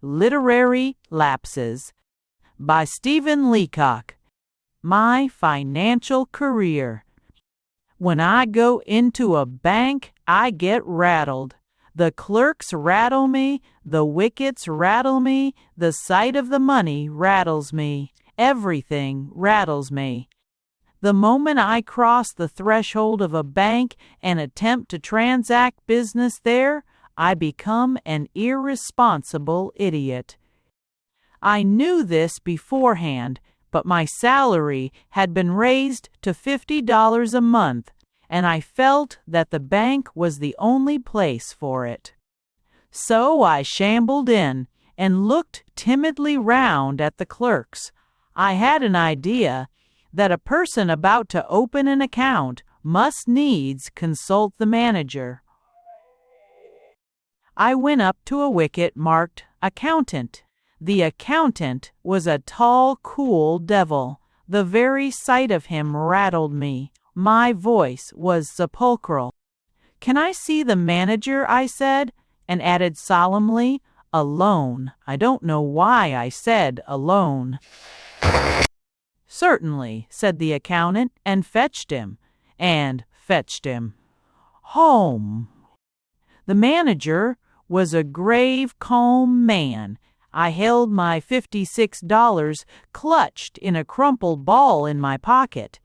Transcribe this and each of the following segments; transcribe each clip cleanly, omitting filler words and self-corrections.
Literary Lapses by Stephen Leacock. My financial career. When I go into a bank, I get rattled. The clerks rattle me, the wickets rattle me, the sight of the money rattles me, everything rattles me. The moment I cross the threshold of a bank and attempt to transact business there, I become an irresponsible idiot. I knew this beforehand, but my salary had been raised to $50 a month, and I felt that the bank was the only place for it. So I shambled in and looked timidly round at the clerks. I had an idea that a person about to open an account must needs consult the manager. I went up to a wicket marked Accountant. The accountant was a tall, cool devil. The very sight of him rattled me. My voice was sepulchral. "Can I see the manager?" I said, and added solemnly, "Alone." I don't know why I said alone. "Certainly," said the accountant, and fetched him. Home. The manager was a grave, calm man. I held my $56 clutched in a crumpled ball in my pocket.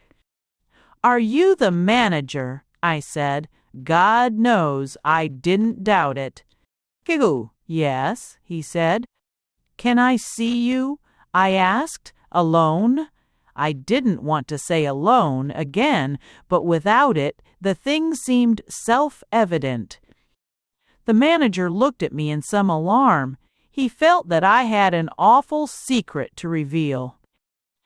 "Are you the manager?" I said. God knows I didn't doubt it. "Yes," he said. "Can I see you?" I asked. "Alone?" I didn't want to say alone again, but without it, the thing seemed self-evident. The manager looked at me in some alarm. He felt that I had an awful secret to reveal.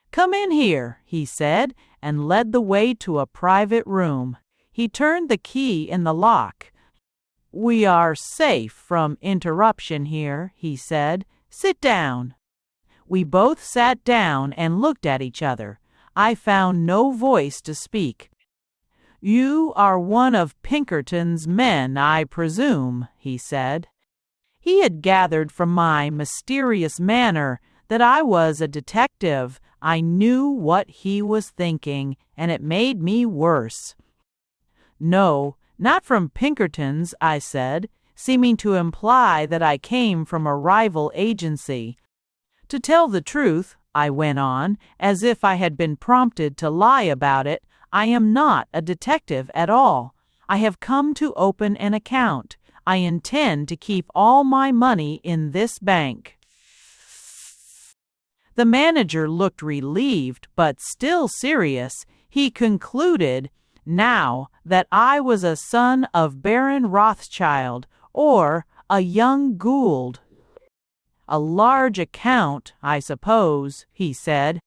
"Come in here," he said, and led the way to a private room. He turned the key in the lock. "We are safe from interruption here," he said. "Sit down." We both sat down and looked at each other. I found no voice to speak. "You are one of Pinkerton's men, I presume," he said. He had gathered from my mysterious manner that I was a detective. I knew what he was thinking, and it made me worse. "No, not from Pinkerton's," I said, seeming to imply that I came from a rival agency. "To tell the truth," I went on, as if I had been prompted to lie about it, "I am not a detective at all. I have come to open an account. I intend to keep all my money in this bank." The manager looked relieved, but still serious. He concluded now that I was a son of Baron Rothschild or a young Gould. "A large account, I suppose," he said.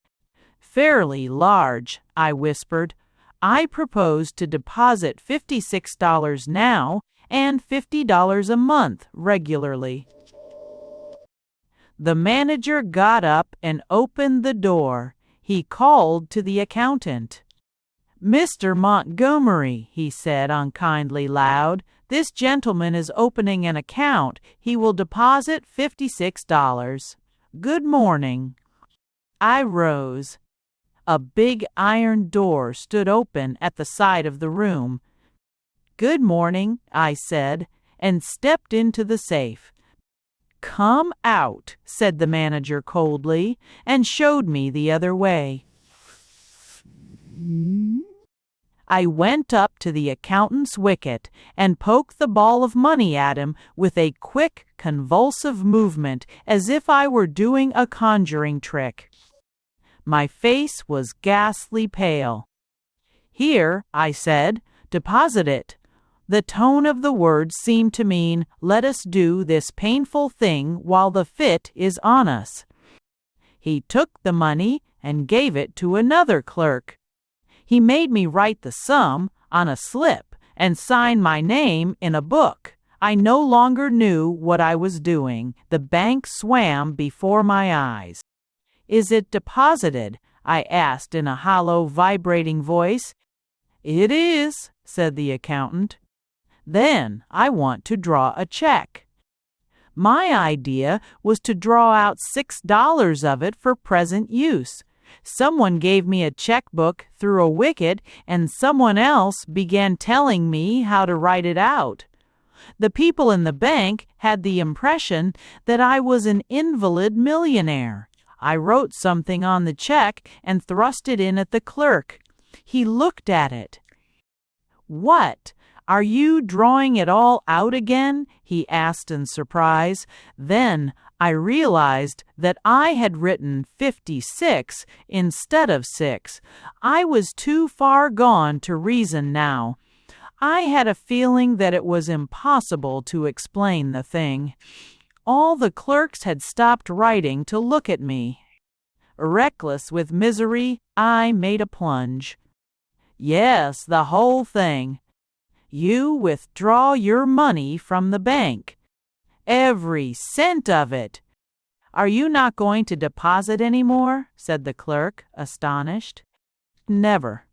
"Fairly large," I whispered. "I propose to deposit $56 now and $50 a month regularly." The manager got up and opened the door. He called to the accountant. "Mr. Montgomery," he said unkindly loud, "this gentleman is opening an account. He will deposit $56. Good morning." I rose. A big iron door stood open at the side of the room. "Good morning," I said, and stepped into the safe. "Come out," said the manager coldly, and showed me the other way. I went up to the accountant's wicket and poked the ball of money at him with a quick, convulsive movement, as if I were doing a conjuring trick. My face was ghastly pale. "Here," I said, "deposit it." The tone of the words seemed to mean, "Let us do this painful thing while the fit is on us." He took the money and gave it to another clerk. He made me write the sum on a slip and sign my name in a book. I no longer knew what I was doing. The bank swam before my eyes. "Is it deposited?" I asked in a hollow, vibrating voice. "It is," said the accountant. "Then I want to draw a check." My idea was to draw out $6 of it for present use. Someone gave me a checkbook through a wicket, and someone else began telling me how to write it out. The people in the bank had the impression that I was an invalid millionaire. I wrote something on the check and thrust it in at the clerk. He looked at it. "What? Are you drawing it all out again?" he asked in surprise. Then I realized that I had written 56 instead of 6. I was too far gone to reason now. I had a feeling that it was impossible to explain the thing. All the clerks had stopped writing to look at me. Reckless with misery, I made a plunge. "Yes, the whole thing. You withdraw your money from the bank. Every cent of it." "Are you not going to deposit any more?" said the clerk, astonished. "Never."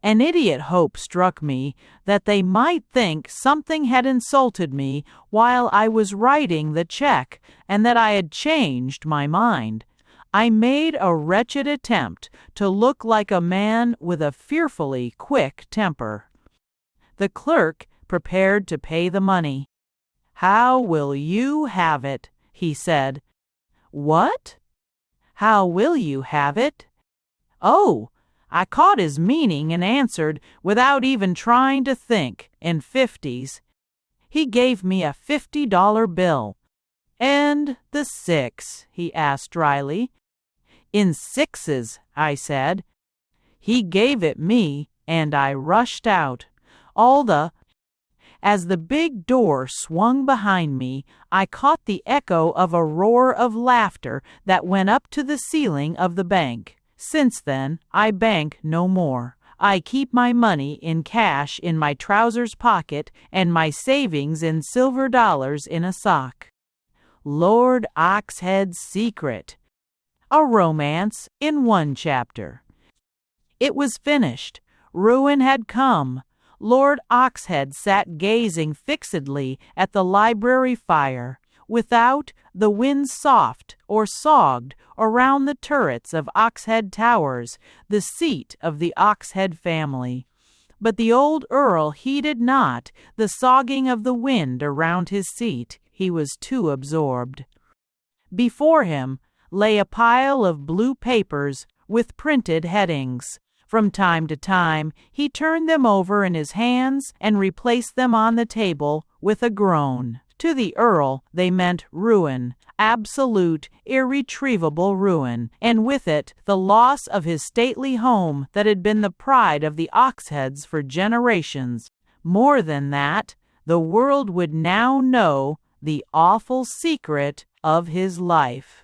An idiot hope struck me that they might think something had insulted me while I was writing the check, and that I had changed my mind. I made a wretched attempt to look like a man with a fearfully quick temper. The clerk prepared to pay the money. "How will you have it?" he said. "What? How will you have it?" "Oh!" I caught his meaning and answered, without even trying to think, in 50s. He gave me a $50 bill. "And the 6?" he asked dryly. "In 6s, I said. He gave it me, and I rushed out. As the big door swung behind me, I caught the echo of a roar of laughter that went up to the ceiling of the bank. Since then, I bank no more. I keep my money in cash in my trousers pocket and my savings in silver dollars in a sock. Lord Oxhead's Secret. A romance in one chapter. It was finished. Ruin had come. Lord Oxhead sat gazing fixedly at the library fire. Without, the wind soughed or sogged around the turrets of Oxhead Towers, the seat of the Oxhead family. But the old Earl heeded not the sogging of the wind around his seat. He was too absorbed. Before him lay a pile of blue papers with printed headings. From time to time, he turned them over in his hands and replaced them on the table with a groan. To the Earl, they meant ruin, absolute, irretrievable ruin, and with it the loss of his stately home that had been the pride of the Oxheads for generations. More than that, the world would now know the awful secret of his life.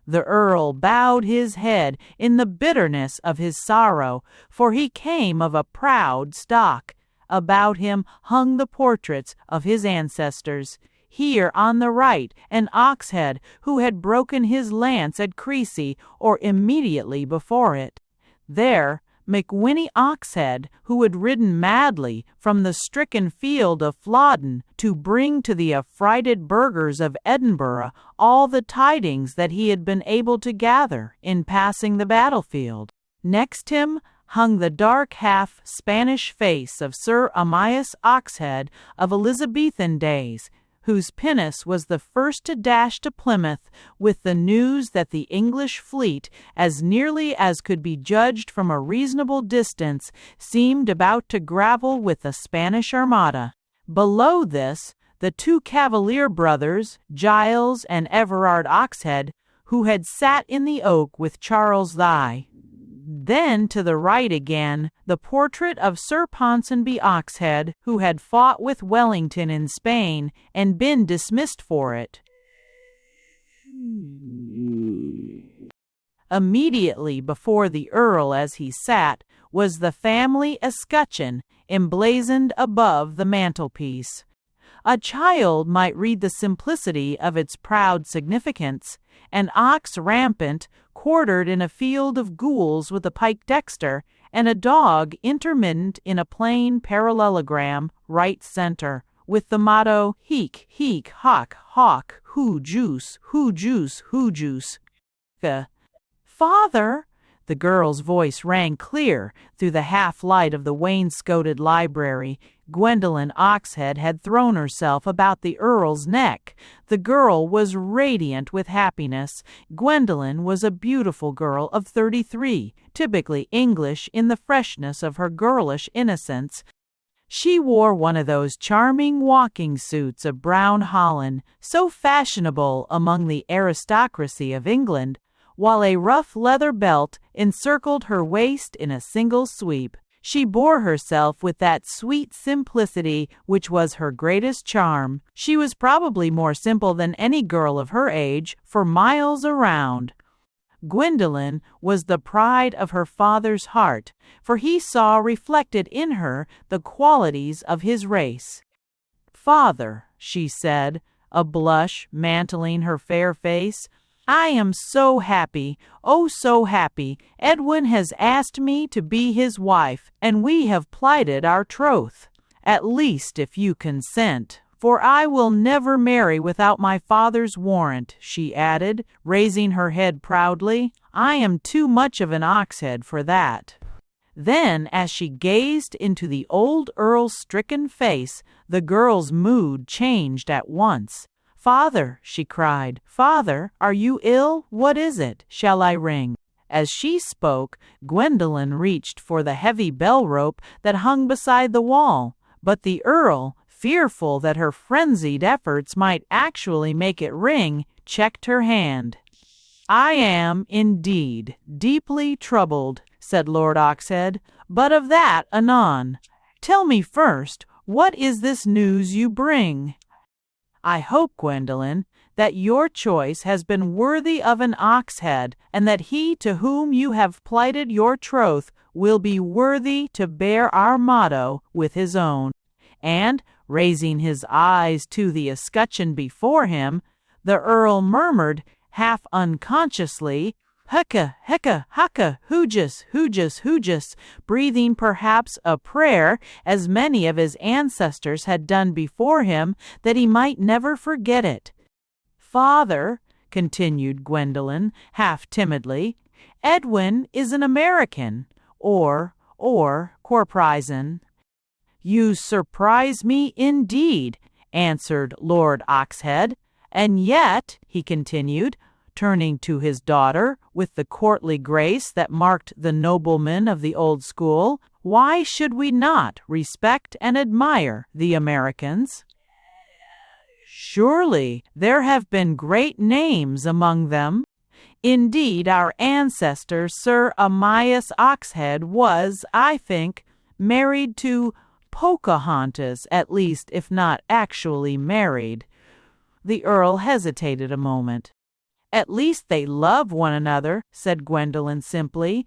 The Earl bowed his head in the bitterness of his sorrow, for he came of a proud stock. About him hung the portraits of his ancestors. Here on the right, an Oxhead who had broken his lance at Crecy or immediately before it. There, McWhinnie Oxhead, who had ridden madly from the stricken field of Flodden to bring to the affrighted burghers of Edinburgh all the tidings that he had been able to gather in passing the battlefield. Next him hung the dark half-Spanish face of Sir Amias Oxhead of Elizabethan days, whose pinnace was the first to dash to Plymouth with the news that the English fleet, as nearly as could be judged from a reasonable distance, seemed about to grapple with the Spanish Armada. Below this, the two Cavalier brothers, Giles and Everard Oxhead, who had sat in the oak with Charles the. Then, to the right again, the portrait of Sir Ponsonby Oxhead, who had fought with Wellington in Spain and been dismissed for it. Immediately before the Earl as he sat was the family escutcheon emblazoned above the mantelpiece. A child might read the simplicity of its proud significance. An ox rampant, quartered in a field of gules with a pike dexter, and a dog intermittent in a plain parallelogram right center, with the motto Heek, Heek, Hawk, Hawk, Who Juice, Who Juice, Who Juice. Father, the girl's voice rang clear through the half-light of the wainscoted library. Gwendolen Oxhead had thrown herself about the Earl's neck. The girl was radiant with happiness. Gwendolen was a beautiful girl of 33, typically English in the freshness of her girlish innocence. She wore one of those charming walking suits of brown holland, so fashionable among the aristocracy of England, while a rough leather belt encircled her waist in a single sweep. She bore herself with that sweet simplicity which was her greatest charm. She was probably more simple than any girl of her age for miles around. Gwendolen was the pride of her father's heart, for he saw reflected in her the qualities of his race. "Father," she said, a blush mantling her fair face, "I am so happy, oh so happy. Edwin has asked me to be his wife, and we have plighted our troth. At least if you consent, for I will never marry without my father's warrant," she added, raising her head proudly. "I am too much of an Oxhead for that." Then, as she gazed into the old Earl's stricken face, the girl's mood changed at once. "Father," she cried, "Father, are you ill? What is it? Shall I ring?" As she spoke, Gwendolen reached for the heavy bell rope that hung beside the wall, but the Earl, fearful that her frenzied efforts might actually make it ring, checked her hand. "I am, indeed, deeply troubled," said Lord Oxhead, "but of that anon. Tell me first, what is this news you bring?" "I hope, Gwendolen, that your choice has been worthy of an Oxhead, and that he to whom you have plighted your troth will be worthy to bear our motto with his own." And, raising his eyes to the escutcheon before him, the Earl murmured, half unconsciously, "Hecka, hecka, haka, hoojas, hoojas, hoojas," breathing perhaps a prayer, as many of his ancestors had done before him, that he might never forget it. "Father," continued Gwendolen, half timidly, "Edwin is an American, or Corprizon." "You surprise me indeed," answered Lord Oxhead. "And yet," he continued, turning to his daughter with the courtly grace that marked the noblemen of the old school, "why should we not respect and admire the Americans? Surely there have been great names among them. Indeed, our ancestor Sir Amias Oxhead was, I think, married to Pocahontas, at least, if not actually married." The Earl hesitated a moment. "At least they love one another," said Gwendolen simply.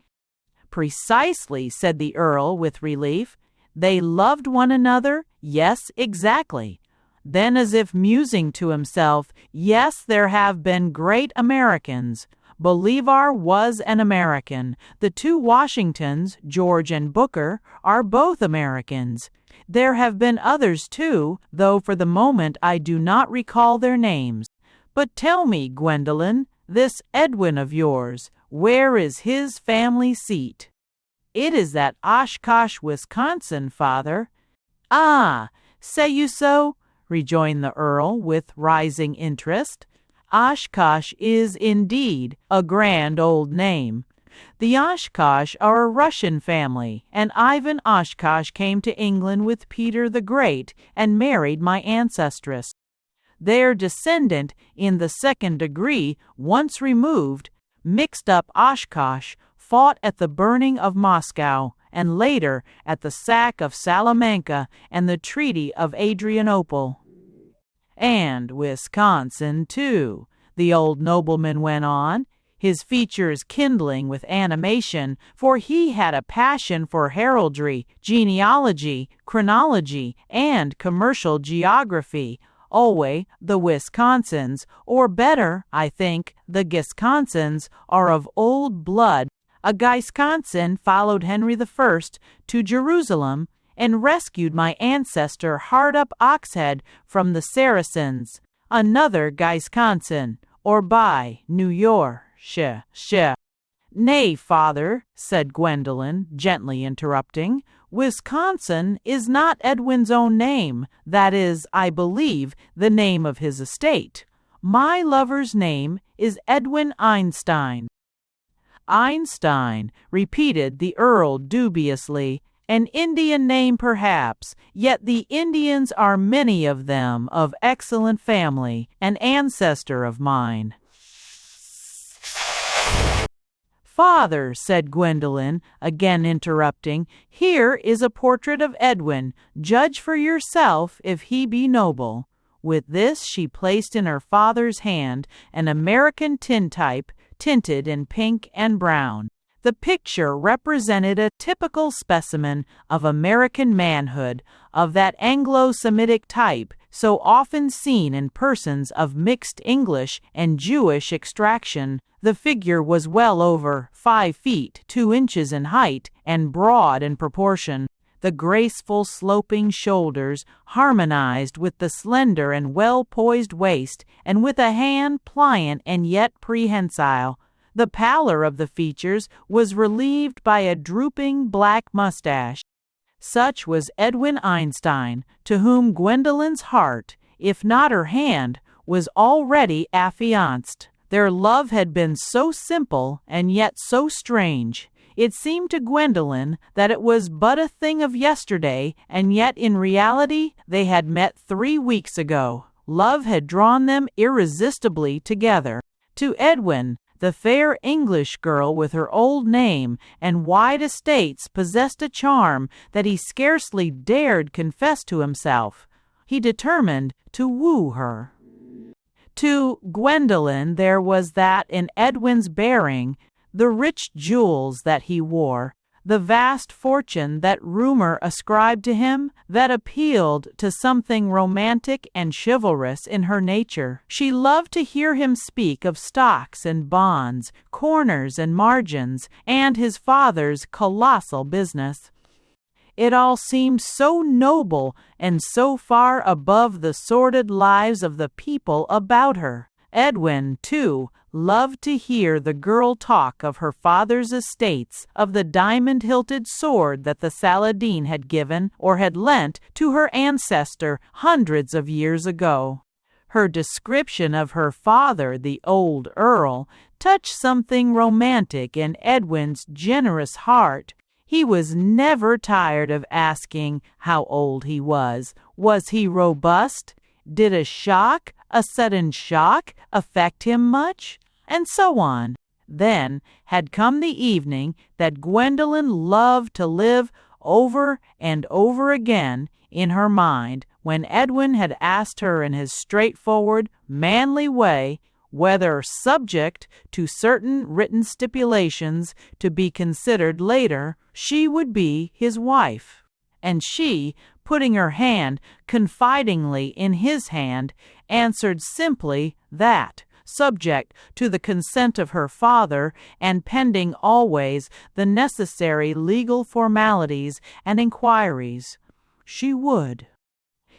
"Precisely," said the Earl with relief. "They loved one another? Yes, exactly." Then, as if musing to himself, "Yes, there have been great Americans. Bolivar was an American. The two Washingtons, George and Booker, are both Americans. There have been others too, though for the moment I do not recall their names. But tell me, Gwendolen, this Edwin of yours, where is his family seat?" "It is at Oshkosh, Wisconsin, father." "Ah, say you so?" rejoined the Earl with rising interest. "Oshkosh is indeed a grand old name. The Oshkosh are a Russian family, and Ivan Oshkosh came to England with Peter the Great and married my ancestress. Their descendant in the second degree, once removed, mixed up Oshkosh, fought at the burning of Moscow, and later at the sack of Salamanca and the Treaty of Adrianople." "And Wisconsin, too," the old nobleman went on, his features kindling with animation, for he had a passion for heraldry, genealogy, chronology, and commercial geography. Always the Wisconsins, or better, I think, the Gisconsins, are of old blood. A Gisconsin followed Henry I to Jerusalem, and rescued my ancestor Hardup Oxhead from the Saracens. Another Wisconsin, or by New York. Nay, father, said Gwendolen, gently interrupting. Wisconsin is not Edwin's own name. That is, I believe, the name of his estate. My lover's name is Edwin Einstein. Einstein, repeated the Earl dubiously. An Indian name, perhaps, yet the Indians are many of them of excellent family, an ancestor of mine. Father, said Gwendolen, again interrupting, here is a portrait of Edwin. Judge for yourself if he be noble. With this she placed in her father's hand an American tintype tinted in pink and brown. The picture represented a typical specimen of American manhood, of that Anglo-Semitic type so often seen in persons of mixed English and Jewish extraction. The figure was well over 5 feet 2 inches in height and broad in proportion. The graceful sloping shoulders harmonized with the slender and well-poised waist, and with a hand pliant and yet prehensile. The pallor of the features was relieved by a drooping black mustache. Such was Edwin Einstein, to whom Gwendolen's heart, if not her hand, was already affianced. Their love had been so simple and yet so strange. It seemed to Gwendolen that it was but a thing of yesterday, and yet in reality they had met 3 weeks ago. Love had drawn them irresistibly together. To Edwin, the fair English girl with her old name and wide estates possessed a charm that he scarcely dared confess to himself. He determined to woo her. To Gwendolen there was that in Edwin's bearing, the rich jewels that he wore, the vast fortune that rumor ascribed to him, that appealed to something romantic and chivalrous in her nature. She loved to hear him speak of stocks and bonds, corners and margins, and his father's colossal business. It all seemed so noble and so far above the sordid lives of the people about her. Edwin, too, loved to hear the girl talk of her father's estates, of the diamond-hilted sword that the Saladin had given or had lent to her ancestor hundreds of years ago. Her description of her father, the old Earl, touched something romantic in Edwin's generous heart. He was never tired of asking how old he was. Was he robust? Did a sudden shock, affect him much? And so on. Then had come the evening that Gwendolen loved to live over and over again in her mind, when Edwin had asked her in his straightforward, manly way whether, subject to certain written stipulations to be considered later, she would be his wife. And she, putting her hand confidingly in his hand, answered simply that, subject to the consent of her father and pending always the necessary legal formalities and inquiries, she would.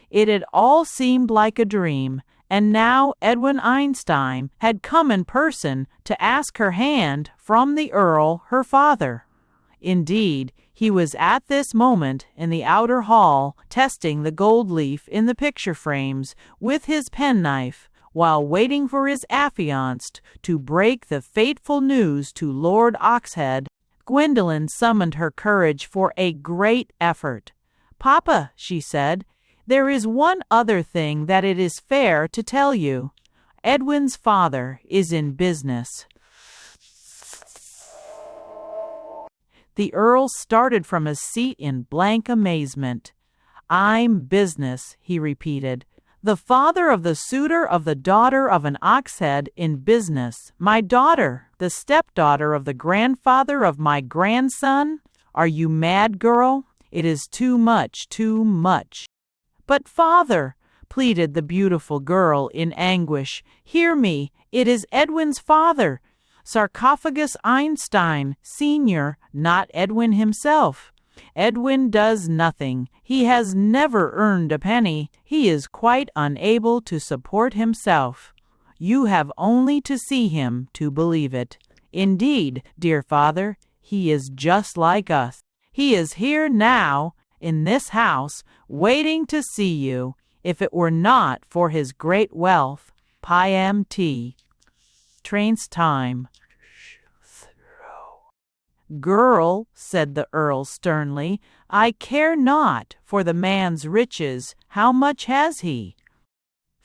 It had all seemed like a dream, and now Edwin Einstein had come in person to ask her hand from the Earl, her father. Indeed, he was at this moment in the outer hall testing the gold leaf in the picture frames with his penknife, while waiting for his affianced to break the fateful news to Lord Oxhead. Gwendolen summoned her courage for a great effort. "Papa," she said, "there is one other thing that it is fair to tell you. Edwin's father is in business." The Earl started from his seat in blank amazement. "I'm business," he repeated. "The father of the suitor of the daughter of an Oxhead in business. My daughter, the stepdaughter of the grandfather of my grandson? Are you mad, girl? It is too much, too much." "But, father," pleaded the beautiful girl in anguish, "hear me. It is Edwin's father, Sarcophagus Einstein, Sr., not Edwin himself." Edwin does nothing. He has never earned a penny. He is quite unable to support himself. You have only to see him to believe it. Indeed, dear father, he is just like us. He is here now, in this house, waiting to see you. If it were not for his great wealth, P.M.T. Train's time. Girl, said the Earl sternly, I care not for the man's riches. How much has he?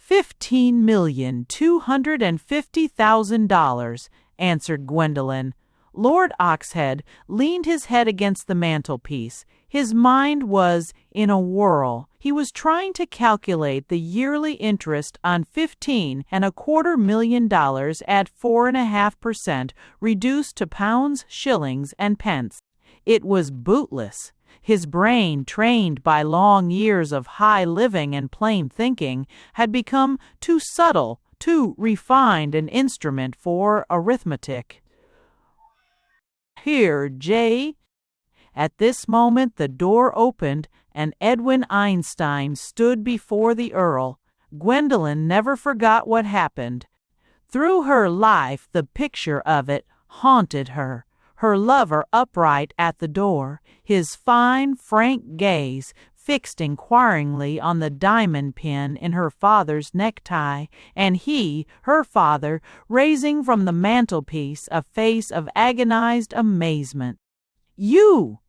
$15,250,000, answered Gwendolen. Lord Oxhead leaned his head against the mantelpiece. His mind was in a whirl. He was trying to calculate the yearly interest on $15.25 million at 4.5%, reduced to pounds, shillings, and pence. It was bootless. His brain, trained by long years of high living and plain thinking, had become too subtle, too refined an instrument for arithmetic. Here, Jay. At this moment the door opened, and Edwin Einstein stood before the Earl. Gwendolen never forgot what happened. Through her life the picture of it haunted her. Her lover upright at the door, his fine, frank gaze fixed inquiringly on the diamond pin in her father's necktie, and he, her father, raising from the mantelpiece a face of agonized amazement. You!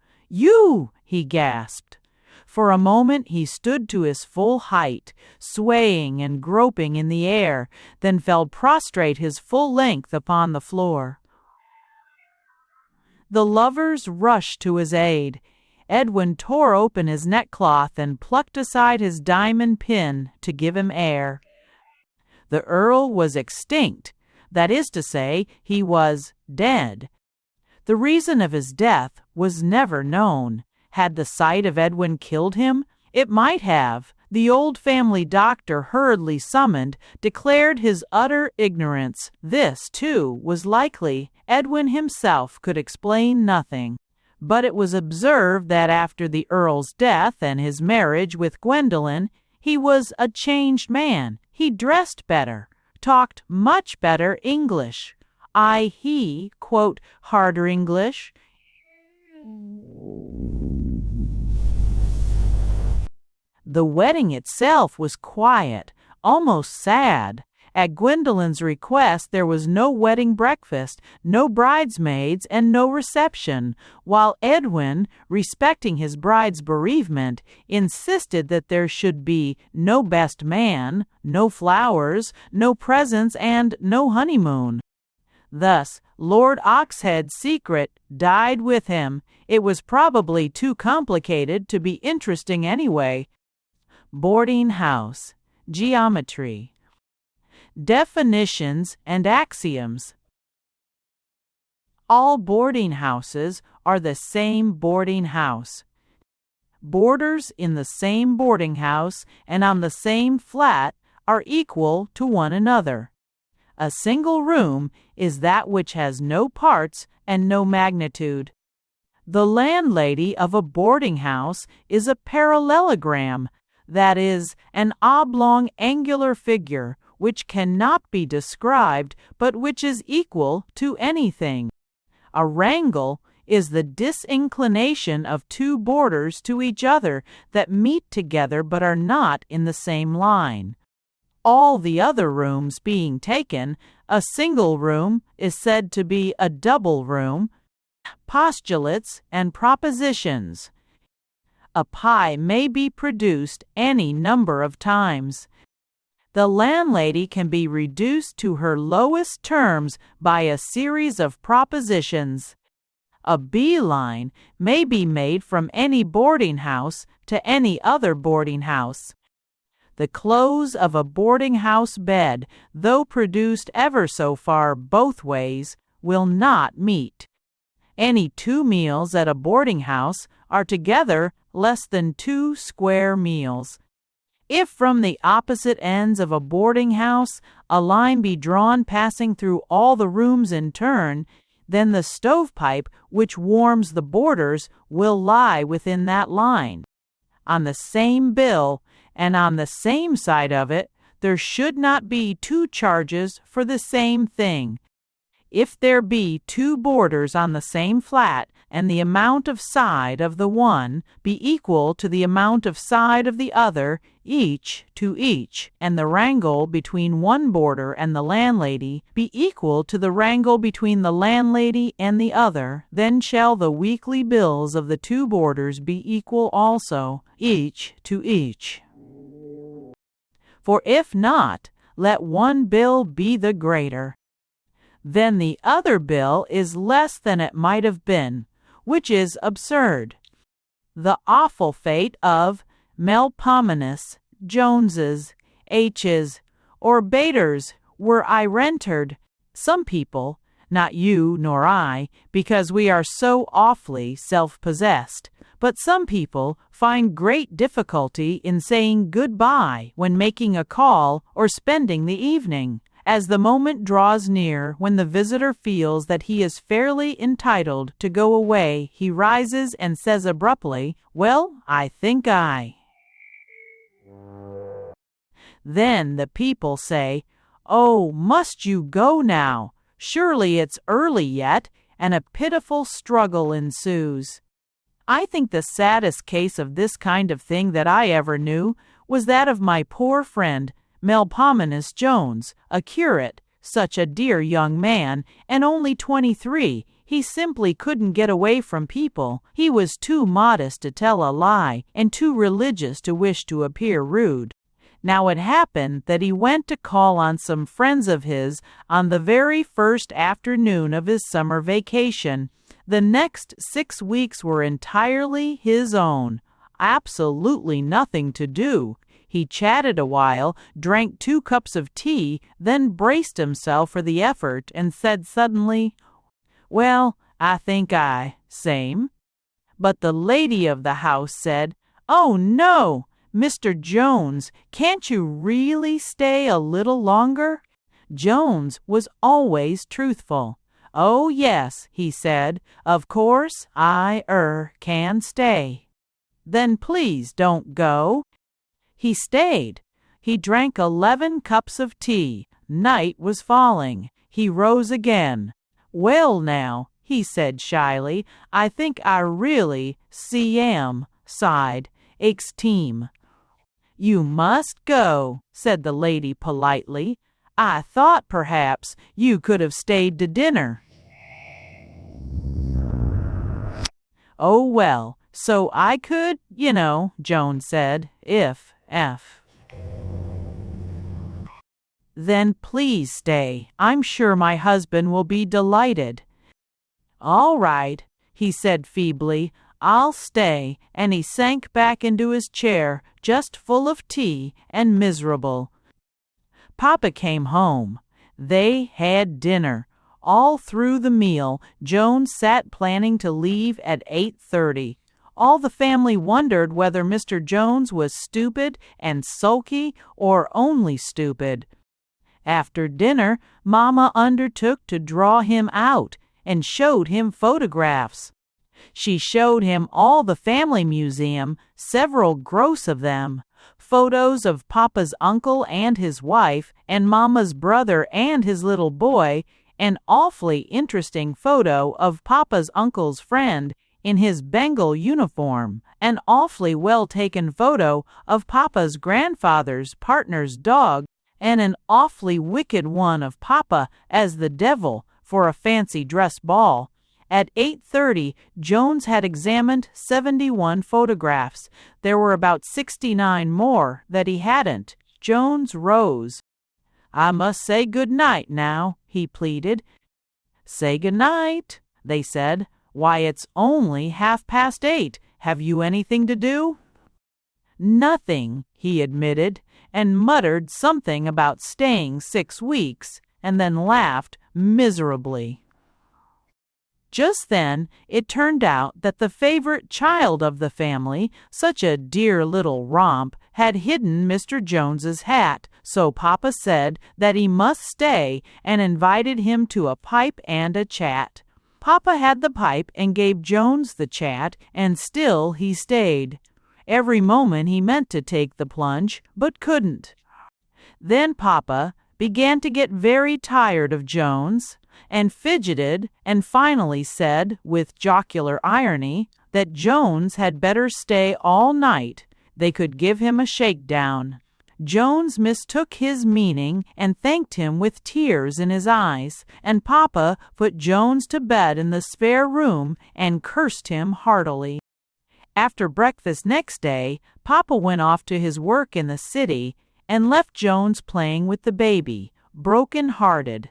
He gasped. For a moment he stood to his full height, swaying and groping in the air, then fell prostrate his full length upon the floor. The lovers rushed to his aid. Edwin tore open his neckcloth and plucked aside his diamond pin to give him air. The Earl was extinct. That is to say, he was dead. The reason of his death was never known. Had the sight of Edwin killed him? It might have. The old family doctor, hurriedly summoned, declared his utter ignorance. This, too, was likely. Edwin himself could explain nothing. But it was observed that after the Earl's death and his marriage with Gwendolen, he was a changed man. He dressed better, talked much better English. He, quote, harder English. The wedding itself was quiet, almost sad. At Gwendolen's request there was no wedding breakfast, no bridesmaids, and no reception, while Edwin, respecting his bride's bereavement, insisted that there should be no best man, no flowers, no presents, and no honeymoon. Thus, Lord Oxhead's secret died with him. It was probably too complicated to be interesting anyway. Boarding house. Geometry. Definitions and axioms. All boarding houses are the same boarding house. Boarders in the same boarding house and on the same flat are equal to one another. A single room is that which has no parts and no magnitude. The landlady of a boarding house is a parallelogram, that is, an oblong angular figure which cannot be described but which is equal to anything. A wrangle is the disinclination of two boarders to each other that meet together but are not in the same line. All the other rooms being taken, a single room is said to be a double room. Postulates and propositions. A pie may be produced any number of times. The landlady can be reduced to her lowest terms by a series of propositions. A bee-line may be made from any boarding house to any other boarding house. The clothes of a boarding house bed, though produced ever so far both ways, will not meet. Any 2 meals at a boarding house are together less than 2 square meals. If from the opposite ends of a boarding house a line be drawn passing through all the rooms in turn, then the stovepipe which warms the boarders will lie within that line. On the same bill, and on the same side of it, there should not be two charges for the same thing. If there be two boarders on the same flat, and the amount of side of the one be equal to the amount of side of the other, each to each, and the wrangle between one boarder and the landlady be equal to the wrangle between the landlady and the other, then shall the weekly bills of the two boarders be equal also, each to each. For if not, let one bill be the greater. Then the other bill is less than it might have been, which is absurd. The awful fate of Melpomenus, Joneses, H's, or Baters were I rendered. Some people, not you nor I, because we are so awfully self-possessed, but some people find great difficulty in saying good-bye when making a call or spending the evening. As the moment draws near when the visitor feels that he is fairly entitled to go away, he rises and says abruptly, "Well, I think I." Then the people say, "Oh, must you go now? Surely it's early yet," and a pitiful struggle ensues. I think the saddest case of this kind of thing that I ever knew was that of my poor friend, Melpomenus Jones, a curate, such a dear young man, and only 23. He simply couldn't get away from people. He was too modest to tell a lie, and too religious to wish to appear rude. Now it happened that he went to call on some friends of his on the very first afternoon of his summer vacation. The next 6 weeks were entirely his own. Absolutely nothing to do. He chatted a while, drank 2 cups of tea, then braced himself for the effort and said suddenly, "Well, I think same." But the lady of the house said, "Oh, no, Mr. Jones, can't you really stay a little longer?" Jones was always truthful. "Oh, yes," he said, "of course I can stay." "Then please don't go." He stayed. He drank 11 cups of tea. Night was falling. He rose again. "Well now," he said shyly, "I think I really sighed, extreme." "You must go," said the lady politely. "I thought perhaps you could have stayed to dinner." "Oh, well, so I could, Joan said, if. "Then please stay. I'm sure my husband will be delighted." "All right," he said feebly, "I'll stay," and he sank back into his chair, just full of tea and miserable. Papa came home. They had dinner. All through the meal, Joan sat planning to leave at 8:30. All the family wondered whether Mr. Jones was stupid and sulky or only stupid. After dinner, Mama undertook to draw him out and showed him photographs. She showed him all the family museum, several gross of them, photos of Papa's uncle and his wife, and Mama's brother and his little boy, an awfully interesting photo of Papa's uncle's friend in his Bengal uniform, an awfully well-taken photo of Papa's grandfather's partner's dog, and an awfully wicked one of Papa as the devil for a fancy dress ball. At 8:30, Jones had examined 71 photographs. There were about 69 more that he hadn't. Jones rose. "I must say good night now," he pleaded. "Say good night," they said. "Why, it's only 8:30. Have you anything to do?" "Nothing," he admitted, and muttered something about staying 6 weeks, and then laughed miserably. Just then it turned out that the favorite child of the family, such a dear little romp, had hidden Mr. Jones's hat, so Papa said that he must stay and invited him to a pipe and a chat. Papa had the pipe and gave Jones the chat, and still he stayed. Every moment he meant to take the plunge, but couldn't. Then Papa began to get very tired of Jones, and fidgeted, and finally said, with jocular irony, that Jones had better stay all night. They could give him a shakedown. Jones mistook his meaning and thanked him with tears in his eyes, and Papa put Jones to bed in the spare room and cursed him heartily. After breakfast next day, Papa went off to his work in the city and left Jones playing with the baby, broken-hearted.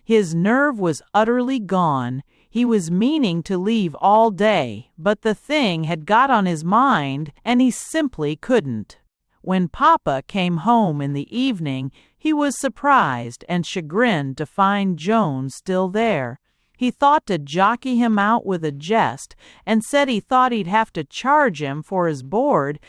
His nerve was utterly gone. He was meaning to leave all day, but the thing had got on his mind, and he simply couldn't. When Papa came home in the evening, he was surprised and chagrined to find Jones still there. He thought to jockey him out with a jest, and said he thought he'd have to charge him for his board.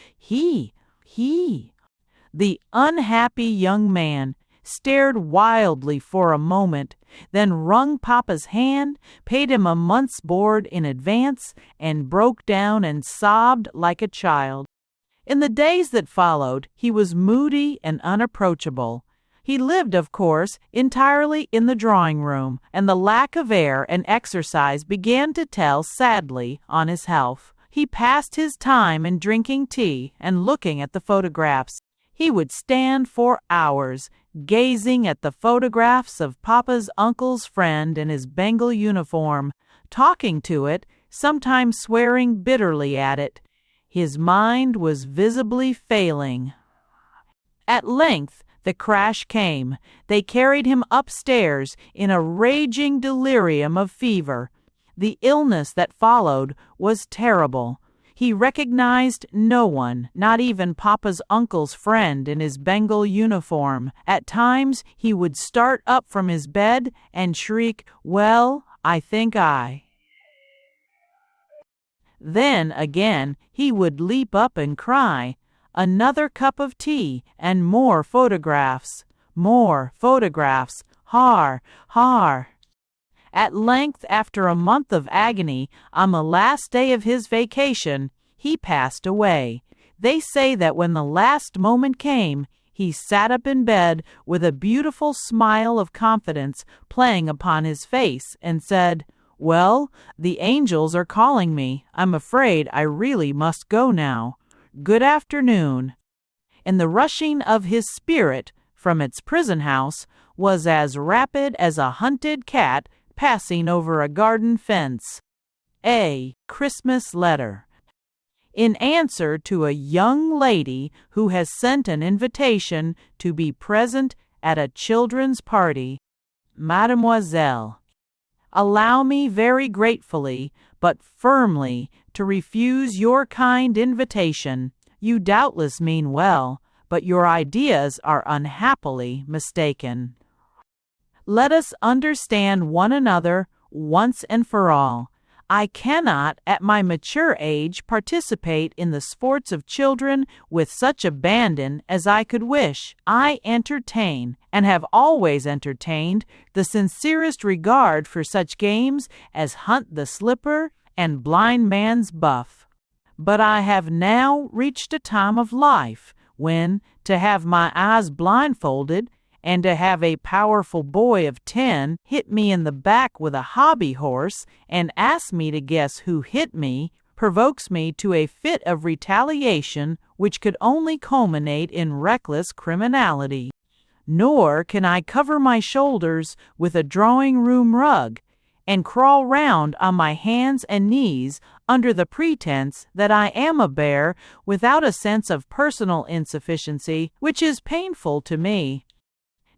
The unhappy young man stared wildly for a moment, then wrung Papa's hand, paid him a month's board in advance, and broke down and sobbed like a child. In the days that followed, he was moody and unapproachable. He lived, of course, entirely in the drawing-room, and the lack of air and exercise began to tell sadly on his health. He passed his time in drinking tea and looking at the photographs. He would stand for hours, gazing at the photographs of Papa's uncle's friend in his Bengal uniform, talking to it, sometimes swearing bitterly at it. His mind was visibly failing. At length, the crash came. They carried him upstairs in a raging delirium of fever. The illness that followed was terrible. He recognized no one, not even Papa's uncle's friend in his Bengal uniform. At times, he would start up from his bed and shriek, "Well, I think I..." Then again he would leap up and cry, "Another cup of tea and more photographs, har, har." At length, after a month of agony, on the last day of his vacation, he passed away. They say that when the last moment came, he sat up in bed with a beautiful smile of confidence playing upon his face and said, "Well, the angels are calling me. I'm afraid I really must go now. Good afternoon." And the rushing of his spirit from its prison house was as rapid as a hunted cat passing over a garden fence. A Christmas letter. In answer to a young lady who has sent an invitation to be present at a children's party. Mademoiselle, allow me very gratefully, but firmly, to refuse your kind invitation. You doubtless mean well, but your ideas are unhappily mistaken. Let us understand one another once and for all. I cannot, at my mature age, participate in the sports of children with such abandon as I could wish. I entertain, and have always entertained, the sincerest regard for such games as hunt the slipper and blind man's buff. But I have now reached a time of life when, to have my eyes blindfolded, and to have a powerful boy of 10 hit me in the back with a hobby horse and ask me to guess who hit me, provokes me to a fit of retaliation which could only culminate in reckless criminality. Nor can I cover my shoulders with a drawing-room rug and crawl round on my hands and knees under the pretense that I am a bear without a sense of personal insufficiency which is painful to me.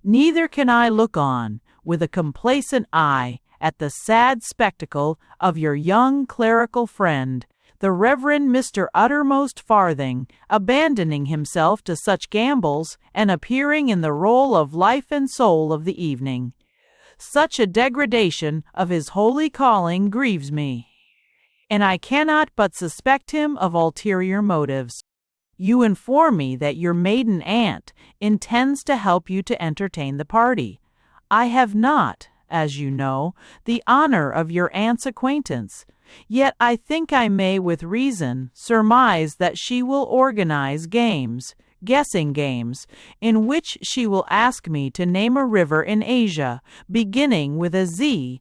Neither can I look on with a complacent eye at the sad spectacle of your young clerical friend, the Reverend Mr. Uttermost Farthing, abandoning himself to such gambols and appearing in the role of life and soul of the evening. Such a degradation of his holy calling grieves me, and I cannot but suspect him of ulterior motives. You inform me that your maiden aunt intends to help you to entertain the party. I have not, as you know, the honor of your aunt's acquaintance. Yet I think I may with reason surmise that she will organize games, guessing games, in which she will ask me to name a river in Asia, beginning with a Z.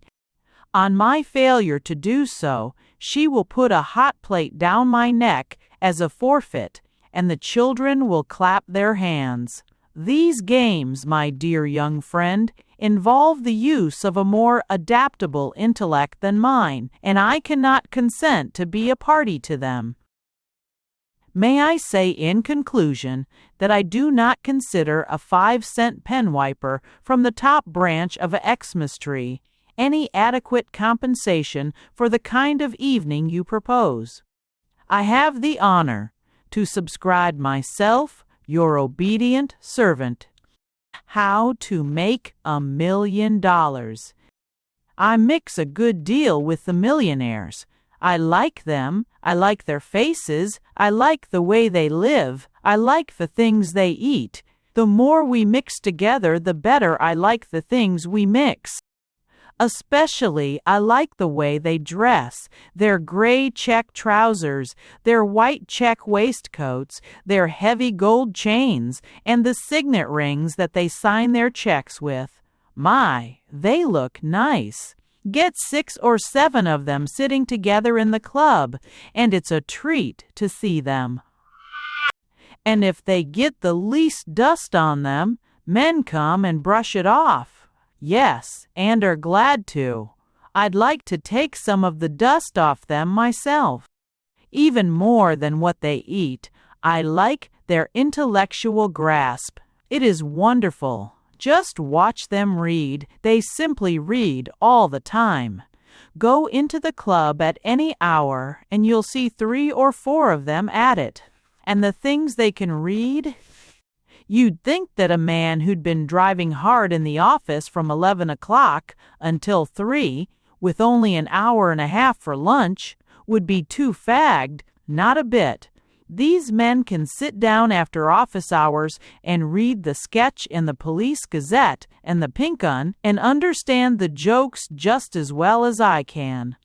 On my failure to do so, she will put a hot plate down my neck as a forfeit, and the children will clap their hands. These games, my dear young friend, involve the use of a more adaptable intellect than mine, and I cannot consent to be a party to them. May I say in conclusion that I do not consider a 5-cent pen wiper from the top branch of a Xmas tree any adequate compensation for the kind of evening you propose. I have the honor to subscribe myself, your obedient servant. How to make $1 million. I mix a good deal with the millionaires. I like them, I like their faces, I like the way they live, I like the things they eat. The more we mix together, the better I like the things we mix. Especially, I like the way they dress, their gray check trousers, their white check waistcoats, their heavy gold chains, and the signet rings that they sign their checks with. My, they look nice. Get 6 or 7 of them sitting together in the club, and it's a treat to see them. And if they get the least dust on them, men come and brush it off. Yes, and are glad to. I'd like to take some of the dust off them myself. Even more than what they eat, I like their intellectual grasp. It is wonderful. Just watch them read. They simply read all the time. Go into the club at any hour, and you'll see 3 or 4 of them at it. And the things they can read... You'd think that a man who'd been driving hard in the office from 11 o'clock until 3, with only an hour and a half for lunch, would be too fagged. Not a bit. These men can sit down after office hours and read the Sketch and the Police Gazette and the Pink 'Un and understand the jokes just as well as I can.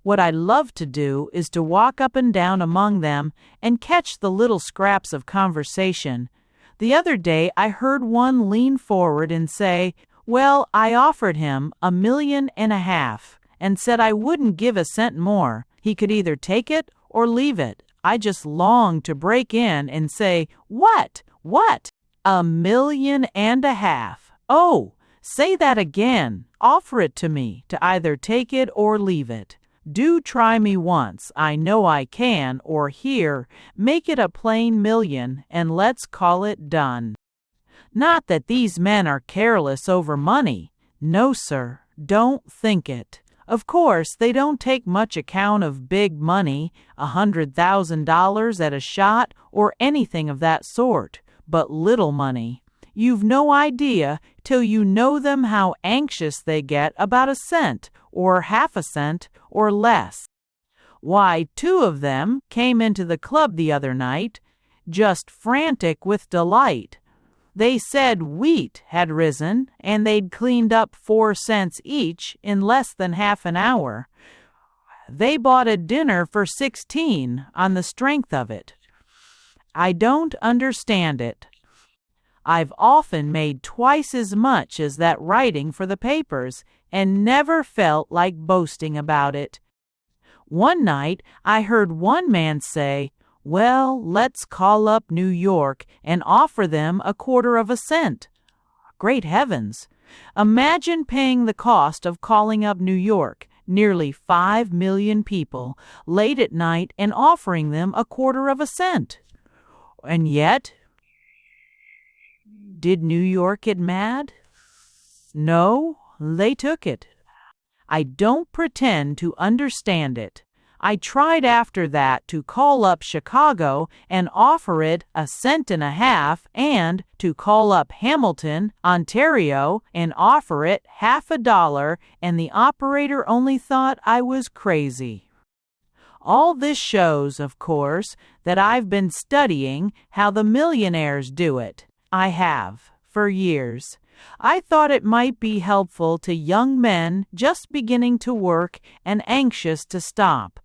What I love to do is to walk up and down among them and catch the little scraps of conversation. The other day I heard one lean forward and say, "Well, I offered him $1.5 million and said I wouldn't give a cent more. He could either take it or leave it." I just longed to break in and say, What? $1.5 million? Oh, say that again. Offer it to me to either take it or leave it. Do try me once, I know I can, or here, make it a plain million, and let's call it done. Not that these men are careless over money. No, sir, don't think it. Of course, they don't take much account of big money, $100,000 at a shot, or anything of that sort, but little money. You've no idea till you know them how anxious they get about a cent, or half a cent, or less. Why, 2 of them came into the club the other night, just frantic with delight. They said wheat had risen, and they'd cleaned up 4 cents each in less than half an hour. They bought a dinner for 16 on the strength of it. I don't understand it. I've often made twice as much as that writing for the papers, and never felt like boasting about it. One night I heard one man say, "Well, let's call up New York and offer them 1/4 cent." Great heavens! Imagine paying the cost of calling up New York, nearly 5 million people, late at night and offering them 1/4 cent. And yet, did New York get mad? No, they took it. I don't pretend to understand it. I tried after that to call up Chicago and offer it 1.5 cents, and to call up Hamilton, Ontario, and offer it $half, and the operator only thought I was crazy. All this shows, of course, that I've been studying how the millionaires do it. I have, for years. I thought it might be helpful to young men just beginning to work and anxious to stop.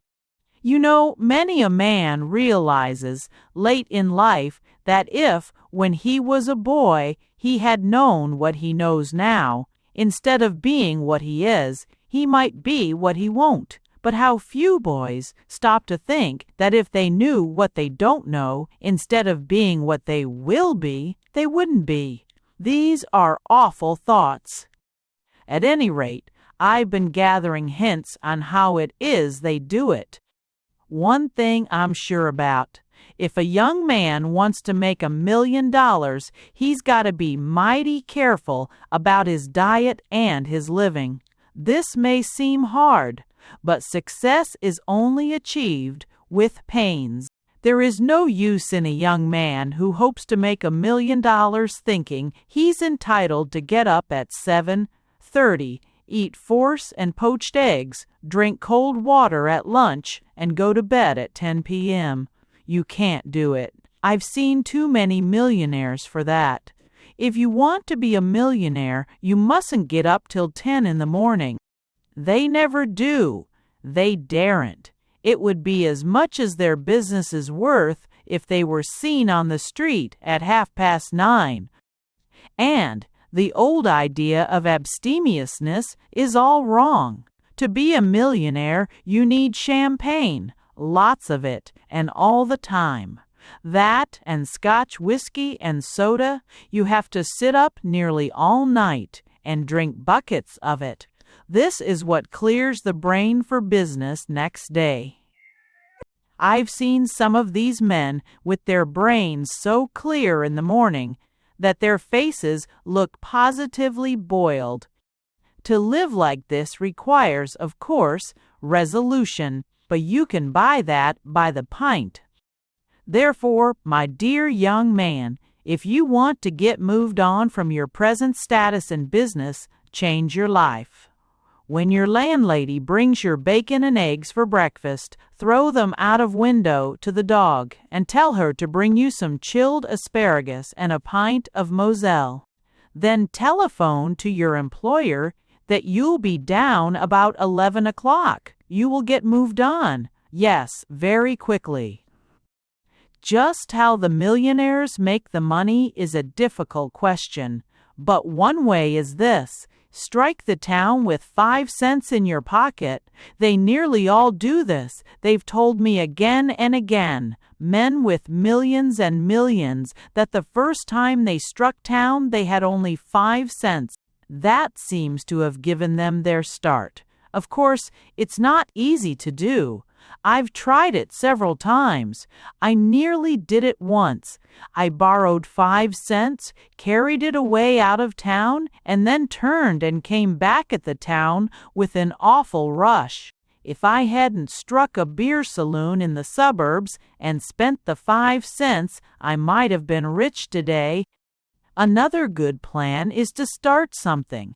You know, many a man realizes late in life that if, when he was a boy, he had known what he knows now, instead of being what he is, he might be what he won't. But how few boys stop to think that if they knew what they don't know, instead of being what they will be, they wouldn't be. These are awful thoughts. At any rate, I've been gathering hints on how it is they do it. One thing I'm sure about. If a young man wants to make $1 million, he's got to be mighty careful about his diet and his living. This may seem hard, but success is only achieved with pains. There is no use in a young man who hopes to make $1 million thinking he's entitled to get up at 7:30, eat force and poached eggs, drink cold water at lunch, and go to bed at 10 p.m. You can't do it. I've seen too many millionaires for that. If you want to be a millionaire, you mustn't get up till 10 in the morning. They never do. They daren't. It would be as much as their business is worth if they were seen on the street at 9:30. And the old idea of abstemiousness is all wrong. To be a millionaire, you need champagne, lots of it, and all the time. That and Scotch whiskey and soda, you have to sit up nearly all night and drink buckets of it. This is what clears the brain for business next day. I've seen some of these men with their brains so clear in the morning that their faces look positively boiled. To live like this requires, of course, resolution, but you can buy that by the pint. Therefore, my dear young man, if you want to get moved on from your present status in business, change your life. When your landlady brings your bacon and eggs for breakfast, throw them out of window to the dog and tell her to bring you some chilled asparagus and a pint of Moselle. Then telephone to your employer that you'll be down about 11 o'clock. You will get moved on. Yes, very quickly. Just how the millionaires make the money is a difficult question, but one way is this. Strike the town with 5 cents in your pocket. They nearly all do this. They've told me again and again, men with millions and millions, that the first time they struck town they had only 5 cents. That seems to have given them their start. Of course, it's not easy to do. I've tried it several times. I nearly did it once. I borrowed 5 cents, carried it away out of town, and then turned and came back at the town with an awful rush. If I hadn't struck a beer saloon in the suburbs and spent the 5 cents, I might have been rich today. Another good plan is to start something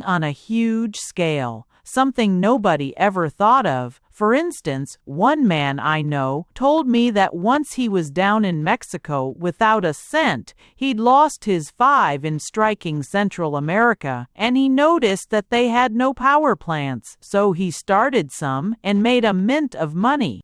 on a huge scale, something nobody ever thought of. For instance, one man I know told me that once he was down in Mexico without a cent. He'd lost his 5 in striking Central America, and he noticed that they had no power plants, so he started some and made a mint of money.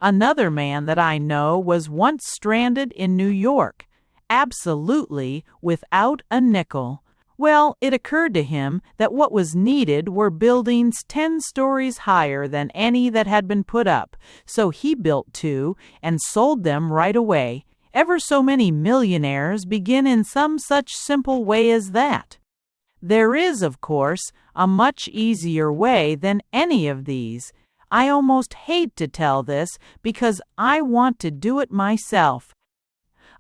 Another man that I know was once stranded in New York, absolutely without a nickel. Well, it occurred to him that what was needed were buildings 10 stories higher than any that had been put up, so he built 2 and sold them right away. Ever so many millionaires begin in some such simple way as that. There is, of course, a much easier way than any of these. I almost hate to tell this because I want to do it myself.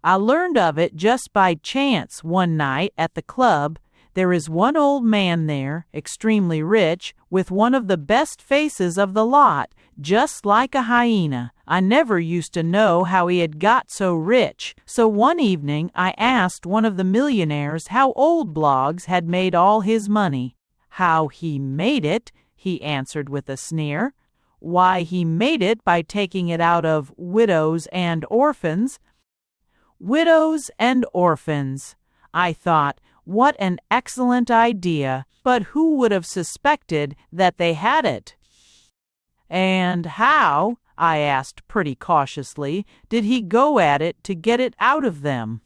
I learned of it just by chance one night at the club. There is one old man there, extremely rich, with one of the best faces of the lot, just like a hyena. I never used to know how he had got so rich, so one evening I asked one of the millionaires how old Bloggs had made all his money. How he made it, he answered with a sneer. Why, he made it by taking it out of widows and orphans. Widows and orphans. I thought, What an excellent idea, but who would have suspected that they had it? And how, I asked pretty cautiously, did he go at it to get it out of them?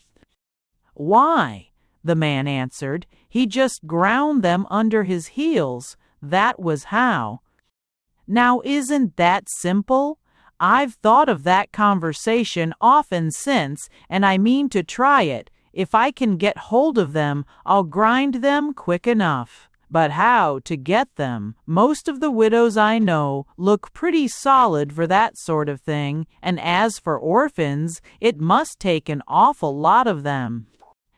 Why, the man answered, he just ground them under his heels. That was how. Now isn't that simple? I've thought of that conversation often since, and I mean to try it. If I can get hold of them, I'll grind them quick enough. But how to get them? Most of the widows I know look pretty solid for that sort of thing, and as for orphans, it must take an awful lot of them.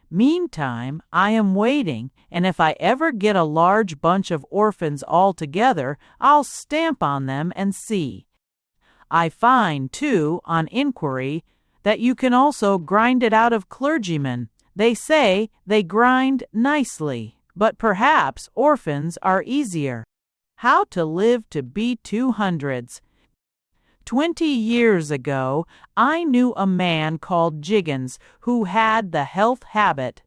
Meantime, I am waiting, and if I ever get a large bunch of orphans all together, I'll stamp on them and see. I find, too, on inquiry, that you can also grind it out of clergymen. They say they grind nicely, but perhaps orphans are easier. How to live to be 200s. 20 years ago, I knew a man called Jiggins who had the health habit.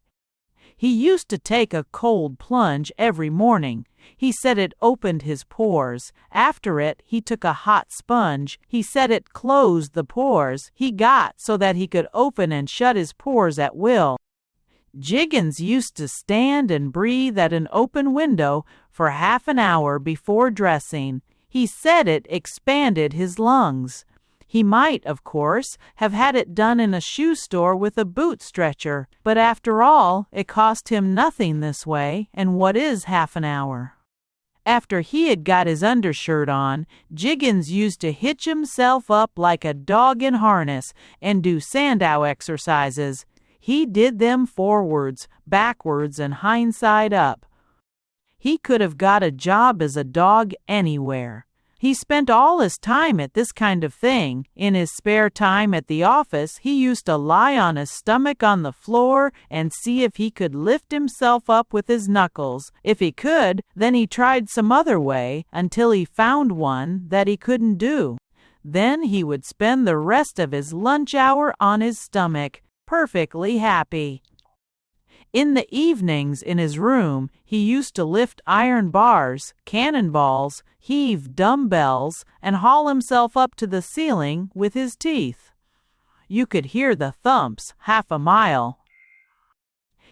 He used to take a cold plunge every morning. He said it opened his pores. After it, he took a hot sponge. He said it closed the pores he got so that he could open and shut his pores at will. Jiggins used to stand and breathe at an open window for half an hour before dressing. He said it expanded his lungs. He might, of course, have had it done in a shoe store with a boot stretcher, but after all, it cost him nothing this way, and what is half an hour? After he had got his undershirt on, Jiggins used to hitch himself up like a dog in harness and do Sandow exercises. He did them forwards, backwards, and hindside up. He could have got a job as a dog anywhere. He spent all his time at this kind of thing. In his spare time at the office, he used to lie on his stomach on the floor and see if he could lift himself up with his knuckles. If he could, then he tried some other way until he found one that he couldn't do. Then he would spend the rest of his lunch hour on his stomach, perfectly happy. In the evenings in his room, he used to lift iron bars, cannonballs, heave dumbbells, and haul himself up to the ceiling with his teeth. You could hear the thumps half a mile.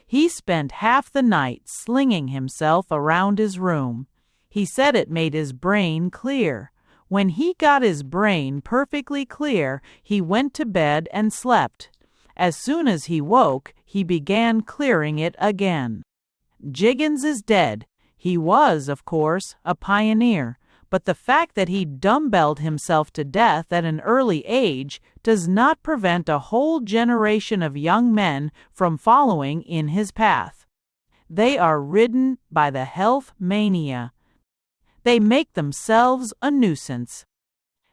He spent half the night slinging himself around his room. He said it made his brain clear. When he got his brain perfectly clear, he went to bed and slept. As soon as he woke, he began clearing it again. Jiggins is dead. He was, of course, a pioneer, but the fact that he dumbbelled himself to death at an early age does not prevent a whole generation of young men from following in his path. They are ridden by the health mania. They make themselves a nuisance.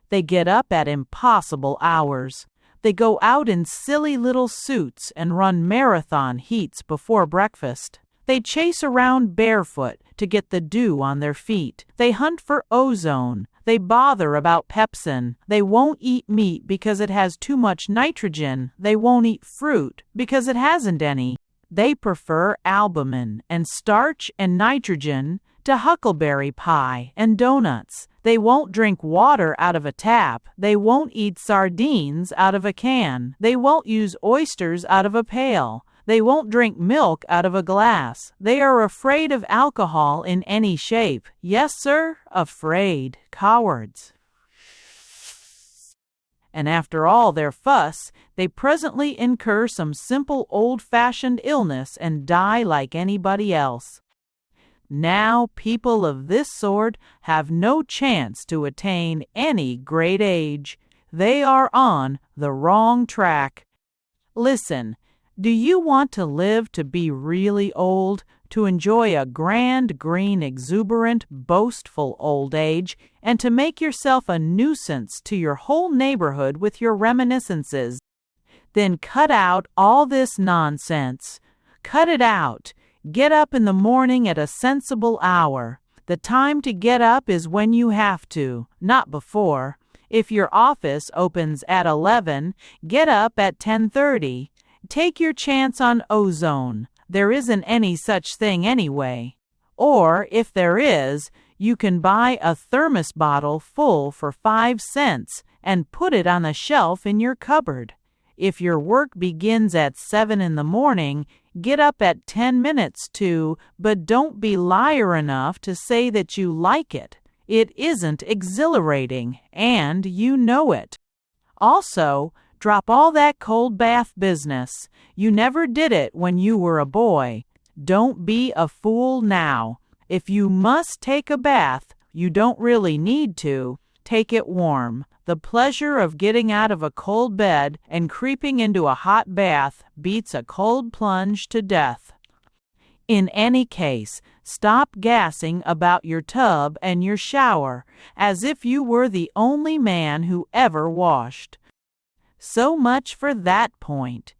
They get up at impossible hours. They go out in silly little suits and run marathon heats before breakfast. They chase around barefoot to get the dew on their feet. They hunt for ozone. They bother about pepsin. They won't eat meat because it has too much nitrogen. They won't eat fruit because it hasn't any. They prefer albumin and starch and nitrogen to huckleberry pie and donuts. They won't drink water out of a tap. They won't eat sardines out of a can. They won't use oysters out of a pail. They won't drink milk out of a glass. They are afraid of alcohol in any shape. Yes, sir, afraid. Cowards. And after all their fuss, they presently incur some simple old-fashioned illness and die like anybody else. Now people of this sort have no chance to attain any great age. They are on the wrong track. Listen, do you want to live to be really old, to enjoy a grand, green, exuberant, boastful old age, and to make yourself a nuisance to your whole neighborhood with your reminiscences? Then cut out all this nonsense. Cut it out. Get up in the morning at a sensible hour. The time to get up is when you have to, not before. If your office opens at 11, get up at 10:30. Take your chance on ozone. there isn't any such thing anyway. Or, if there is, you can buy a thermos bottle full for 5 cents and put it on the shelf in your cupboard. If your work begins at 7 in the morning, get up at 10 minutes to, but don't be liar enough to say that you like it. It isn't exhilarating, and you know it. Also, drop all that cold bath business. You never did it when you were a boy. Don't be a fool now. If you must take a bath, you don't really need to. Take it warm. The pleasure of getting out of a cold bed and creeping into a hot bath beats a cold plunge to death. In any case, stop gassing about your tub and your shower, as if you were the only man who ever washed. So much for that point.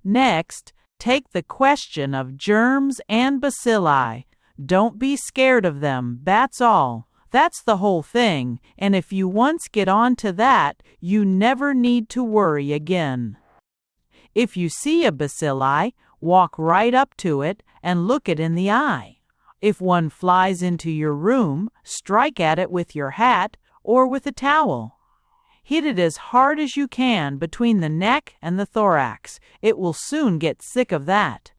Next, take the question of germs and bacilli. Don't be scared of them, that's all. That's the whole thing, and if you once get on to that, you never need to worry again. If you see a bacilli, walk right up to it and look it in the eye. If one flies into your room, strike at it with your hat or with a towel. Hit it as hard as you can between the neck and the thorax. It will soon get sick of that.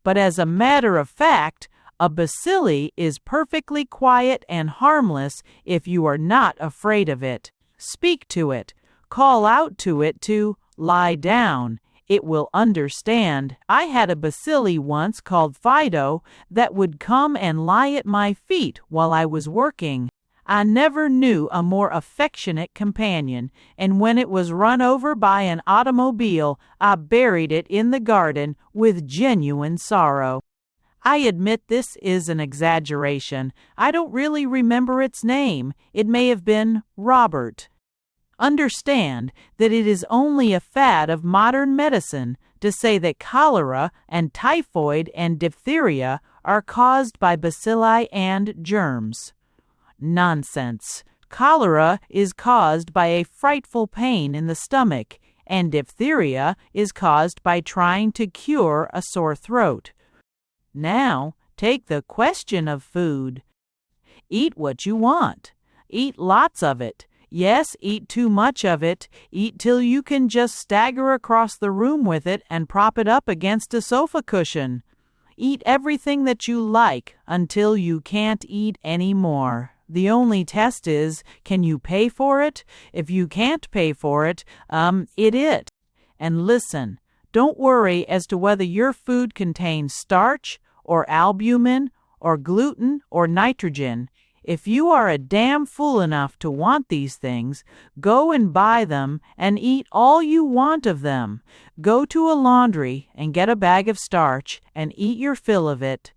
But as a matter of fact, a bacilli is perfectly quiet and harmless if you are not afraid of it. Speak to it. Call out to it to lie down. It will understand. I had a bacilli once called Fido that would come and lie at my feet while I was working. I never knew a more affectionate companion, and when it was run over by an automobile, I buried it in the garden with genuine sorrow. I admit this is an exaggeration. I don't really remember its name. It may have been Robert. Understand that it is only a fad of modern medicine to say that cholera and typhoid and diphtheria are caused by bacilli and germs. Nonsense. Cholera is caused by a frightful pain in the stomach, and diphtheria is caused by trying to cure a sore throat. Now, take the question of food. Eat what you want. Eat lots of it. Yes, eat too much of it. Eat till you can just stagger across the room with it and prop it up against a sofa cushion. Eat everything that you like until you can't eat any more. The only test is, can you pay for it? If you can't pay for it, eat it. And listen, don't worry as to whether your food contains starch or albumin or gluten or nitrogen. If you are a damn fool enough to want these things, go and buy them and eat all you want of them. Go to a laundry and get a bag of starch and eat your fill of it.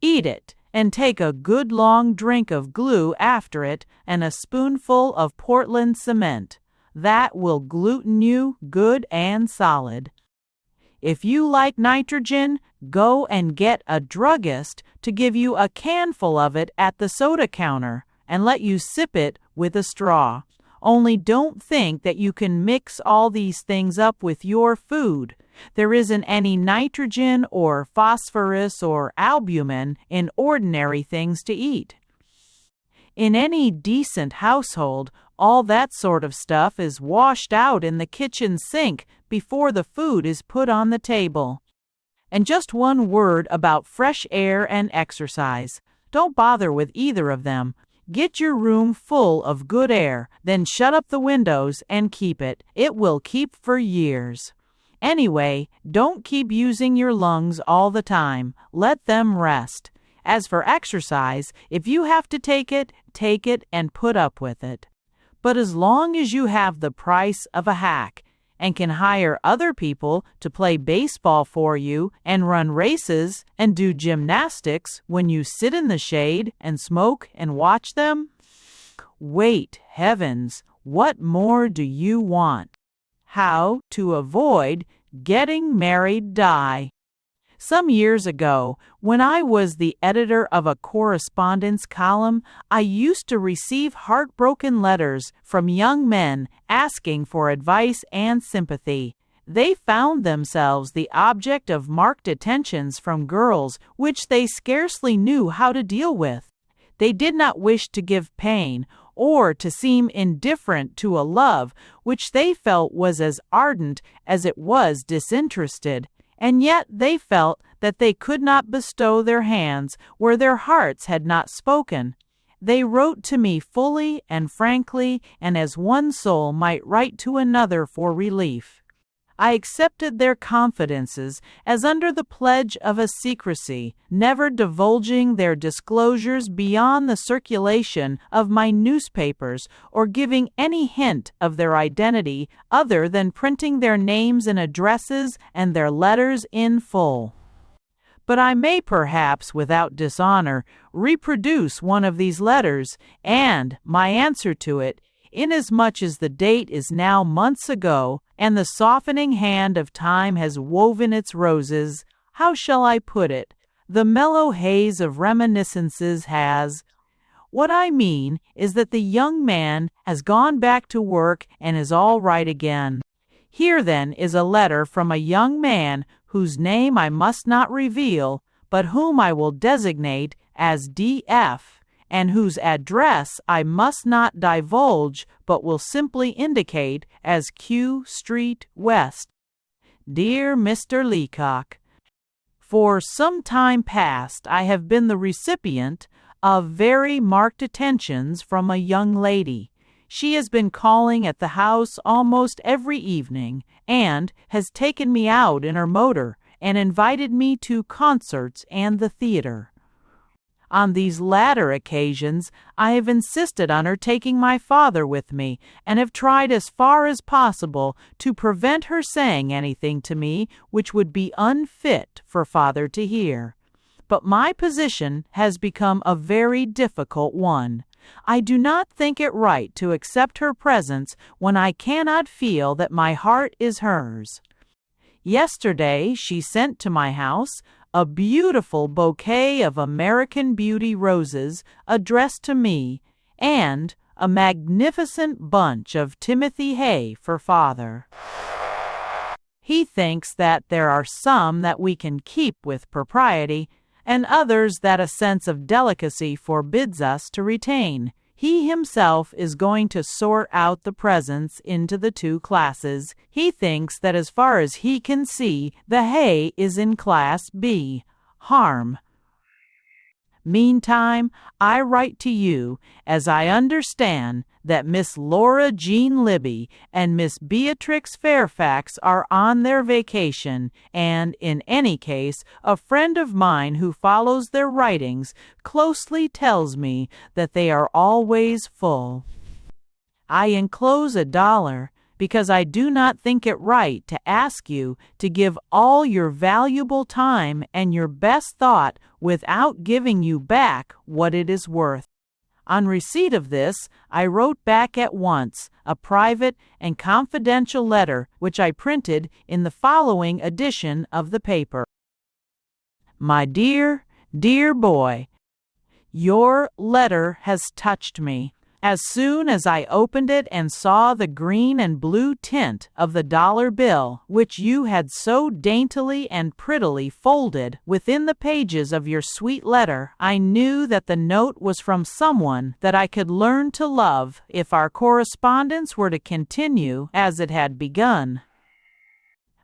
Eat it and take a good long drink of glue after it and a spoonful of Portland cement. That will gluten you good and solid. If you like nitrogen, go and get a druggist to give you a canful of it at the soda counter and let you sip it with a straw. Only don't think that you can mix all these things up with your food. There isn't any nitrogen or phosphorus or albumin in ordinary things to eat. In any decent household, all that sort of stuff is washed out in the kitchen sink before the food is put on the table. And just one word about fresh air and exercise. Don't bother with either of them. Get your room full of good air, then shut up the windows and keep it. It will keep for years. Anyway, don't keep using your lungs all the time. Let them rest. As for exercise, if you have to take it and put up with it. But as long as you have the price of a hack and can hire other people to play baseball for you and run races and do gymnastics when you sit in the shade and smoke and watch them, wait, heavens, what more do you want? How to avoid getting married die. Some years ago, when I was the editor of a correspondence column, I used to receive heartbroken letters from young men asking for advice and sympathy. They found themselves the object of marked attentions from girls which they scarcely knew how to deal with. They did not wish to give pain or to seem indifferent to a love which they felt was as ardent as it was disinterested, and yet they felt that they could not bestow their hands where their hearts had not spoken. They wrote to me fully and frankly, and as one soul might write to another for relief. I accepted their confidences as under the pledge of a secrecy, never divulging their disclosures beyond the circulation of my newspapers or giving any hint of their identity other than printing their names and addresses and their letters in full. But I may perhaps, without dishonor, reproduce one of these letters, and my answer to it, inasmuch as the date is now months ago, and the softening hand of time has woven its roses, how shall I put it? The mellow haze of reminiscences has. What I mean is that the young man has gone back to work and is all right again. Here, then, is a letter from a young man whose name I must not reveal, but whom I will designate as D.F., and whose address I must not divulge, but will simply indicate as Q Street West. Dear Mr. Leacock, for some time past I have been the recipient of very marked attentions from a young lady. She has been calling at the house almost every evening, and has taken me out in her motor and invited me to concerts and the theater. On these latter occasions, I have insisted on her taking my father with me, and have tried as far as possible to prevent her saying anything to me which would be unfit for father to hear. But my position has become a very difficult one. I do not think it right to accept her presence when I cannot feel that my heart is hers. Yesterday she sent to my house a beautiful bouquet of American Beauty roses addressed to me, and a magnificent bunch of Timothy hay for father. He thinks that there are some that we can keep with propriety, and others that a sense of delicacy forbids us to retain. He himself is going to sort out the presents into the two classes. He thinks that as far as he can see, the hay is in Class B. Harm. Meantime, I write to you, as I understand that Miss Laura Jean Libby and Miss Beatrix Fairfax are on their vacation, and, in any case, a friend of mine who follows their writings closely tells me that they are always full. I enclose $1, because I do not think it right to ask you to give all your valuable time and your best thought without giving you back what it is worth. On receipt of this, I wrote back at once a private and confidential letter which I printed in the following edition of the paper. My dear, dear boy, your letter has touched me. As soon as I opened it and saw the green and blue tint of the dollar bill, which you had so daintily and prettily folded within the pages of your sweet letter, I knew that the note was from someone that I could learn to love if our correspondence were to continue as it had begun.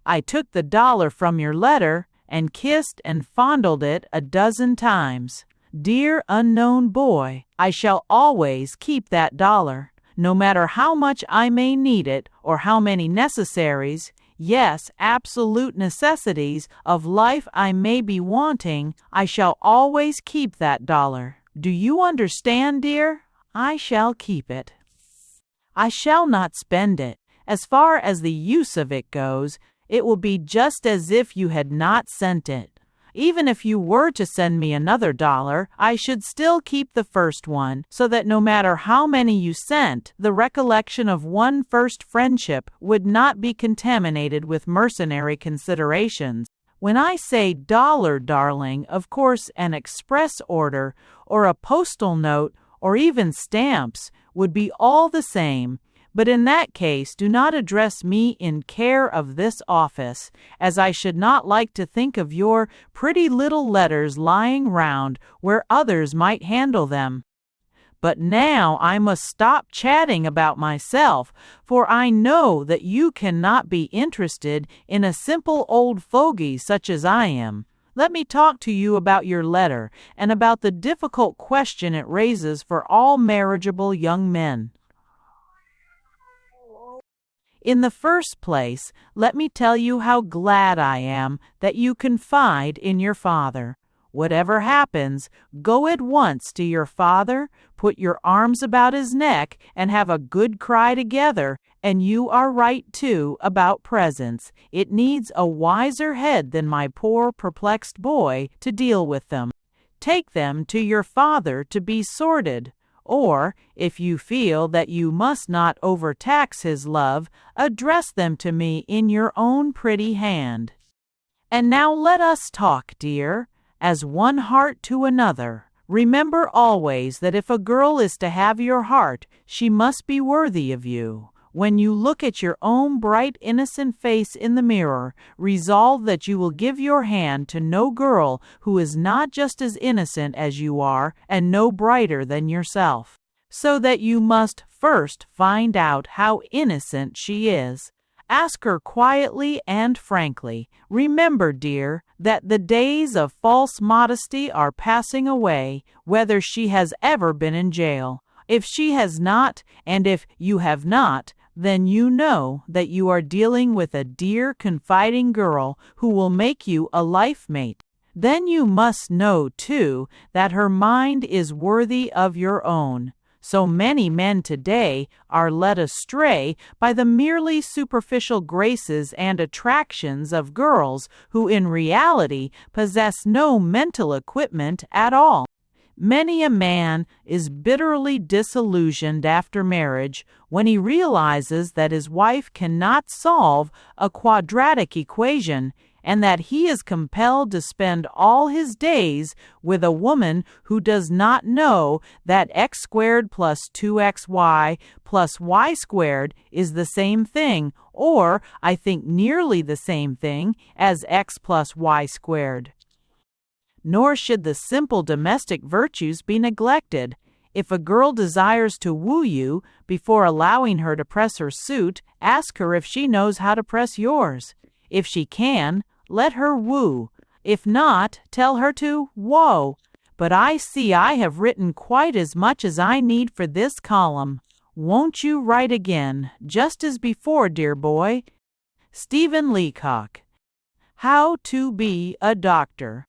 I took the $1 from your letter and kissed and fondled it 12 times. Dear unknown boy, I shall always keep that $1, no matter how much I may need it or how many necessaries, yes, absolute necessities of life I may be wanting. I shall always keep that $1. Do you understand, dear? I shall keep it. I shall not spend it. As far as the use of it goes, it will be just as if you had not sent it. Even if you were to send me another $1, I should still keep the first one, so that no matter how many you sent, the recollection of one first friendship would not be contaminated with mercenary considerations. When I say $1, darling, of course an express order, or a postal note, or even stamps, would be all the same, But in that case, do not address me in care of this office, as I should not like to think of your pretty little letters lying round where others might handle them. But now I must stop chatting about myself, for I know that you cannot be interested in a simple old fogey such as I am. Let me talk to you about your letter, and about the difficult question it raises for all marriageable young men. In the first place, let me tell you how glad I am that you confide in your father. Whatever happens, go at once to your father, put your arms about his neck, and have a good cry together. And you are right, too, about presents. It needs a wiser head than my poor perplexed boy to deal with them. Take them to your father to be sorted. Or, if you feel that you must not overtax his love, address them to me in your own pretty hand. And now let us talk, dear, as one heart to another. Remember always that if a girl is to have your heart, she must be worthy of you. When you look at your own bright, innocent face in the mirror, resolve that you will give your hand to no girl who is not just as innocent as you are, and no brighter than yourself. So that you must first find out how innocent she is. Ask her quietly and frankly. Remember, dear, that the days of false modesty are passing away, whether she has ever been in jail. If she has not, and if you have not, then you know that you are dealing with a dear, confiding girl who will make you a life mate. Then you must know, too, that her mind is worthy of your own. So many men today are led astray by the merely superficial graces and attractions of girls who in reality possess no mental equipment at all. Many a man is bitterly disillusioned after marriage when he realizes that his wife cannot solve a quadratic equation, and that he is compelled to spend all his days with a woman who does not know that x squared plus 2xy plus y squared is the same thing, or, I think, nearly the same thing as x plus y squared. Nor should the simple domestic virtues be neglected. If a girl desires to woo you, before allowing her to press her suit, ask her if she knows how to press yours. If she can, let her woo. If not, tell her to whoa. But I see I have written quite as much as I need for this column. Won't you write again, just as before, dear boy? Stephen Leacock. How to be a doctor.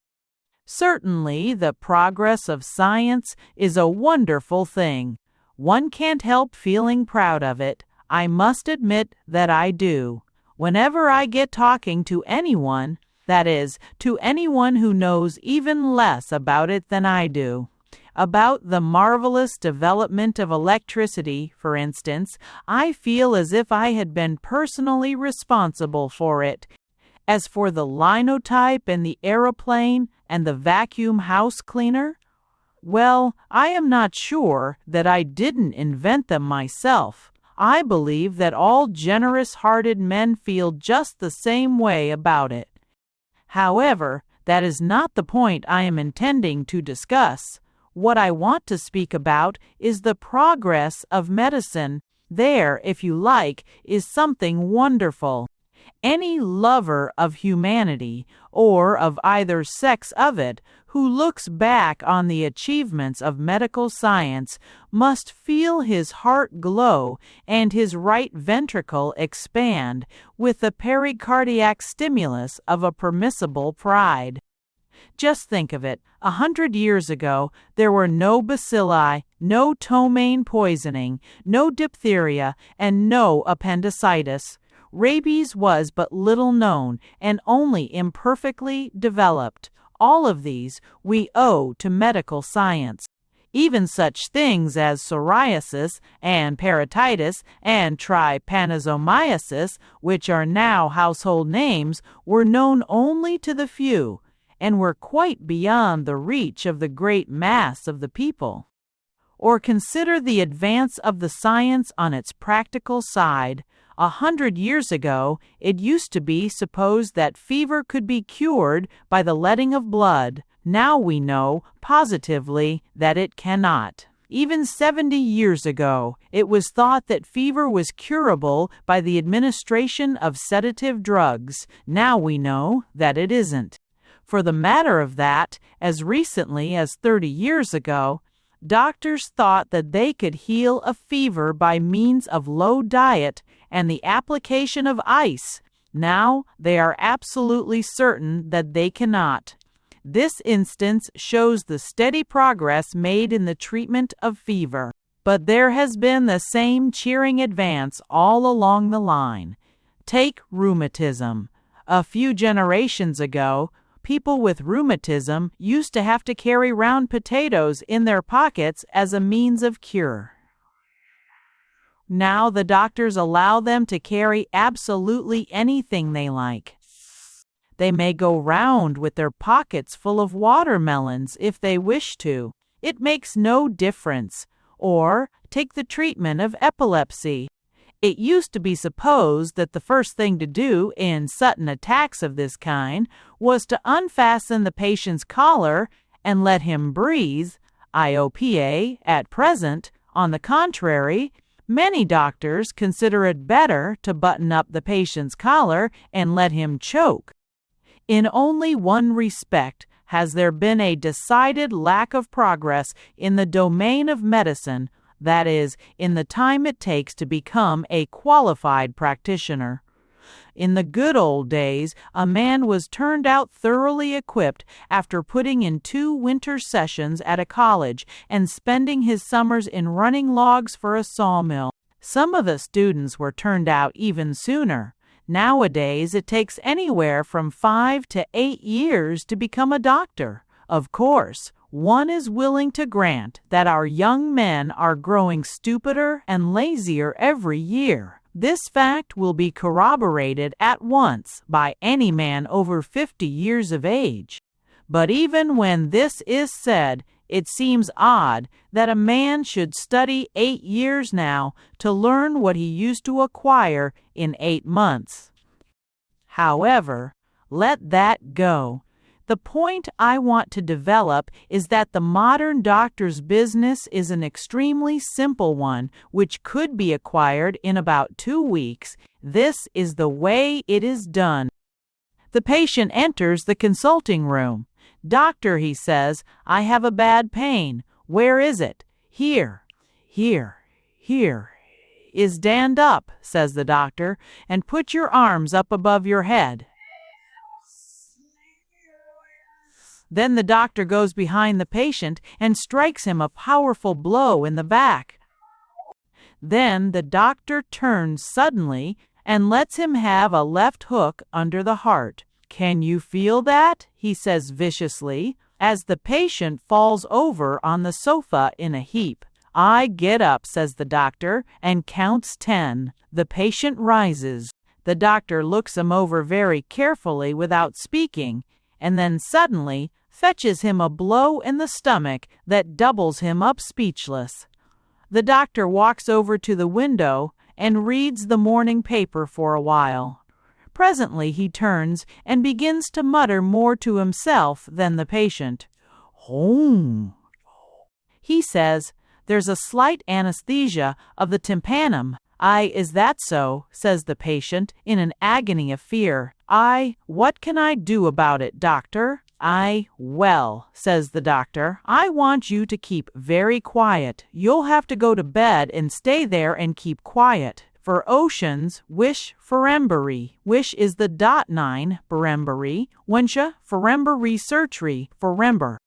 Certainly, the progress of science is a wonderful thing. One can't help feeling proud of it. I must admit that I do. Whenever I get talking to anyone, that is, to anyone who knows even less about it than I do, about the marvelous development of electricity, for instance, I feel as if I had been personally responsible for it. As for the linotype and the aeroplane and the vacuum house cleaner, well, I am not sure that I didn't invent them myself. I believe that all generous-hearted men feel just the same way about it. However, that is not the point I am intending to discuss. What I want to speak about is the progress of medicine. There, if you like, is something wonderful. Any lover of humanity, or of either sex of it, who looks back on the achievements of medical science must feel his heart glow and his right ventricle expand with the pericardiac stimulus of a permissible pride. Just think of it. 100 years ago, there were no bacilli, no ptomaine poisoning, no diphtheria, and no appendicitis. Rabies was but little known and only imperfectly developed. All of these we owe to medical science. Even such things as psoriasis and parotitis and trypanosomiasis, which are now household names, were known only to the few, and were quite beyond the reach of the great mass of the people. Or consider the advance of the science on its practical side. 100 years ago, it used to be supposed that fever could be cured by the letting of blood. Now we know positively that it cannot. Even 70 years ago, it was thought that fever was curable by the administration of sedative drugs. Now we know that it isn't. For the matter of that, as recently as 30 years ago, doctors thought that they could heal a fever by means of low diet and the application of ice. Now they are absolutely certain that they cannot. This instance shows the steady progress made in the treatment of fever. But there has been the same cheering advance all along the line. Take rheumatism. A few generations ago, people with rheumatism used to have to carry round potatoes in their pockets as a means of cure. Now the doctors allow them to carry absolutely anything they like. They may go round with their pockets full of watermelons if they wish to. It makes no difference. Or take the treatment of epilepsy. It used to be supposed that the first thing to do in sudden attacks of this kind was to unfasten the patient's collar and let him breathe. IOPA, at present, on the contrary, many doctors consider it better to button up the patient's collar and let him choke. In only one respect has there been a decided lack of progress in the domain of medicine, that is, in the time it takes to become a qualified practitioner. In the good old days, a man was turned out thoroughly equipped after putting in 2 winter sessions at a college and spending his summers in running logs for a sawmill. Some of the students were turned out even sooner. Nowadays, it takes anywhere from 5 to 8 years to become a doctor. Of course, one is willing to grant that our young men are growing stupider and lazier every year. This fact will be corroborated at once by any man over 50 years of age. But even when this is said, it seems odd that a man should study 8 years now to learn what he used to acquire in 8 months. However, let that go. The point I want to develop is that the modern doctor's business is an extremely simple one, which could be acquired in about 2 weeks. This is the way it is done. The patient enters the consulting room. "Doctor," he says, "I have a bad pain. Where is it?" "Here, here, here." "Stand up," says the doctor, "and put your arms up above your head." Then the doctor goes behind the patient and strikes him a powerful blow in the back. Then the doctor turns suddenly and lets him have a left hook under the heart. "Can you feel that?" he says viciously, as the patient falls over on the sofa in a heap. "I get up," says the doctor, and counts 10. The patient rises. The doctor looks him over very carefully without speaking, and then suddenly fetches him a blow in the stomach that doubles him up speechless. The doctor walks over to the window and reads the morning paper for a while. Presently he turns and begins to mutter more to himself than the patient. "Home," he says. "There's a slight anesthesia of the tympanum." Is that so?" says the patient in an agony of fear. What can I do about it, doctor?" Well," says the doctor, "I want you to keep very quiet. You'll have to go to bed and stay there and keep quiet. For oceans, wish Ferembury. Wish is the .9, Ferembury. Wensha, Ferembury Surgery, Ferember."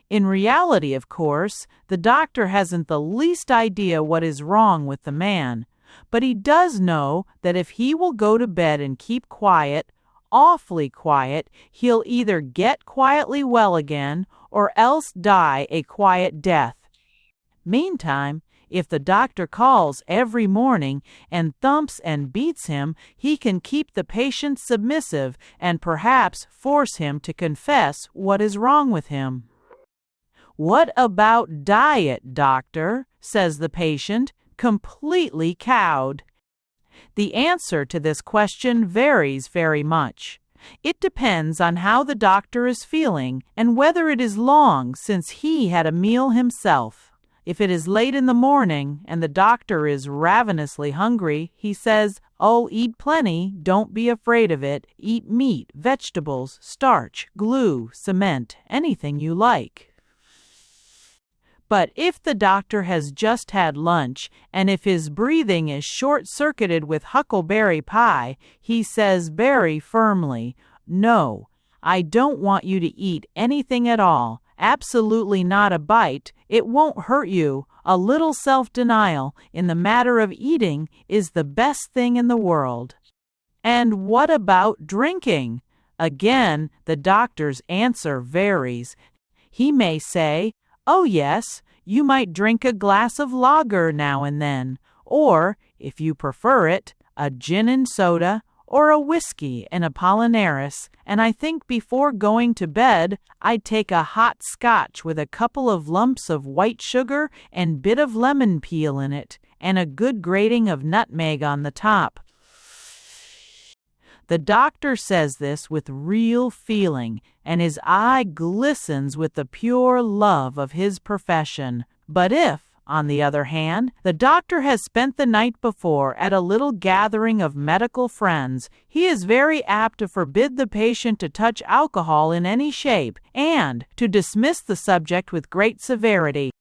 In reality, of course, the doctor hasn't the least idea what is wrong with the man, but he does know that if he will go to bed and keep quiet, awfully quiet, he'll either get quietly well again or else die a quiet death. Meantime, if the doctor calls every morning and thumps and beats him, he can keep the patient submissive and perhaps force him to confess what is wrong with him. "What about diet, doctor?" says the patient, completely cowed. The answer to this question varies very much. It depends on how the doctor is feeling and whether it is long since he had a meal himself. If it is late in the morning and the doctor is ravenously hungry, he says, "Oh, eat plenty, don't be afraid of it. Eat meat, vegetables, starch, glue, cement, anything you like." But if the doctor has just had lunch, and if his breathing is short-circuited with huckleberry pie, he says very firmly, "No, I don't want you to eat anything at all. Absolutely not a bite. It won't hurt you. A little self-denial in the matter of eating is the best thing in the world." And what about drinking? Again, the doctor's answer varies. He may say, "Oh yes, you might drink a glass of lager now and then, or, if you prefer it, a gin and soda, or a whiskey and Apollinaris, and I think before going to bed I'd take a hot scotch with a couple of lumps of white sugar and bit of lemon peel in it, and a good grating of nutmeg on the top." The doctor says this with real feeling, and his eye glistens with the pure love of his profession. But if, on the other hand, the doctor has spent the night before at a little gathering of medical friends, he is very apt to forbid the patient to touch alcohol in any shape, and to dismiss the subject with great severity.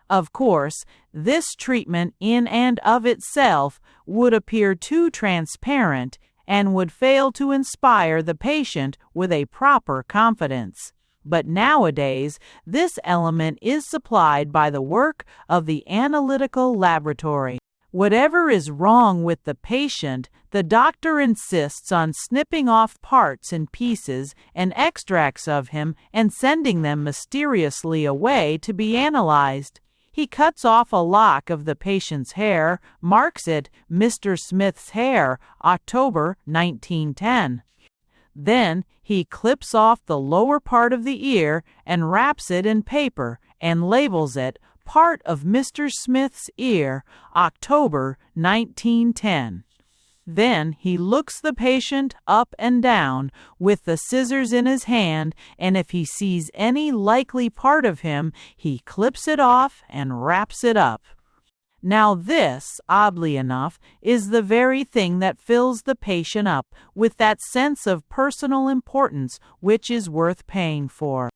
Of course, this treatment in and of itself would appear too transparent and would fail to inspire the patient with a proper confidence. But nowadays, this element is supplied by the work of the analytical laboratory. Whatever is wrong with the patient, the doctor insists on snipping off parts and pieces and extracts of him and sending them mysteriously away to be analyzed. He cuts off a lock of the patient's hair, marks it Mr. Smith's hair, October 1910. Then he clips off the lower part of the ear and wraps it in paper and labels it part of Mr. Smith's ear, October 1910. Then he looks the patient up and down with the scissors in his hand, and if he sees any likely part of him, he clips it off and wraps it up. Now this, oddly enough, is the very thing that fills the patient up with that sense of personal importance which is worth paying for.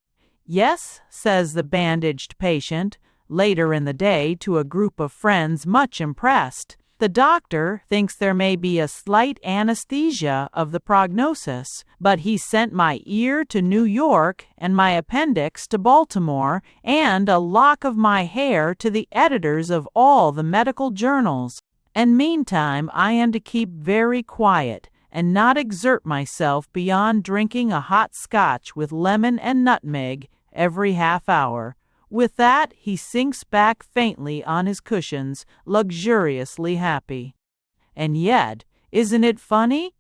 "Yes," says the bandaged patient, later in the day to a group of friends much impressed, "the doctor thinks there may be a slight anesthesia of the prognosis, but he sent my ear to New York and my appendix to Baltimore and a lock of my hair to the editors of all the medical journals, and meantime I am to keep very quiet and not exert myself beyond drinking a hot scotch with lemon and nutmeg every half hour." With that, he sinks back faintly on his cushions, luxuriously happy. And yet, isn't it funny?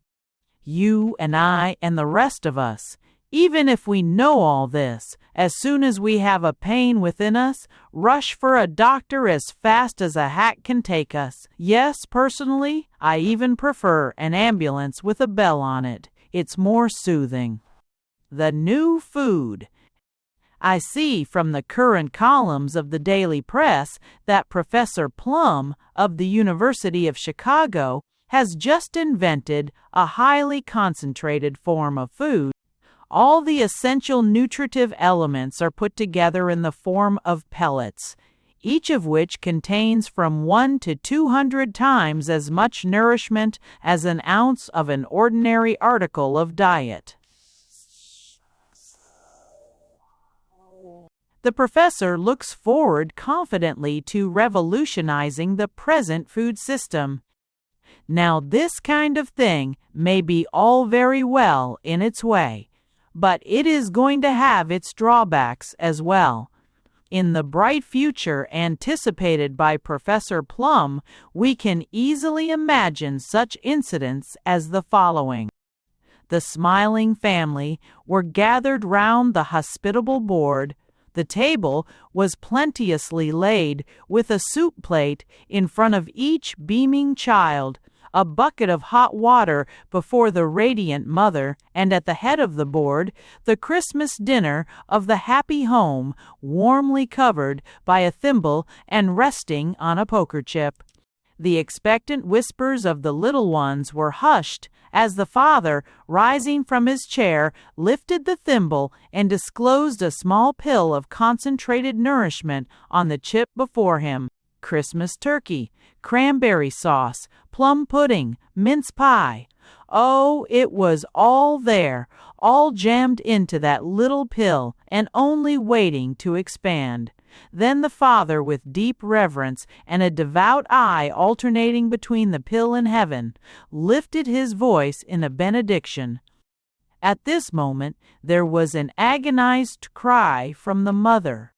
You and I and the rest of us, even if we know all this, as soon as we have a pain within us, rush for a doctor as fast as a hack can take us. Yes, personally, I even prefer an ambulance with a bell on it. It's more soothing. The new food. I see from the current columns of the daily press that Professor Plum of the University of Chicago has just invented a highly concentrated form of food. All the essential nutritive elements are put together in the form of pellets, each of which contains from 1 to 200 times as much nourishment as an ounce of an ordinary article of diet. The professor looks forward confidently to revolutionizing the present food system. Now, this kind of thing may be all very well in its way, but it is going to have its drawbacks as well. In the bright future anticipated by Professor Plum, we can easily imagine such incidents as the following. The smiling family were gathered round the hospitable board. The table was plenteously laid, with a soup plate in front of each beaming child, a bucket of hot water before the radiant mother, and at the head of the board, the Christmas dinner of the happy home, warmly covered by a thimble and resting on a poker chip. The expectant whispers of the little ones were hushed as the father, rising from his chair, lifted the thimble and disclosed a small pill of concentrated nourishment on the chip before him. Christmas turkey, cranberry sauce, plum pudding, mince pie. Oh, it was all there, all jammed into that little pill and only waiting to expand. Then the father, with deep reverence and a devout eye alternating between the pill and heaven, lifted his voice in a benediction. At this moment there was an agonized cry from the mother.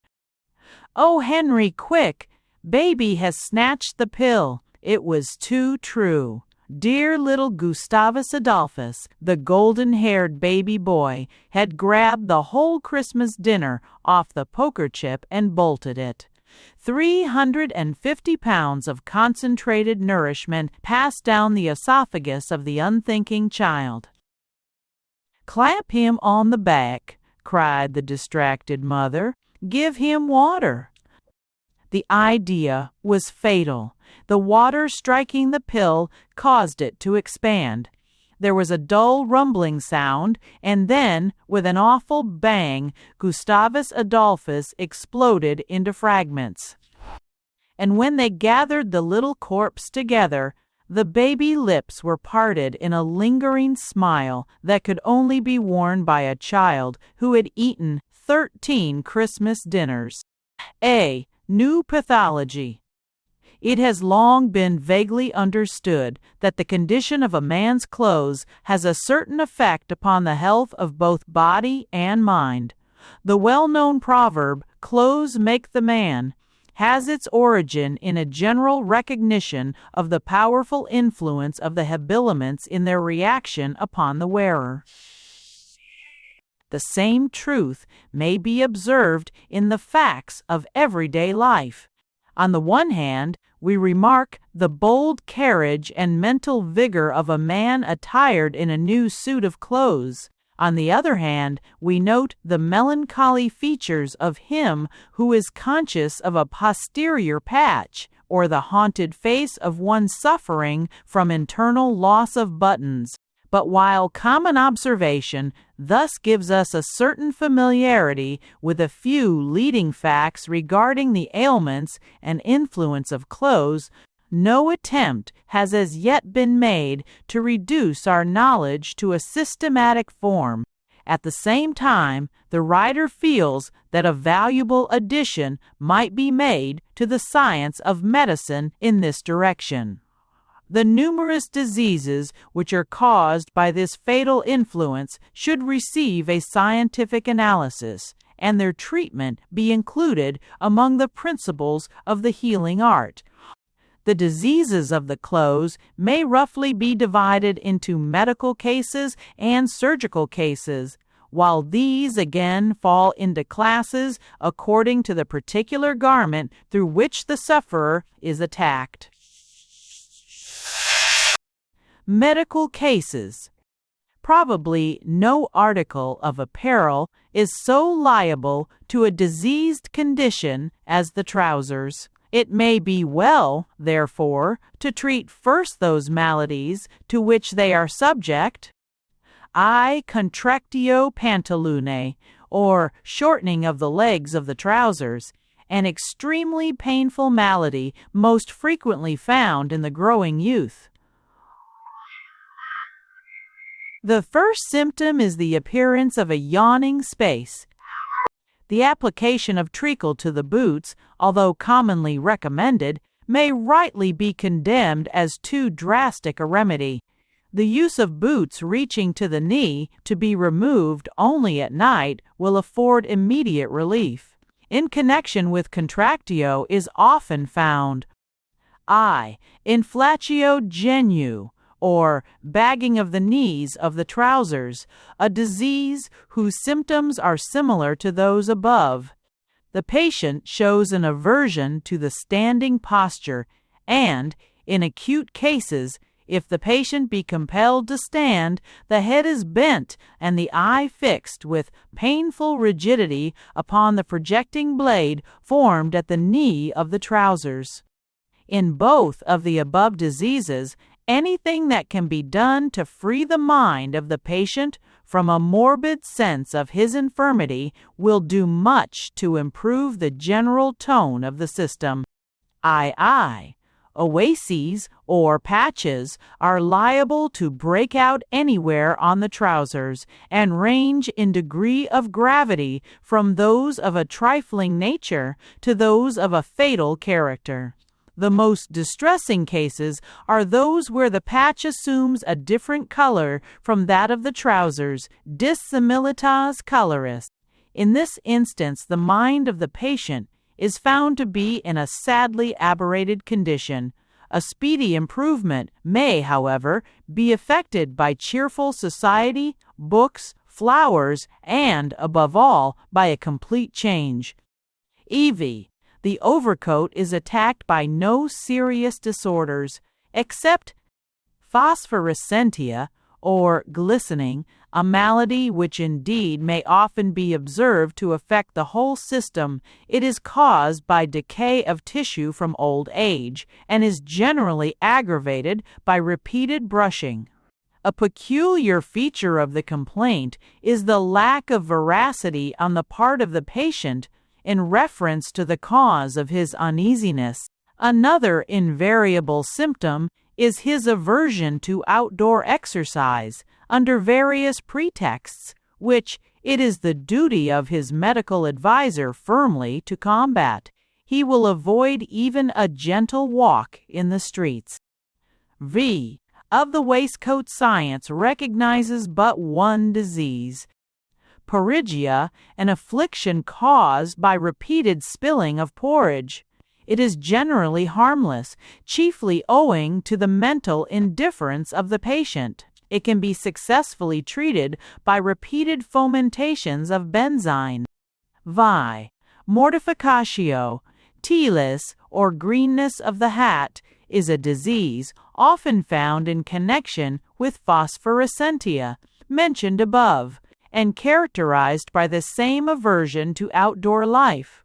"Oh, Henry, quick! Baby has snatched the pill." It was too true. Dear little Gustavus Adolphus, the golden-haired baby boy, had grabbed the whole Christmas dinner off the poker chip and bolted it. 350 pounds of concentrated nourishment passed down the esophagus of the unthinking child. "Clap him on the back," cried the distracted mother. "Give him water." The idea was fatal. The water striking the pill caused it to expand. There was a dull rumbling sound, and then, with an awful bang, Gustavus Adolphus exploded into fragments. And when they gathered the little corpse together, the baby lips were parted in a lingering smile that could only be worn by a child who had eaten 13 Christmas dinners. A new pathology. It has long been vaguely understood that the condition of a man's clothes has a certain effect upon the health of both body and mind. The well-known proverb, "Clothes make the man," has its origin in a general recognition of the powerful influence of the habiliments in their reaction upon the wearer. The same truth may be observed in the facts of everyday life. On the one hand, we remark the bold carriage and mental vigor of a man attired in a new suit of clothes. On the other hand, we note the melancholy features of him who is conscious of a posterior patch, or the haunted face of one suffering from internal loss of buttons. But while common observation thus gives us a certain familiarity with a few leading facts regarding the ailments and influence of clothes, no attempt has as yet been made to reduce our knowledge to a systematic form. At the same time, the writer feels that a valuable addition might be made to the science of medicine in this direction. The numerous diseases which are caused by this fatal influence should receive a scientific analysis, and their treatment be included among the principles of the healing art. The diseases of the clothes may roughly be divided into medical cases and surgical cases, while these again fall into classes according to the particular garment through which the sufferer is attacked. Medical cases. Probably no article of apparel is so liable to a diseased condition as the trousers. It may be well, therefore, to treat first those maladies to which they are subject. I contractio pantaloone, or shortening of the legs of the trousers, an extremely painful malady most frequently found in the growing youth. The first symptom is the appearance of a yawning space. The application of treacle to the boots, although commonly recommended, may rightly be condemned as too drastic a remedy. The use of boots reaching to the knee, to be removed only at night, will afford immediate relief. In connection with contractio is often found inflatio genu, or bagging of the knees of the trousers, a disease whose symptoms are similar to those above. the patient shows an aversion to the standing posture, and, in acute cases, if the patient be compelled to stand, the head is bent and the eye fixed with painful rigidity upon the projecting blade formed at the knee of the trousers. In both of the above diseases, anything that can be done to free the mind of the patient from a morbid sense of his infirmity will do much to improve the general tone of the system. Oases or patches are liable to break out anywhere on the trousers and range in degree of gravity from those of a trifling nature to those of a fatal character. The most distressing cases are those where the patch assumes a different color from that of the trousers, dissimilitas coloris. In this instance, the mind of the patient is found to be in a sadly aberrated condition. A speedy improvement may, however, be effected by cheerful society, books, flowers, and, above all, by a complete change. The overcoat is attacked by no serious disorders, except phosphorescentia, or glistening, a malady which indeed may often be observed to affect the whole system. It is caused by decay of tissue from old age, and is generally aggravated by repeated brushing. A peculiar feature of the complaint is the lack of veracity on the part of the patient in reference to the cause of his uneasiness. Another invariable symptom is his aversion to outdoor exercise, under various pretexts, which it is the duty of his medical adviser firmly to combat. He will avoid even a gentle walk in the streets. Of the waistcoat science recognizes but one disease, porigia, an affliction caused by repeated spilling of porridge. It is generally harmless, chiefly owing to the mental indifference of the patient. It can be successfully treated by repeated fomentations of benzine. Mortificatio telis, or greenness of the hat, is a disease often found in connection with phosphorescentia, mentioned above, and characterized by the same aversion to outdoor life.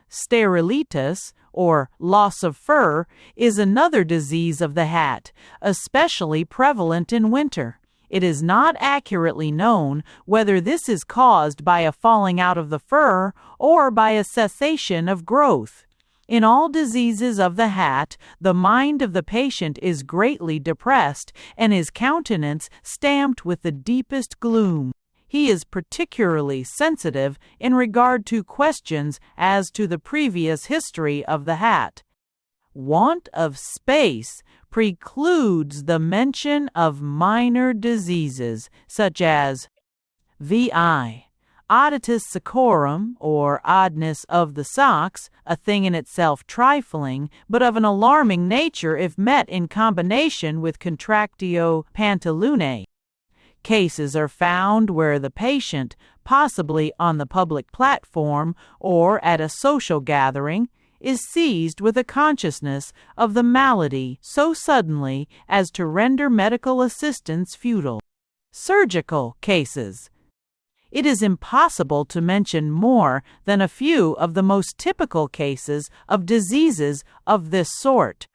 Sterilitis, or loss of fur, is another disease of the hat, especially prevalent in winter. It is not accurately known whether this is caused by a falling out of the fur or by a cessation of growth. In all diseases of the hat, the mind of the patient is greatly depressed and his countenance stamped with the deepest gloom. He is particularly sensitive in regard to questions as to the previous history of the hat. Want of space precludes the mention of minor diseases such as odditus saccorum, or oddness of the socks, a thing in itself trifling, but of an alarming nature if met in combination with contractio pantaloone. Cases are found where the patient, possibly on the public platform or at a social gathering, is seized with a consciousness of the malady so suddenly as to render medical assistance futile. Surgical cases. It is impossible to mention more than a few of the most typical cases of diseases of this sort.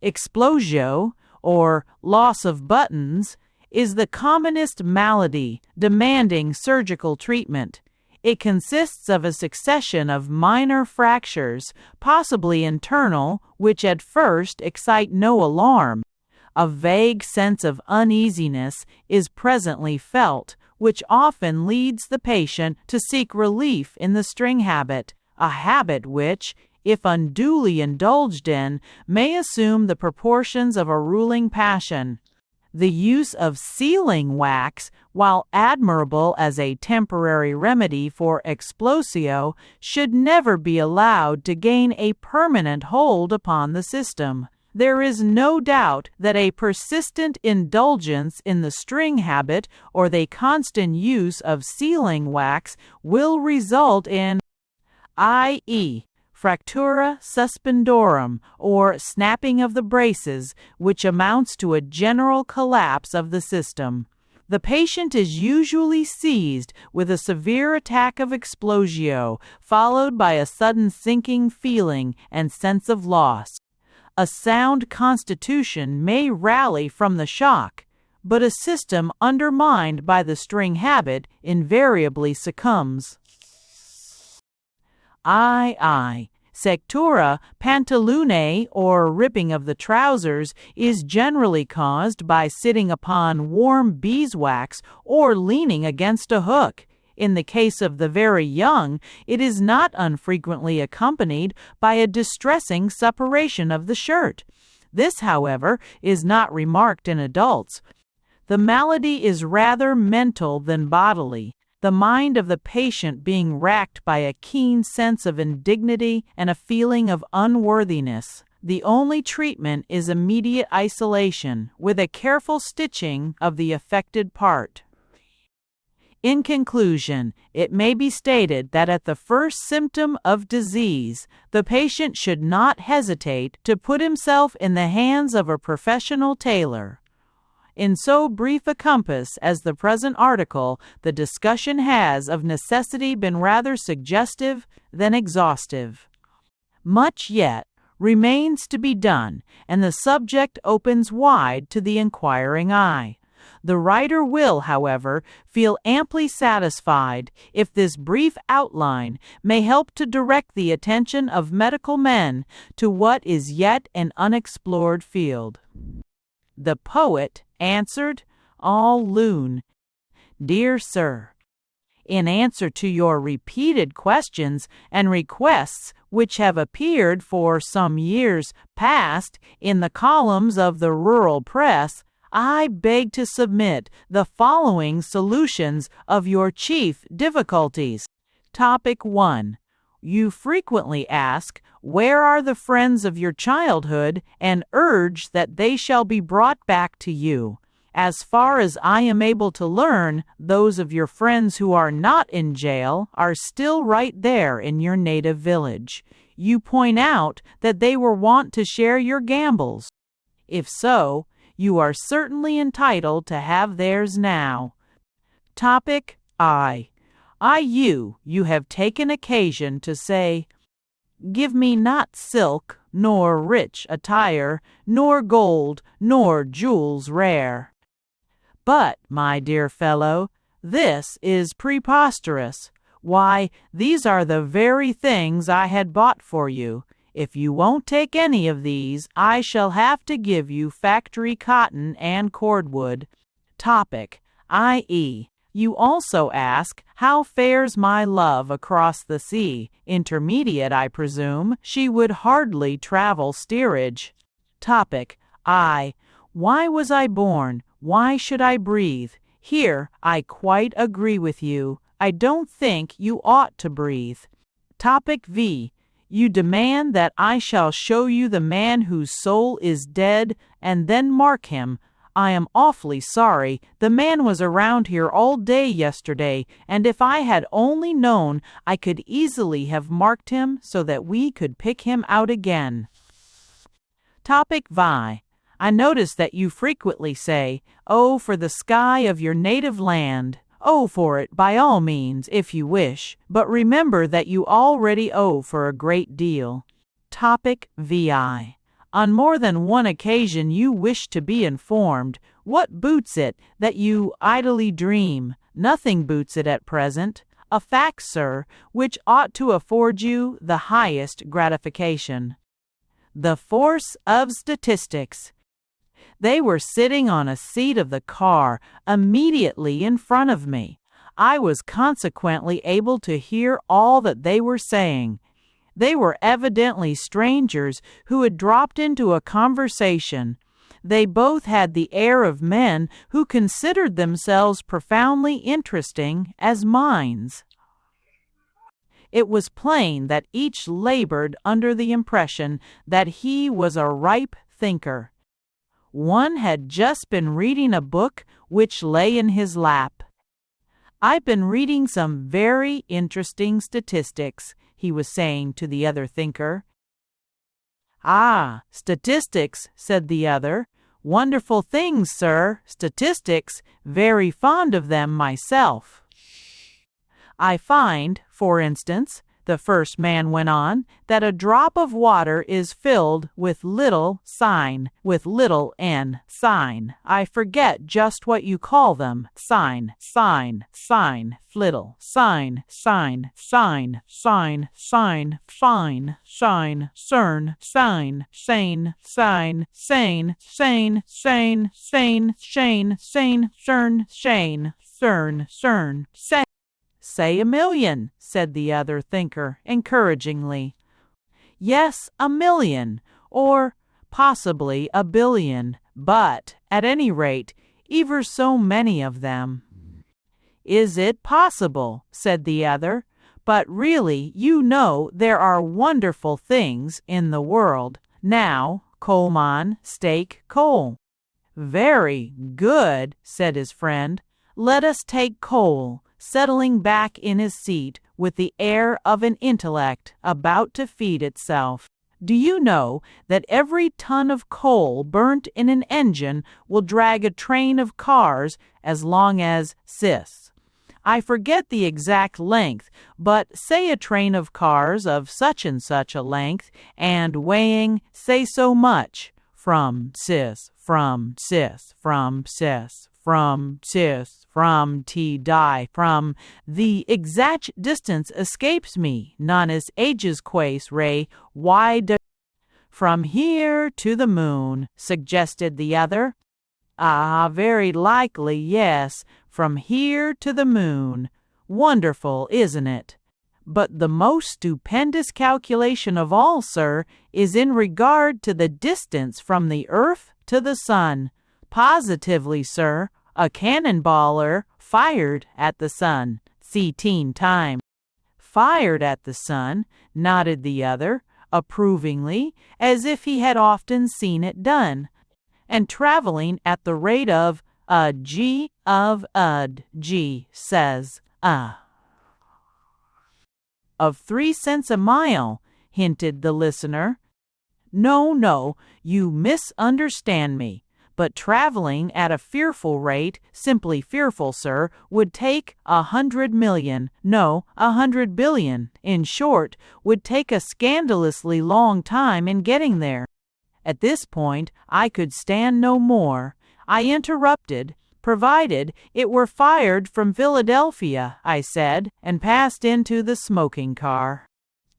Explosio, or loss of buttons, is the commonest malady demanding surgical treatment. It consists of a succession of minor fractures, possibly internal, which at first excite no alarm. A vague sense of uneasiness is presently felt, which often leads the patient to seek relief in the string habit, a habit which, if unduly indulged in, may assume the proportions of a ruling passion. The use of sealing wax, while admirable as a temporary remedy for explosio, should never be allowed to gain a permanent hold upon the system. There is no doubt that a persistent indulgence in the string habit or the constant use of sealing wax will result in, i.e., fractura suspendorum, or snapping of the braces, which amounts to a general collapse of the system. The patient is usually seized with a severe attack of explosio, followed by a sudden sinking feeling and sense of loss. A sound constitution may rally from the shock, but a system undermined by the string habit invariably succumbs. Sectura pantaloone, or ripping of the trousers, is generally caused by sitting upon warm beeswax or leaning against a hook. In the case of the very young, it is not unfrequently accompanied by a distressing suppuration of the shirt. This, however, is not remarked in adults. The malady is rather mental than bodily, the mind of the patient being racked by a keen sense of indignity and a feeling of unworthiness. The only treatment is immediate isolation, with a careful stitching of the affected part. In conclusion, it may be stated that at the first symptom of disease, the patient should not hesitate to put himself in the hands of a professional tailor. In so brief a compass as the present article, the discussion has of necessity been rather suggestive than exhaustive. Much yet remains to be done, and the subject opens wide to the inquiring eye. The writer will, however, feel amply satisfied if this brief outline may help to direct the attention of medical men to what is yet an unexplored field. The poet answered, all loon. Dear Sir, in answer to your repeated questions and requests which have appeared for some years past in the columns of the rural press, I beg to submit the following solutions of your chief difficulties. Topic 1. You frequently ask, where are the friends of your childhood, and urge that they shall be brought back to you. As far as I am able to learn, those of your friends who are not in jail are still right there in your native village. You point out that they were wont to share your gambols. If so, you are certainly entitled to have theirs now. Topic you have taken occasion to say, give me not silk, nor rich attire, nor gold, nor jewels rare. But, my dear fellow, this is preposterous. Why, these are the very things I had bought for you. If you won't take any of these, I shall have to give you factory cotton and cordwood. Topic, i.e., you also ask, how fares my love across the sea? Intermediate, I presume. She would hardly travel steerage. Topic, why was I born? Why should I breathe? Here, I quite agree with you. I don't think you ought to breathe. Topic V. You demand that I shall show you the man whose soul is dead, and then mark him. I am awfully sorry. The man was around here all day yesterday, and if I had only known, I could easily have marked him so that we could pick him out again. Topic Vi. I notice that you frequently say, oh, for the sky of your native land. Owe for it by all means, if you wish, but remember that you already owe for a great deal. Topic VI. On more than one occasion you wish to be informed. What boots it that you idly dream? Nothing boots it at present. A fact, sir, which ought to afford you the highest gratification. The force of statistics. They were sitting on a seat of the car immediately in front of me. I was consequently able to hear all that they were saying. They were evidently strangers who had dropped into a conversation. They both had the air of men who considered themselves profoundly interesting as minds. It was plain that each labored under the impression that he was a ripe thinker. One had just been reading a book which lay in his lap. "I've been reading some very interesting statistics," he was saying to the other thinker. "Ah, statistics," said the other. "Wonderful things, sir. Statistics. Very fond of them myself. I find, for instance," the first man went on, "that a drop of water is filled with little n sign. I forget just what you call them. Little sign, fine, cern, sign, sane, cern. "Say 1,000,000, said the other thinker encouragingly. "Yes, 1,000,000, or possibly 1,000,000,000, but, at any rate, ever so many of them." "Is it possible?" said the other. "But really, you know, there are wonderful things in the world. Now, coalman, stake coal." "Very good," said his friend. "Let us take coal," settling back in his seat with the air of an intellect about to feed itself. "Do you know that every ton of coal burnt in an engine will drag a train of cars as long as I forget the exact length, but say a train of cars of such and such a length, and weighing, say so much, from the exact distance escapes me, non is ages quaes re, from here to the moon," suggested the other. "Ah, very likely, yes, from here to the moon. Wonderful, isn't it? But the most stupendous calculation of all, sir, is in regard to the distance from the earth to the sun. Positively, sir, a cannonballer fired at the sun, time." "Fired at the sun," nodded the other, approvingly, as if he had often seen it done, "and traveling at the rate of says, of 3 cents a mile," hinted the listener. No, you misunderstand me. But traveling at a fearful rate, simply fearful, sir, would take 100,000,000, no, 100,000,000,000, in short, would take a scandalously long time in getting there." At this point I could stand no more. I interrupted. "Provided it were fired from Philadelphia," I said, and passed into the smoking car.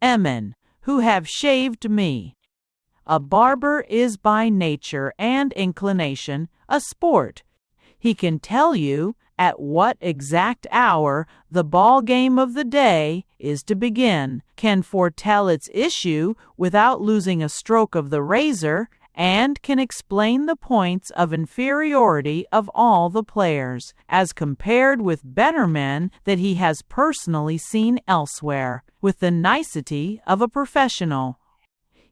"Emin, who have shaved me. A barber is by nature and inclination a sport. He can tell you at what exact hour the ball game of the day is to begin, can foretell its issue without losing a stroke of the razor, and can explain the points of inferiority of all the players, as compared with better men that he has personally seen elsewhere, with the nicety of a professional.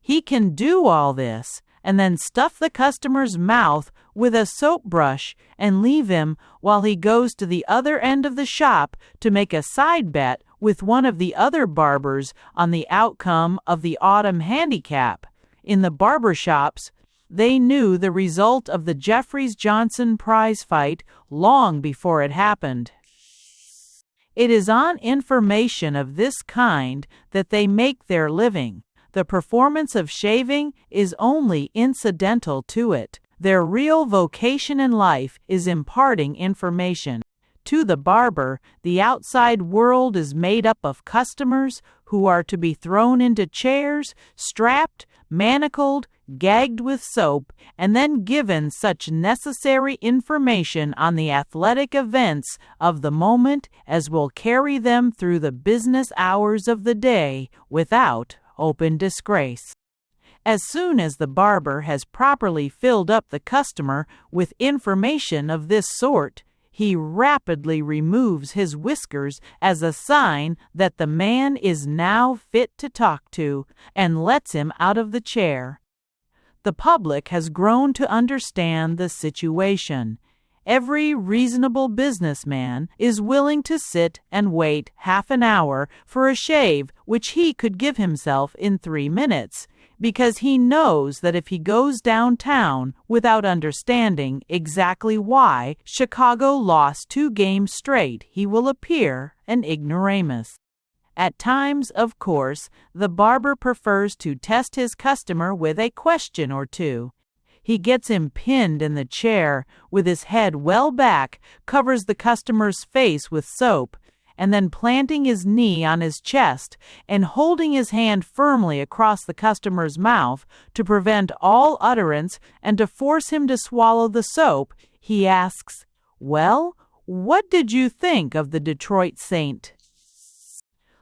He can do all this, and then stuff the customer's mouth with a soap brush and leave him while he goes to the other end of the shop to make a side bet with one of the other barbers on the outcome of the autumn handicap. In the barber shops, they knew the result of the Jeffries-Johnson prize fight long before it happened. It is on information of this kind that they make their living. The performance of shaving is only incidental to it. Their real vocation in life is imparting information. To the barber, the outside world is made up of customers who are to be thrown into chairs, strapped, manacled, gagged with soap, and then given such necessary information on the athletic events of the moment as will carry them through the business hours of the day without open disgrace. As soon as the barber has properly filled up the customer with information of this sort, he rapidly removes his whiskers as a sign that the man is now fit to talk to, and lets him out of the chair. The public has grown to understand the situation. Every reasonable businessman is willing to sit and wait half an hour for a shave which he could give himself in 3 minutes, because he knows that if he goes downtown without understanding exactly why Chicago lost 2 games straight, he will appear an ignoramus. At times, of course, the barber prefers to test his customer with a question or two. He gets him pinned in the chair with his head well back, covers the customer's face with soap, and then planting his knee on his chest and holding his hand firmly across the customer's mouth to prevent all utterance and to force him to swallow the soap, he asks, "Well, what did you think of the Detroit St.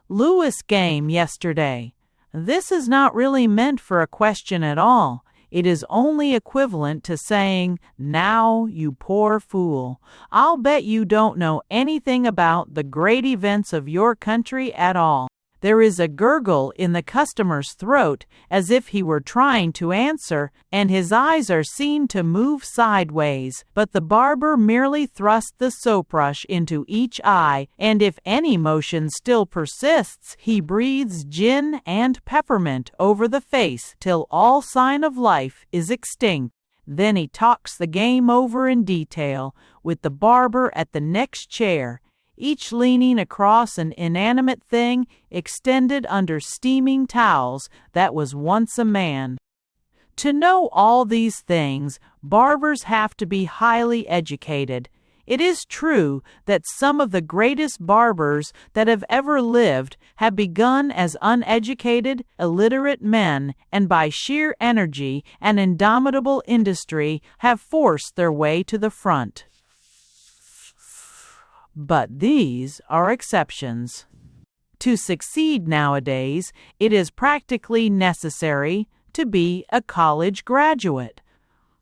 Louis game yesterday?" This is not really meant for a question at all. It is only equivalent to saying, "Now, you poor fool, I'll bet you don't know anything about the great events of your country at all." There is a gurgle in the customer's throat as if he were trying to answer, and his eyes are seen to move sideways, but the barber merely thrusts the soap brush into each eye, and if any motion still persists, he breathes gin and peppermint over the face till all sign of life is extinct. Then he talks the game over in detail, with the barber at the next chair, each leaning across an inanimate thing extended under steaming towels that was once a man. To know all these things, barbers have to be highly educated. It is true that some of the greatest barbers that have ever lived have begun as uneducated, illiterate men, and by sheer energy and indomitable industry have forced their way to the front. But these are exceptions. To succeed nowadays, it is practically necessary to be a college graduate.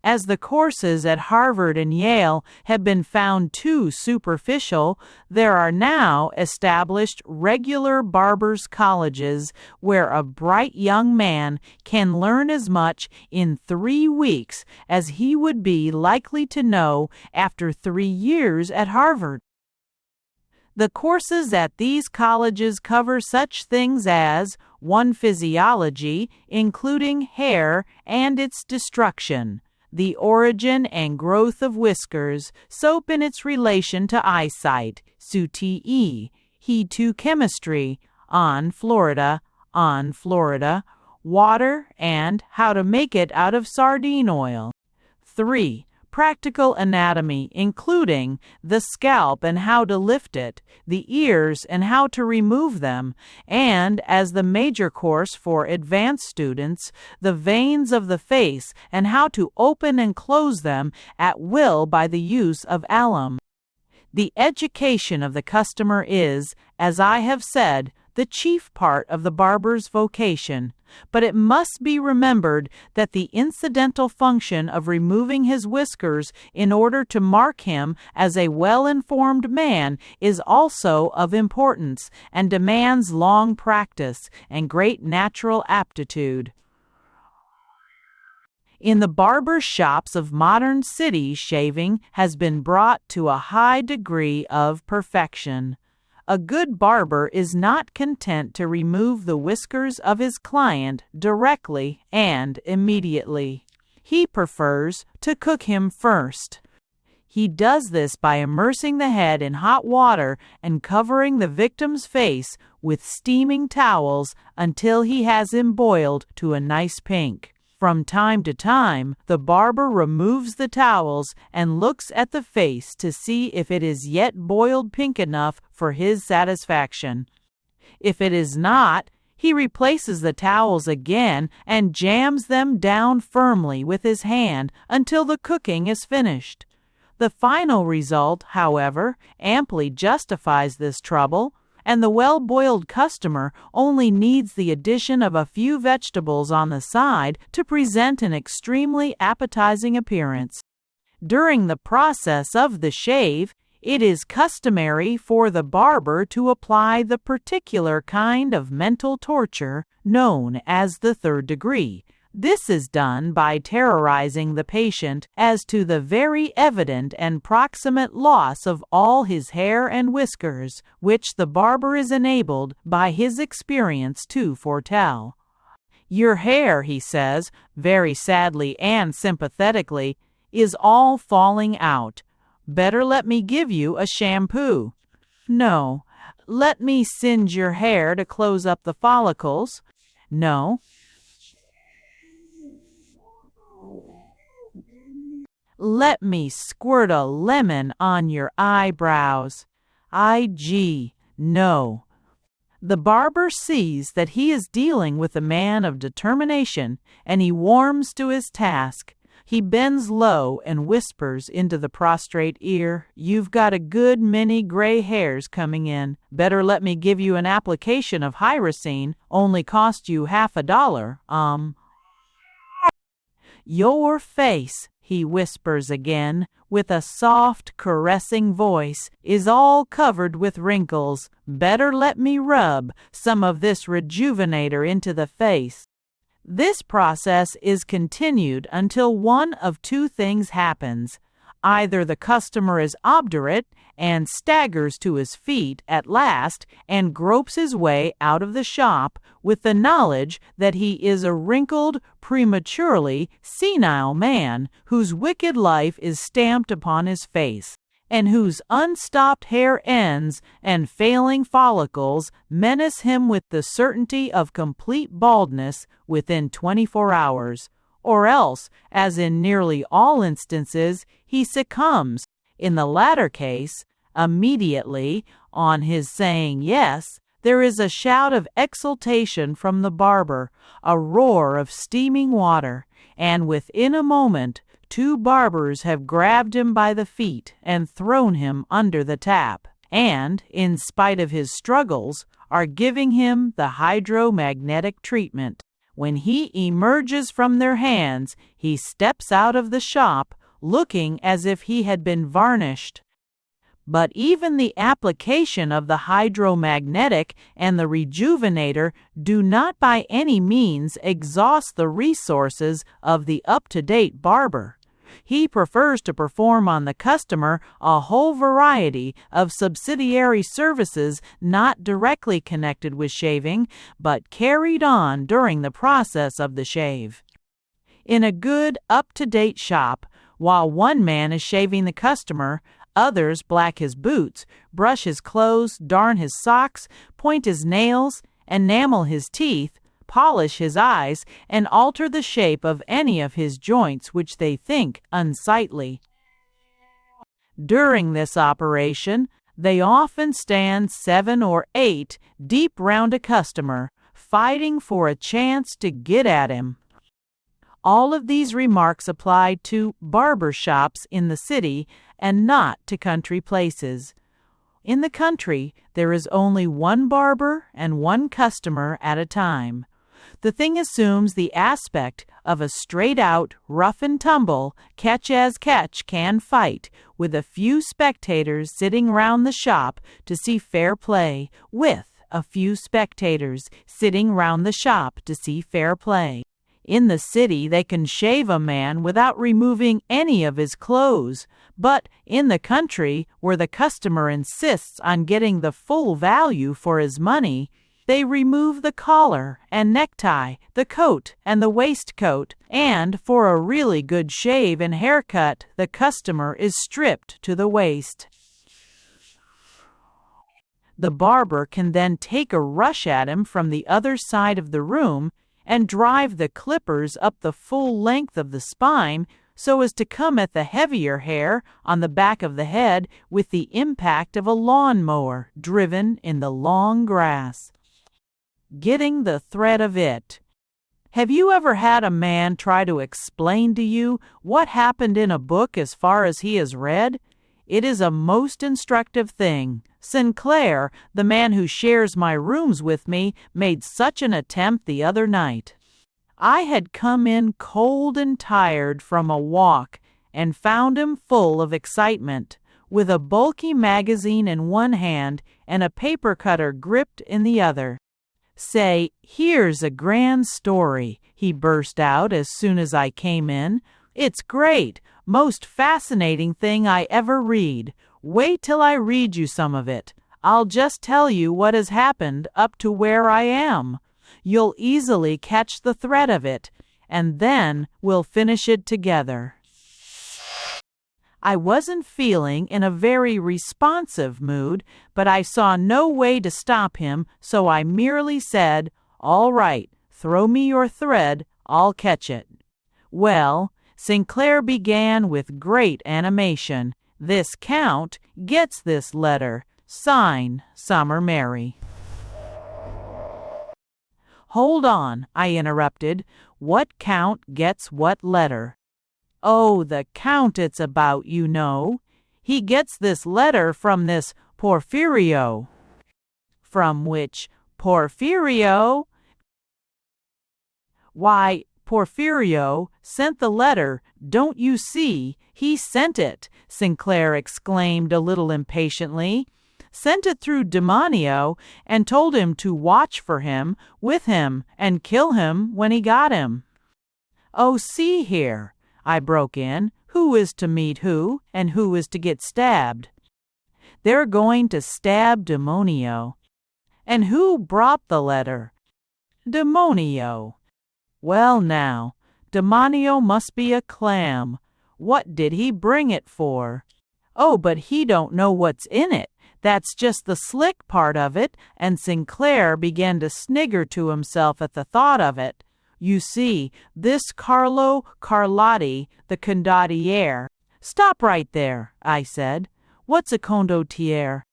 As the courses at Harvard and Yale have been found too superficial, there are now established regular barbers' colleges where a bright young man can learn as much in 3 weeks as he would be likely to know after 3 years at Harvard. The courses at these colleges cover such things as 1. Physiology, including hair and its destruction, the origin and growth of whiskers, soap in its relation to eyesight, SUTE, He 2 Chemistry, on Florida, water and how to make it out of sardine oil. 3. Practical anatomy, including the scalp and how to lift it, the ears and how to remove them, and, as the major course for advanced students, the veins of the face and how to open and close them at will by the use of alum. The education of the customer is, as I have said, the chief part of the barber's vocation, but it must be remembered that the incidental function of removing his whiskers in order to mark him as a well-informed man is also of importance and demands long practice and great natural aptitude. In the barber shops of modern cities, shaving has been brought to a high degree of perfection. A good barber is not content to remove the whiskers of his client directly and immediately. He prefers to cook him first. He does this by immersing the head in hot water and covering the victim's face with steaming towels until he has him boiled to a nice pink. From time to time, the barber removes the towels and looks at the face to see if it is yet boiled pink enough for his satisfaction. If it is not, he replaces the towels again and jams them down firmly with his hand until the cooking is finished. The final result, however, amply justifies this trouble, and the well-boiled customer only needs the addition of a few vegetables on the side to present an extremely appetizing appearance. During the process of the shave, it is customary for the barber to apply the particular kind of mental torture known as the 3rd degree, This is done by terrorizing the patient as to the very evident and proximate loss of all his hair and whiskers, which the barber is enabled by his experience to foretell. "Your hair," he says, very sadly and sympathetically, "is all falling out. Better let me give you a shampoo." "No." "Let me singe your hair to close up the follicles." "No." "Let me squirt a lemon on your eyebrows." No. The barber sees that he is dealing with a man of determination, and he warms to his task. He bends low and whispers into the prostrate ear, "You've got a good many gray hairs coming in. Better let me give you an application of hyrosine, only cost you $50. "Your face," he whispers again, with a soft, caressing voice, "is all covered with wrinkles. Better let me rub some of this rejuvenator into the face." This process is continued until one of two things happens. Either the customer is obdurate and staggers to his feet at last and gropes his way out of the shop with the knowledge that he is a wrinkled, prematurely senile man whose wicked life is stamped upon his face, and whose unstopped hair ends and failing follicles menace him with the certainty of complete baldness within 24 hours. Or else, as in nearly all instances, he succumbs, in the latter case, immediately. On his saying yes, there is a shout of exultation from the barber, a roar of steaming water, and within a moment 2 barbers have grabbed him by the feet and thrown him under the tap, and, in spite of his struggles, are giving him the hydromagnetic treatment. When he emerges from their hands, he steps out of the shop looking as if he had been varnished. But even the application of the hydromagnetic and the rejuvenator do not by any means exhaust the resources of the up-to-date barber. He prefers to perform on the customer a whole variety of subsidiary services not directly connected with shaving, but carried on during the process of the shave. In a good, up-to-date shop, while one man is shaving the customer, others black his boots, brush his clothes, darn his socks, point his nails, enamel his teeth, polish his eyes, and alter the shape of any of his joints which they think unsightly. During this operation, they often stand 7 or 8 deep round a customer, fighting for a chance to get at him. All of these remarks apply to barber shops in the city and not to country places. In the country, there is only one barber and one customer at a time. The thing assumes the aspect of a straight-out, rough-and-tumble, catch-as-catch-can fight, with a few spectators sitting round the shop to see fair play, In the city, they can shave a man without removing any of his clothes, but in the country, where the customer insists on getting the full value for his money, they remove the collar and necktie, the coat and the waistcoat, and for a really good shave and haircut, the customer is stripped to the waist. The barber can then take a rush at him from the other side of the room and drive the clippers up the full length of the spine so as to come at the heavier hair on the back of the head with the impact of a lawn-mower driven in the long grass. Getting the thread of it. Have you ever had a man try to explain to you what happened in a book as far as he has read? It is a most instructive thing. Sinclair, the man who shares my rooms with me, made such an attempt the other night. I had come in cold and tired from a walk and found him full of excitement, with a bulky magazine in one hand and a paper cutter gripped in the other. Say, here's a grand story, he burst out as soon as I came in. It's great, most fascinating thing I ever read. Wait till I read you some of it. I'll just tell you what has happened up to where I am. You'll easily catch the thread of it, and then we'll finish it together. I wasn't feeling in a very responsive mood, but I saw no way to stop him, so I merely said, "All right, throw me your thread, I'll catch it." Well, Sinclair began with great animation. "This count gets this letter. Sign, Summer Mary." "Hold on," I interrupted. "What count gets what letter?" "Oh, the count it's about, you know. He gets this letter from this Porfirio." "From which Porfirio?" "Why, Porfirio sent the letter, don't you see? He sent it," Sinclair exclaimed a little impatiently. "Sent it through Demonio and told him to watch for him, with him, and kill him when he got him." "Oh, see here," I broke in, "who is to meet who, and who is to get stabbed?" "They're going to stab Demonio." "And who brought the letter?" "Demonio." "Well now, Demonio must be a clam. What did he bring it for?" "Oh, but he don't know what's in it. That's just the slick part of it," and Sinclair began to snigger to himself at the thought of it. "You see, this Carlo Carlotti, the condottiere—" "Stop right there," I said. "What's a condottiere?"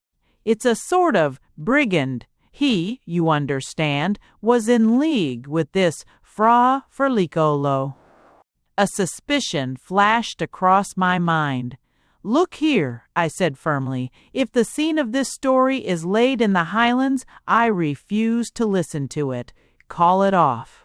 "It's a sort of brigand. He, you understand, was in league with this Fra Ferlicolo." A suspicion flashed across my mind. "Look here," I said firmly, "if the scene of this story is laid in the Highlands, I refuse to listen to it. Call it off."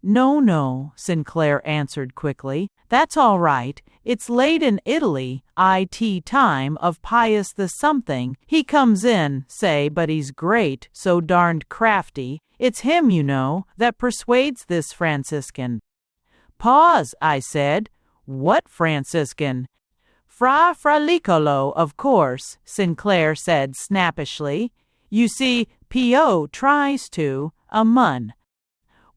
"No, no," Sinclair answered quickly. "That's all right. It's laid in Italy, it time of Pius the something. He comes in, say, but he's great, so darned crafty. It's him, you know, that persuades this Franciscan." "Pause," I said. "What Franciscan?" "Fra Fralicolo, of course," Sinclair said snappishly. "You see, P.O. tries to, a mun."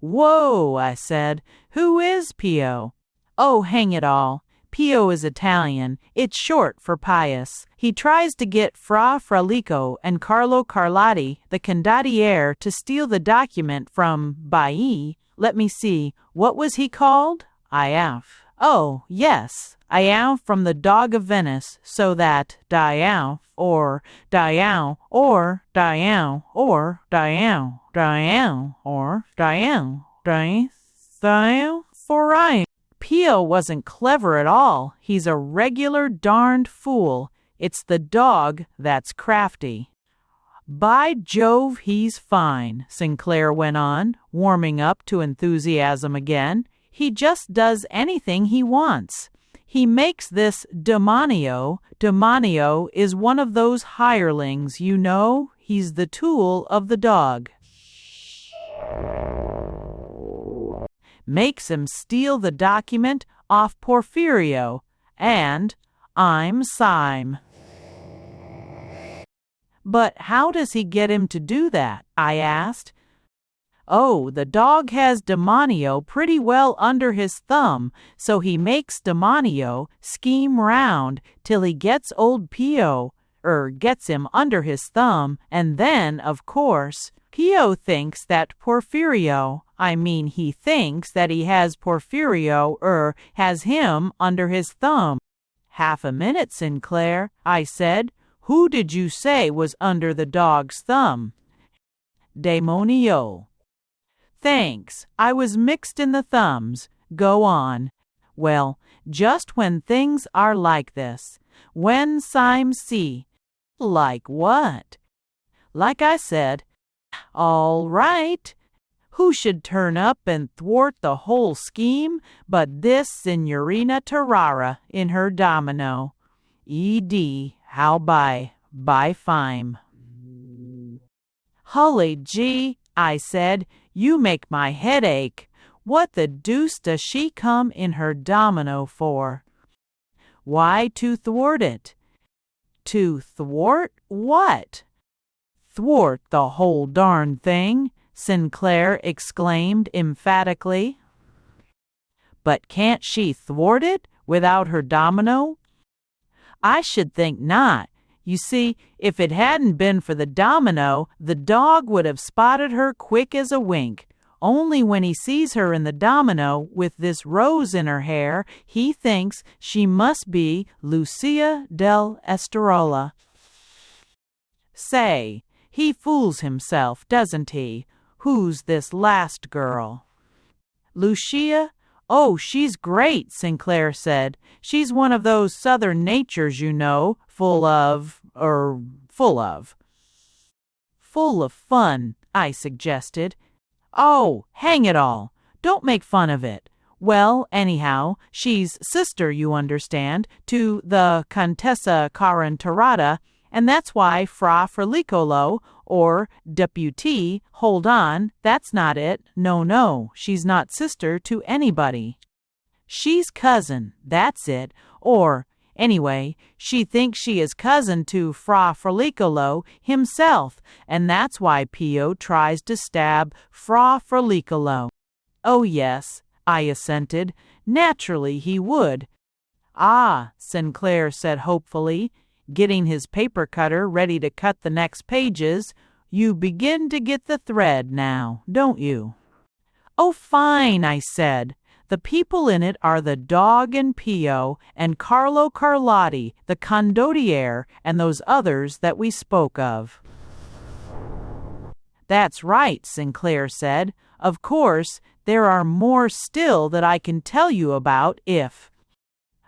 "Whoa," I said. "Who is P.O.?" "Oh, hang it all. P.O. is Italian. It's short for Pius. He tries to get Fra Fralico and Carlo Carlotti, the condottiere, to steal the document from Baiae. Let me see. What was he called? I.F. Oh, yes. I.F. from the Dog of Venice, so that Diao, or Diao, or Diao, or Diao, Diao, or Diao, Diao, for I. Pio wasn't clever at all. He's a regular darned fool. It's the dog that's crafty." "By Jove, he's fine," Sinclair went on, warming up to enthusiasm again. "He just does anything he wants. He makes this Demonio. Demonio is one of those hirelings, you know. He's the tool of the dog. Makes him steal the document off Porfirio, and I'm Sime." "But how does he get him to do that?" I asked. "Oh, the dog has Demonio pretty well under his thumb, so he makes Demonio scheme round till he gets old Pio, gets him under his thumb, and then, of course, Pio thinks that he thinks that he has Porfirio, has him under his thumb." "Half a minute, Sinclair," I said. "Who did you say was under the dog's thumb?" "Demonio." "Thanks. I was mixed in the thumbs. Go on." "Well, just when things are like this, when Sime see—" "Like what?" "Like I said, all right. Who should turn up and thwart the whole scheme but this Signorina Tarara in her domino. E.D. how by fime." "Hully gee, I said. You make my head ache. What the deuce does she come in her domino for? Why, to thwart it. To thwart what? Thwart the whole darn thing, Sinclair exclaimed emphatically. But can't she thwart it without her domino? I should think not. You see, if it hadn't been for the domino, the dog would have spotted her quick as a wink. Only when he sees her in the domino with this rose in her hair, he thinks she must be Lucia del Estarola. Say, he fools himself, doesn't he? Who's this last girl? Lucia? Oh, she's great, Sinclair said. She's one of those southern natures, you know, full of fun, I suggested. Oh, hang it all. Don't make fun of it. Well, anyhow, she's sister, you understand, to the Contessa Carantarata, and that's why Fra Frlicolo, or deputy, hold on, that's not it. No, she's not sister to anybody. She's cousin, that's it, or, anyway, she thinks she is cousin to Fra Frlicolo himself, and that's why Pio tries to stab Fra Frlicolo. Oh yes, I assented. Naturally he would. Ah, Sinclair said hopefully, getting his paper cutter ready to cut the next pages. You begin to get the thread now, don't you? Oh, fine, I said. The people in it are the dog and Pio and Carlo Carlotti, the condottiere, and those others that we spoke of. That's right, Sinclair said. Of course, there are more still that I can tell you about if...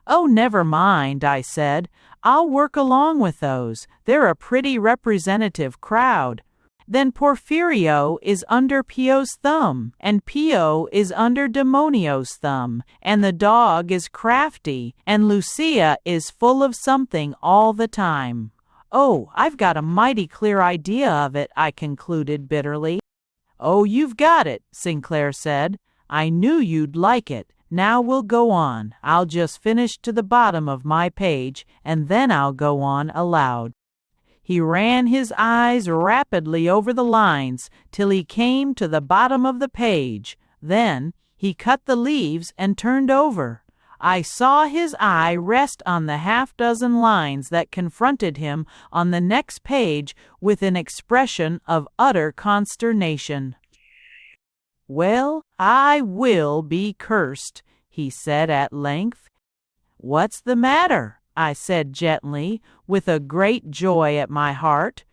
Oh, never mind, I said. I'll work along with those. They're a pretty representative crowd. Then Porfirio is under Pio's thumb, and Pio is under Demonio's thumb, and the dog is crafty, and Lucia is full of something all the time. Oh, I've got a mighty clear idea of it, I concluded bitterly. Oh, you've got it, Sinclair said. I knew you'd like it. Now we'll go on. I'll just finish to the bottom of my page, and then I'll go on aloud. He ran his eyes rapidly over the lines till he came to the bottom of the page. Then he cut the leaves and turned over. I saw his eye rest on the half-dozen lines that confronted him on the next page with an expression of utter consternation. "Well, I will be cursed," he said at length. "What's the matter?" I said gently, with a great joy at my heart.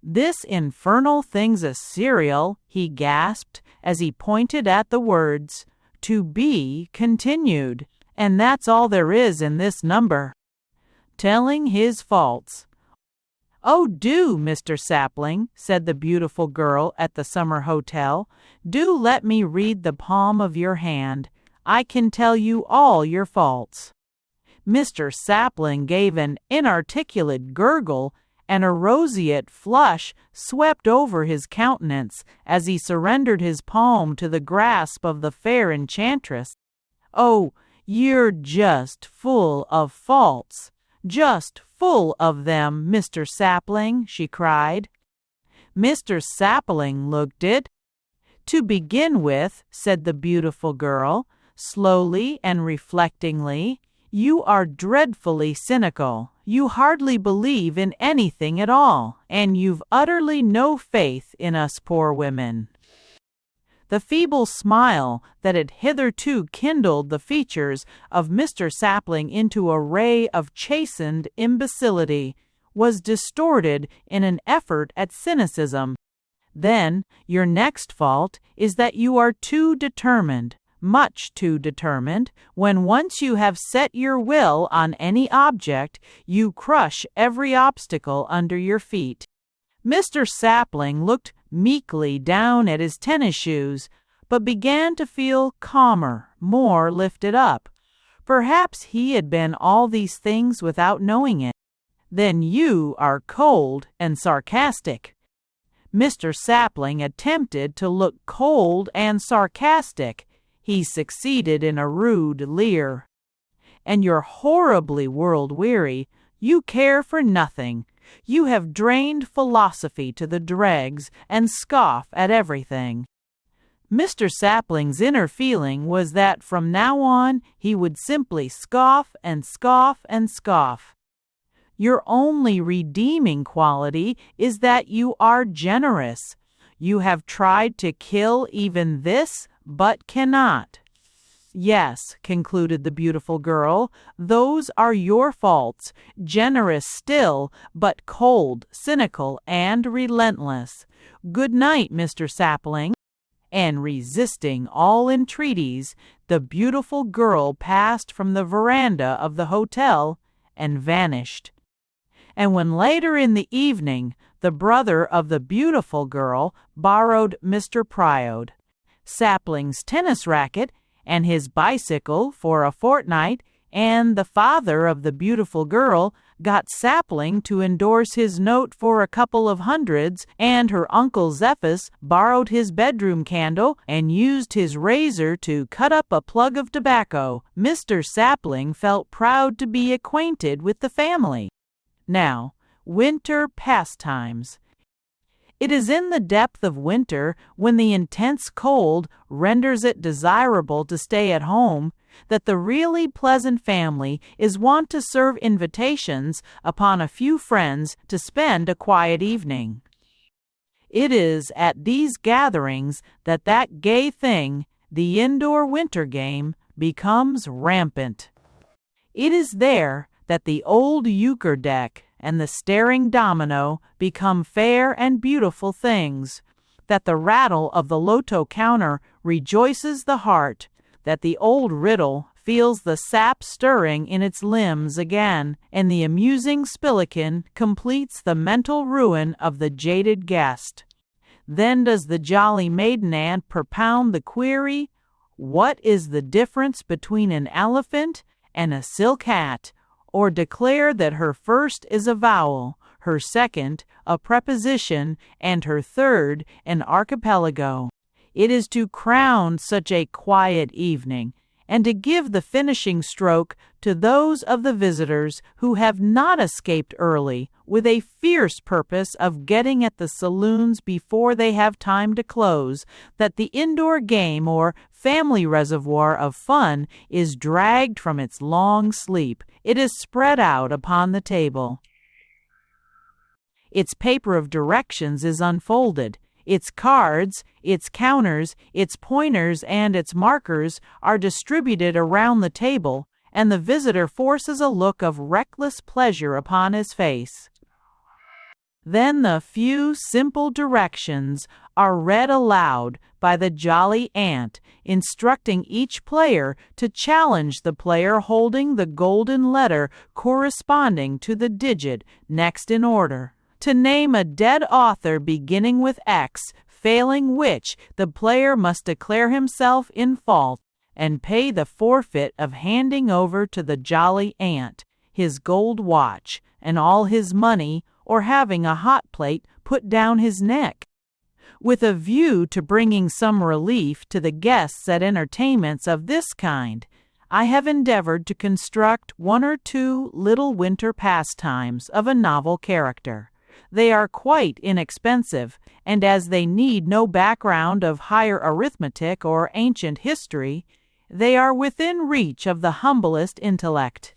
"This infernal thing's a serial," he gasped, as he pointed at the words, "To be continued, and that's all there is in this number." Telling his faults. "Oh, do, Mr. Sapling," said the beautiful girl at the summer hotel. "Do let me read the palm of your hand. I can tell you all your faults." Mr. Sapling gave an inarticulate gurgle, and a roseate flush swept over his countenance as he surrendered his palm to the grasp of the fair enchantress. "Oh, you're just full of faults, just full of them, Mr. Sapling," she cried. Mr. Sapling looked it. "To begin with," said the beautiful girl, slowly and reflectingly, "you are dreadfully cynical. You hardly believe in anything at all, and you've utterly no faith in us poor women." The feeble smile that had hitherto kindled the features of Mr. Sapling into a ray of chastened imbecility was distorted in an effort at cynicism. "Then your next fault is that you are too determined, much too determined. When once you have set your will on any object, you crush every obstacle under your feet." Mr. Sapling looked meekly down at his tennis shoes, but began to feel calmer, more lifted up. Perhaps he had been all these things without knowing it. "Then you are cold and sarcastic." Mr. Sapling attempted to look cold and sarcastic. He succeeded in a rude leer. "And you're horribly world-weary. You care for nothing. You have drained philosophy to the dregs and scoff at everything." Mr. Sapling's inner feeling was that from now on he would simply scoff and scoff and scoff. Your only redeeming quality is that you are generous. You have tried to kill even this, but cannot. "Yes," concluded the beautiful girl, "those are your faults, generous still, but cold, cynical, and relentless. Good night, Mr. Sapling." And resisting all entreaties, the beautiful girl passed from the veranda of the hotel and vanished. And when later in the evening the brother of the beautiful girl borrowed Mr. Priode Sapling's tennis racket and his bicycle for a fortnight, and the father of the beautiful girl got Sapling to endorse his note for a couple of hundreds, and her uncle Zephas borrowed his bedroom candle and used his razor to cut up a plug of tobacco, Mr. Sapling felt proud to be acquainted with the family. Now, winter pastimes. It is in the depth of winter, when the intense cold renders it desirable to stay at home, that the really pleasant family is wont to serve invitations upon a few friends to spend a quiet evening. It is at these gatherings that gay thing, the indoor winter game, becomes rampant. It is there that the old euchre deck and the staring domino become fair and beautiful things, that the rattle of the loto counter rejoices the heart, that the old riddle feels the sap stirring in its limbs again, and the amusing spillikin completes the mental ruin of the jaded guest. Then does the jolly maiden aunt propound the query, "What is the difference between an elephant and a silk hat?" or declare that her first is a vowel, her second a preposition, and her third an archipelago. It is to crown such a quiet evening, and to give the finishing stroke to those of the visitors who have not escaped early, with a fierce purpose of getting at the saloons before they have time to close, that the indoor game or family reservoir of fun is dragged from its long sleep. It is spread out upon the table. Its paper of directions is unfolded. Its cards, its counters, its pointers, and its markers are distributed around the table, and the visitor forces a look of reckless pleasure upon his face. Then the few simple directions are read aloud by the jolly aunt, instructing each player to challenge the player holding the golden letter corresponding to the digit next in order, to name a dead author beginning with X, failing which the player must declare himself in fault and pay the forfeit of handing over to the jolly aunt his gold watch and all his money, or having a hot plate put down his neck. With a view to bringing some relief to the guests at entertainments of this kind, I have endeavored to construct one or two little winter pastimes of a novel character. They are quite inexpensive, and as they need no background of higher arithmetic or ancient history, they are within reach of the humblest intellect.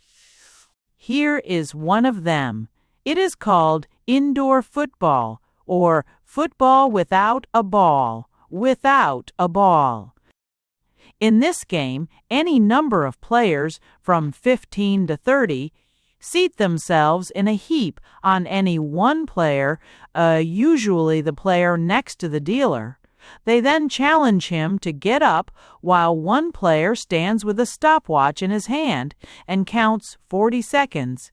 Here is one of them. It is called indoor football, or football without a ball, without a ball. In this game, any number of players, from 15 to 30, seat themselves in a heap on any one player, usually the player next to the dealer. They then challenge him to get up while one player stands with a stopwatch in his hand and counts 40 seconds.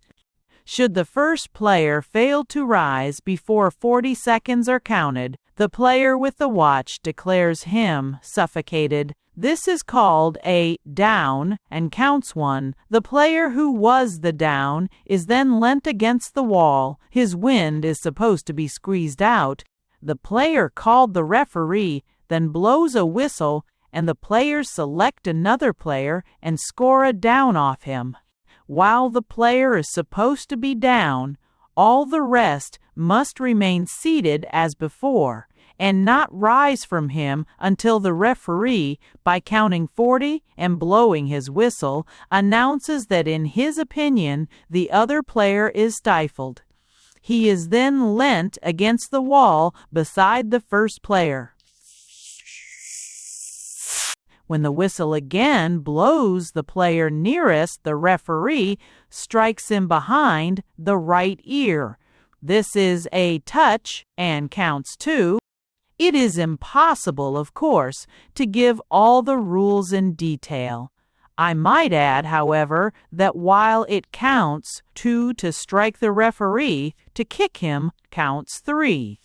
Should the first player fail to rise before 40 seconds are counted, the player with the watch declares him suffocated. This is called a down and counts one. The player who was the down is then leant against the wall. His wind is supposed to be squeezed out. The player called the referee then blows a whistle, and the players select another player and score a down off him. While the player is supposed to be down, all the rest must remain seated as before and not rise from him until the referee, by counting 40 and blowing his whistle, announces that in his opinion the other player is stifled. He is then leant against the wall beside the first player. When the whistle again blows, the player nearest the referee strikes him behind the right ear. This is a touch and counts 2. It is impossible, of course, to give all the rules in detail. I might add, however, that while it counts 2 to strike the referee, to kick him counts 3.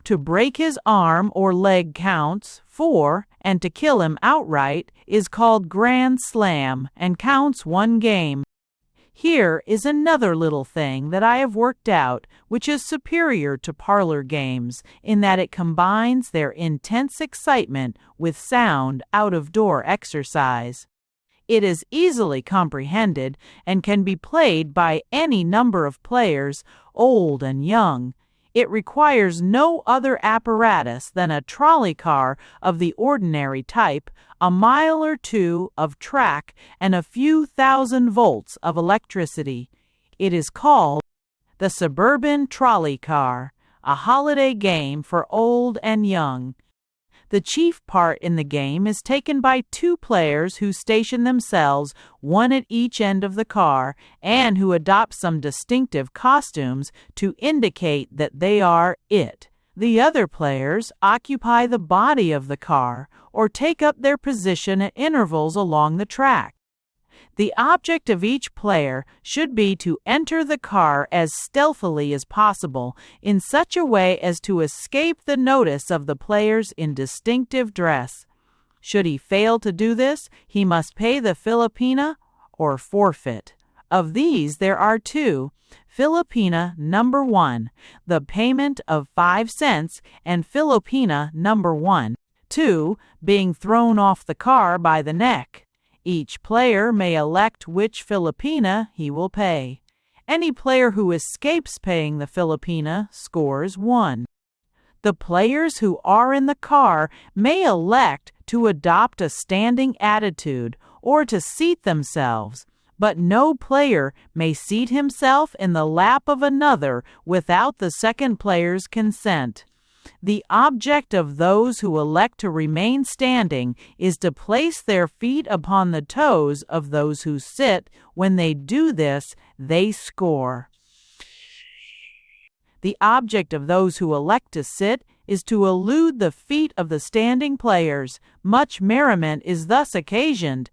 To break his arm or leg counts 4, and to kill him outright is called Grand Slam and counts 1 game. Here is another little thing that I have worked out which is superior to parlor games in that it combines their intense excitement with sound out-of-door exercise. It is easily comprehended and can be played by any number of players, old and young. It requires no other apparatus than a trolley car of the ordinary type, a mile or 2 of track, and a few thousand volts of electricity. It is called the suburban trolley car, a holiday game for old and young. The chief part in the game is taken by 2 players who station themselves one at each end of the car and who adopt some distinctive costumes to indicate that they are it. The other players occupy the body of the car or take up their position at intervals along the track. The object of each player should be to enter the car as stealthily as possible in such a way as to escape the notice of the players in distinctive dress. Should he fail to do this, he must pay the Filipina or forfeit. Of these there are 2. Filipina number 1, the payment of 5 cents, and Filipina number 1, 2, being thrown off the car by the neck. Each player may elect which Filipina he will pay. Any player who escapes paying the Filipina scores 1. The players who are in the car may elect to adopt a standing attitude or to seat themselves, but no player may seat himself in the lap of another without the second player's consent. The object of those who elect to remain standing is to place their feet upon the toes of those who sit. When they do this, they score. The object of those who elect to sit is to elude the feet of the standing players. Much merriment is thus occasioned.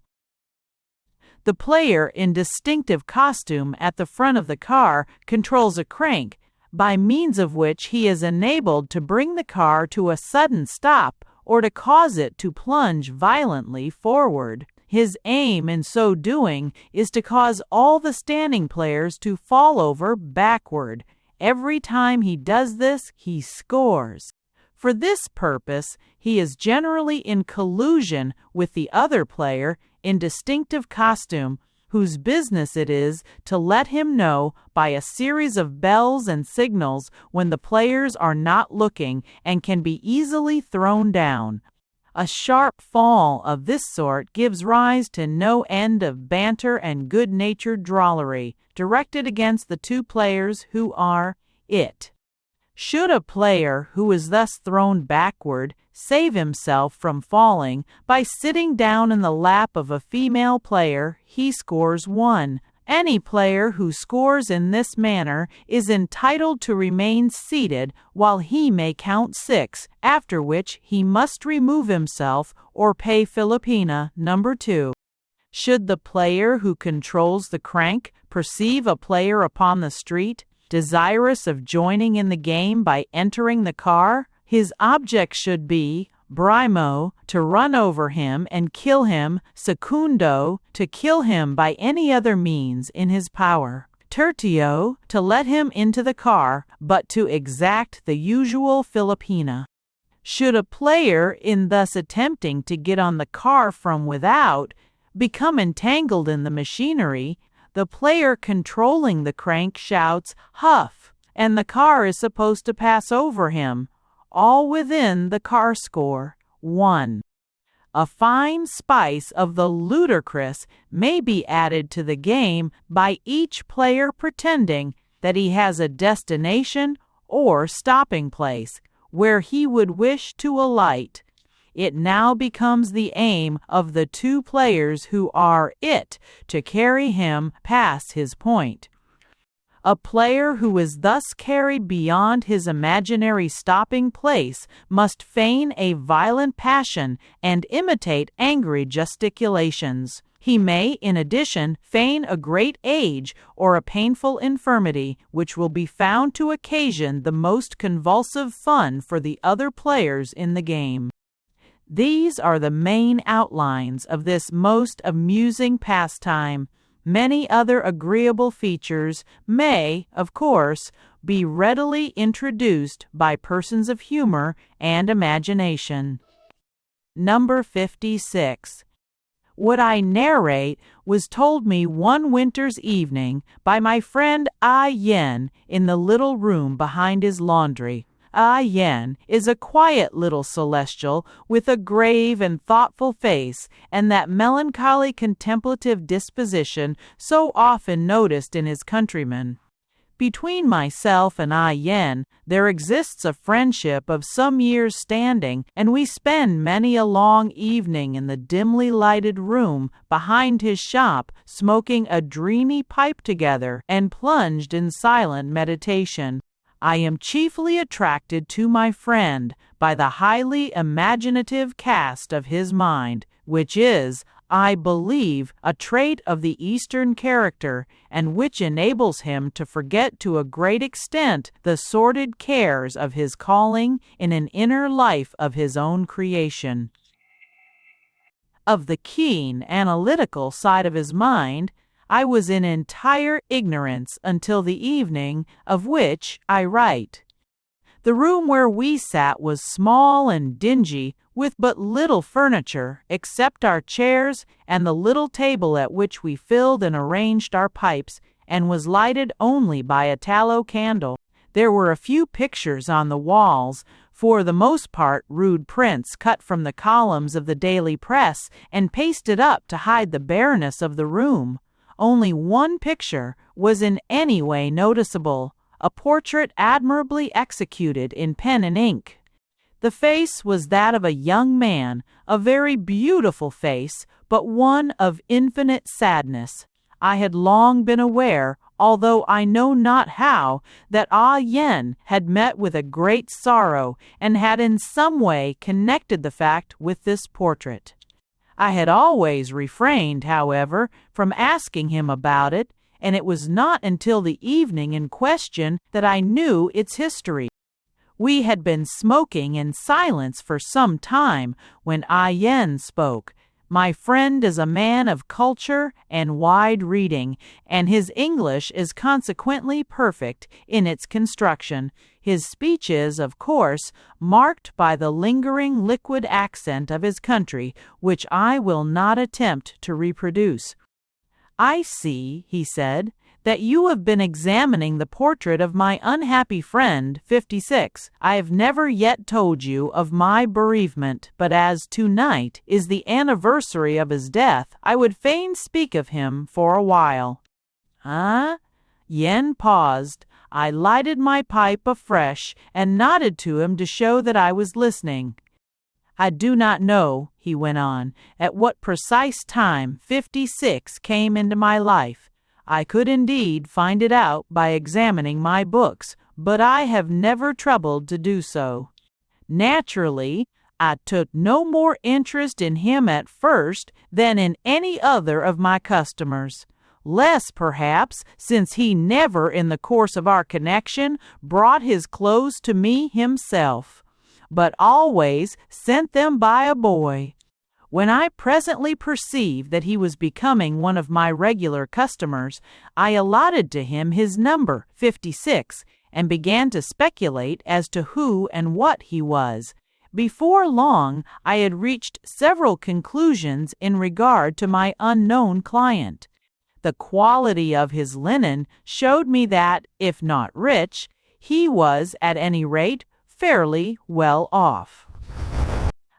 The player in distinctive costume at the front of the car controls a crank, by means of which he is enabled to bring the car to a sudden stop or to cause it to plunge violently forward. His aim in so doing is to cause all the standing players to fall over backward. Every time he does this, he scores. For this purpose, he is generally in collusion with the other player in distinctive costume, whose business it is to let him know by a series of bells and signals when the players are not looking and can be easily thrown down. A sharp fall of this sort gives rise to no end of banter and good-natured drollery directed against the 2 players who are it. Should a player who is thus thrown backward save himself from falling by sitting down in the lap of a female player, he scores 1. Any player who scores in this manner is entitled to remain seated while he may count 6, after which he must remove himself or pay Filipina number 2. Should the player who controls the crank perceive a player upon the street, desirous of joining in the game by entering the car, his object should be, primo, to run over him and kill him, secundo, to kill him by any other means in his power. tertio to let him into the car, but to exact the usual Filipina. Should a player, in thus attempting to get on the car from without, become entangled in the machinery, the player controlling the crank shouts, "Huff!" and the car is supposed to pass over him, all within the car score, 1. A fine spice of the ludicrous may be added to the game by each player pretending that he has a destination or stopping place where he would wish to alight. It now becomes the aim of the two players who are it to carry him past his point. A player who is thus carried beyond his imaginary stopping place must feign a violent passion and imitate angry gesticulations. He may, in addition, feign a great age or a painful infirmity, which will be found to occasion the most convulsive fun for the other players in the game. These are the main outlines of this most amusing pastime. Many other agreeable features may, of course, be readily introduced by persons of humor and imagination. Number 56. What I narrate was told me one winter's evening by my friend Ah Yen in the little room behind his laundry. Ah Yen is a quiet little celestial with a grave and thoughtful face and that melancholy contemplative disposition so often noticed in his countrymen. Between myself and Ah Yen there exists a friendship of some years' standing, and we spend many a long evening in the dimly lighted room behind his shop smoking a dreamy pipe together and plunged in silent meditation. I am chiefly attracted to my friend by the highly imaginative cast of his mind, which is, I believe, a trait of the Eastern character, and which enables him to forget to a great extent the sordid cares of his calling in an inner life of his own creation. Of the keen, analytical side of his mind, I was in entire ignorance until the evening of which I write. The room where we sat was small and dingy, with but little furniture, except our chairs and the little table at which we filled and arranged our pipes, and was lighted only by a tallow candle. There were a few pictures on the walls, for the most part rude prints cut from the columns of the daily press and pasted up to hide the bareness of the room. Only one picture was in any way noticeable, a portrait admirably executed in pen and ink. The face was that of a young man, a very beautiful face, but one of infinite sadness. I had long been aware, although I know not how, that Ah Yen had met with a great sorrow and had in some way connected the fact with this portrait. I had always refrained, however, from asking him about it, and it was not until the evening in question that I knew its history. We had been smoking in silence for some time when Ah Yen spoke. My friend is a man of culture and wide reading, and his English is consequently perfect in its construction. His speech is, of course, marked by the lingering liquid accent of his country, which I will not attempt to reproduce. "I see," he said, "that you have been examining the portrait of my unhappy friend, 56. I have never yet told you of my bereavement, but as tonight is the anniversary of his death, I would fain speak of him for a while." "Huh?" Yen paused. I lighted my pipe afresh and nodded to him to show that I was listening. "I do not know," he went on, "at what precise time 56 came into my life. I could indeed find it out by examining my books, but I have never troubled to do so. Naturally, I took no more interest in him at first than in any other of my customers. Less, perhaps, since he never in the course of our connection brought his clothes to me himself, but always sent them by a boy. When I presently perceived that he was becoming one of my regular customers, I allotted to him his number, 56, and began to speculate as to who and what he was. Before long, I had reached several conclusions in regard to my unknown client. The quality of his linen showed me that, if not rich, he was, at any rate, fairly well off.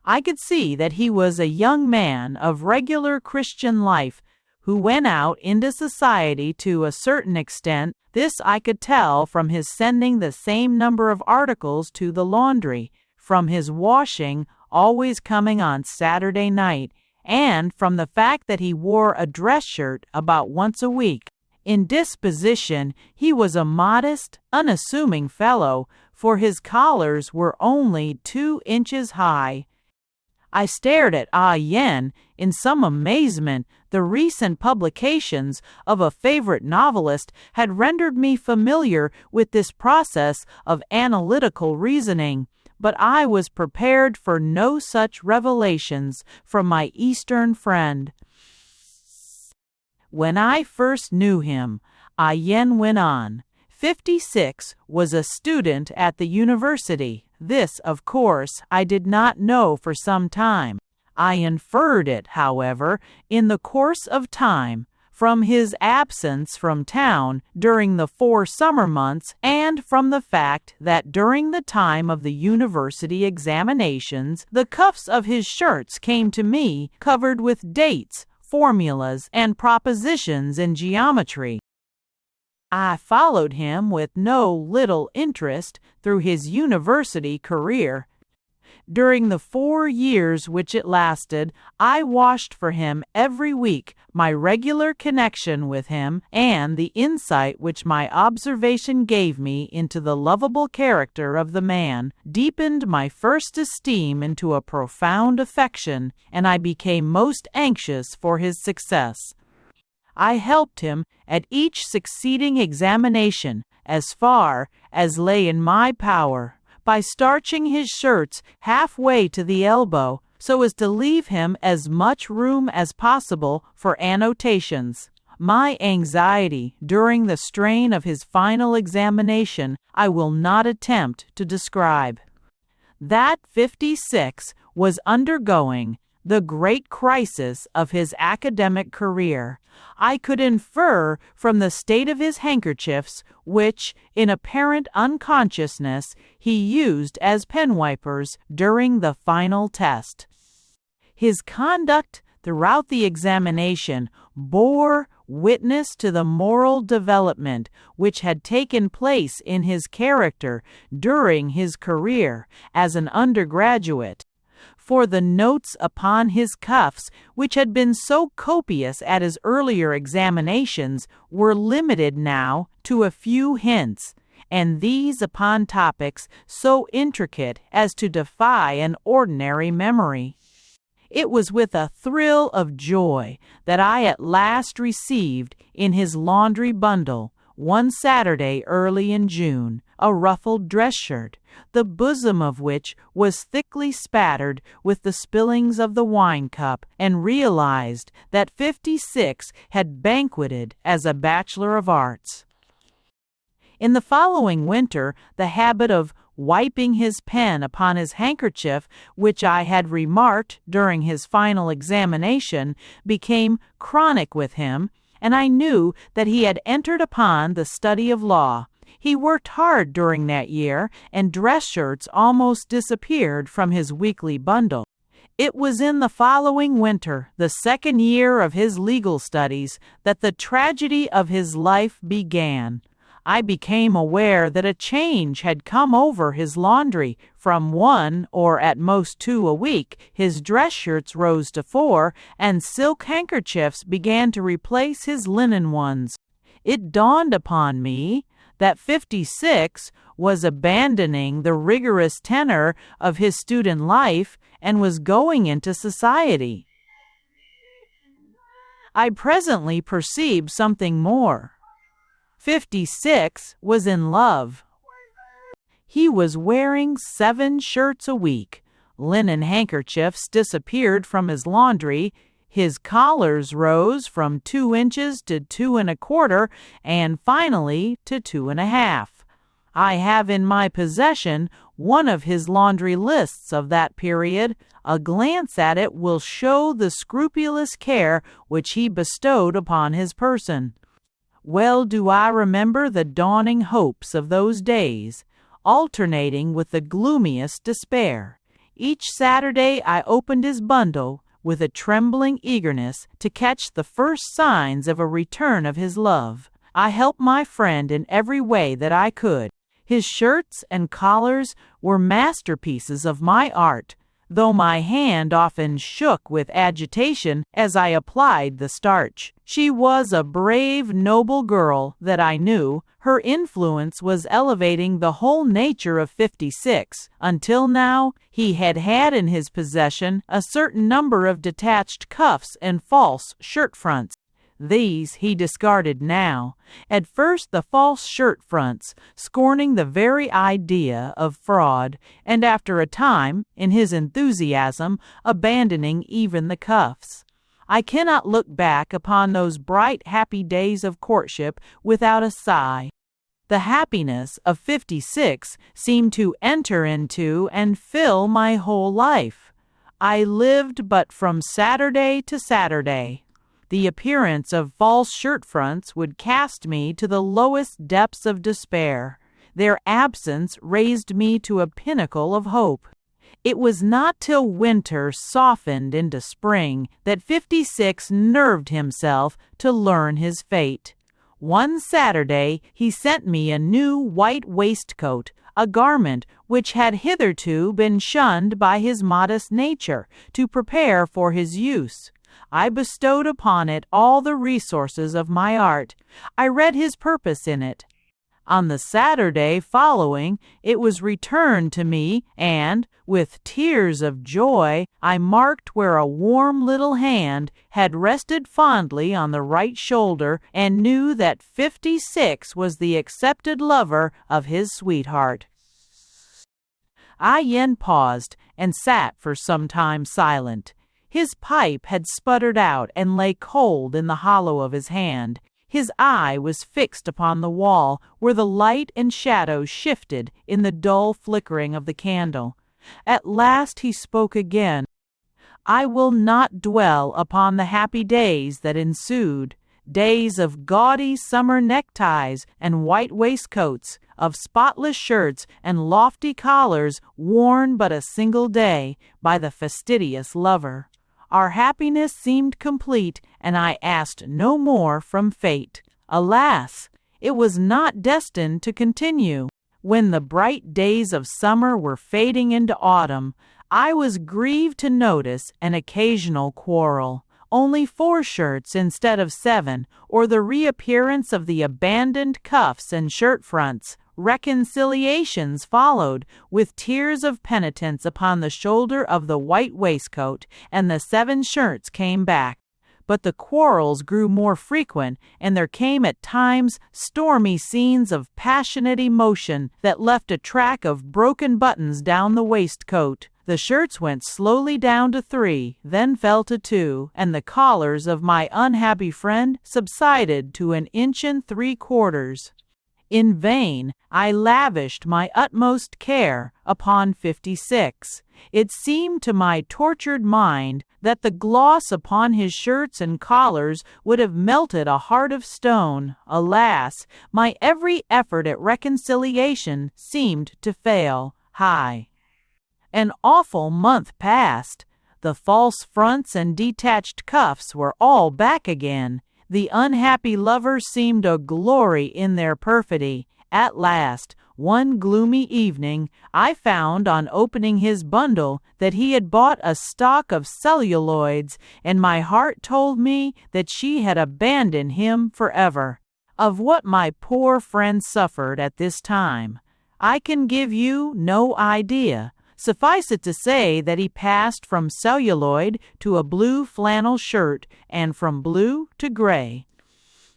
I could see that he was a young man of regular Christian life who went out into society to a certain extent. This I could tell from his sending the same number of articles to the laundry, from his washing always coming on Saturday night, and from the fact that he wore a dress shirt about once a week. In disposition, he was a modest, unassuming fellow, for his collars were only 2 inches high. I stared at Ah Yen in some amazement. The recent publications of a favorite novelist had rendered me familiar with this process of analytical reasoning, but I was prepared for no such revelations from my Eastern friend. When I first knew him, Ah Yen went on, 56 was a student at the university. This, of course, I did not know for some time. I inferred it, however, in the course of time, from his absence from town during the 4 summer months, and from the fact that during the time of the university examinations, the cuffs of his shirts came to me covered with dates, formulas, and propositions in geometry. I followed him with no little interest through his university career. During the 4 years which it lasted, I washed for him every week. My regular connection with him and the insight which my observation gave me into the lovable character of the man deepened my first esteem into a profound affection, and I became most anxious for his success. I helped him at each succeeding examination as far as lay in my power, by starching his shirts halfway to the elbow so as to leave him as much room as possible for annotations. My anxiety during the strain of his final examination I will not attempt to describe. That 56 was undergoing the great crisis of his academic career. I could infer from the state of his handkerchiefs, which, in apparent unconsciousness, he used as pen wipers during the final test. His conduct throughout the examination bore witness to the moral development which had taken place in his character during his career as an undergraduate. For the notes upon his cuffs, which had been so copious at his earlier examinations, were limited now to a few hints, and these upon topics so intricate as to defy an ordinary memory. It was with a thrill of joy that I at last received in his laundry bundle, one Saturday early in June, a ruffled dress shirt, the bosom of which was thickly spattered with the spillings of the wine cup, and realized that 56 had banqueted as a Bachelor of Arts. In the following winter, the habit of wiping his pen upon his handkerchief, which I had remarked during his final examination, became chronic with him, and I knew that he had entered upon the study of law. He worked hard during that year, and dress shirts almost disappeared from his weekly bundle. It was in the following winter, the second year of his legal studies, that the tragedy of his life began. I became aware that a change had come over his laundry. From 1 or at most 2 a week, his dress shirts rose to 4, and silk handkerchiefs began to replace his linen ones. It dawned upon me that 56 was abandoning the rigorous tenor of his student life and was going into society. I presently perceived something more. 56 was in love. He was wearing 7 shirts a week, Linen handkerchiefs disappeared from his laundry. His collars rose from 2 inches to 2 1/4, and finally to 2 1/2. I have in my possession one of his laundry lists of that period. A glance at it will show the scrupulous care which he bestowed upon his person. Well do I remember the dawning hopes of those days, alternating with the gloomiest despair. Each Saturday I opened his bundle with a trembling eagerness to catch the first signs of a return of his love. I helped my friend in every way that I could. His shirts and collars were masterpieces of my art, though my hand often shook with agitation as I applied the starch. She was a brave, noble girl that I knew. Her influence was elevating the whole nature of 56. Until now, he had had in his possession a certain number of detached cuffs and false shirt fronts. These he discarded now. At first the false shirt fronts, scorning the very idea of fraud, and after a time, in his enthusiasm, abandoning even the cuffs. I cannot look back upon those bright, happy days of courtship without a sigh. The happiness of 56 seemed to enter into and fill my whole life. I lived but from Saturday to Saturday. The appearance of false shirt fronts would cast me to the lowest depths of despair. Their absence raised me to a pinnacle of hope. It was not till winter softened into spring that 56 nerved himself to learn his fate. One Saturday he sent me a new white waistcoat, a garment which had hitherto been shunned by his modest nature, to prepare for his use. I bestowed upon it all the resources of my art. I read his purpose in it. On the Saturday following, it was returned to me, and, with tears of joy, I marked where a warm little hand had rested fondly on the right shoulder, and knew that 56 was the accepted lover of his sweetheart. I yen paused and sat for some time silent. His pipe had sputtered out and lay cold in the hollow of his hand. His eye was fixed upon the wall, where the light and shadow shifted in the dull flickering of the candle. At last he spoke again. I will not dwell upon the happy days that ensued, days of gaudy summer neckties and white waistcoats, of spotless shirts and lofty collars worn but a single day by the fastidious lover. Our happiness seemed complete, and I asked no more from fate. Alas, it was not destined to continue. When the bright days of summer were fading into autumn, I was grieved to notice an occasional quarrel. Only 4 shirts instead of 7, or the reappearance of the abandoned cuffs and shirt fronts. Reconciliations followed, with tears of penitence upon the shoulder of the white waistcoat, and the 7 shirts came back. But the quarrels grew more frequent, and there came at times stormy scenes of passionate emotion that left a track of broken buttons down the waistcoat. The shirts went slowly down to 3, then fell to 2, and the collars of my unhappy friend subsided to 1 3/4 inches. In vain I lavished my utmost care upon 56. It seemed to my tortured mind that the gloss upon his shirts and collars would have melted a heart of stone. Alas, my every effort at reconciliation seemed to fail. An awful month passed. The false fronts and detached cuffs were all back again. The unhappy lovers seemed to glory in their perfidy. At last, one gloomy evening, I found on opening his bundle that he had bought a stock of celluloids, and my heart told me that she had abandoned him forever. Of what my poor friend suffered at this time, I can give you no idea. Suffice it to say that he passed from celluloid to a blue flannel shirt, and from blue to gray.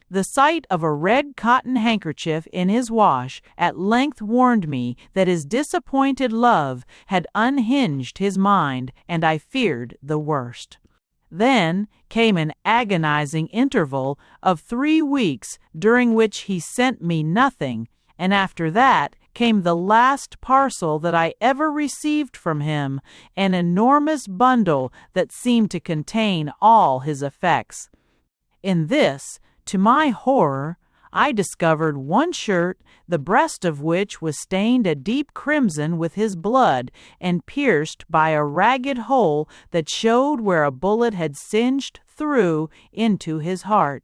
The sight of a red cotton handkerchief in his wash at length warned me that his disappointed love had unhinged his mind, and I feared the worst. Then came an agonizing interval of 3 weeks during which he sent me nothing, and after that came the last parcel that I ever received from him, an enormous bundle that seemed to contain all his effects. In this, to my horror, I discovered one shirt, the breast of which was stained a deep crimson with his blood and pierced by a ragged hole that showed where a bullet had singed through into his heart.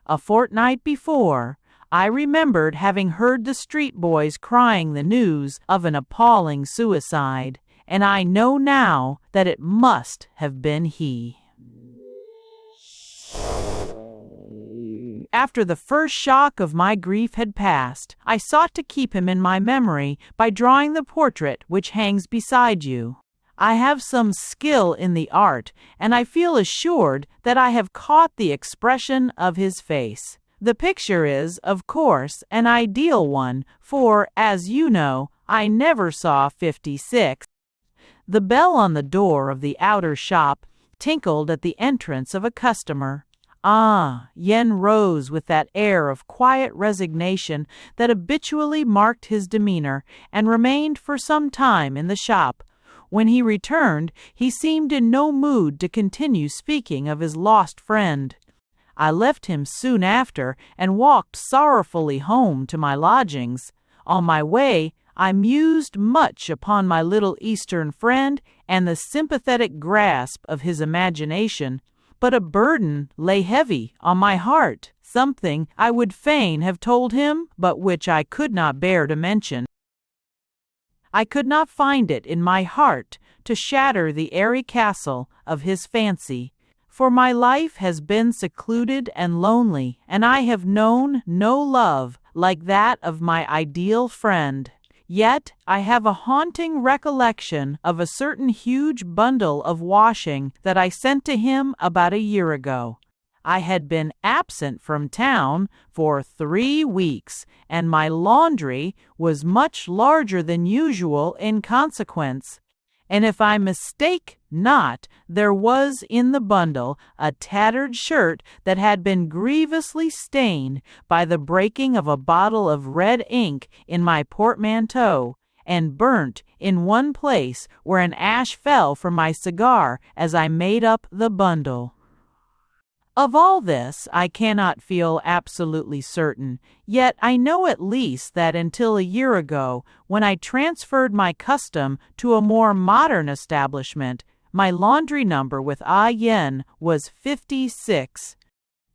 A fortnight before, I remembered having heard the street boys crying the news of an appalling suicide, and I know now that it must have been he. After the first shock of my grief had passed, I sought to keep him in my memory by drawing the portrait which hangs beside you. I have some skill in the art, and I feel assured that I have caught the expression of his face. The picture is, of course, an ideal one, for, as you know, I never saw 56. The bell on the door of the outer shop tinkled at the entrance of a customer. Yen rose with that air of quiet resignation that habitually marked his demeanor, and remained for some time in the shop. When he returned, he seemed in no mood to continue speaking of his lost friend. I left him soon after, and walked sorrowfully home to my lodgings. On my way, I mused much upon my little Eastern friend and the sympathetic grasp of his imagination, but a burden lay heavy on my heart, something I would fain have told him, but which I could not bear to mention. I could not find it in my heart to shatter the airy castle of his fancy, for my life has been secluded and lonely, and I have known no love like that of my ideal friend. Yet I have a haunting recollection of a certain huge bundle of washing that I sent to him about a year ago. I had been absent from town for 3 weeks, and my laundry was much larger than usual in consequence. And if I mistake not, there was in the bundle a tattered shirt that had been grievously stained by the breaking of a bottle of red ink in my portmanteau, and burnt in one place where an ash fell from my cigar as I made up the bundle. Of all this I cannot feel absolutely certain, yet I know at least that until a year ago, when I transferred my custom to a more modern establishment, my laundry number with Yen was 56.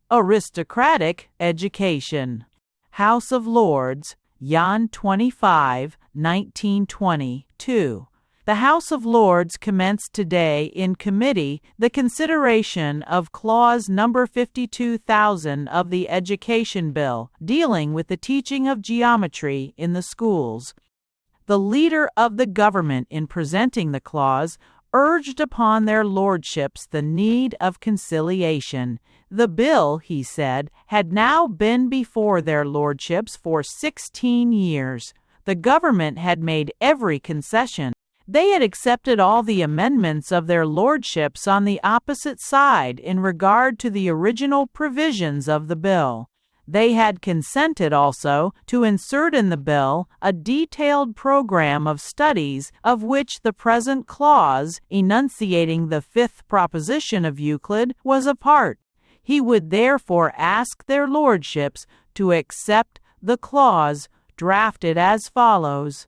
Aristocratic education. House of Lords, Jan 25, 1922. The House of Lords commenced today in committee the consideration of Clause number 52,000 of the Education Bill, dealing with the teaching of geometry in the schools. The leader of the government, in presenting the clause, urged upon their lordships the need of conciliation. The bill, he said, had now been before their lordships for 16 years. The government had made every concession. They had accepted all the amendments of their lordships on the opposite side in regard to the original provisions of the bill. They had consented also to insert in the bill a detailed program of studies of which the present clause, enunciating the 5th proposition of Euclid, was a part. He would therefore ask their lordships to accept the clause, drafted as follows.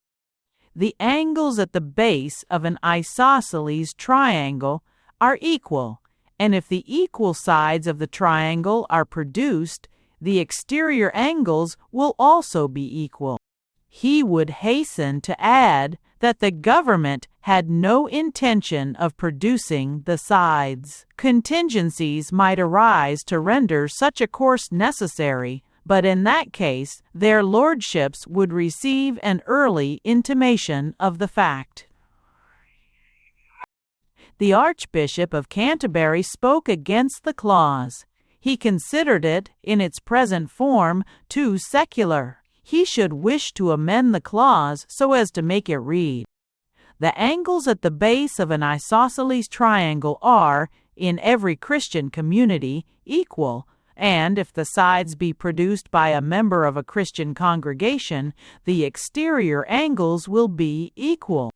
The angles at the base of an isosceles triangle are equal, and if the equal sides of the triangle are produced, the exterior angles will also be equal. He would hasten to add that the government had no intention of producing the sides. Contingencies might arise to render such a course necessary, but in that case their lordships would receive an early intimation of the fact. The Archbishop of Canterbury spoke against the clause. He considered it, in its present form, too secular. He should wish to amend the clause so as to make it read, "The angles at the base of an isosceles triangle are, in every Christian community, equal, and if the sides be produced by a member of a Christian congregation, the exterior angles will be equal."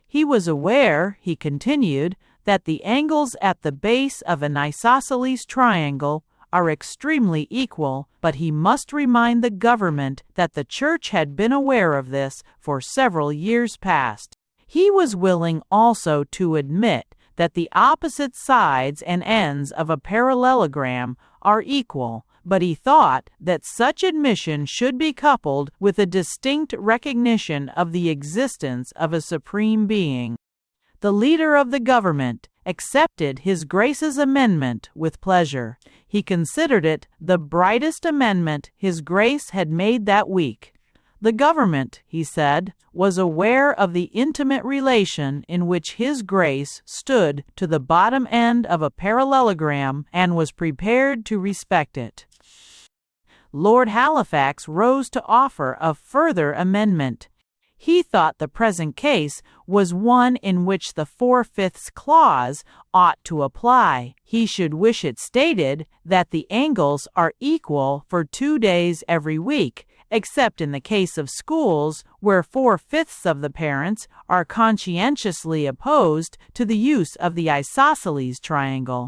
He was aware, he continued, that the angles at the base of an isosceles triangle are extremely equal, but he must remind the government that the church had been aware of this for several years past. He was willing also to admit that the opposite sides and ends of a parallelogram are equal, but he thought that such admission should be coupled with a distinct recognition of the existence of a supreme being. The leader of the government accepted His Grace's amendment with pleasure. He considered it the brightest amendment His Grace had made that week. The government, he said, was aware of the intimate relation in which His Grace stood to the bottom end of a parallelogram and was prepared to respect it. Lord Halifax rose to offer a further amendment. He thought the present case was one in which the 4/5 clause ought to apply. He should wish it stated that the angles are equal for 2 days every week, except in the case of schools where 4/5 of the parents are conscientiously opposed to the use of the isosceles triangle.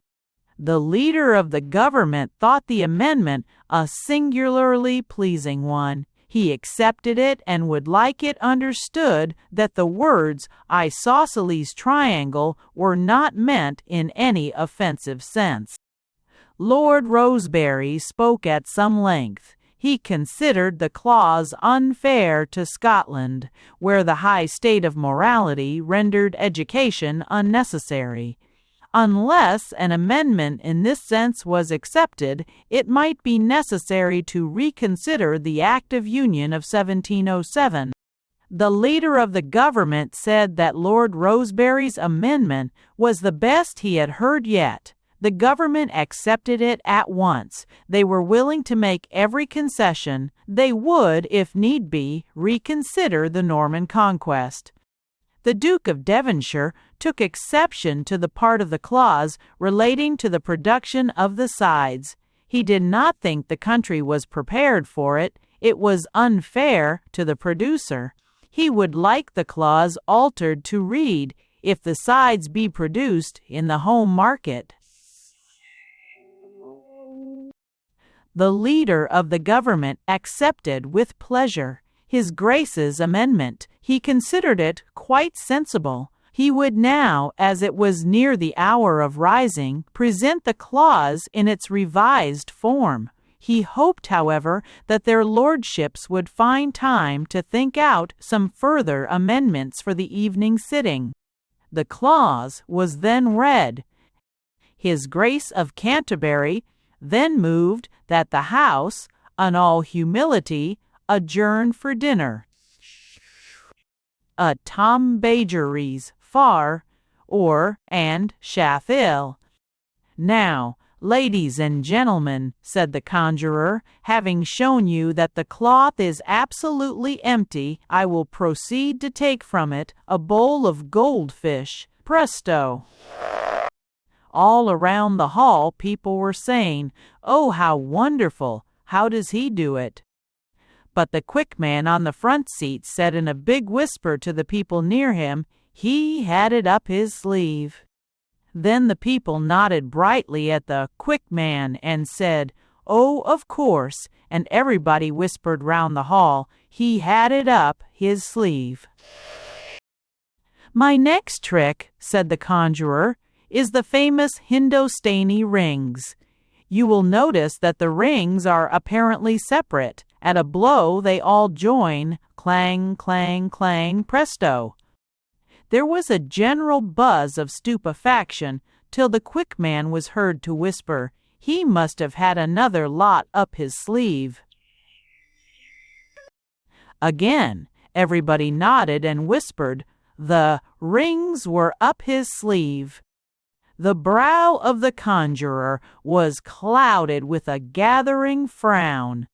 The leader of the government thought the amendment a singularly pleasing one. He accepted it and would like it understood that the words isosceles triangle were not meant in any offensive sense. Lord Rosebery spoke at some length. He considered the clause unfair to Scotland, where the high state of morality rendered education unnecessary. Unless an amendment in this sense was accepted, it might be necessary to reconsider the Act of Union of 1707. The leader of the government said that Lord Rosebery's amendment was the best he had heard yet. The government accepted it at once. They were willing to make every concession. They would, if need be, reconsider the Norman conquest. The Duke of Devonshire took exception to the part of the clause relating to the production of the sides. He did not think the country was prepared for it. It was unfair to the producer. He would like the clause altered to read, "If the sides be produced in the home market." The leader of the government accepted with pleasure His Grace's amendment. He considered it quite sensible. He would now, as it was near the hour of rising, present the clause in its revised form. He hoped, however, that their lordships would find time to think out some further amendments for the evening sitting. The clause was then read. His Grace of Canterbury then moved that the House, in all humility, adjourn for dinner. A Tom Bageries far, or and shath ill. "Now, ladies and gentlemen," said the conjurer, "having shown you that the cloth is absolutely empty, I will proceed to take from it a bowl of goldfish. Presto!" All around the hall people were saying, "Oh, how wonderful! How does he do it?" But the quick man on the front seat said in a big whisper to the people near him, "He had it up his sleeve." Then the people nodded brightly at the quick man and said, "Oh, of course," and everybody whispered round the hall, "He had it up his sleeve." "My next trick," said the conjurer, "is the famous Hindostani rings. You will notice that the rings are apparently separate. At a blow they all join, clang, clang, clang, presto." There was a general buzz of stupefaction till the quick man was heard to whisper, "He must have had another lot up his sleeve." Again, everybody nodded and whispered, "The rings were up his sleeve." The brow of the conjurer was clouded with a gathering frown.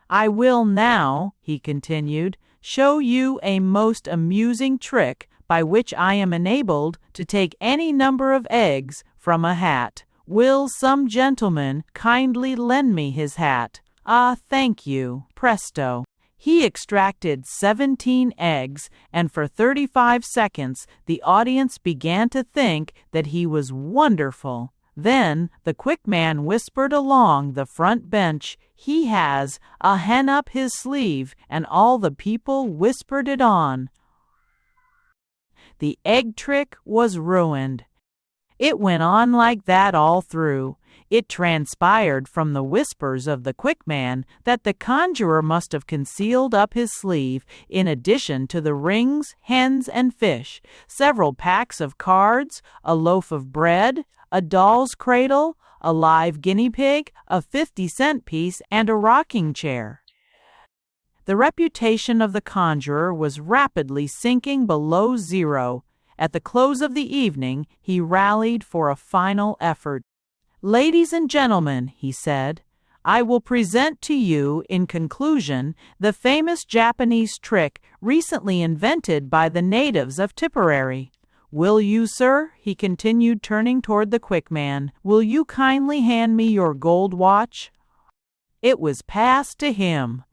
"I will now," he continued, "show you a most amusing trick by which I am enabled to take any number of eggs from a hat. Will some gentleman kindly lend me his hat? Ah, thank you. Presto." He extracted 17 eggs, and for 35 seconds the audience began to think that he was wonderful. Then the quick man whispered along the front bench, "He has a hen up his sleeve," and all the people whispered it on. The egg trick was ruined. It went on like that all through. It transpired from the whispers of the quick man that the conjurer must have concealed up his sleeve, in addition to the rings, hens, and fish, several packs of cards, a loaf of bread, a doll's cradle, a live guinea pig, a 50-cent piece, and a rocking chair. The reputation of the conjurer was rapidly sinking below zero. At the close of the evening, he rallied for a final effort. "Ladies and gentlemen," he said, "I will present to you in conclusion the famous Japanese trick recently invented by the natives of Tipperary. Will you, sir," he continued, turning toward the quick man, "will you kindly hand me your gold watch?" It was passed to him.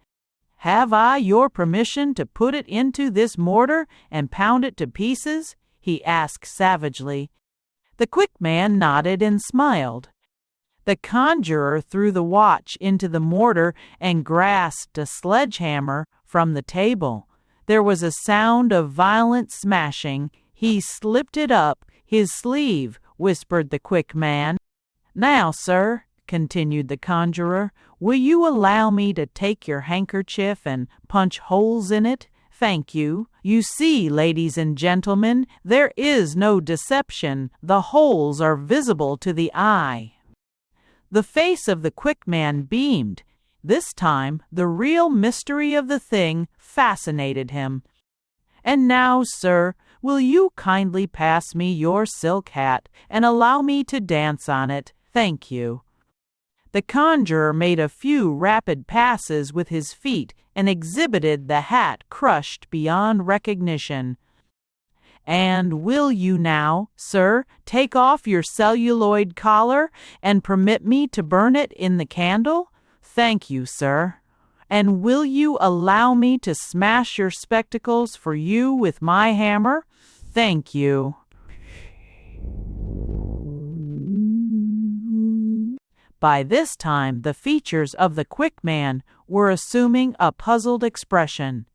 "Have I your permission to put it into this mortar and pound it to pieces?" he asked savagely. The quick man nodded and smiled. The conjurer threw the watch into the mortar and grasped a sledgehammer from the table. There was a sound of violent smashing. "He slipped it up his sleeve," whispered the quick man. "Now, sir," continued the conjurer, "will you allow me to take your handkerchief and punch holes in it? Thank you. You see, ladies and gentlemen, there is no deception. The holes are visible to the eye." The face of the quick man beamed. This time, the real mystery of the thing fascinated him. "And now, sir, will you kindly pass me your silk hat and allow me to dance on it? Thank you." The conjurer made a few rapid passes with his feet and exhibited the hat crushed beyond recognition. "And will you now, sir, take off your celluloid collar and permit me to burn it in the candle? Thank you, sir. And will you allow me to smash your spectacles for you with my hammer? Thank you." By this time, the features of the quick man were assuming a puzzled expression.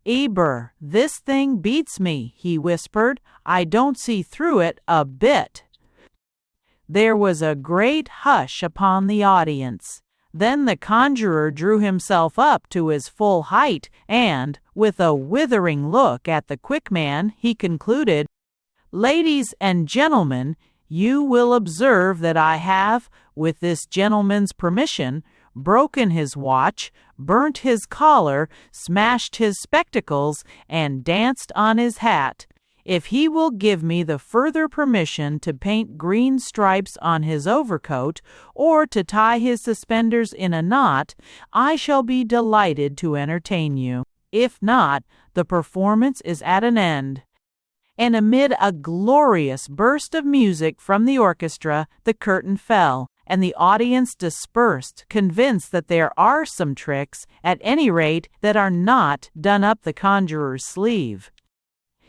"Eber, this thing beats me," he whispered. "I don't see through it a bit." There was a great hush upon the audience. Then the conjurer drew himself up to his full height, and, with a withering look at the quick man, he concluded, "Ladies and gentlemen, you will observe that I have, with this gentleman's permission, broken his watch, burnt his collar, smashed his spectacles, and danced on his hat. If he will give me the further permission to paint green stripes on his overcoat, or to tie his suspenders in a knot, I shall be delighted to entertain you. If not, the performance is at an end." And amid a glorious burst of music from the orchestra, the curtain fell, and the audience dispersed, convinced that there are some tricks, at any rate, that are not done up the conjurer's sleeve.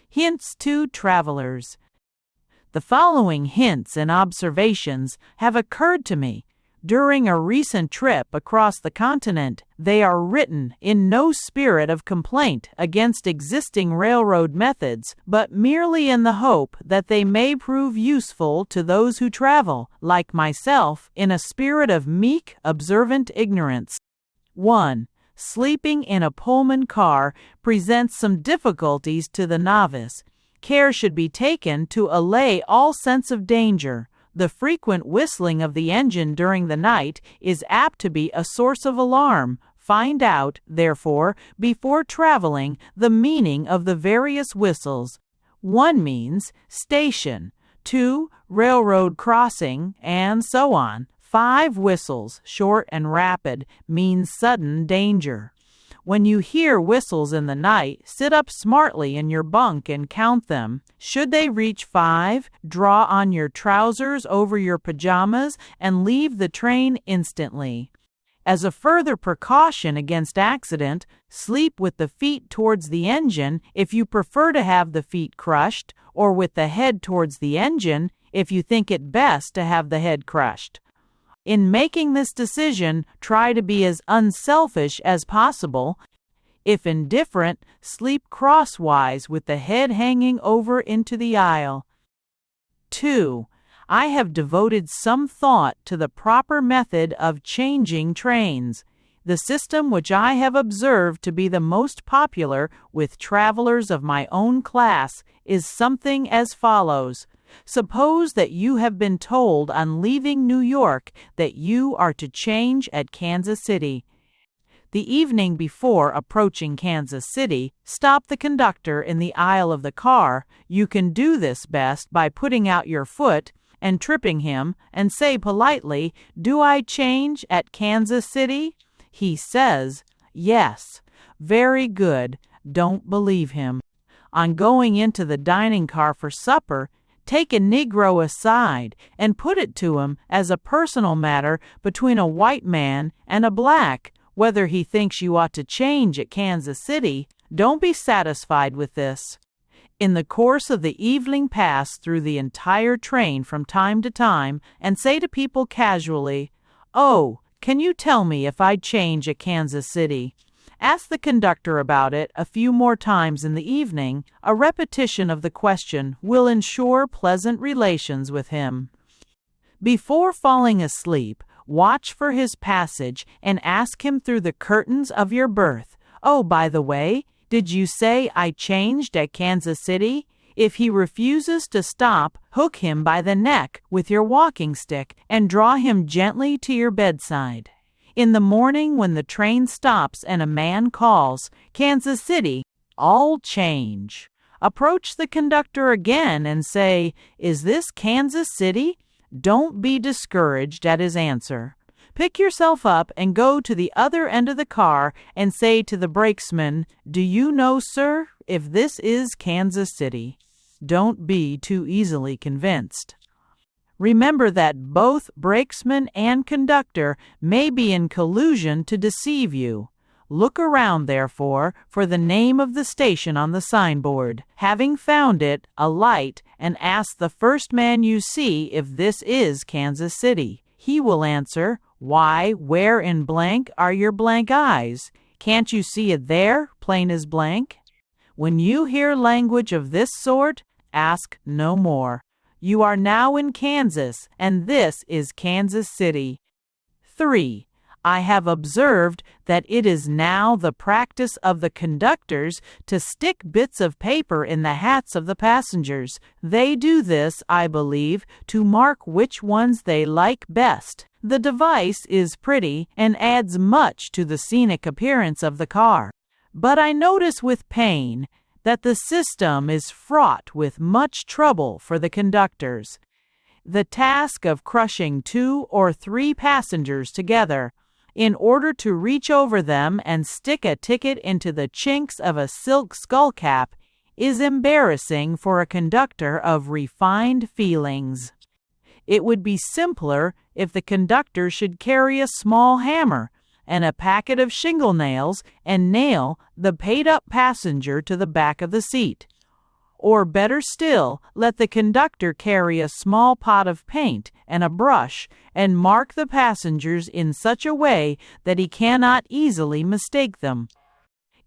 Hints to travelers. The following hints and observations have occurred to me during a recent trip across the continent. They are written in no spirit of complaint against existing railroad methods, but merely in the hope that they may prove useful to those who travel, like myself, in a spirit of meek, observant ignorance. 1. Sleeping in a Pullman car presents some difficulties to the novice. Care should be taken to allay all sense of danger. The frequent whistling of the engine during the night is apt to be a source of alarm. Find out, therefore, before traveling, the meaning of the various whistles. 1 means station, 2. Railroad crossing, and so on. 5. Whistles, short and rapid, means sudden danger. When you hear whistles in the night, sit up smartly in your bunk and count them. Should they reach 5, draw on your trousers over your pajamas and leave the train instantly. As a further precaution against accident, sleep with the feet towards the engine if you prefer to have the feet crushed, or with the head towards the engine if you think it best to have the head crushed. In making this decision, try to be as unselfish as possible. If indifferent, sleep crosswise with the head hanging over into the aisle. 2. I have devoted some thought to the proper method of changing trains. The system which I have observed to be the most popular with travelers of my own class is something as follows. Suppose that you have been told on leaving New York that you are to change at Kansas City. The evening before approaching Kansas City, stop the conductor in the aisle of the car. You can do this best by putting out your foot and tripping him, and say politely, "Do I change at Kansas City?" He says, "Yes." Very good. Don't believe him. On going into the dining car for supper, take a Negro aside and put it to him as a personal matter between a white man and a black, whether he thinks you ought to change at Kansas City. Don't be satisfied with this. In the course of the evening, pass through the entire train from time to time and say to people casually, "Oh, can you tell me if I'd change at Kansas City?" Ask the conductor about it a few more times in the evening. A repetition of the question will ensure pleasant relations with him. Before falling asleep, watch for his passage and ask him through the curtains of your berth, "Oh, by the way, did you say I changed at Kansas City?" If he refuses to stop, hook him by the neck with your walking stick and draw him gently to your bedside. In the morning when the train stops and a man calls, "Kansas City," all change. Approach the conductor again and say, "Is this Kansas City?" Don't be discouraged at his answer. Pick yourself up and go to the other end of the car and say to the brakesman, "Do you know, sir, if this is Kansas City?" Don't be too easily convinced. Remember that both brakesman and conductor may be in collusion to deceive you. Look around, therefore, for the name of the station on the signboard. Having found it, alight and ask the first man you see if this is Kansas City. He will answer, "Why, where in blank are your blank eyes? Can't you see it there, plain as blank?" When you hear language of this sort, ask no more. You are now in Kansas, and this is Kansas City. 3. I have observed that it is now the practice of the conductors to stick bits of paper in the hats of the passengers. They do this, I believe, to mark which ones they like best. The device is pretty and adds much to the scenic appearance of the car. But I notice with pain that the system is fraught with much trouble for the conductors. The task of crushing 2 or 3 passengers together in order to reach over them and stick a ticket into the chinks of a silk skullcap is embarrassing for a conductor of refined feelings. It would be simpler if the conductor should carry a small hammer and a packet of shingle nails and nail the paid-up passenger to the back of the seat. Or better still, let the conductor carry a small pot of paint and a brush and mark the passengers in such a way that he cannot easily mistake them.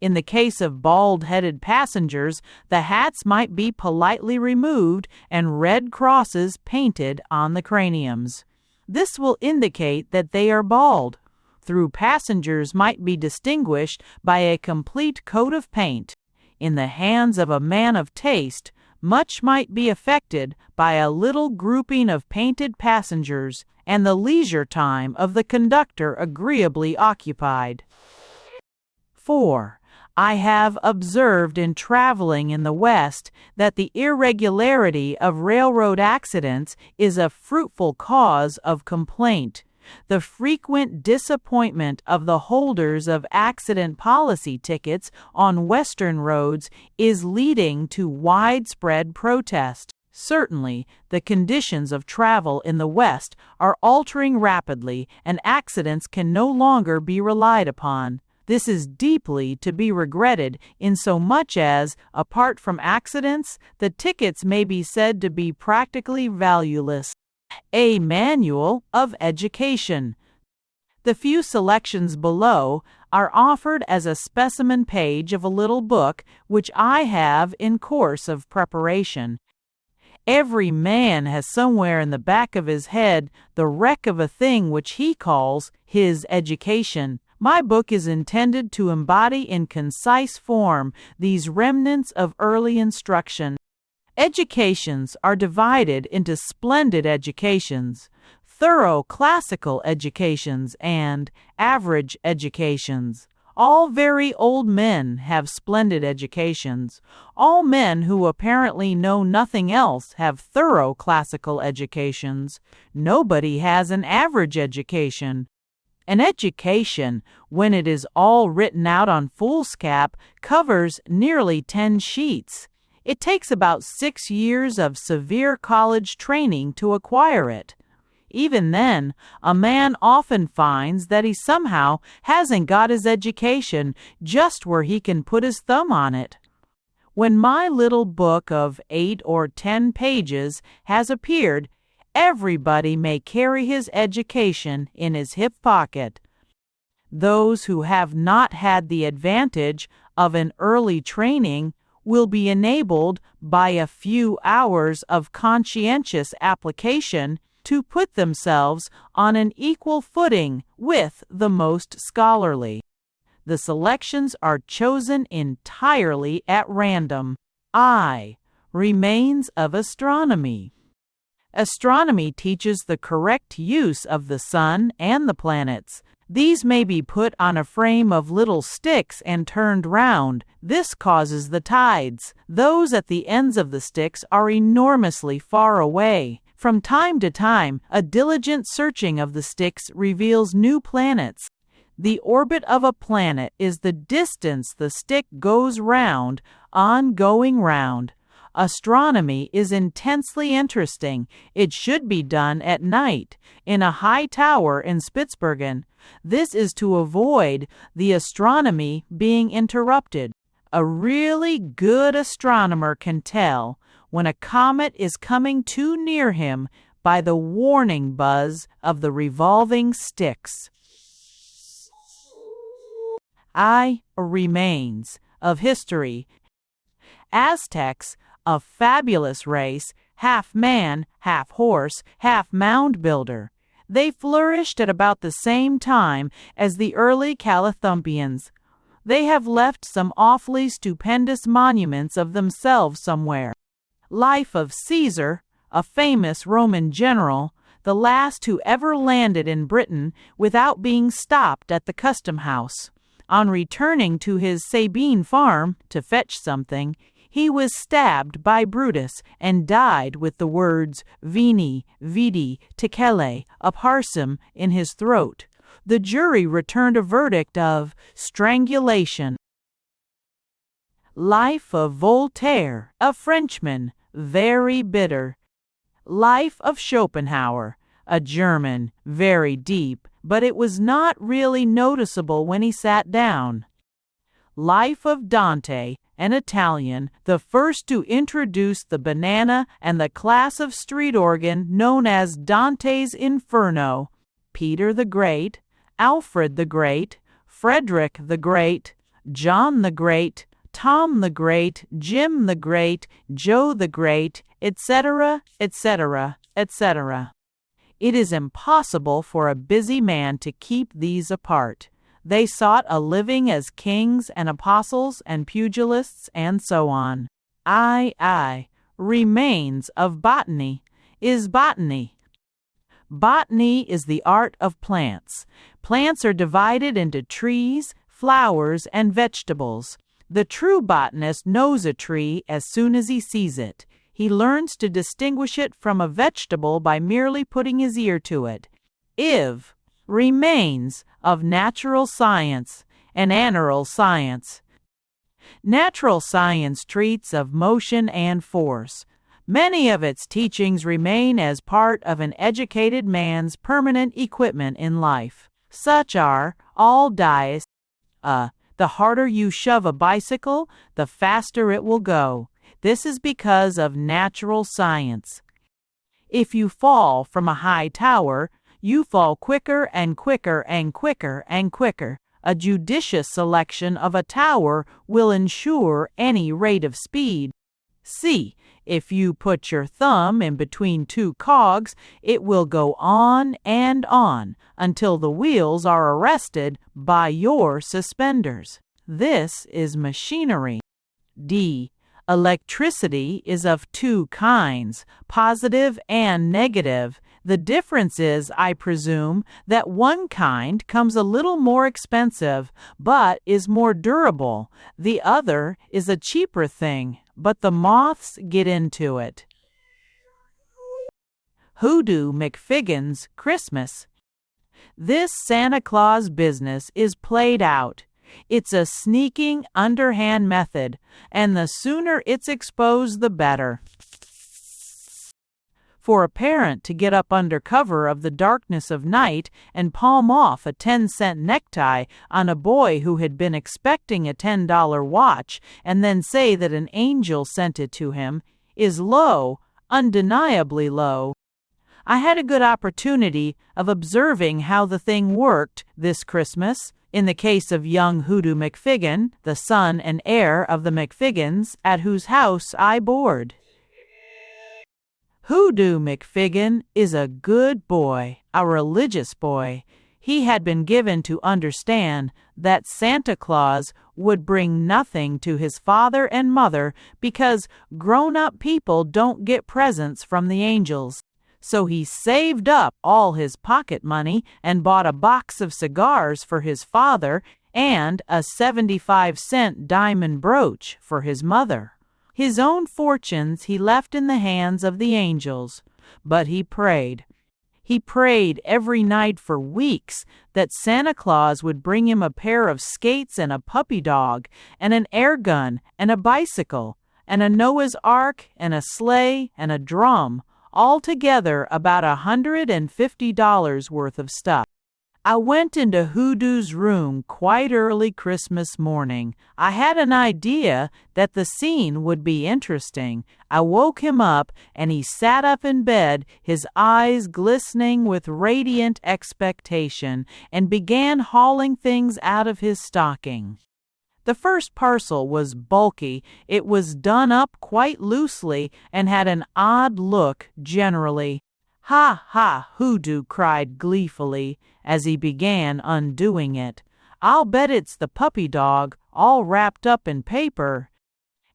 In the case of bald-headed passengers, the hats might be politely removed and red crosses painted on the craniums. This will indicate that they are bald. Through passengers might be distinguished by a complete coat of paint. In the hands of a man of taste, much might be effected by a little grouping of painted passengers and the leisure time of the conductor agreeably occupied. 4. I have observed in traveling in the West that the irregularity of railroad accidents is a fruitful cause of complaint. The frequent disappointment of the holders of accident policy tickets on Western roads is leading to widespread protest. Certainly, the conditions of travel in the West are altering rapidly, and accidents can no longer be relied upon. This is deeply to be regretted, insomuch as, apart from accidents, the tickets may be said to be practically valueless. A Manual of Education. The few selections below are offered as a specimen page of a little book which I have in course of preparation. Every man has somewhere in the back of his head the wreck of a thing which he calls his education. My book is intended to embody in concise form these remnants of early instruction. Educations are divided into splendid educations, thorough classical educations, and average educations. All very old men have splendid educations. All men who apparently know nothing else have thorough classical educations. Nobody has an average education. An education, when it is all written out on foolscap, covers nearly 10 sheets. It takes about 6 years of severe college training to acquire it. Even then, a man often finds that he somehow hasn't got his education just where he can put his thumb on it. When my little book of 8 or 10 pages has appeared, everybody may carry his education in his hip pocket. Those who have not had the advantage of an early training will be enabled by a few hours of conscientious application to put themselves on an equal footing with the most scholarly. The selections are chosen entirely at random. I. Remains of Astronomy. Astronomy teaches the correct use of the sun and the planets. These may be put on a frame of little sticks and turned round. This causes the tides. Those at the ends of the sticks are enormously far away. From time to time, a diligent searching of the sticks reveals new planets. The orbit of a planet is the distance the stick goes round, on going round. Astronomy is intensely interesting. It should be done at night, in a high tower in Spitzbergen. This is to avoid the astronomy being interrupted. A really good astronomer can tell when a comet is coming too near him by the warning buzz of the revolving sticks. Remains of History. Aztecs, a fabulous race, half man, half horse, half mound builder. They flourished at about the same time as the early Calathumpians. They have left some awfully stupendous monuments of themselves somewhere. Life of Caesar, a famous Roman general, the last who ever landed in Britain without being stopped at the custom house. On returning to his Sabine farm to fetch something, he was stabbed by Brutus and died with the words Veni, Vidi, Tecele, Aparsum in his throat. The jury returned a verdict of strangulation. Life of Voltaire, a Frenchman, very bitter. Life of Schopenhauer, a German, very deep, but it was not really noticeable when he sat down. Life of Dante, an Italian, the first to introduce the banana and the class of street organ known as Dante's Inferno. Peter the Great, Alfred the Great, Frederick the Great, John the Great, Tom the Great, Jim the Great, Joe the Great, etc., etc., etc. It is impossible for a busy man to keep these apart. They sought a living as kings and apostles and pugilists and so on. Remains of Botany. Is botany. Botany is the art of plants. Plants are divided into trees, flowers, and vegetables. The true botanist knows a tree as soon as he sees it. He learns to distinguish it from a vegetable by merely putting his ear to it. IV. Remains of natural science and animal science. Natural science treats of motion and force. Many of its teachings remain as part of an educated man's permanent equipment in life. Such are all dice. The harder you shove a bicycle, the faster it will go. This is because of natural science. If you fall from a high tower, you fall quicker and quicker and quicker and quicker. A judicious selection of a tower will ensure any rate of speed. C. If you put your thumb in between two cogs, it will go on and on until the wheels are arrested by your suspenders. This is machinery. D. Electricity is of two kinds, positive and negative. The difference is, I presume, that one kind comes a little more expensive, but is more durable. The other is a cheaper thing, but the moths get into it. Hoodoo McFiggin's Christmas. This Santa Claus business is played out. It's a sneaking, underhand method, and the sooner it's exposed, the better. For a parent to get up under cover of the darkness of night and palm off a 10-cent necktie on a boy who had been expecting a $10 watch and then say that an angel sent it to him is low, undeniably low. I had a good opportunity of observing how the thing worked this Christmas in the case of young Hoodoo McFiggin, the son and heir of the McFiggins, at whose house I board. Hoodoo McFiggin is a good boy, a religious boy. He had been given to understand that Santa Claus would bring nothing to his father and mother because grown-up people don't get presents from the angels. So he saved up all his pocket money and bought a box of cigars for his father and a 75-cent diamond brooch for his mother. His own fortunes he left in the hands of the angels, but he prayed. He prayed every night for weeks that Santa Claus would bring him a pair of skates and a puppy dog and an air gun and a bicycle and a Noah's Ark and a sleigh and a drum, altogether about $150 worth of stuff. I went into Hoodoo's room quite early Christmas morning. I had an idea that the scene would be interesting. I woke him up, and he sat up in bed, his eyes glistening with radiant expectation, and began hauling things out of his stocking. The first parcel was bulky. It was done up quite loosely and had an odd look generally. "Ha, ha!" Hoodoo cried gleefully as he began undoing it. "I'll bet it's the puppy dog, all wrapped up in paper."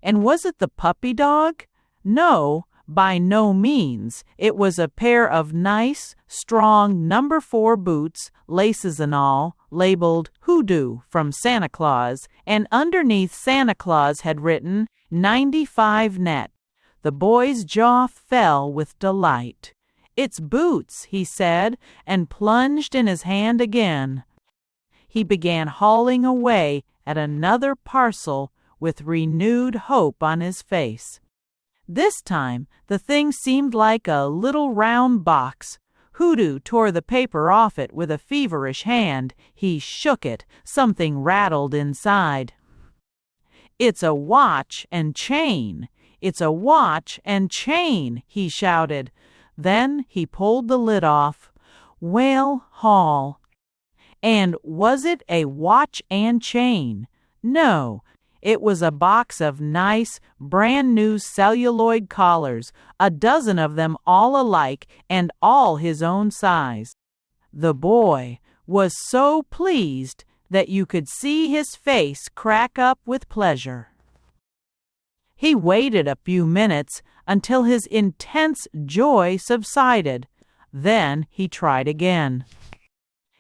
And was it the puppy dog? No, by no means. It was a pair of nice, strong No. 4 boots, laces and all, labeled Hoodoo from Santa Claus, and underneath Santa Claus had written 95 net. The boy's jaw fell with delight. "It's boots," he said, and plunged in his hand again. He began hauling away at another parcel with renewed hope on his face. This time the thing seemed like a little round box. Hoodoo tore the paper off it with a feverish hand. He shook it. Something rattled inside. "It's a watch and chain. It's a watch and chain," he shouted. Then he pulled the lid off. Well, haul. And was it a watch and chain? No, it was a box of nice, brand-new celluloid collars, a dozen of them all alike and all his own size. The boy was so pleased that you could see his face crack up with pleasure. He waited a few minutes until his intense joy subsided. Then he tried again.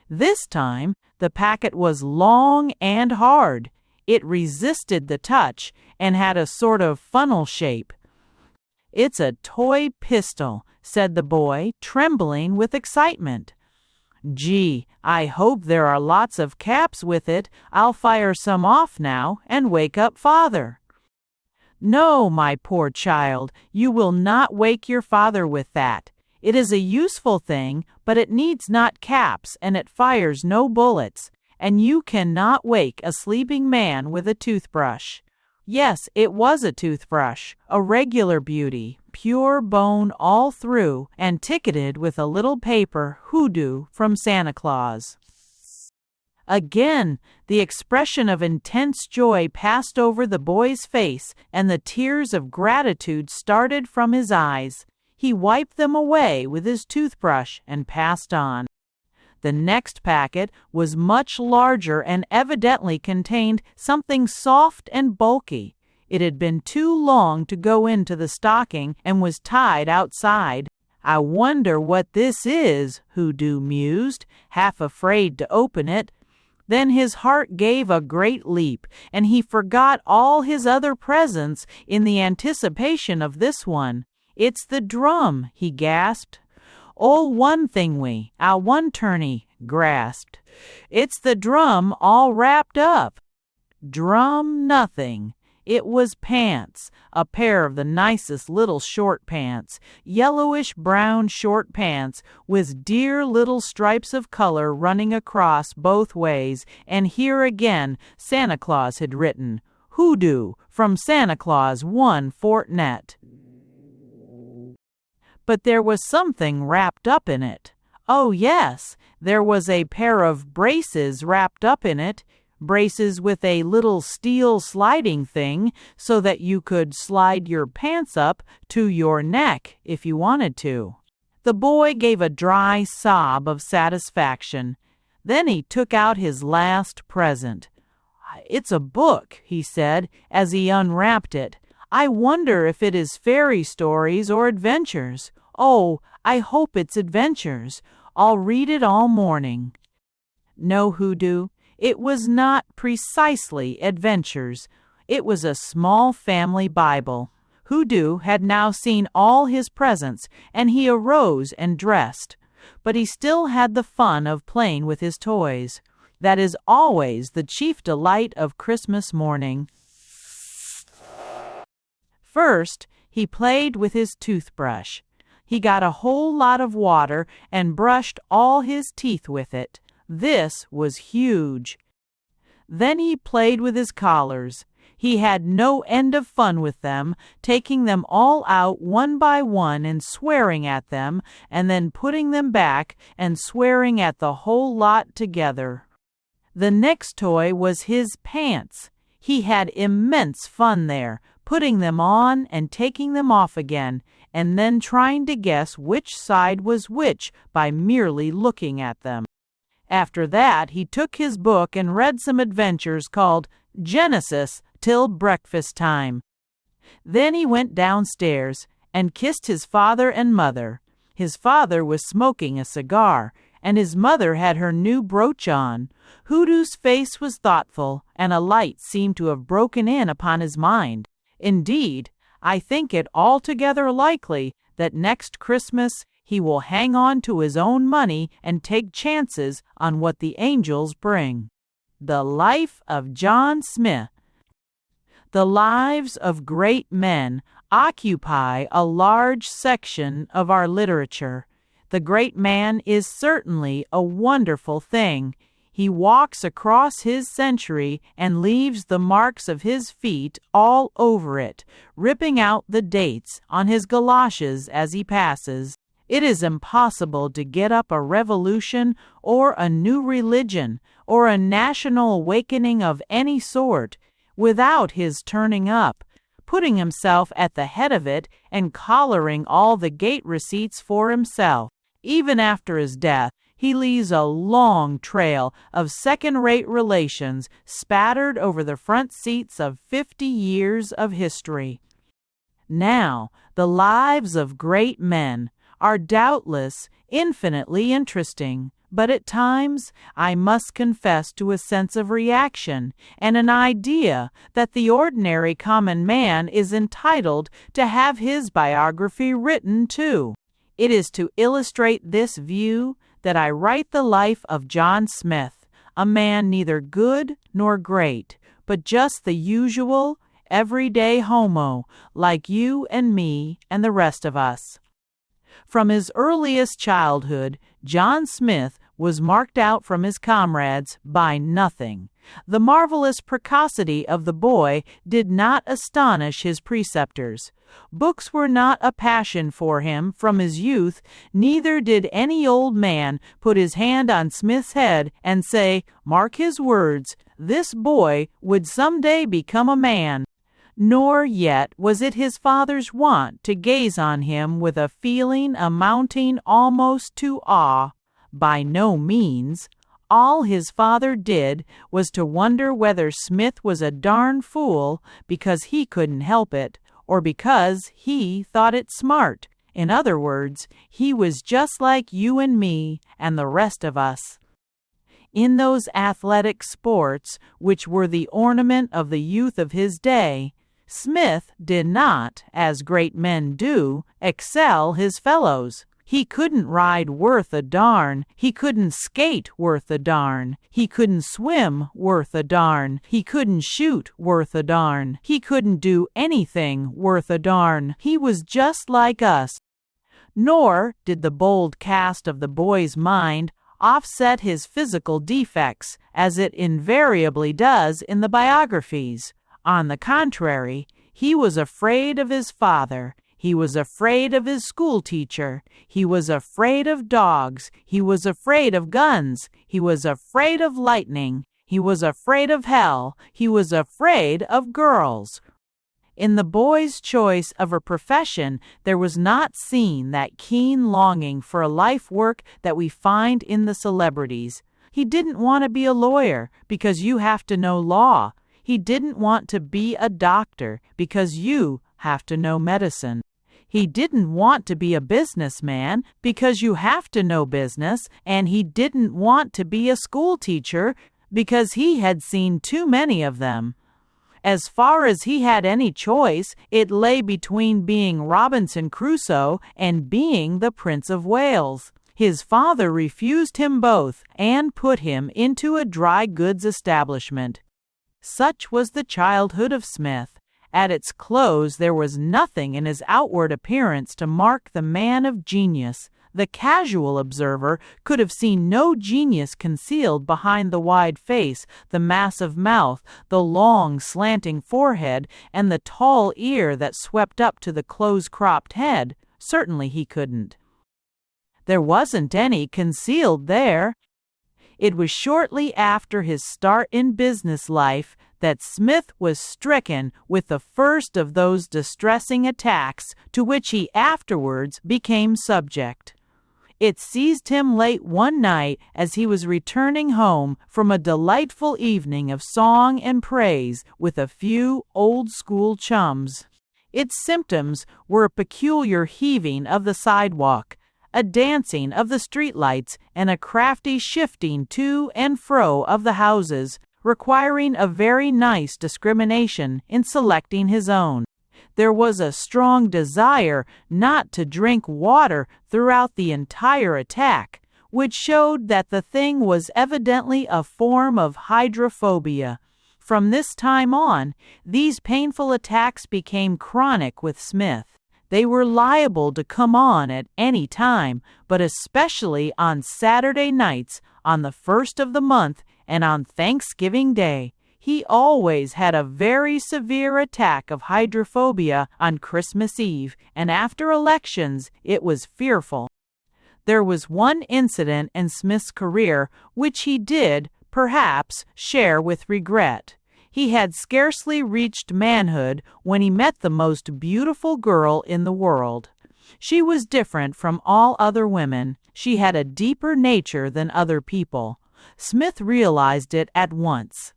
This time the packet was long and hard. It resisted the touch and had a sort of funnel shape. "It's a toy pistol," said the boy, trembling with excitement. "Gee, I hope there are lots of caps with it. I'll fire some off now and wake up father." "No, my poor child, you will not wake your father with that. It is a useful thing, but it needs not caps and it fires no bullets, and you cannot wake a sleeping man with a toothbrush." Yes, it was a toothbrush, a regular beauty, pure bone all through, and ticketed with a little paper hoodoo from Santa Claus. Again, the expression of intense joy passed over the boy's face, and the tears of gratitude started from his eyes. He wiped them away with his toothbrush and passed on. The next packet was much larger and evidently contained something soft and bulky. It had been too long to go into the stocking and was tied outside. "I wonder what this is," Hoodoo mused, half afraid to open it. Then his heart gave a great leap, and he forgot all his other presents in the anticipation of this one. "It's the drum," he gasped. "Ol' one thing one turney," grasped. "It's the drum all wrapped up." Drum nothing. It was pants, a pair of the nicest little short pants, yellowish-brown short pants with dear little stripes of color running across both ways, and here again Santa Claus had written, "Hoodoo, from Santa Claus, 1 Fortnet." But there was something wrapped up in it. Oh yes, there was a pair of braces wrapped up in it, braces with a little steel sliding thing so that you could slide your pants up to your neck if you wanted to. The boy gave a dry sob of satisfaction. Then he took out his last present. "It's a book," he said as he unwrapped it. "I wonder if it is fairy stories or adventures. Oh, I hope it's adventures. I'll read it all morning." No, Hoodoo, it was not precisely adventures. It was a small family Bible. Hoodoo had now seen all his presents, and he arose and dressed. But he still had the fun of playing with his toys. That is always the chief delight of Christmas morning. First, he played with his toothbrush. He got a whole lot of water and brushed all his teeth with it. This was huge. Then he played with his collars. He had no end of fun with them, taking them all out one by one and swearing at them, and then putting them back and swearing at the whole lot together. The next toy was his pants. He had immense fun there, putting them on and taking them off again, and then trying to guess which side was which by merely looking at them. After that, he took his book and read some adventures called Genesis till breakfast time. Then he went downstairs and kissed his father and mother. His father was smoking a cigar, and his mother had her new brooch on. Hoodoo's face was thoughtful, and a light seemed to have broken in upon his mind. Indeed, I think it altogether likely that next Christmas he will hang on to his own money and take chances on what the angels bring. The Life of John Smith. The lives of great men occupy a large section of our literature. The great man is certainly a wonderful thing. He walks across his century and leaves the marks of his feet all over it, ripping out the dates on his galoshes as he passes. It is impossible to get up a revolution or a new religion or a national awakening of any sort without his turning up, putting himself at the head of it and collaring all the gate receipts for himself. Even after his death, he leaves a long trail of second-rate relations spattered over the front seats of 50 years of history. Now, the lives of great men are doubtless infinitely interesting, but at times I must confess to a sense of reaction and an idea that the ordinary common man is entitled to have his biography written too. It is to illustrate this view that I write the life of John Smith, a man neither good nor great, but just the usual, everyday homo, like you and me and the rest of us. From his earliest childhood, John Smith was marked out from his comrades by nothing. The marvelous precocity of the boy did not astonish his preceptors. Books were not a passion for him from his youth, neither did any old man put his hand on Smith's head and say, "Mark his words, this boy would some day become a man." Nor yet was it his father's wont to gaze on him with a feeling amounting almost to awe. By no means. All his father did was to wonder whether Smith was a darn fool because he couldn't help it, or because he thought it smart. In other words, he was just like you and me and the rest of us. In those athletic sports which were the ornament of the youth of his day, Smith did not, as great men do, excel his fellows. He couldn't ride worth a darn. He couldn't skate worth a darn. He couldn't swim worth a darn. He couldn't shoot worth a darn. He couldn't do anything worth a darn. He was just like us. Nor did the bold cast of the boy's mind offset his physical defects, as it invariably does in the biographies. On the contrary, he was afraid of his father. He was afraid of his schoolteacher. He was afraid of dogs. He was afraid of guns. He was afraid of lightning. He was afraid of hell. He was afraid of girls. In the boy's choice of a profession, there was not seen that keen longing for a life work that we find in the celebrities. He didn't want to be a lawyer because you have to know law. He didn't want to be a doctor because you have to know medicine. He didn't want to be a businessman because you have to know business, and he didn't want to be a schoolteacher because he had seen too many of them. As far as he had any choice, it lay between being Robinson Crusoe and being the Prince of Wales. His father refused him both and put him into a dry goods establishment. Such was the childhood of Smith. At its close, there was nothing in his outward appearance to mark the man of genius. The casual observer could have seen no genius concealed behind the wide face, the massive mouth, the long, slanting forehead, and the tall ear that swept up to the close-cropped head. Certainly he couldn't. There wasn't any concealed there. It was shortly after his start in business life that Smith was stricken with the first of those distressing attacks to which he afterwards became subject. It seized him late one night as he was returning home from a delightful evening of song and praise with a few old-school chums. Its symptoms were a peculiar heaving of the sidewalk, a dancing of the streetlights, and a crafty shifting to and fro of the houses, requiring a very nice discrimination in selecting his own. There was a strong desire not to drink water throughout the entire attack, which showed that the thing was evidently a form of hydrophobia. From this time on, these painful attacks became chronic with Smith. They were liable to come on at any time, but especially on Saturday nights, on the 1st of the month, and on Thanksgiving Day. He always had a very severe attack of hydrophobia on Christmas Eve, and after elections it was fearful. There was one incident in Smith's career which he did, perhaps, share with regret. He had scarcely reached manhood when he met the most beautiful girl in the world. She was different from all other women. She had a deeper nature than other people. Smith realized it at once.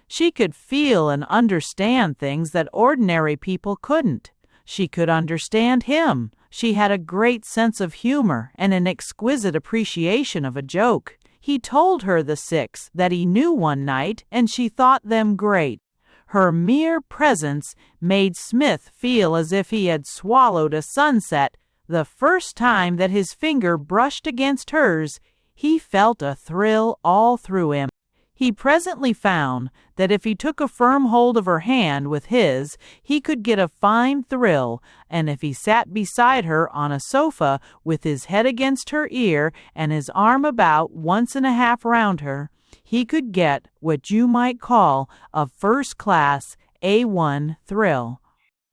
She could feel and understand things that ordinary people couldn't. She could understand him. She had a great sense of humor and an exquisite appreciation of a joke. He told her the 6 that he knew one night, and she thought them great. Her mere presence made Smith feel as if he had swallowed a sunset. The first time that his finger brushed against hers, he felt a thrill all through him. He presently found that if he took a firm hold of her hand with his, he could get a fine thrill, and if he sat beside her on a sofa with his head against her ear and his arm about 1½ round her, he could get what you might call a first-class A1 thrill.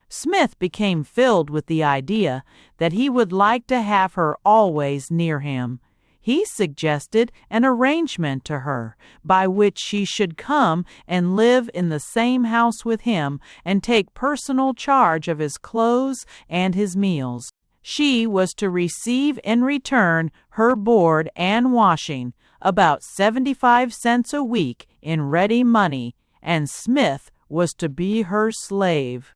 Smith became filled with the idea that he would like to have her always near him. He suggested an arrangement to her by which she should come and live in the same house with him and take personal charge of his clothes and his meals. She was to receive in return her board and washing, about 75 cents a week in ready money, and Smith was to be her slave.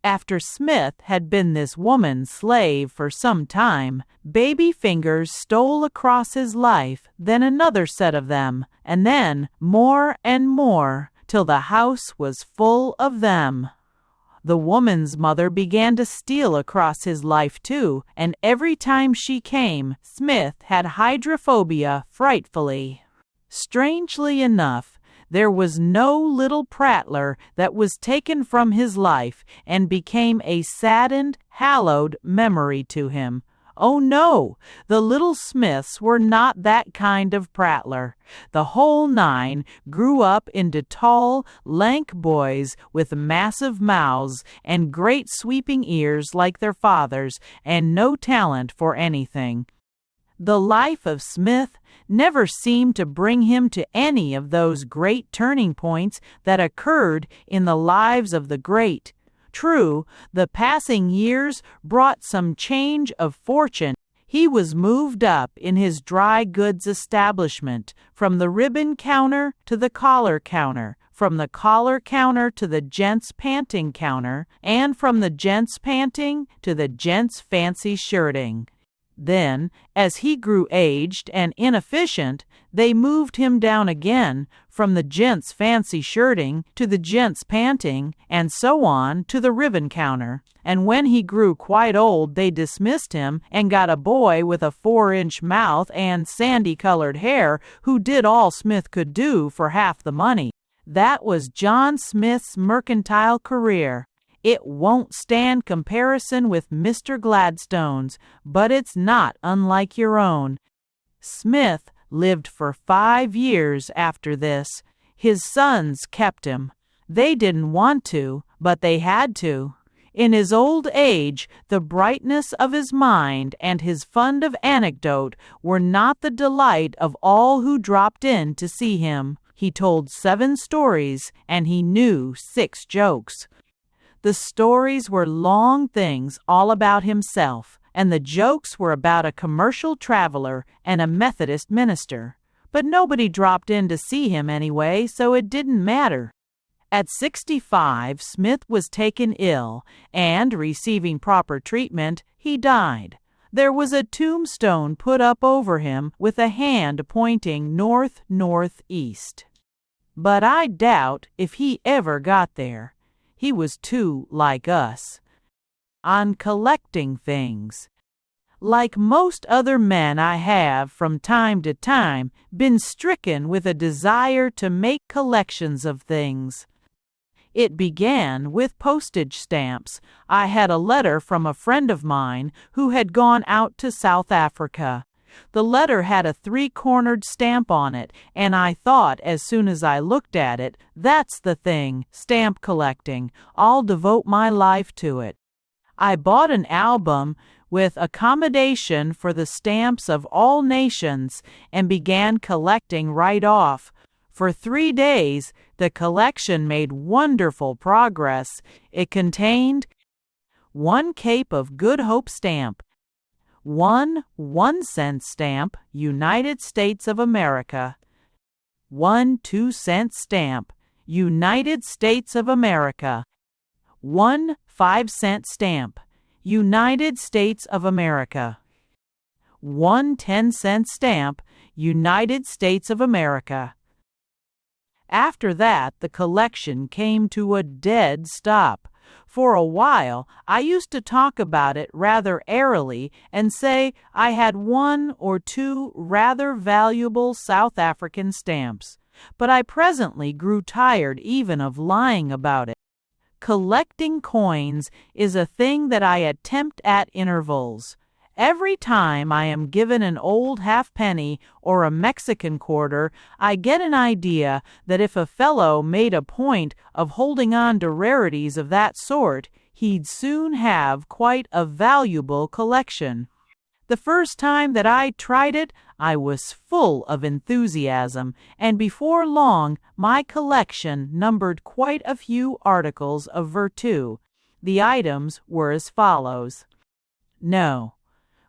After Smith had been this woman's slave for some time, baby fingers stole across his life, then another set of them, and then more and more, till the house was full of them. The woman's mother began to steal across his life too, and every time she came, Smith had hydrophobia frightfully. Strangely enough, there was no little prattler that was taken from his life and became a saddened, hallowed memory to him. Oh no, the little Smiths were not that kind of prattler. The whole 9 grew up into tall, lank boys with massive mouths and great sweeping ears like their fathers, and no talent for anything. The life of Smith never seemed to bring him to any of those great turning points that occurred in the lives of the great. True, the passing years brought some change of fortune. He was moved up in his dry goods establishment, from the ribbon counter to the collar counter, from the collar counter to the gents' panting counter, and from the gents' panting to the gents' fancy shirting. Then, as he grew aged and inefficient, they moved him down again from the gents' fancy shirting to the gents' panting, and so on to the ribbon counter. And when he grew quite old, they dismissed him and got a boy with a 4-inch mouth and sandy-colored hair who did all Smith could do for half the money. That was John Smith's mercantile career. It won't stand comparison with Mr. Gladstone's, but it's not unlike your own. Smith lived for 5 years after this. His sons kept him. They didn't want to, but they had to. In his old age, the brightness of his mind and his fund of anecdote were not the delight of all who dropped in to see him. He told 7 stories, and he knew 6 jokes. The stories were long things all about himself, and the jokes were about a commercial traveler and a Methodist minister. But nobody dropped in to see him anyway, so it didn't matter. At 65, Smith was taken ill, and, receiving proper treatment, he died. There was a tombstone put up over him with a hand pointing north-northeast. But I doubt if he ever got there. He was too like us. On collecting things. Like most other men, I have, from time to time, been stricken with a desire to make collections of things. It began with postage stamps. I had a letter from a friend of mine who had gone out to South Africa. The letter had a 3-cornered stamp on it, and I thought as soon as I looked at it, that's the thing, stamp collecting. I'll devote my life to it. I bought an album with accommodation for the stamps of all nations and began collecting right off. For 3 days, the collection made wonderful progress. It contained 1 Cape of Good Hope stamp, 1 1-cent stamp, United States of America, 1 2-cent stamp, United States of America, 1 5-cent stamp, United States of America. 1 10-cent stamp, United States of America. After that, the collection came to a dead stop. For a while, I used to talk about it rather airily and say I had 1 or 2 rather valuable South African stamps, but I presently grew tired even of lying about it. Collecting coins is a thing that I attempt at intervals. Every time I am given an old halfpenny or a Mexican quarter, I get an idea that if a fellow made a point of holding on to rarities of that sort, he'd soon have quite a valuable collection. The first time that I tried it, I was full of enthusiasm, and before long my collection numbered quite a few articles of virtu. The items were as follows. No.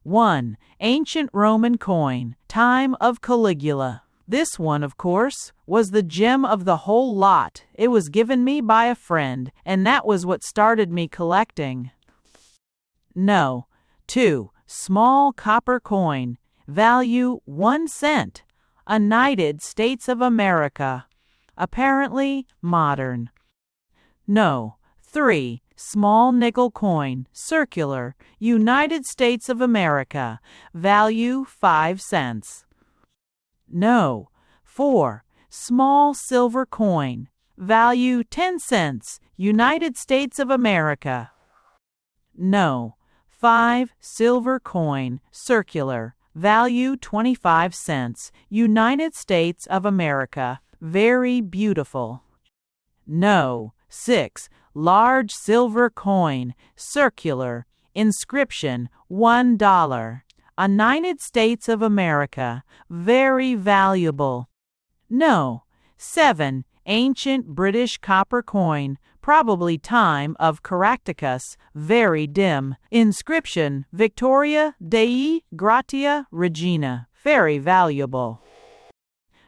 1. Ancient Roman coin, time of Caligula. This one, of course, was the gem of the whole lot. It was given me by a friend, and that was what started me collecting. No. 2. Small copper coin, value 1 cent, United States of America. Apparently modern. No. 3. Small nickel coin, circular, United States of America, value 5 cents. No. 4. Small silver coin, value 10 cents, United States of America. No. 5. Silver coin, circular, value 25 cents, United States of America, very beautiful. No. 6. Large silver coin, circular, inscription $1, United States of America, very valuable. No. 7. Ancient British copper coin, probably time of Caractacus, very dim, inscription Victoria Dei Gratia Regina, very valuable.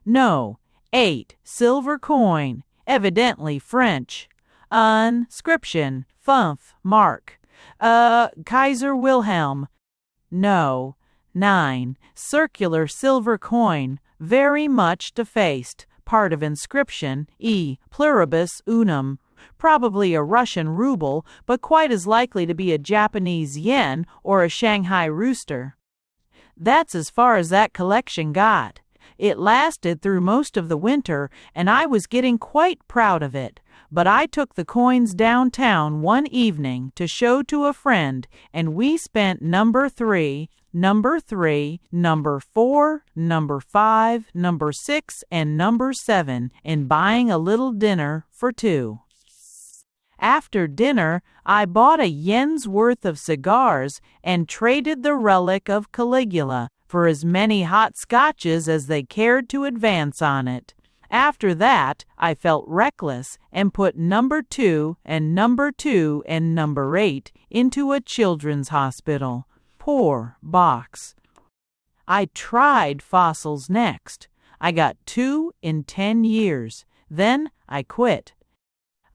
No. 8. Silver coin, evidently French, inscription Funf Mark, Kaiser Wilhelm. No. 9. Circular silver coin, very much defaced, part of inscription E pluribus unum, probably a Russian ruble, but quite as likely to be a Japanese yen or a Shanghai rooster. That's as far as that collection got. It lasted through most of the winter, and I was getting quite proud of it. But I took the coins downtown one evening to show to a friend, and we spent number 3, number 3, number 4, number 5, number 6, and number 7 in buying a little dinner for 2. After dinner, I bought a yen's worth of cigars and traded the relic of Caligula for as many hot scotches as they cared to advance on it. After that, I felt reckless and put number 2 and number 2 and number 8 into a children's hospital. Poor box. I tried fossils next. I got 2 in 10 years. Then I quit.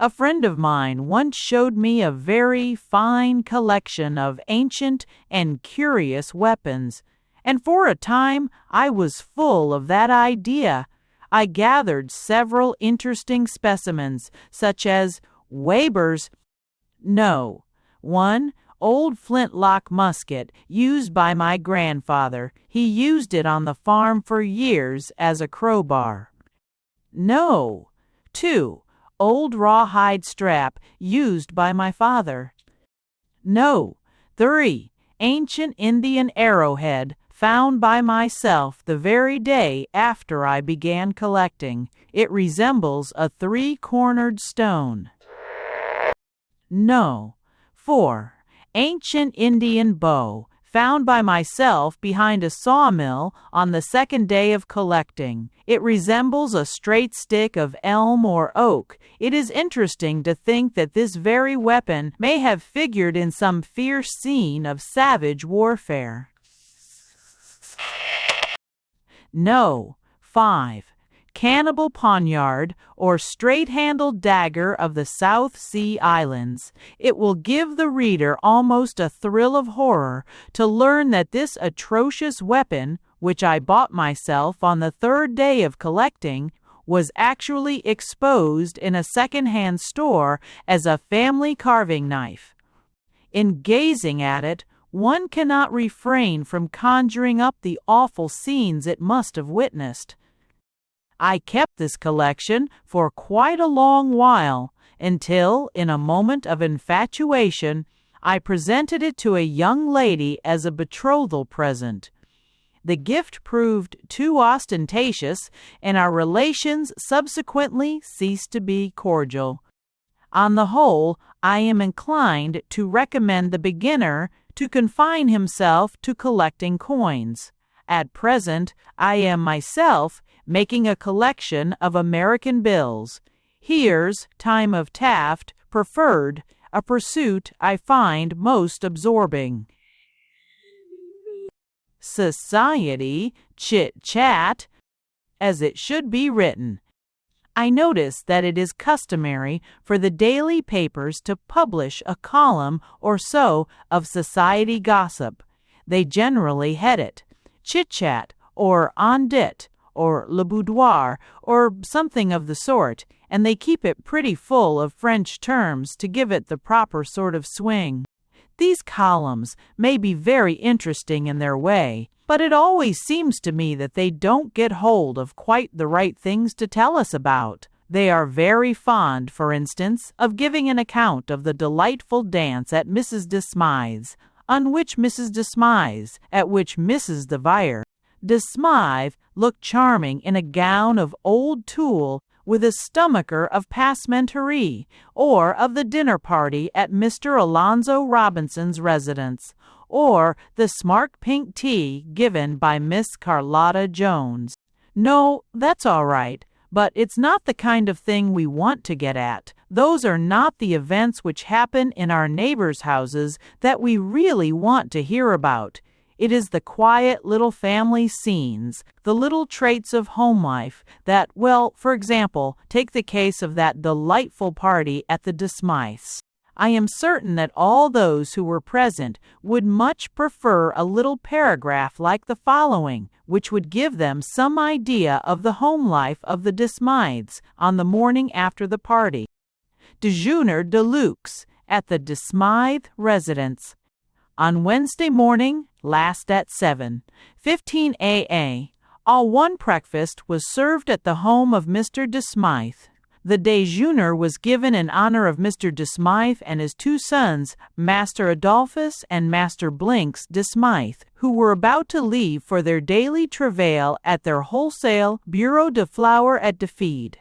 A friend of mine once showed me a very fine collection of ancient and curious weapons, and for a time I was full of that idea. I gathered several interesting specimens, such as Weber's 1. Old flintlock musket used by my grandfather. He used it on the farm for years as a crowbar. 2. Old rawhide strap used by my father. 3. Ancient Indian arrowhead found by myself the very day after I began collecting. It resembles a 3-cornered stone. 4. Ancient Indian bow found by myself behind a sawmill on the second day of collecting. It resembles a straight stick of elm or oak. It is interesting to think that this very weapon may have figured in some fierce scene of savage warfare. 5. cannibal poniard, or straight-handled dagger of the South Sea Islands. It will give the reader almost a thrill of horror to learn that this atrocious weapon, which I bought myself on the third day of collecting, was actually exposed in a second-hand store as a family carving knife. In gazing at it, one cannot refrain from conjuring up the awful scenes it must have witnessed. I kept this collection for quite a long while, until, in a moment of infatuation, I presented it to a young lady as a betrothal present. The gift proved too ostentatious, and our relations subsequently ceased to be cordial. On the whole, I am inclined to recommend the beginner to confine himself to collecting coins. At present, I am myself making a collection of American bills. Here's Time of Taft preferred, a pursuit I find most absorbing. Society chit-chat, as it should be written. I notice that it is customary for the daily papers to publish a column or so of society gossip. They generally head it chit-chat, or on dit, or le boudoir, or something of the sort, and they keep it pretty full of French terms to give it the proper sort of swing. These columns may be very interesting in their way, but it always seems to me that they don't get hold of quite the right things to tell us about. They are very fond, for instance, of giving an account of the delightful dance at Mrs. de Smythe's, on which Mrs. de Smythe's, at which Mrs. de Vere. De Smythe looked charming in a gown of old tulle, with a stomacher of passementerie, or of the dinner party at Mr. Alonzo Robinson's residence, or the smart pink tea given by Miss Carlotta Jones. No, that's all right, but it's not the kind of thing we want to get at. Those are not the events which happen in our neighbors' houses that we really want to hear about. It is the quiet little family scenes, the little traits of home life that, well, for example, take the case of that delightful party at the de Smythes. I am certain that all those who were present would much prefer a little paragraph like the following, which would give them some idea of the home life of the de Smythes on the morning after the party. Déjeuner de luxe at the de Smythe residence. On Wednesday morning, last at 7:15 a.m., all one breakfast was served at the home of Mr. de Smythe. The déjeuner was given in honor of Mr. de Smythe and his two sons, Master Adolphus and Master Blinks de Smythe, who were about to leave for their daily travail at their wholesale Bureau de Flour at Defeed.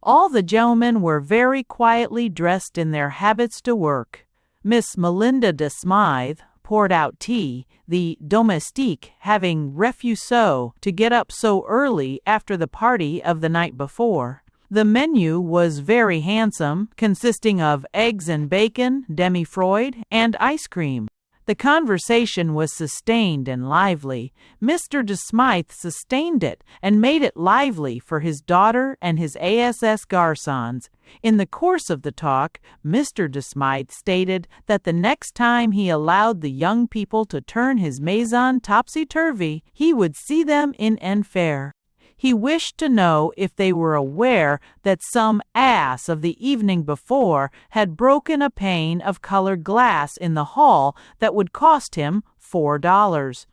All the gentlemen were very quietly dressed in their habits de work. Miss Melinda de Smythe poured out tea, the domestique having refused to get up so early after the party of the night before. The menu was very handsome, consisting of eggs and bacon, demi-froid, and ice cream. The conversation was sustained and lively. Mr. de Smythe sustained it and made it lively for his daughter and his ASS garçons. In the course of the talk, Mr. de Smythe stated that the next time he allowed the young people to turn his maison topsy-turvy, he would see them in enfer. He wished to know if they were aware that some ass of the evening before had broken a pane of colored glass in the hall that would cost him $4.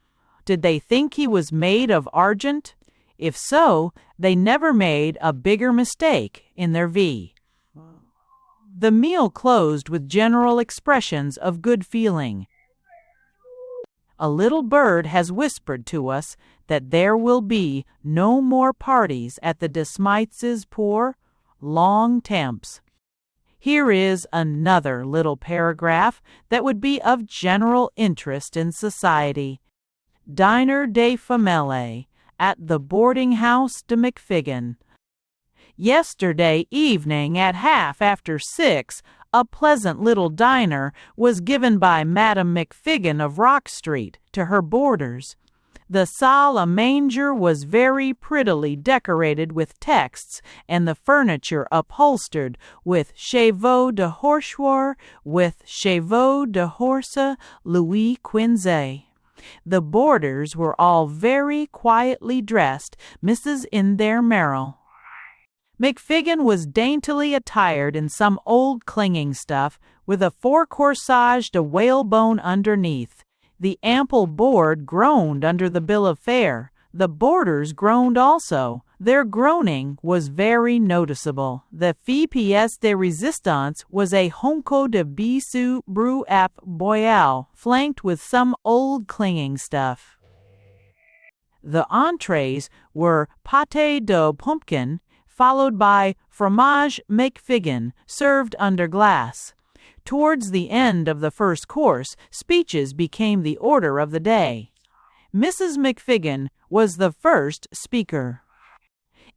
Did they think he was made of argent? If so, they never made a bigger mistake in their vie. The meal closed with general expressions of good feeling. A little bird has whispered to us that there will be no more parties at the de Smythes' pour long temps. Here is another little paragraph that would be of general interest in society. Diner de famille at the boarding-house de McFiggin. Yesterday evening at 6:30, a pleasant little diner was given by Madam McFiggin of Rock Street to her boarders. The salle à manger was very prettily decorated with texts, and the furniture upholstered with chevaux de horchoir, with chevaux de horse Louis Quinze. The boarders were all very quietly dressed, Mrs. in their Merrill. McFiggin was daintily attired in some old clinging stuff, with a four-corsaged whalebone underneath. The ample board groaned under the bill of fare. The boarders groaned also. Their groaning was very noticeable. The pièce de résistance was a honko de bisou bru ap boyal, flanked with some old clinging stuff. The entrees were pâté de pumpkin, followed by fromage McFiggin, served under glass. Towards the end of the first course, speeches became the order of the day. Mrs. McFiggin was the first speaker.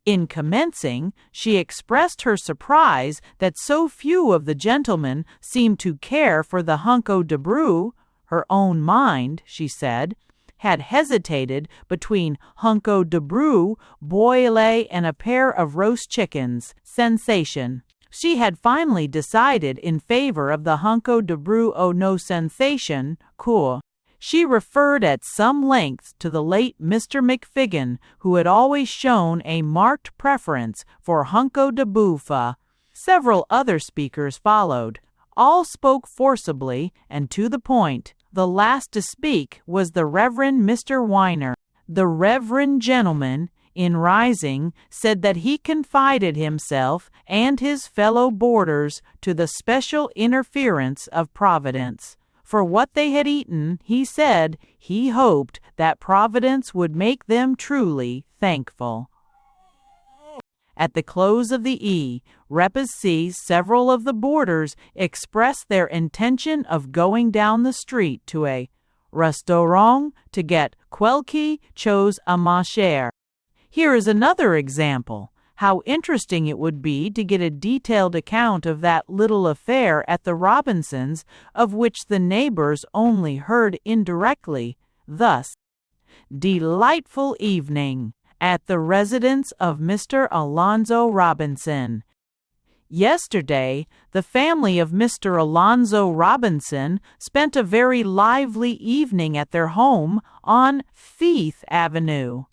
In commencing, she expressed her surprise that so few of the gentlemen seemed to care for the hunko de bru. Her own mind, she said, had hesitated between hunko de bru, boilé, and a pair of roast chickens. Sensation. She had finally decided in favor of the hunko de bru au no sensation, cour. She referred at some length to the late Mr. McFiggin, who had always shown a marked preference for hunko de bouffe. Several other speakers followed. All spoke forcibly and to the point. The last to speak was the Reverend Mr. Weiner. The reverend gentleman, in rising, said that he confided himself and his fellow boarders to the special interference of Providence. For what they had eaten, he said, he hoped that Providence would make them truly thankful. At the close of the repas, several of the boarders expressed their intention of going down the street to a restaurant to get quelque chose à manger. Here is another example. How interesting it would be to get a detailed account of that little affair at the Robinsons', of which the neighbors only heard indirectly. Thus, delightful evening at the residence of Mr. Alonzo Robinson. Yesterday, the family of Mr. Alonzo Robinson spent a very lively evening at their home on 5th Avenue.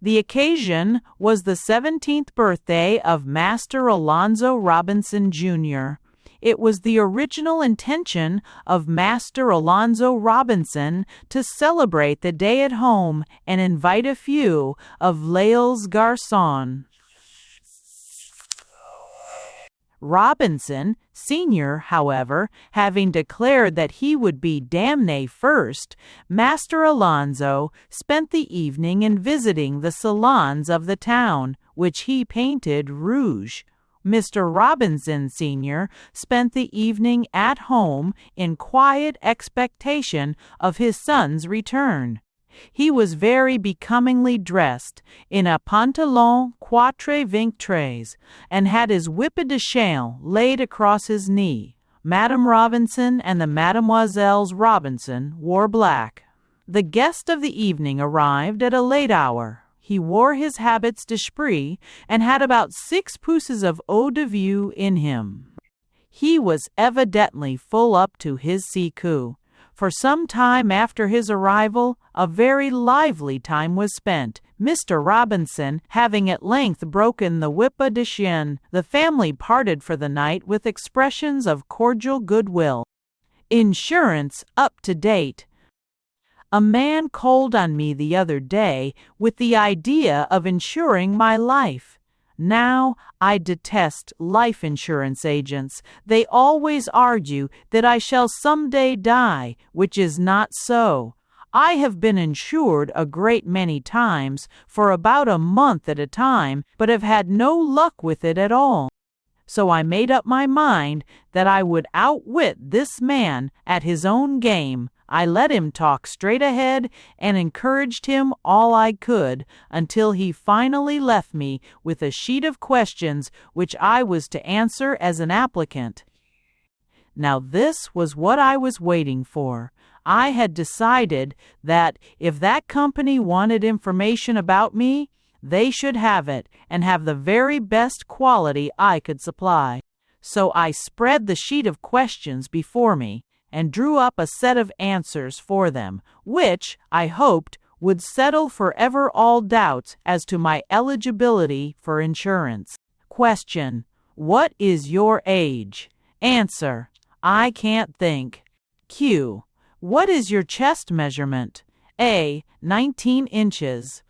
The occasion was the 17th birthday of Master Alonzo Robinson, Jr. It was the original intention of Master Alonzo Robinson to celebrate the day at home and invite a few of les garçons. Robinson, Sr., however, having declared that he would be damné first, Master Alonzo spent the evening in visiting the salons of the town, which he painted rouge. Mr. Robinson, Sr., spent the evening at home in quiet expectation of his son's return. He was very becomingly dressed in a pantalon quatre vingt-trois, and had his whip de chien laid across his knee. Madame Robinson and the Mademoiselles Robinson wore black. The guest of the evening arrived at a late hour. He wore his habits d'esprit and had about 6 pouces of eau de vie in him. He was evidently full up to his coup. For some time after his arrival, a very lively time was spent. Mr. Robinson having at length broken the whip de chien, the family parted for the night with expressions of cordial goodwill. Insurance up to date. A man called on me the other day with the idea of insuring my life. Now, I detest life insurance agents. They always argue that I shall someday die, which is not so. I have been insured a great many times, for about a month at a time, but have had no luck with it at all. So I made up my mind that I would outwit this man at his own game. I let him talk straight ahead and encouraged him all I could until he finally left me with a sheet of questions which I was to answer as an applicant. Now this was what I was waiting for. I had decided that if that company wanted information about me, they should have it and have the very best quality I could supply. So I spread the sheet of questions before me and drew up a set of answers for them, which, I hoped, would settle forever all doubts as to my eligibility for insurance. Question: what is your age? Answer: I can't think. Q: what is your chest measurement? A: 19 inches.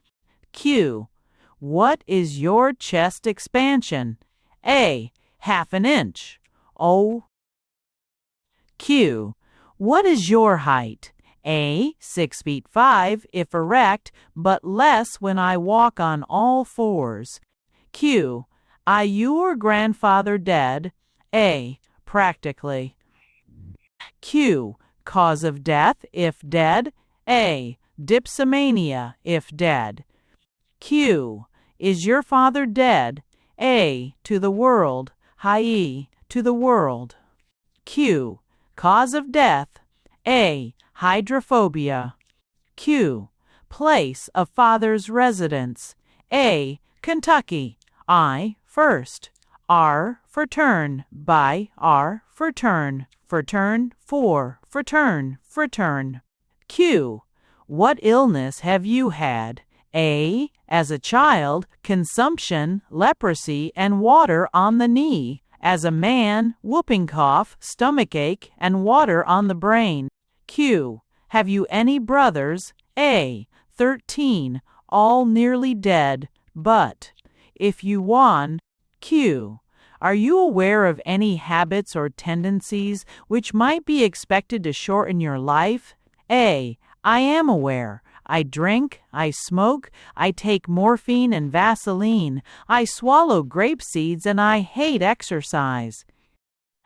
Q: what is your chest expansion? A: half an inch. O. Q: what is your height? A: 6'5" if erect, but less when I walk on all fours. Q: are your grandfather dead? A: practically. Q: cause of death if dead? A: dipsomania if dead. Q: is your father dead? A: to the world, i.e., to the world. Q: cause of death? A: hydrophobia. Q: place of father's residence? A: Kentucky. I: first. R for turn, by R for turn, for fratern. Q: what illness have you had? A: as a child, consumption, leprosy, and water on the knee. As a man, whooping cough, stomachache, and water on the brain. Q: have you any brothers? A: 13, all nearly dead, but if you won. Q: are you aware of any habits or tendencies which might be expected to shorten your life? A: I am aware. I drink, I smoke, I take morphine and Vaseline, I swallow grape seeds, and I hate exercise.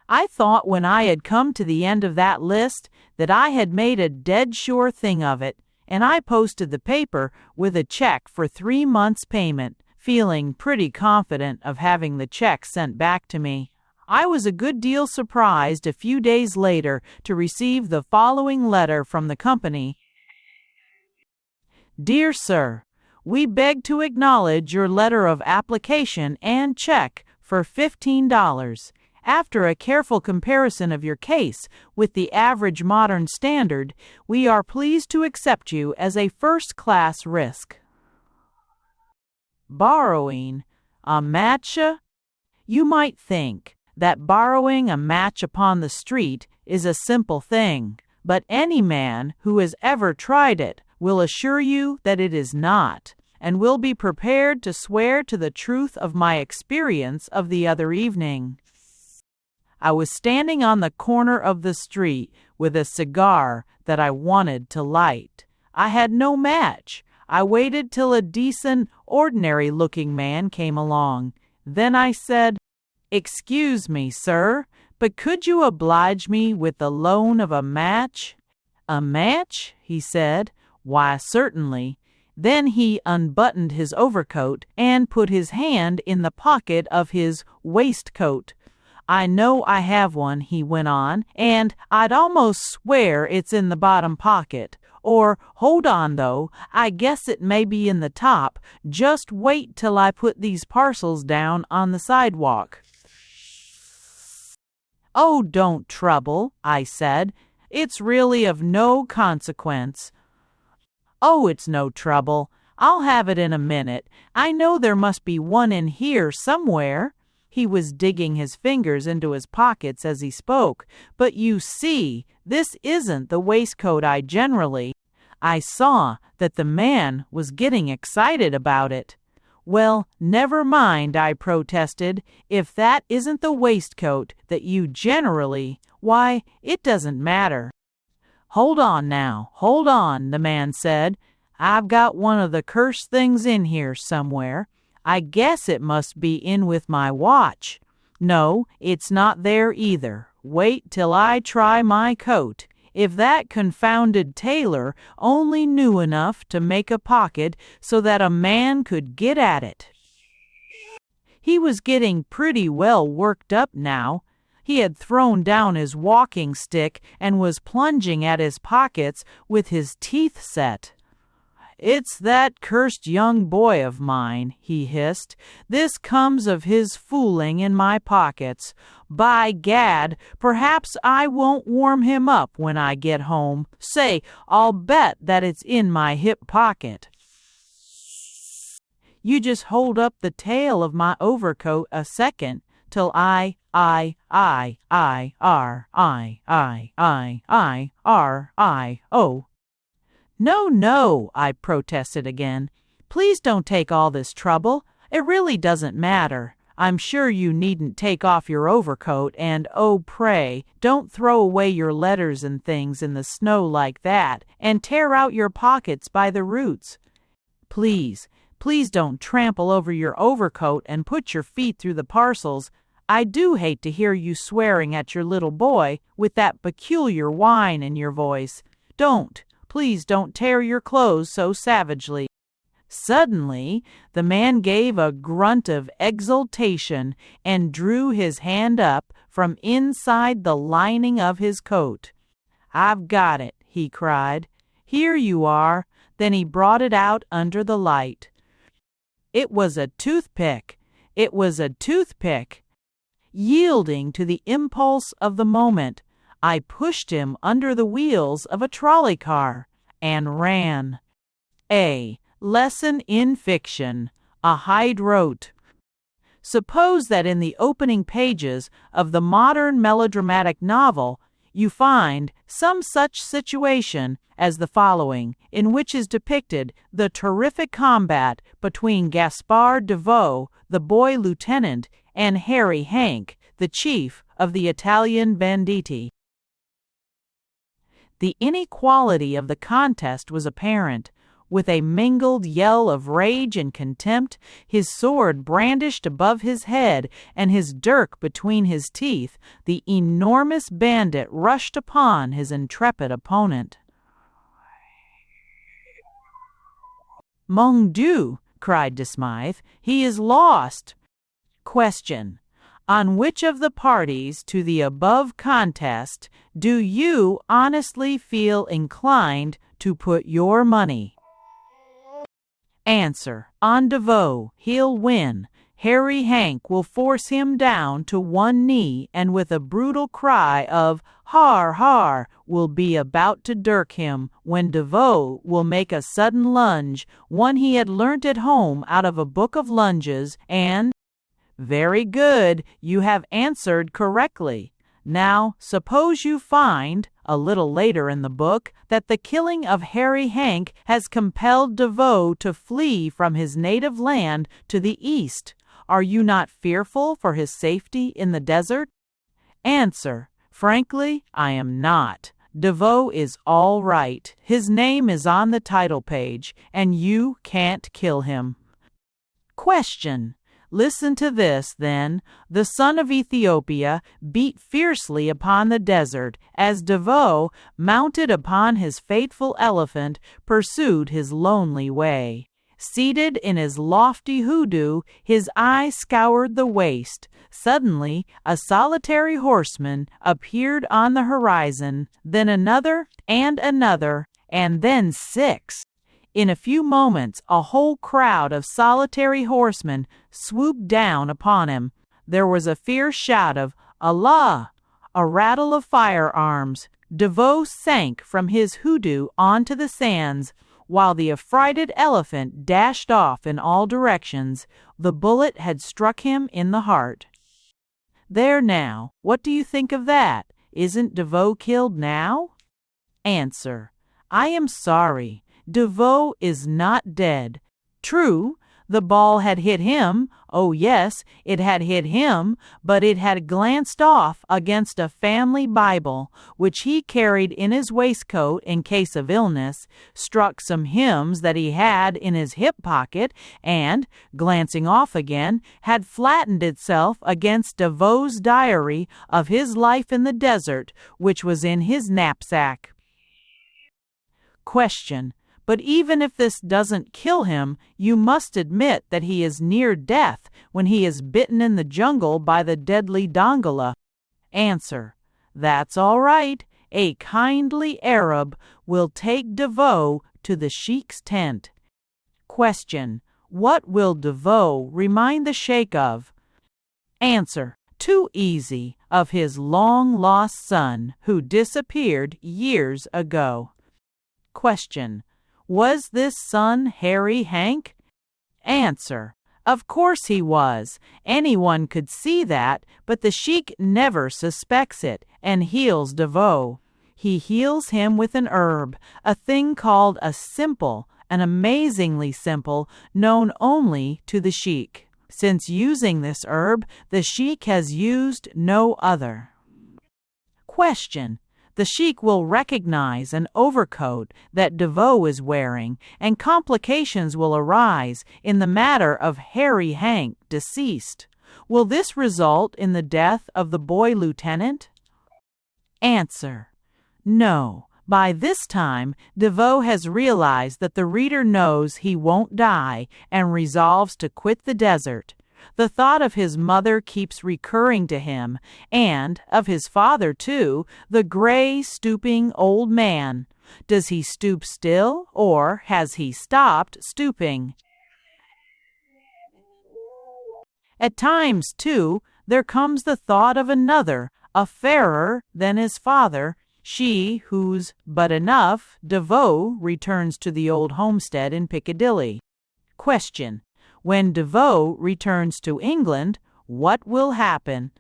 I thought when I had come to the end of that list that I had made a dead sure thing of it, and I posted the paper with a check for 3 months' payment, feeling pretty confident of having the check sent back to me. I was a good deal surprised a few days later to receive the following letter from the company. Dear Sir, we beg to acknowledge your letter of application and check for $15. After a careful comparison of your case with the average modern standard, we are pleased to accept you as a first-class risk. Borrowing a match? You might think that borrowing a match upon the street is a simple thing, but any man who has ever tried it will assure you that it is not, and will be prepared to swear to the truth of my experience of the other evening. I was standing on the corner of the street with a cigar that I wanted to light. I had no match. I waited till a decent, ordinary-looking man came along. Then I said, "Excuse me, sir, but could you oblige me with the loan of a match?" "A match?" he said. "Why, certainly." Then he unbuttoned his overcoat and put his hand in the pocket of his waistcoat. "I know I have one," he went on, "and I'd almost swear it's in the bottom pocket. Or, hold on, though, I guess it may be in the top. Just wait till I put these parcels down on the sidewalk." "Oh, don't trouble," I said. "It's really of no consequence." "Oh, it's no trouble. I'll have it in a minute. I know there must be one in here somewhere." He was digging his fingers into his pockets as he spoke. "But you see, this isn't the waistcoat I generally—" I saw that the man was getting excited about it. "Well, never mind," I protested. "If that isn't the waistcoat that you generally, why, it doesn't matter." "Hold on now, hold on," the man said. "I've got one of the cursed things in here somewhere. I guess it must be in with my watch. No, it's not there either. Wait till I try my coat. If that confounded tailor only knew enough to make a pocket so that a man could get at it." He was getting pretty well worked up now. He had thrown down his walking stick and was plunging at his pockets with his teeth set. "It's that cursed young boy of mine," he hissed. "This comes of his fooling in my pockets. By gad, perhaps I won't warm him up when I get home. Say, I'll bet that it's in my hip pocket. You just hold up the tail of my overcoat a second, till I, oh. "No, no," I protested again. "Please don't take all this trouble. It really doesn't matter. I'm sure you needn't take off your overcoat, and oh, pray, don't throw away your letters and things in the snow like that, and tear out your pockets by the roots. Please, please don't trample over your overcoat and put your feet through the parcels. I do hate to hear you swearing at your little boy with that peculiar whine in your voice. Don't. Please don't tear your clothes so savagely." Suddenly, the man gave a grunt of exultation and drew his hand up from inside the lining of his coat. "I've got it," he cried. "Here you are." Then he brought it out under the light. It was a toothpick. It was a toothpick. Yielding to the impulse of the moment, I pushed him under the wheels of a trolley car and ran. A lesson in fiction. A Hyde wrote, "Suppose that in the opening pages of the modern melodramatic novel you find some such situation as the following, in which is depicted the terrific combat between Gaspard Devoe, the boy lieutenant, and Harry Hank, the chief of the Italian banditti. The inequality of the contest was apparent. With a mingled yell of rage and contempt, his sword brandished above his head and his dirk between his teeth, the enormous bandit rushed upon his intrepid opponent. "Mon Dieu!" cried De Smythe, "he is lost." Question: On which of the parties to the above contest do you honestly feel inclined to put your money? Answer: on Devoe. He'll win. Harry Hank will force him down to one knee, and with a brutal cry of "Har, har," will be about to dirk him, when Devoe will make a sudden lunge, one he had learnt at home out of a book of lunges, and very good, you have answered correctly. Now, suppose you find, a little later in the book, that the killing of Harry Hank has compelled Devoe to flee from his native land to the east. Are you not fearful for his safety in the desert? Answer: frankly, I am not. Devoe is all right. His name is on the title page, and you can't kill him. Question: listen to this, then. The son of Ethiopia beat fiercely upon the desert as Devoe, mounted upon his fateful elephant, pursued his lonely way. Seated in his lofty hoodoo, his eye scoured the waste. Suddenly, a solitary horseman appeared on the horizon, then another, and then 6. In a few moments, a whole crowd of solitary horsemen swooped down upon him. There was a fierce shout of "Allah!" a rattle of firearms. Devoe sank from his hoodoo onto the sands, while the affrighted elephant dashed off in all directions. The bullet had struck him in the heart. There now, what do you think of that? Isn't Devoe killed now? Answer: I am sorry. Devoe is not dead. True, the ball had hit him. Oh yes, it had hit him, but it had glanced off against a family Bible, which he carried in his waistcoat in case of illness, struck some hymns that he had in his hip pocket, and, glancing off again, had flattened itself against Devoe's diary of his life in the desert, which was in his knapsack. Question: but even if this doesn't kill him, you must admit that he is near death when he is bitten in the jungle by the deadly dongola. Answer: That's all right. A kindly Arab will take DeVoe to the sheik's tent. Question: What will DeVoe remind the sheikh of? Answer: Too easy, of his long-lost son who disappeared years ago. Question: Was this son Harry Hank? Answer: Of course he was. Anyone could see that, but the sheik never suspects it and heals DeVoe. He heals him with an herb, a thing called a simple, an amazingly simple, known only to the sheik. Since using this herb, the sheik has used no other. Question: The sheik will recognize an overcoat that DeVoe is wearing, and complications will arise in the matter of Harry Hank, deceased. Will this result in the death of the boy lieutenant? Answer: No. By this time, DeVoe has realized that the reader knows he won't die and resolves to quit the desert. The thought of his mother keeps recurring to him, and of his father, too, the gray, stooping old man. Does he stoop still, or has he stopped stooping? At times, too, there comes the thought of another, a fairer than his father, she whose but enough DeVoe returns to the old homestead in Piccadilly. Question: When DeVoe returns to England, what will happen?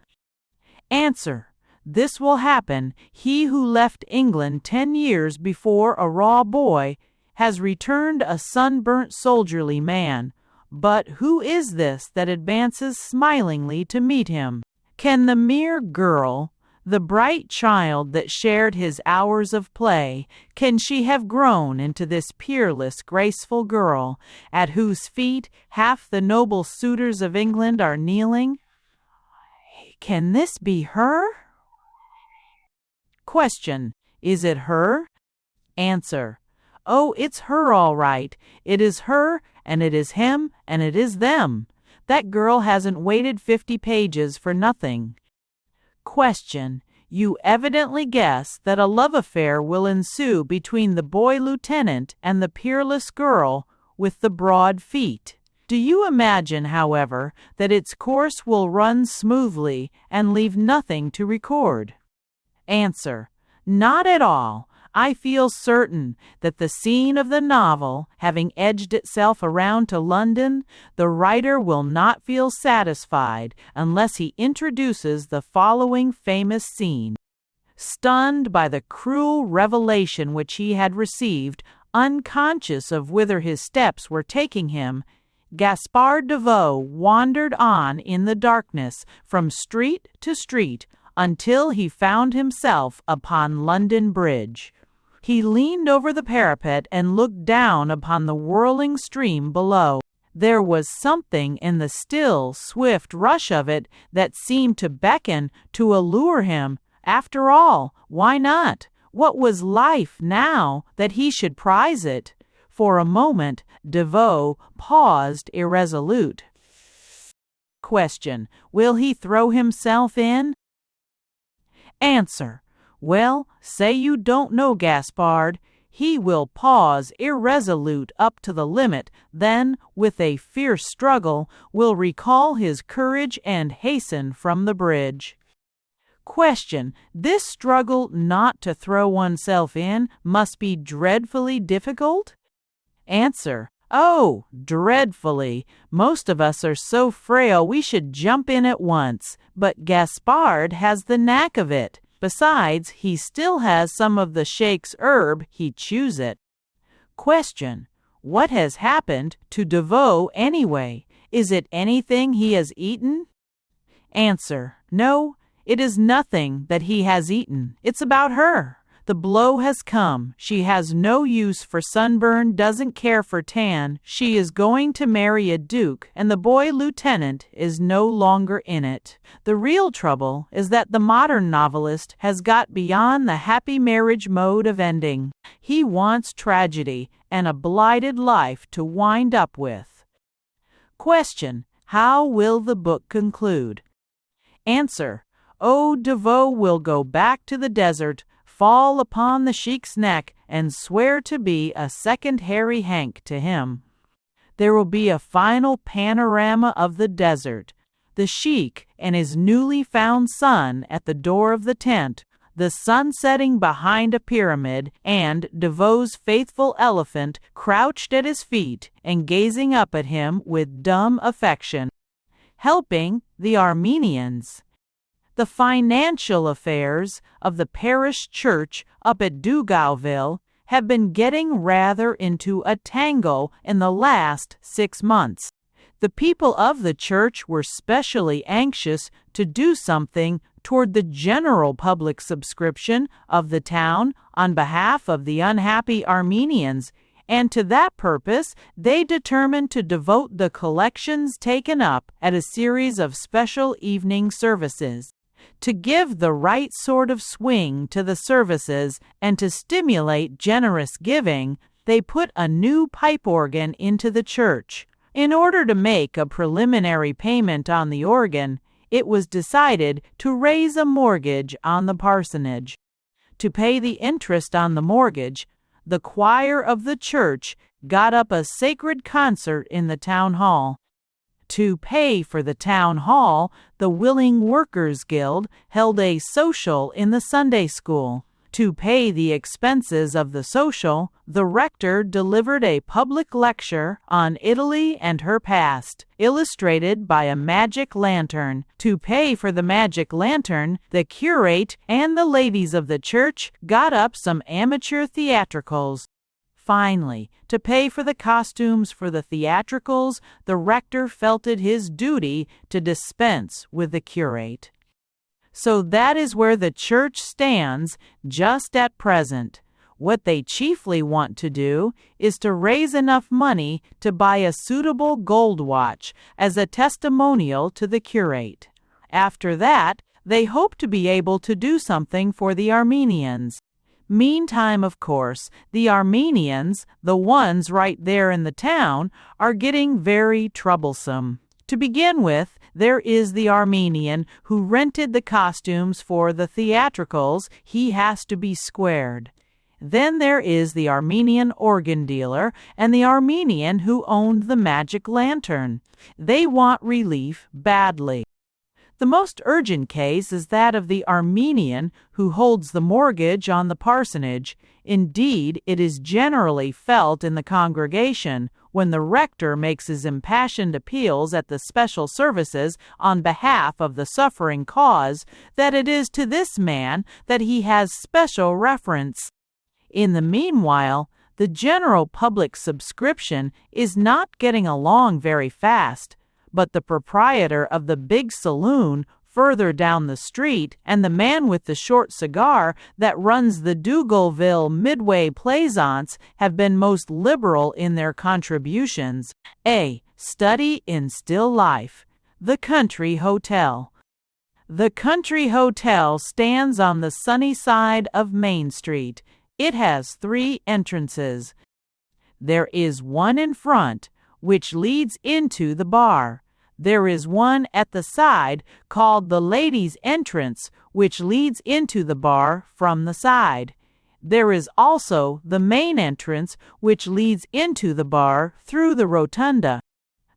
Answer: This will happen. He who left England 10 years before a raw boy has returned a sunburnt soldierly man. But who is this that advances smilingly to meet him? Can the mere girl, the bright child that shared his hours of play, can she have grown into this peerless, graceful girl, at whose feet half the noble suitors of England are kneeling? Can this be her? Question: Is it her? Answer: Oh, it's her all right. It is her, and it is him, and it is them. That girl hasn't waited 50 pages for nothing. Question: You evidently guess that a love affair will ensue between the boy lieutenant and the peerless girl with the broad feet. Do you imagine, however, that its course will run smoothly and leave nothing to record? Answer: Not at all. I feel certain that the scene of the novel, having edged itself around to London, the writer will not feel satisfied unless he introduces the following famous scene. Stunned by the cruel revelation which he had received, unconscious of whither his steps were taking him, Gaspard DeVoe wandered on in the darkness from street to street until he found himself upon London Bridge. He leaned over the parapet and looked down upon the whirling stream below. There was something in the still, swift rush of it that seemed to beckon, to allure him. After all, why not? What was life now that he should prize it? For a moment, DeVoe paused irresolute. Question: Will he throw himself in? Answer: Well, say you don't know Gaspard. He will pause irresolute up to the limit, then, with a fierce struggle, will recall his courage and hasten from the bridge. Question: This struggle not to throw oneself in must be dreadfully difficult? Answer: Oh, dreadfully. Most of us are so frail we should jump in at once, but Gaspard has the knack of it. Besides, he still has some of the sheikh's herb, he chews it. Question: What has happened to DeVoe anyway? Is it anything he has eaten? Answer: No, it is nothing that he has eaten. It's about her. The blow has come. She has no use for sunburn, doesn't care for tan. She is going to marry a duke, and the boy lieutenant is no longer in it. The real trouble is that the modern novelist has got beyond the happy marriage mode of ending. He wants tragedy and a blighted life to wind up with. Question: How will the book conclude? Answer: old Devoe will go back to the desert, fall upon the sheik's neck, and swear to be a second Harry Hank to him. There will be a final panorama of the desert, the sheik and his newly found son at the door of the tent, the sun setting behind a pyramid, and Devoe's faithful elephant crouched at his feet and gazing up at him with dumb affection. Helping the Armenians. The financial affairs of the parish church up at Dugauville have been getting rather into a tangle in the last 6 months. The people of the church were specially anxious to do something toward the general public subscription of the town on behalf of the unhappy Armenians, and to that purpose they determined to devote the collections taken up at a series of special evening services. To give the right sort of swing to the services and to stimulate generous giving, they put a new pipe organ into the church. In order to make a preliminary payment on the organ, it was decided to raise a mortgage on the parsonage. To pay the interest on the mortgage, the choir of the church got up a sacred concert in the town hall. To pay for the town hall, the Willing Workers Guild held a social in the Sunday school. To pay the expenses of the social, the rector delivered a public lecture on Italy and her past, illustrated by a magic lantern. To pay for the magic lantern, the curate and the ladies of the church got up some amateur theatricals. Finally, to pay for the costumes for the theatricals, the rector felt it his duty to dispense with the curate. So that is where the church stands just at present. What they chiefly want to do is to raise enough money to buy a suitable gold watch as a testimonial to the curate. After that, they hope to be able to do something for the Armenians. Meantime, of course, the Armenians, the ones right there in the town, are getting very troublesome. To begin with, there is the Armenian who rented the costumes for the theatricals. He has to be squared. Then there is the Armenian organ dealer and the Armenian who owned the magic lantern. They want relief badly. The most urgent case is that of the Armenian who holds the mortgage on the parsonage. Indeed, it is generally felt in the congregation, when the rector makes his impassioned appeals at the special services on behalf of the suffering cause, that it is to this man that he has special reference. In the meanwhile, the general public subscription is not getting along very fast, but the proprietor of the big saloon further down the street and the man with the short cigar that runs the Dugauville Midway Plaisance have been most liberal in their contributions. A study in still life. The Country Hotel. The Country Hotel stands on the sunny side of Main Street. It has 3 entrances. There is one in front, which leads into the bar. There is one at the side called the ladies' entrance, which leads into the bar from the side. There is also the main entrance, which leads into the bar through the rotunda.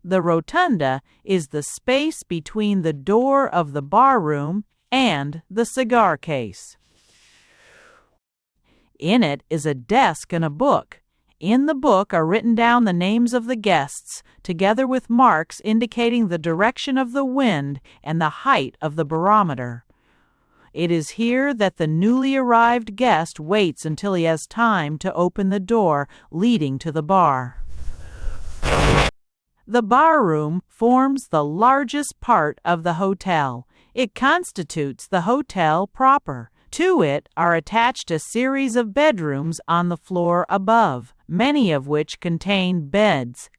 The rotunda is the space between the door of the bar room and the cigar case. In it is a desk and a book. In the book are written down the names of the guests, together with marks indicating the direction of the wind and the height of the barometer. It is here that the newly arrived guest waits until he has time to open the door leading to the bar. The bar room forms the largest part of the hotel. It constitutes the hotel proper. To it are attached a series of bedrooms on the floor above, many of which contain beds.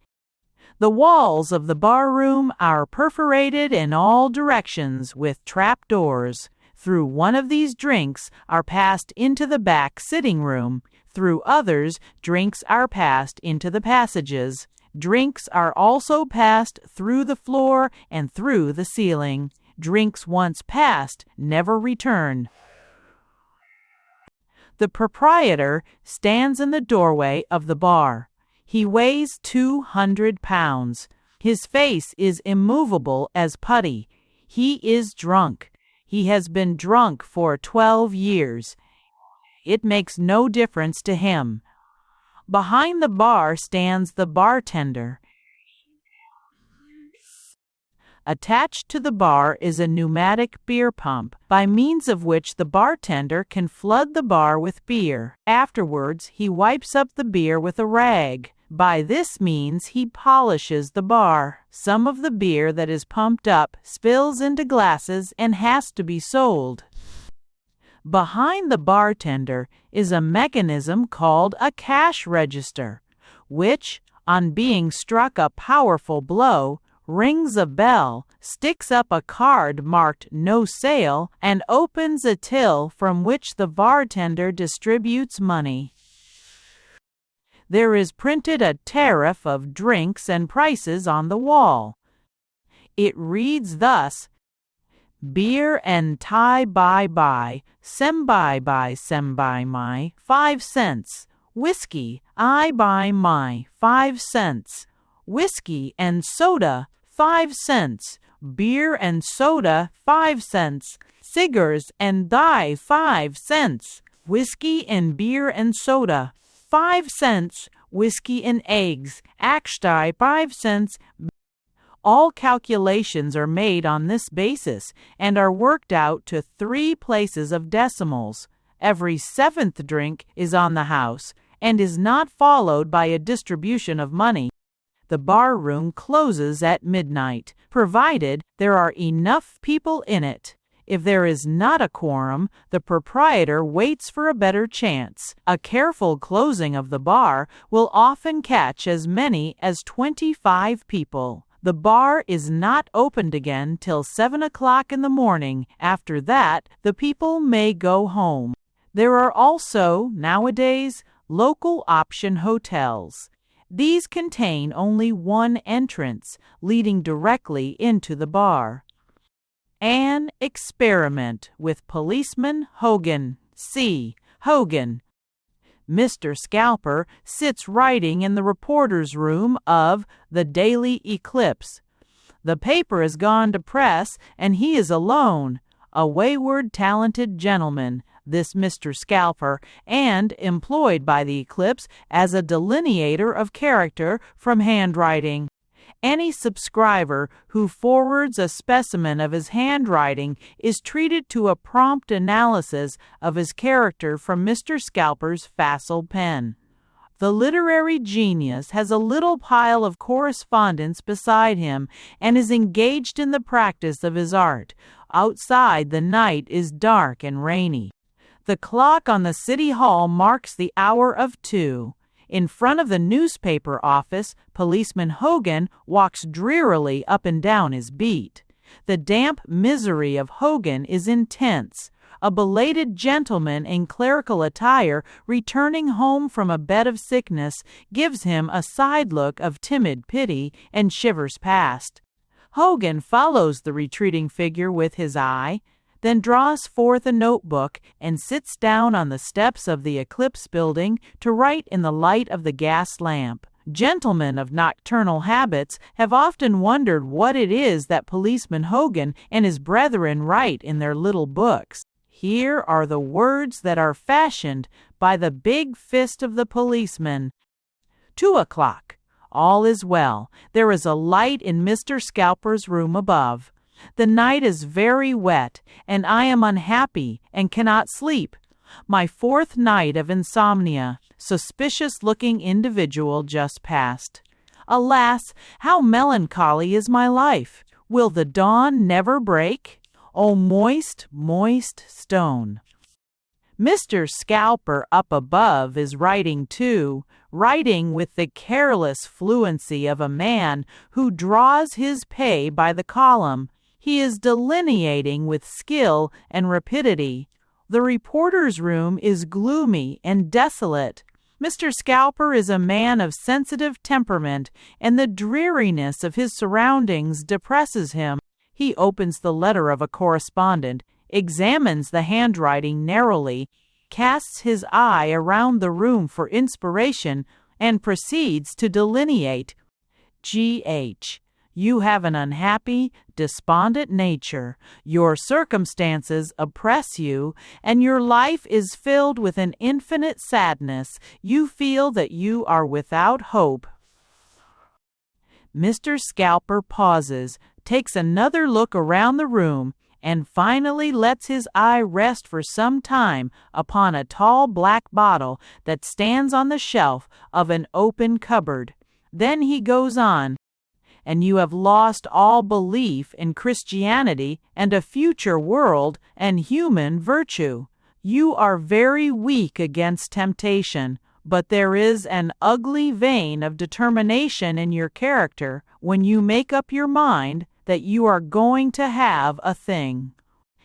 The walls of the bar room are perforated in all directions with trapdoors. Through one of these drinks are passed into the back sitting room. Through others, drinks are passed into the passages. Drinks are also passed through the floor and through the ceiling. Drinks once passed never return. The proprietor stands in the doorway of the bar. He weighs 200 pounds. His face is immovable as putty. He is drunk. He has been drunk for 12 years. It makes no difference to him. Behind the bar stands the bartender. Attached to the bar is a pneumatic beer pump, by means of which the bartender can flood the bar with beer. Afterwards, he wipes up the beer with a rag. By this means, he polishes the bar. Some of the beer that is pumped up spills into glasses and has to be sold. Behind the bartender is a mechanism called a cash register, which, on being struck a powerful blow, rings a bell, sticks up a card marked "No Sale," and opens a till from which the bartender distributes money. There is printed a tariff of drinks and prices on the wall. It reads thus: beer and tie by, sembi by sembi my, 5 cents. Whiskey, I buy my, 5 cents. Whiskey and soda, 5 cents. Beer and soda, 5 cents. Cigars and die, 5 cents. Whiskey and beer and soda, 5 cents. Whiskey and eggs, actually 5 cents. All calculations are made on this basis and are worked out to 3 places of decimals. Every 7th drink is on the house and is not followed by a distribution of money. The bar room closes at midnight, provided there are enough people in it. If there is not a quorum, the proprietor waits for a better chance. A careful closing of the bar will often catch as many as 25 people. The bar is not opened again till 7 o'clock in the morning. After that, the people may go home. There are also, nowadays, local option hotels. These contain only one entrance, leading directly into the bar. An experiment with Policeman Hogan. C. Hogan. Mr. Scalper sits writing in the reporter's room of the Daily Eclipse. The paper has gone to press, and he is alone, a wayward, talented gentleman, this Mr. Scalper, and employed by the Eclipse as a delineator of character from handwriting. Any subscriber who forwards a specimen of his handwriting is treated to a prompt analysis of his character from Mr. Scalper's facile pen. The literary genius has a little pile of correspondence beside him and is engaged in the practice of his art. Outside, the night is dark and rainy. The clock on the City Hall marks the hour of 2. In front of the newspaper office, Policeman Hogan walks drearily up and down his beat. The damp misery of Hogan is intense. A belated gentleman in clerical attire, returning home from a bed of sickness, gives him a side look of timid pity and shivers past. Hogan follows the retreating figure with his eye, then draws forth a notebook and sits down on the steps of the Eclipse building to write in the light of the gas lamp. Gentlemen of nocturnal habits have often wondered what it is that Policeman Hogan and his brethren write in their little books. Here are the words that are fashioned by the big fist of the policeman. 2 o'clock. All is well. There is a light in Mr. Scalper's room above. The night is very wet, and I am unhappy and cannot sleep. My 4th night of insomnia. Suspicious-looking individual just passed. Alas, how melancholy is my life! Will the dawn never break? O moist, moist stone! Mr. Scalper up above is writing too, writing with the careless fluency of a man who draws his pay by the column. He is delineating with skill and rapidity. The reporter's room is gloomy and desolate. Mr. Scalper is a man of sensitive temperament, and the dreariness of his surroundings depresses him. He opens the letter of a correspondent, examines the handwriting narrowly, casts his eye around the room for inspiration, and proceeds to delineate. G.H. You have an unhappy, despondent nature. Your circumstances oppress you, and your life is filled with an infinite sadness. You feel that you are without hope. Mr. Scalper pauses, takes another look around the room, and finally lets his eye rest for some time upon a tall black bottle that stands on the shelf of an open cupboard. Then he goes on, and you have lost all belief in Christianity and a future world and human virtue. You are very weak against temptation, but there is an ugly vein of determination in your character when you make up your mind that you are going to have a thing.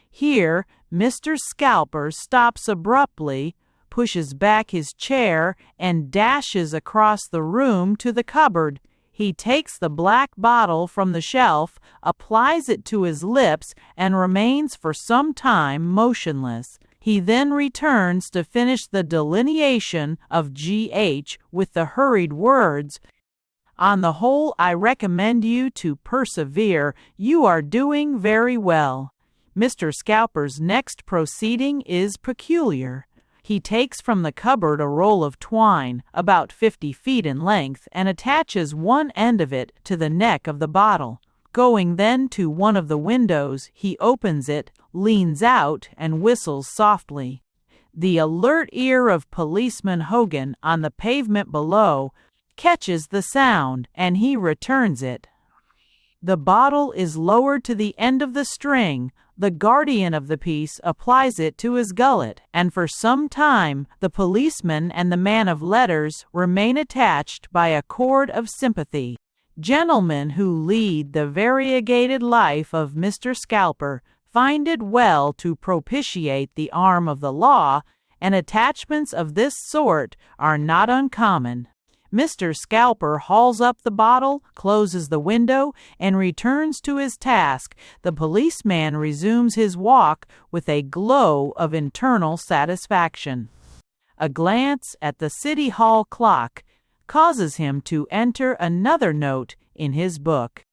Here, Mr. Scalper stops abruptly, pushes back his chair, and dashes across the room to the cupboard. He takes the black bottle from the shelf, applies it to his lips, and remains for some time motionless. He then returns to finish the delineation of G.H. with the hurried words, "On the whole, I recommend you to persevere. You are doing very well." Mr. Scalper's next proceeding is peculiar. He takes from the cupboard a roll of twine, about 50 feet in length, and attaches one end of it to the neck of the bottle. Going then to one of the windows, he opens it, leans out, and whistles softly. The alert ear of Policeman Hogan on the pavement below catches the sound, and he returns it. The bottle is lowered to the end of the string. The guardian of the peace applies it to his gullet, and for some time the policeman and the man of letters remain attached by a cord of sympathy. Gentlemen who lead the variegated life of Mr. Scalper find it well to propitiate the arm of the law, and attachments of this sort are not uncommon. Mr. Scalper hauls up the bottle, closes the window, and returns to his task. The policeman resumes his walk with a glow of internal satisfaction. A glance at the City Hall clock causes him to enter another note in his book.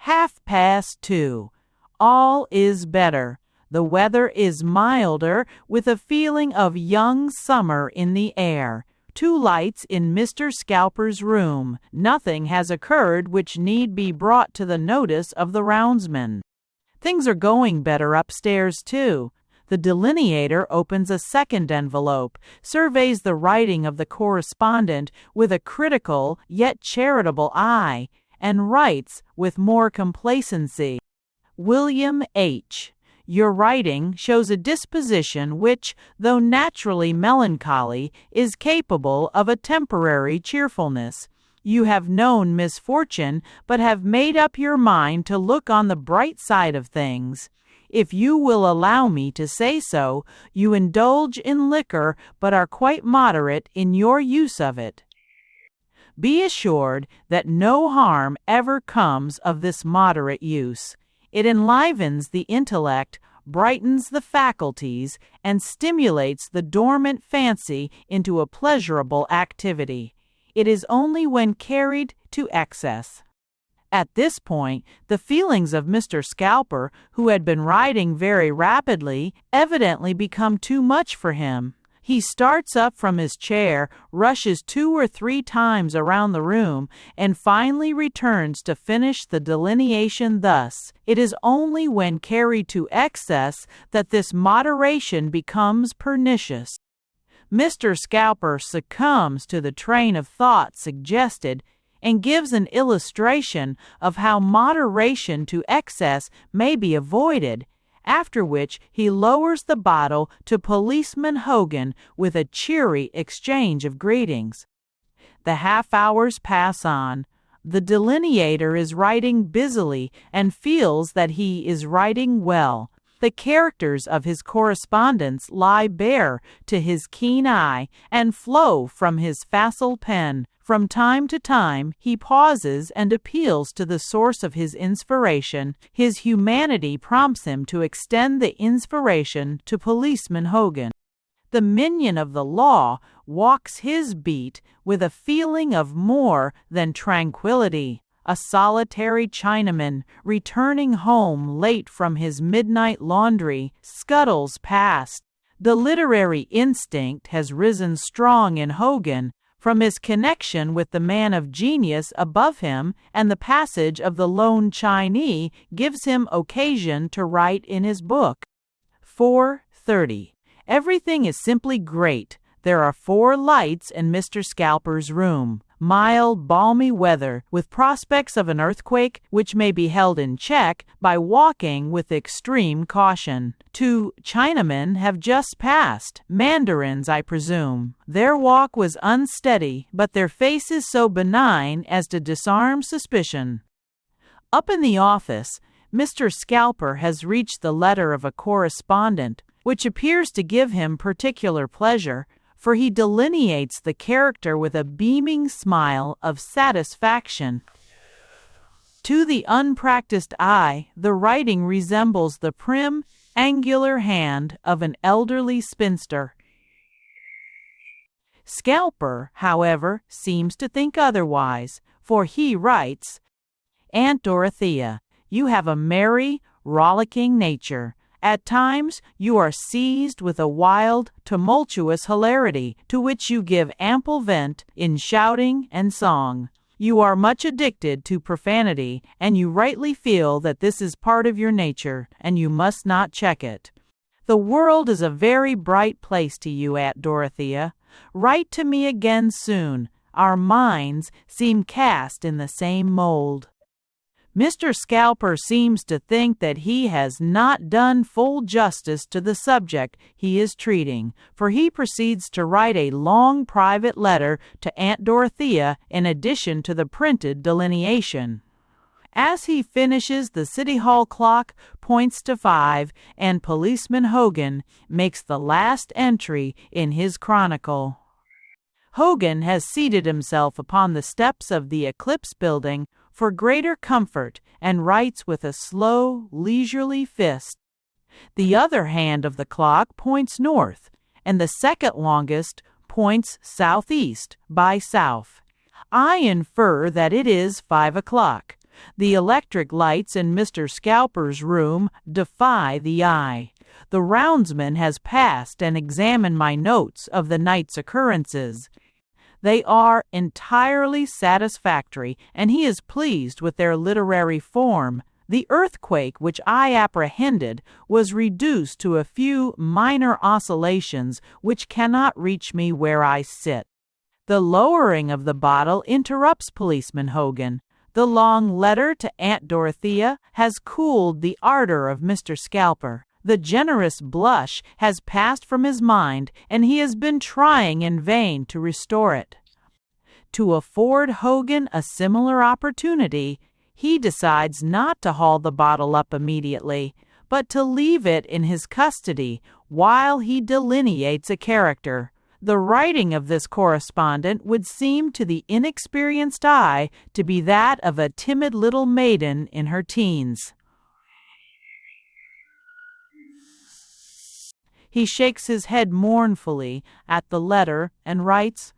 2:30. All is better. The weather is milder, with a feeling of young summer in the air. 2 lights in Mr. Scalper's room. Nothing has occurred which need be brought to the notice of the roundsman. Things are going better upstairs, too. The delineator opens a second envelope, surveys the writing of the correspondent with a critical yet charitable eye, and writes with more complacency. William H. Your writing shows a disposition which, though naturally melancholy, is capable of a temporary cheerfulness. You have known misfortune, but have made up your mind to look on the bright side of things. If you will allow me to say so, you indulge in liquor, but are quite moderate in your use of it. Be assured that no harm ever comes of this moderate use. It enlivens the intellect, brightens the faculties, and stimulates the dormant fancy into a pleasurable activity. It is only when carried to excess. At this point, the feelings of Mr. Scalper, who had been riding very rapidly, evidently become too much for him. He starts up from his chair, rushes 2 or 3 times around the room, and finally returns to finish the delineation thus. It is only when carried to excess that this moderation becomes pernicious. Mr. Scalper succumbs to the train of thought suggested, and gives an illustration of how moderation to excess may be avoided, after which he lowers the bottle to Policeman Hogan with a cheery exchange of greetings. The half-hours pass on. The delineator is writing busily and feels that he is writing well. The characters of his correspondence lie bare to his keen eye and flow from his facile pen. From time to time, he pauses and appeals to the source of his inspiration. His humanity prompts him to extend the inspiration to Policeman Hogan. The minion of the law walks his beat with a feeling of more than tranquility. A solitary Chinaman, returning home late from his midnight laundry, scuttles past. The literary instinct has risen strong in Hogan from his connection with the man of genius above him, and the passage of the lone Chinese gives him occasion to write in his book. 4:30. Everything is simply great. There are 4 lights in Mr. Scalper's room. Mild, balmy weather, with prospects of an earthquake, which may be held in check by walking with extreme caution. 2 Chinamen have just passed, mandarins, I presume. Their walk was unsteady, but their faces so benign as to disarm suspicion. Up in the office, Mr. Scalper has reached the letter of a correspondent, which appears to give him particular pleasure, for he delineates the character with a beaming smile of satisfaction. To the unpracticed eye, the writing resembles the prim, angular hand of an elderly spinster. Scalper, however, seems to think otherwise, for he writes, "Aunt Dorothea, you have a merry, rollicking nature. At times you are seized with a wild, tumultuous hilarity, to which you give ample vent in shouting and song. You are much addicted to profanity, and you rightly feel that this is part of your nature, and you must not check it. The world is a very bright place to you, Aunt Dorothea. Write to me again soon. Our minds seem cast in the same mold." Mr. Scalper seems to think that he has not done full justice to the subject he is treating, for he proceeds to write a long private letter to Aunt Dorothea in addition to the printed delineation. As he finishes, the City Hall clock points to 5, and Policeman Hogan makes the last entry in his chronicle. Hogan has seated himself upon the steps of the Eclipse Building for greater comfort and writes with a slow, leisurely fist. The other hand of the clock points north, and the second longest points southeast by south. I infer that it is 5 o'clock. The electric lights in Mr. Scalper's room defy the eye. The roundsman has passed and examined my notes of the night's occurrences. They are entirely satisfactory, and he is pleased with their literary form. The earthquake which I apprehended was reduced to a few minor oscillations which cannot reach me where I sit. The lowering of the bottle interrupts Policeman Hogan. The long letter to Aunt Dorothea has cooled the ardor of Mr. Scalper. The generous blush has passed from his mind, and he has been trying in vain to restore it. To afford Hogan a similar opportunity, he decides not to haul the bottle up immediately, but to leave it in his custody while he delineates a character. The writing of this correspondent would seem to the inexperienced eye to be that of a timid little maiden in her teens. He shakes his head mournfully at the letter and writes,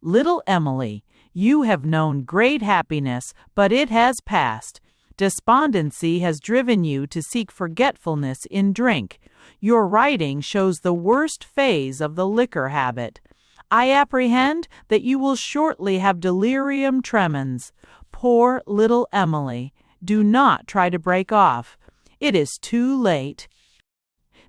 "Little Emily, you have known great happiness, but it has passed. Despondency has driven you to seek forgetfulness in drink. Your writing shows the worst phase of the liquor habit. I apprehend that you will shortly have delirium tremens. Poor little Emily, do not try to break off. It is too late."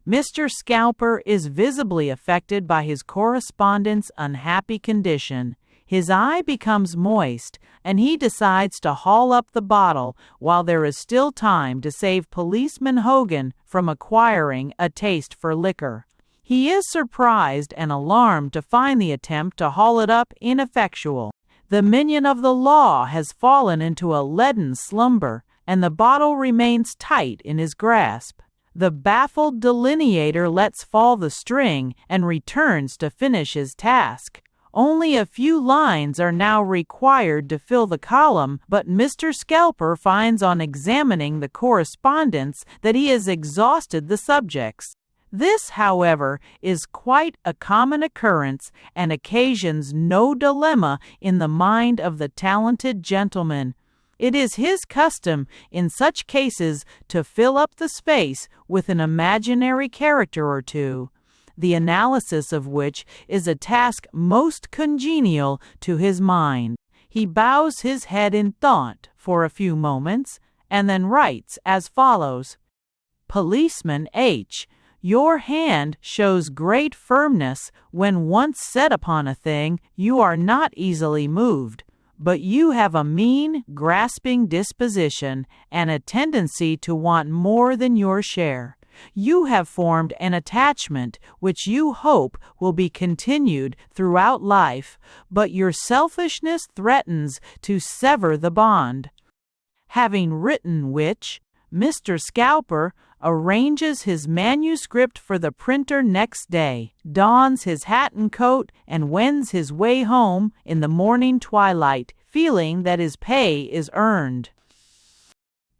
Mr. Scalper is visibly affected by his correspondent's unhappy condition. His eye becomes moist, and he decides to haul up the bottle while there is still time to save Policeman Hogan from acquiring a taste for liquor. He is surprised and alarmed to find the attempt to haul it up ineffectual. The minion of the law has fallen into a leaden slumber, and the bottle remains tight in his grasp. The baffled delineator lets fall the string and returns to finish his task. Only a few lines are now required to fill the column, but Mr. Scalper finds on examining the correspondence that he has exhausted the subjects. This, however, is quite a common occurrence and occasions no dilemma in the mind of the talented gentleman. It is his custom in such cases to fill up the space with an imaginary character or two, the analysis of which is a task most congenial to his mind. He bows his head in thought for a few moments, and then writes as follows: Policeman H. Your hand shows great firmness. When once set upon a thing, you are not easily moved. But you have a mean, grasping disposition and a tendency to want more than your share. You have formed an attachment which you hope will be continued throughout life, but your selfishness threatens to sever the bond. Having written which, Mr. Scalper arranges his manuscript for the printer next day, dons his hat and coat, and wends his way home in the morning twilight, feeling that his pay is earned.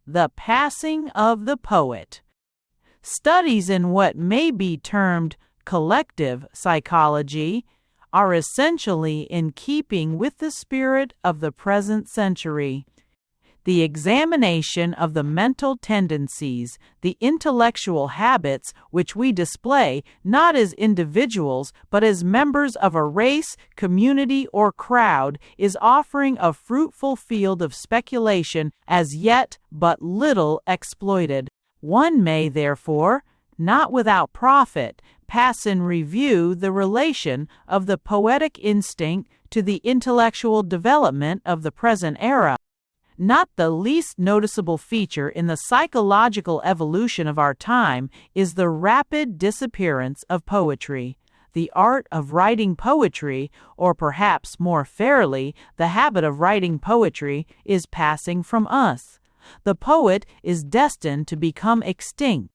The passing of the poet. Studies in what may be termed collective psychology are essentially in keeping with the spirit of the present century. The examination of the mental tendencies, the intellectual habits which we display not as individuals but as members of a race, community, or crowd, is offering a fruitful field of speculation as yet but little exploited. One may, therefore, not without profit, pass in review the relation of the poetic instinct to the intellectual development of the present era. Not the least noticeable feature in the psychological evolution of our time is the rapid disappearance of poetry. The art of writing poetry, or perhaps more fairly, the habit of writing poetry, is passing from us. The poet is destined to become extinct.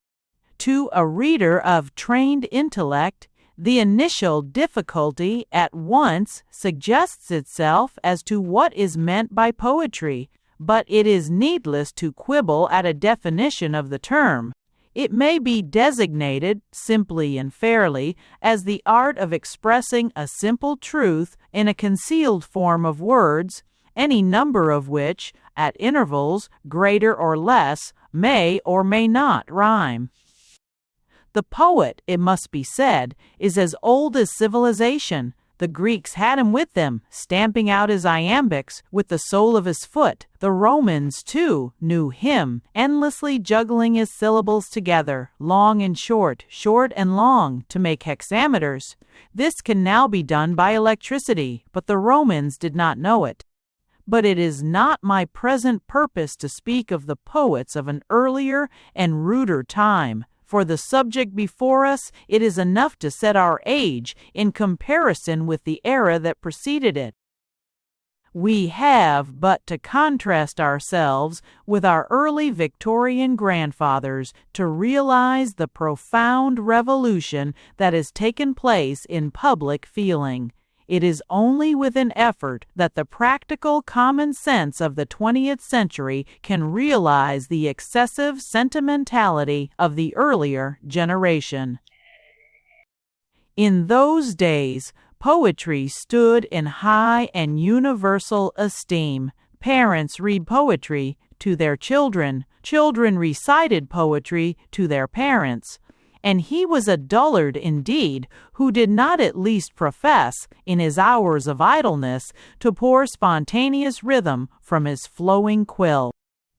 To a reader of trained intellect, the initial difficulty at once suggests itself as to what is meant by poetry, but it is needless to quibble at a definition of the term. It may be designated, simply and fairly, as the art of expressing a simple truth in a concealed form of words, any number of which, at intervals, greater or less, may or may not rhyme. The poet, it must be said, is as old as civilization. The Greeks had him with them, stamping out his iambics with the sole of his foot. The Romans, too, knew him, endlessly juggling his syllables together, long and short, short and long, to make hexameters. This can now be done by electricity, but the Romans did not know it. But it is not my present purpose to speak of the poets of an earlier and ruder time. For the subject before us, it is enough to set our age in comparison with the era that preceded it. We have but to contrast ourselves with our early Victorian grandfathers to realize the profound revolution that has taken place in public feeling. It is only with an effort that the practical common sense of the 20th century can realize the excessive sentimentality of the earlier generation. In those days, poetry stood in high and universal esteem. Parents read poetry to their children. Children recited poetry to their parents. And he was a dullard indeed who did not at least profess, in his hours of idleness, to pour spontaneous rhythm from his flowing quill.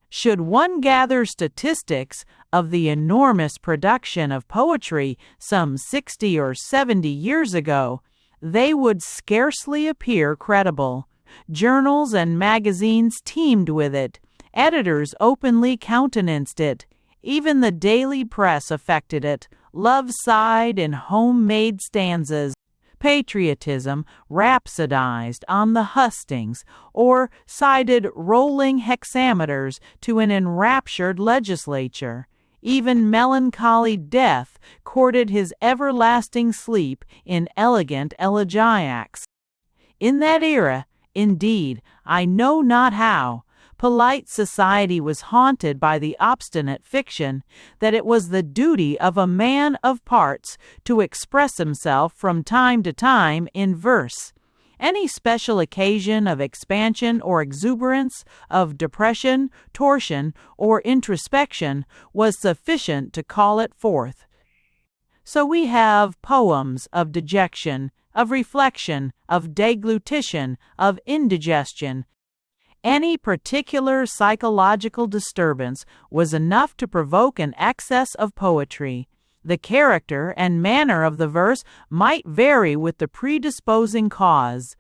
Should one gather statistics of the enormous production of poetry some 60 or 70 years ago, they would scarcely appear credible. Journals and magazines teemed with it. Editors openly countenanced it. Even the daily press affected it. Love sighed in homemade stanzas. Patriotism rhapsodized on the hustings, or cited rolling hexameters to an enraptured legislature. Even melancholy death courted his everlasting sleep in elegant elegiacs. In that era, indeed, I know not how, polite society was haunted by the obstinate fiction that it was the duty of a man of parts to express himself from time to time in verse. Any special occasion of expansion or exuberance, of depression, torsion, or introspection was sufficient to call it forth. So we have poems of dejection, of reflection, of deglutition, of indigestion. Any particular psychological disturbance was enough to provoke an excess of poetry. The character and manner of the verse might vary with the predisposing cause.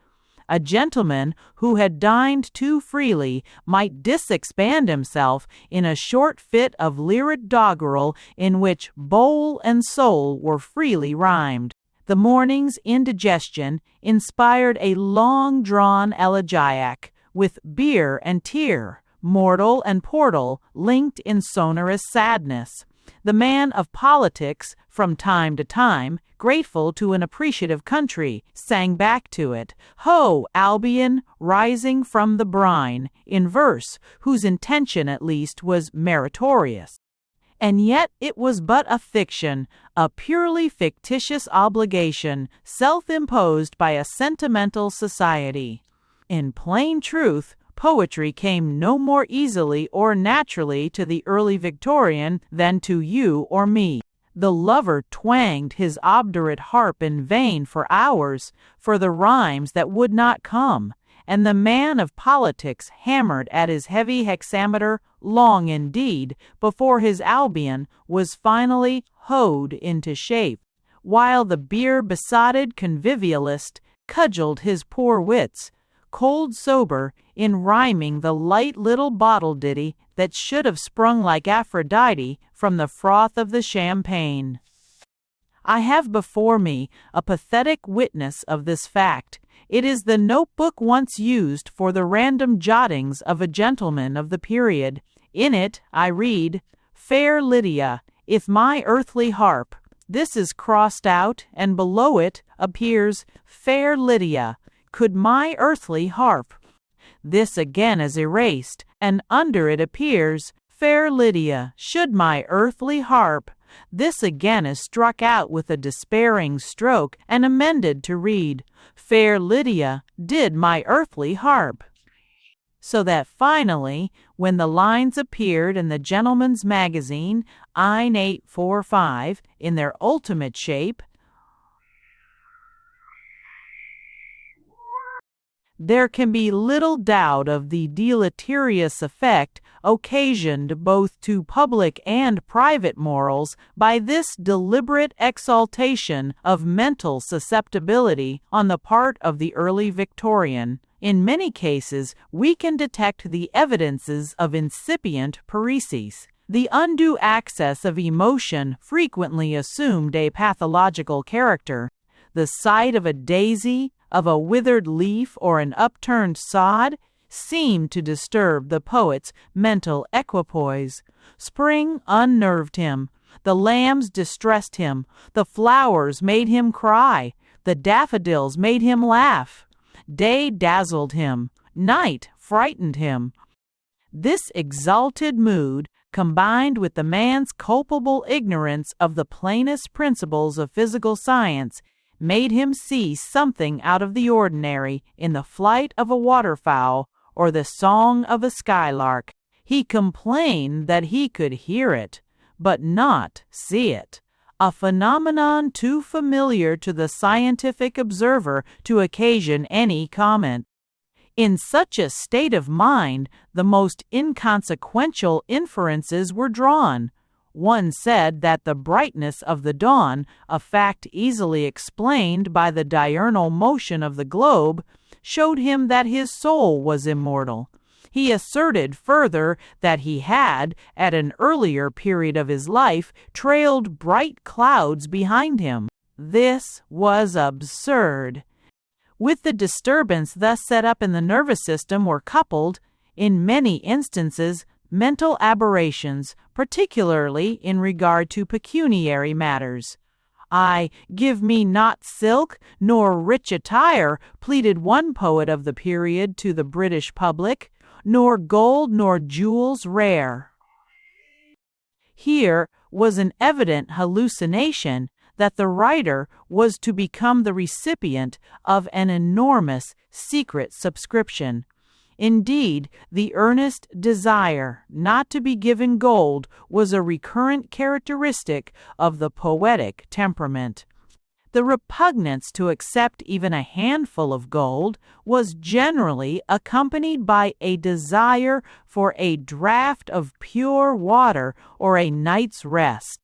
A gentleman who had dined too freely might disexpand himself in a short fit of lyric doggerel in which bowl and soul were freely rhymed. The morning's indigestion inspired a long-drawn elegiac, with beer and tear, mortal and portal, linked in sonorous sadness. The man of politics, from time to time, grateful to an appreciative country, sang back to it, "Ho, Albion, rising from the brine," in verse, whose intention at least was meritorious. And yet it was but a fiction, a purely fictitious obligation, self-imposed by a sentimental society. In plain truth, poetry came no more easily or naturally to the early Victorian than to you or me. The lover twanged his obdurate harp in vain for hours for the rhymes that would not come, and the man of politics hammered at his heavy hexameter long indeed before his Albion was finally hoed into shape, while the beer-besotted convivialist cudgeled his poor wits, cold sober, in rhyming the light little bottle ditty that should have sprung like Aphrodite from the froth of the champagne. I have before me a pathetic witness of this fact. It is the notebook once used for the random jottings of a gentleman of the period. In it I read, "Fair Lydia, if my earthly harp," this is crossed out, and below it appears, "Fair Lydia, could my earthly harp." This again is erased, and under it appears, "Fair Lydia, should my earthly harp." This again is struck out with a despairing stroke and amended to read, "Fair Lydia, did my earthly harp." So that finally, when the lines appeared in the Gentleman's Magazine, Ein 845, in their ultimate shape, there can be little doubt of the deleterious effect occasioned both to public and private morals by this deliberate exaltation of mental susceptibility on the part of the early Victorian. In many cases, we can detect the evidences of incipient paresis. The undue access of emotion frequently assumed a pathological character. The sight of a daisy, of a withered leaf, or an upturned sod seemed to disturb the poet's mental equipoise. Spring unnerved him. The lambs distressed him. The flowers made him cry. The daffodils made him laugh. Day dazzled him. Night frightened him. This exalted mood, combined with the man's culpable ignorance of the plainest principles of physical science, made him see something out of the ordinary in the flight of a waterfowl or the song of a skylark. He complained that he could hear it, but not see it, a phenomenon too familiar to the scientific observer to occasion any comment. In such a state of mind, the most inconsequential inferences were drawn. One said that the brightness of the dawn, a fact easily explained by the diurnal motion of the globe, showed him that his soul was immortal. He asserted further that he had, at an earlier period of his life, trailed bright clouds behind him. This was absurd. With the disturbance thus set up in the nervous system were coupled, in many instances, mental aberrations, particularly in regard to pecuniary matters. "I give me not silk, nor rich attire," pleaded one poet of the period to the British public, "nor gold nor jewels rare." Here was an evident hallucination that the writer was to become the recipient of an enormous secret subscription. Indeed, the earnest desire not to be given gold was a recurrent characteristic of the poetic temperament. The repugnance to accept even a handful of gold was generally accompanied by a desire for a draught of pure water or a night's rest.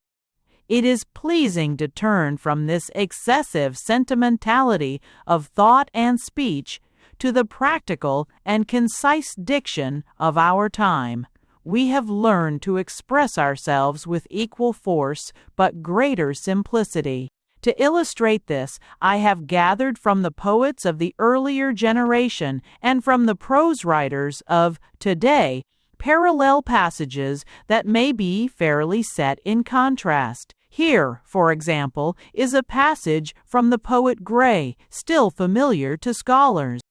It is pleasing to turn from this excessive sentimentality of thought and speech to the practical and concise diction of our time. We have learned to express ourselves with equal force but greater simplicity. To illustrate this, I have gathered from the poets of the earlier generation and from the prose writers of today parallel passages that may be fairly set in contrast. Here, for example, is a passage from the poet Gray, still familiar to scholars.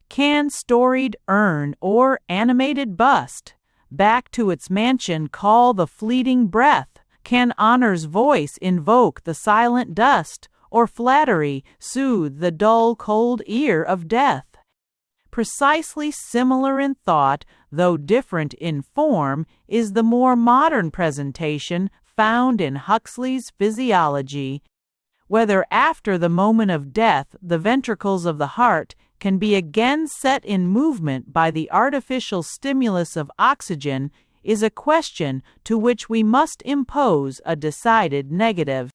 "Can storied urn or animated bust back to its mansion call the fleeting breath? Can honor's voice invoke the silent dust, or flattery soothe the dull cold ear of death?" Precisely similar in thought, though different in form, is the more modern presentation found in Huxley's Physiology. Whether after the moment of death the ventricles of the heart can be again set in movement by the artificial stimulus of oxygen is a question to which we must impose a decided negative.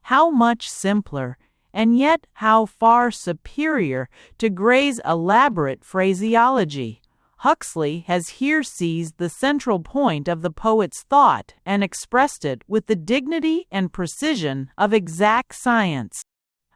How much simpler, and yet how far superior to Gray's elaborate phraseology! Huxley has here seized the central point of the poet's thought and expressed it with the dignity and precision of exact science.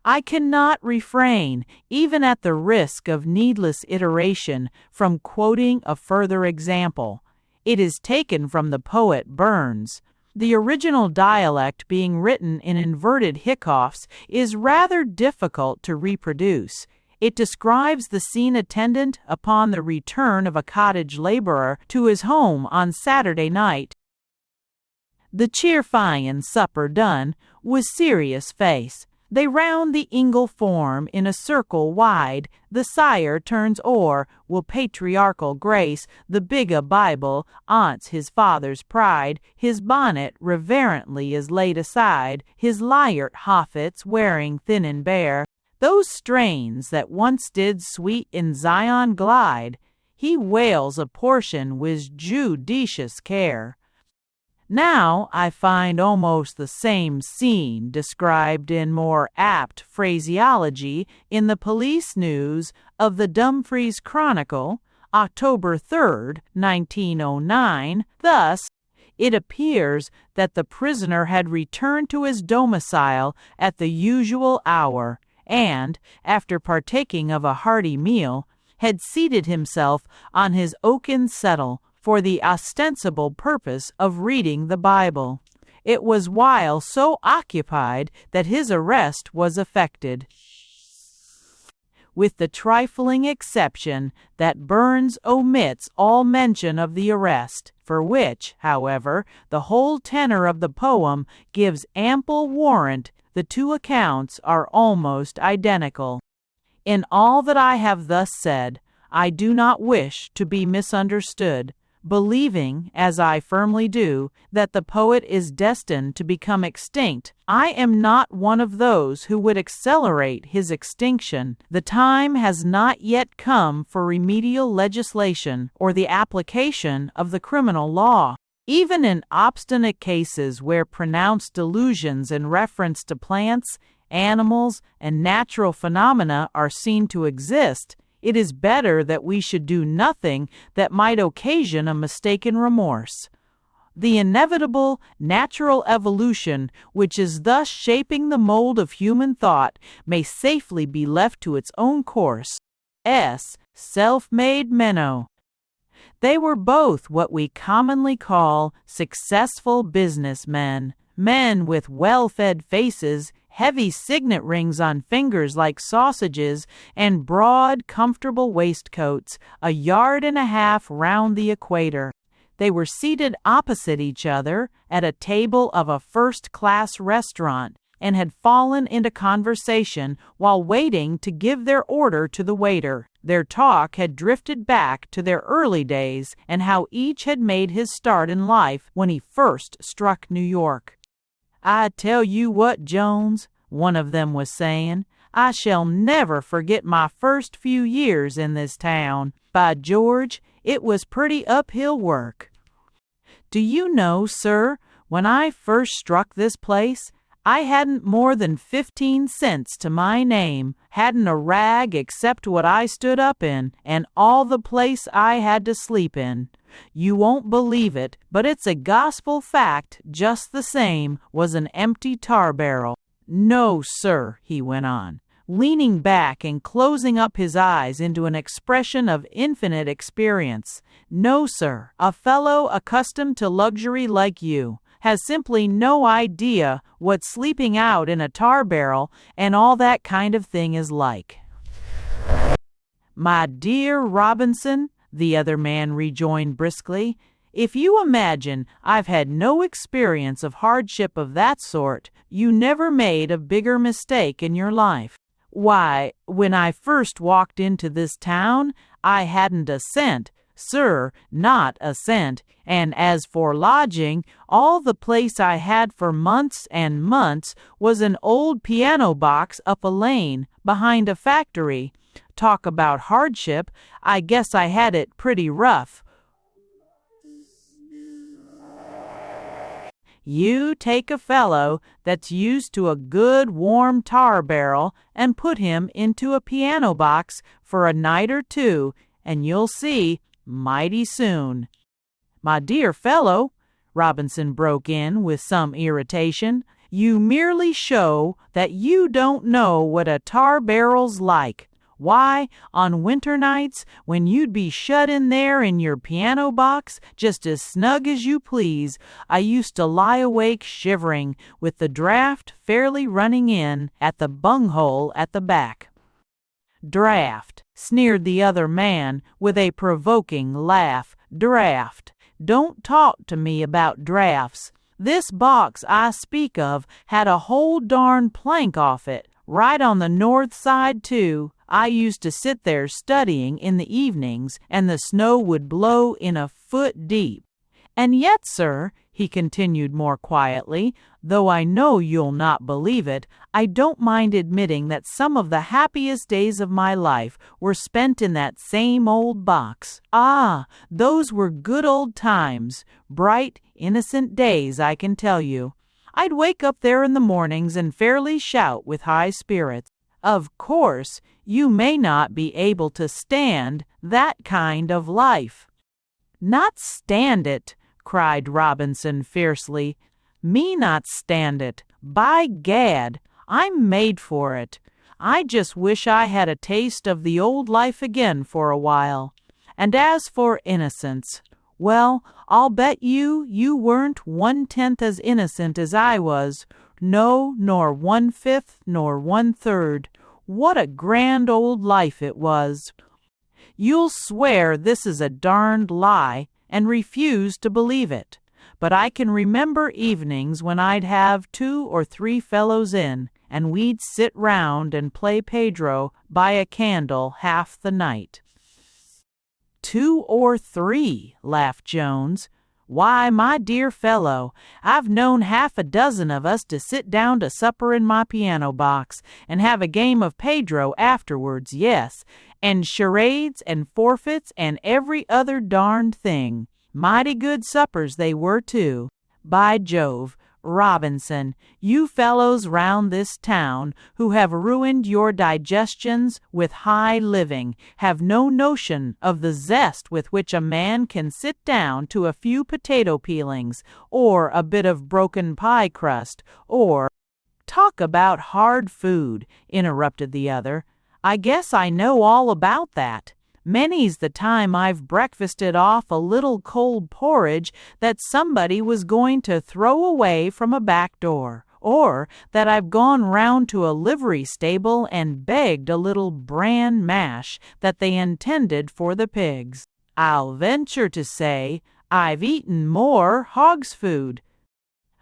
I cannot refrain, even at the risk of needless iteration, from quoting a further example. It is taken from the poet Burns. The original dialect, being written in inverted hiccoughs, is rather difficult to reproduce. It describes the scene attendant upon the return of a cottage laborer to his home on Saturday night. "The cheerfine supper done, with serious face, they round the ingle form in a circle wide. The sire turns o'er, with patriarchal grace, the bigger Bible, aunts his father's pride. His bonnet reverently is laid aside, his lyart hoffets wearing thin and bare. Those strains that once did sweet in Zion glide, he wails a portion with judicious care." Now I find almost the same scene described in more apt phraseology in the police news of the Dumfries Chronicle, October 3, 1909. Thus, it appears that the prisoner had returned to his domicile at the usual hour, and, after partaking of a hearty meal, had seated himself on his oaken settle for the ostensible purpose of reading the Bible. It was while so occupied that his arrest was effected, with the trifling exception that Burns omits all mention of the arrest, for which, however, the whole tenor of the poem gives ample warrant. The two accounts are almost identical. In all that I have thus said, I do not wish to be misunderstood. Believing, as I firmly do, that the poet is destined to become extinct, I am not one of those who would accelerate his extinction. The time has not yet come for remedial legislation or the application of the criminal law. Even in obstinate cases where pronounced delusions in reference to plants, animals, and natural phenomena are seen to exist, it is better that we should do nothing that might occasion a mistaken remorse. The inevitable natural evolution which is thus shaping the mold of human thought may safely be left to its own course. Self-made Menno. They were both what we commonly call successful businessmen, men with well-fed faces, heavy signet rings on fingers like sausages, and broad, comfortable waistcoats, a yard and a half round the equator. They were seated opposite each other at a table of a first-class restaurant, and had fallen into conversation while waiting to give their order to the waiter. Their talk had drifted back to their early days and how each had made his start in life when he first struck New York. "I tell you what, Jones," one of them was saying, "I shall never forget my first few years in this town. By George, it was pretty uphill work. Do you know, sir, when I first struck this place, I hadn't more than 15 cents to my name, hadn't a rag except what I stood up in, and all the place I had to sleep in. You won't believe it, but it's a gospel fact just the same, was an empty tar barrel. No, sir," he went on, leaning back and closing up his eyes into an expression of infinite experience. "No, sir, a fellow accustomed to luxury like you has simply no idea what sleeping out in a tar barrel and all that kind of thing is like." "My dear Robinson," the other man rejoined briskly, "if you imagine I've had no experience of hardship of that sort, you never made a bigger mistake in your life. Why, when I first walked into this town, I hadn't a cent, sir, not a cent, and as for lodging, all the place I had for months and months was an old piano box up a lane behind a factory. Talk about hardship, I guess I had it pretty rough. You take a fellow that's used to a good warm tar barrel and put him into a piano box for a night or two, and you'll see mighty soon." "My dear fellow," Robinson broke in with some irritation, "you merely show that you don't know what a tar barrel's like. Why, on winter nights, when you'd be shut in there in your piano box, just as snug as you please, I used to lie awake shivering, with the draft fairly running in at the bunghole at the back." "Draft," sneered the other man with a provoking laugh. "Draft. Don't talk to me about drafts. This box I speak of had a whole darn plank off it, right on the north side, too. I used to sit there studying in the evenings, and the snow would blow in a foot deep. And yet, sir," he continued more quietly, "though I know you'll not believe it, I don't mind admitting that some of the happiest days of my life were spent in that same old box. Ah, those were good old times, bright, innocent days, I can tell you. I'd wake up there in the mornings and fairly shout with high spirits. Of course, you may not be able to stand that kind of life." "Not stand it!" cried Robinson fiercely. "Me not stand it! By gad, I'm made for it. I just wish I had a taste of the old life again for a while. And as for innocence, well, I'll bet you weren't 1/10 as innocent as I was. No, nor 1/5, nor 1/3. What a grand old life it was. You'll swear this is a darned lie and refuse to believe it, but I can remember evenings when I'd have 2 or 3 fellows in, and we'd sit round and play Pedro by a candle half the night." "2 or 3, laughed Jones. "Why, my dear fellow, I've known half a dozen of us to sit down to supper in my piano box and have a game of Pedro afterwards, yes, and charades and forfeits and every other darned thing. Mighty good suppers they were, too. By Jove, Robinson, you fellows round this town who have ruined your digestions with high living have no notion of the zest with which a man can sit down to a few potato peelings, or a bit of broken pie crust, or—" "Talk about hard food," interrupted the other. "I guess I know all about that. Many's the time I've breakfasted off a little cold porridge that somebody was going to throw away from a back door, or that I've gone round to a livery stable and begged a little bran mash that they intended for the pigs. I'll venture to say I've eaten more hog's food."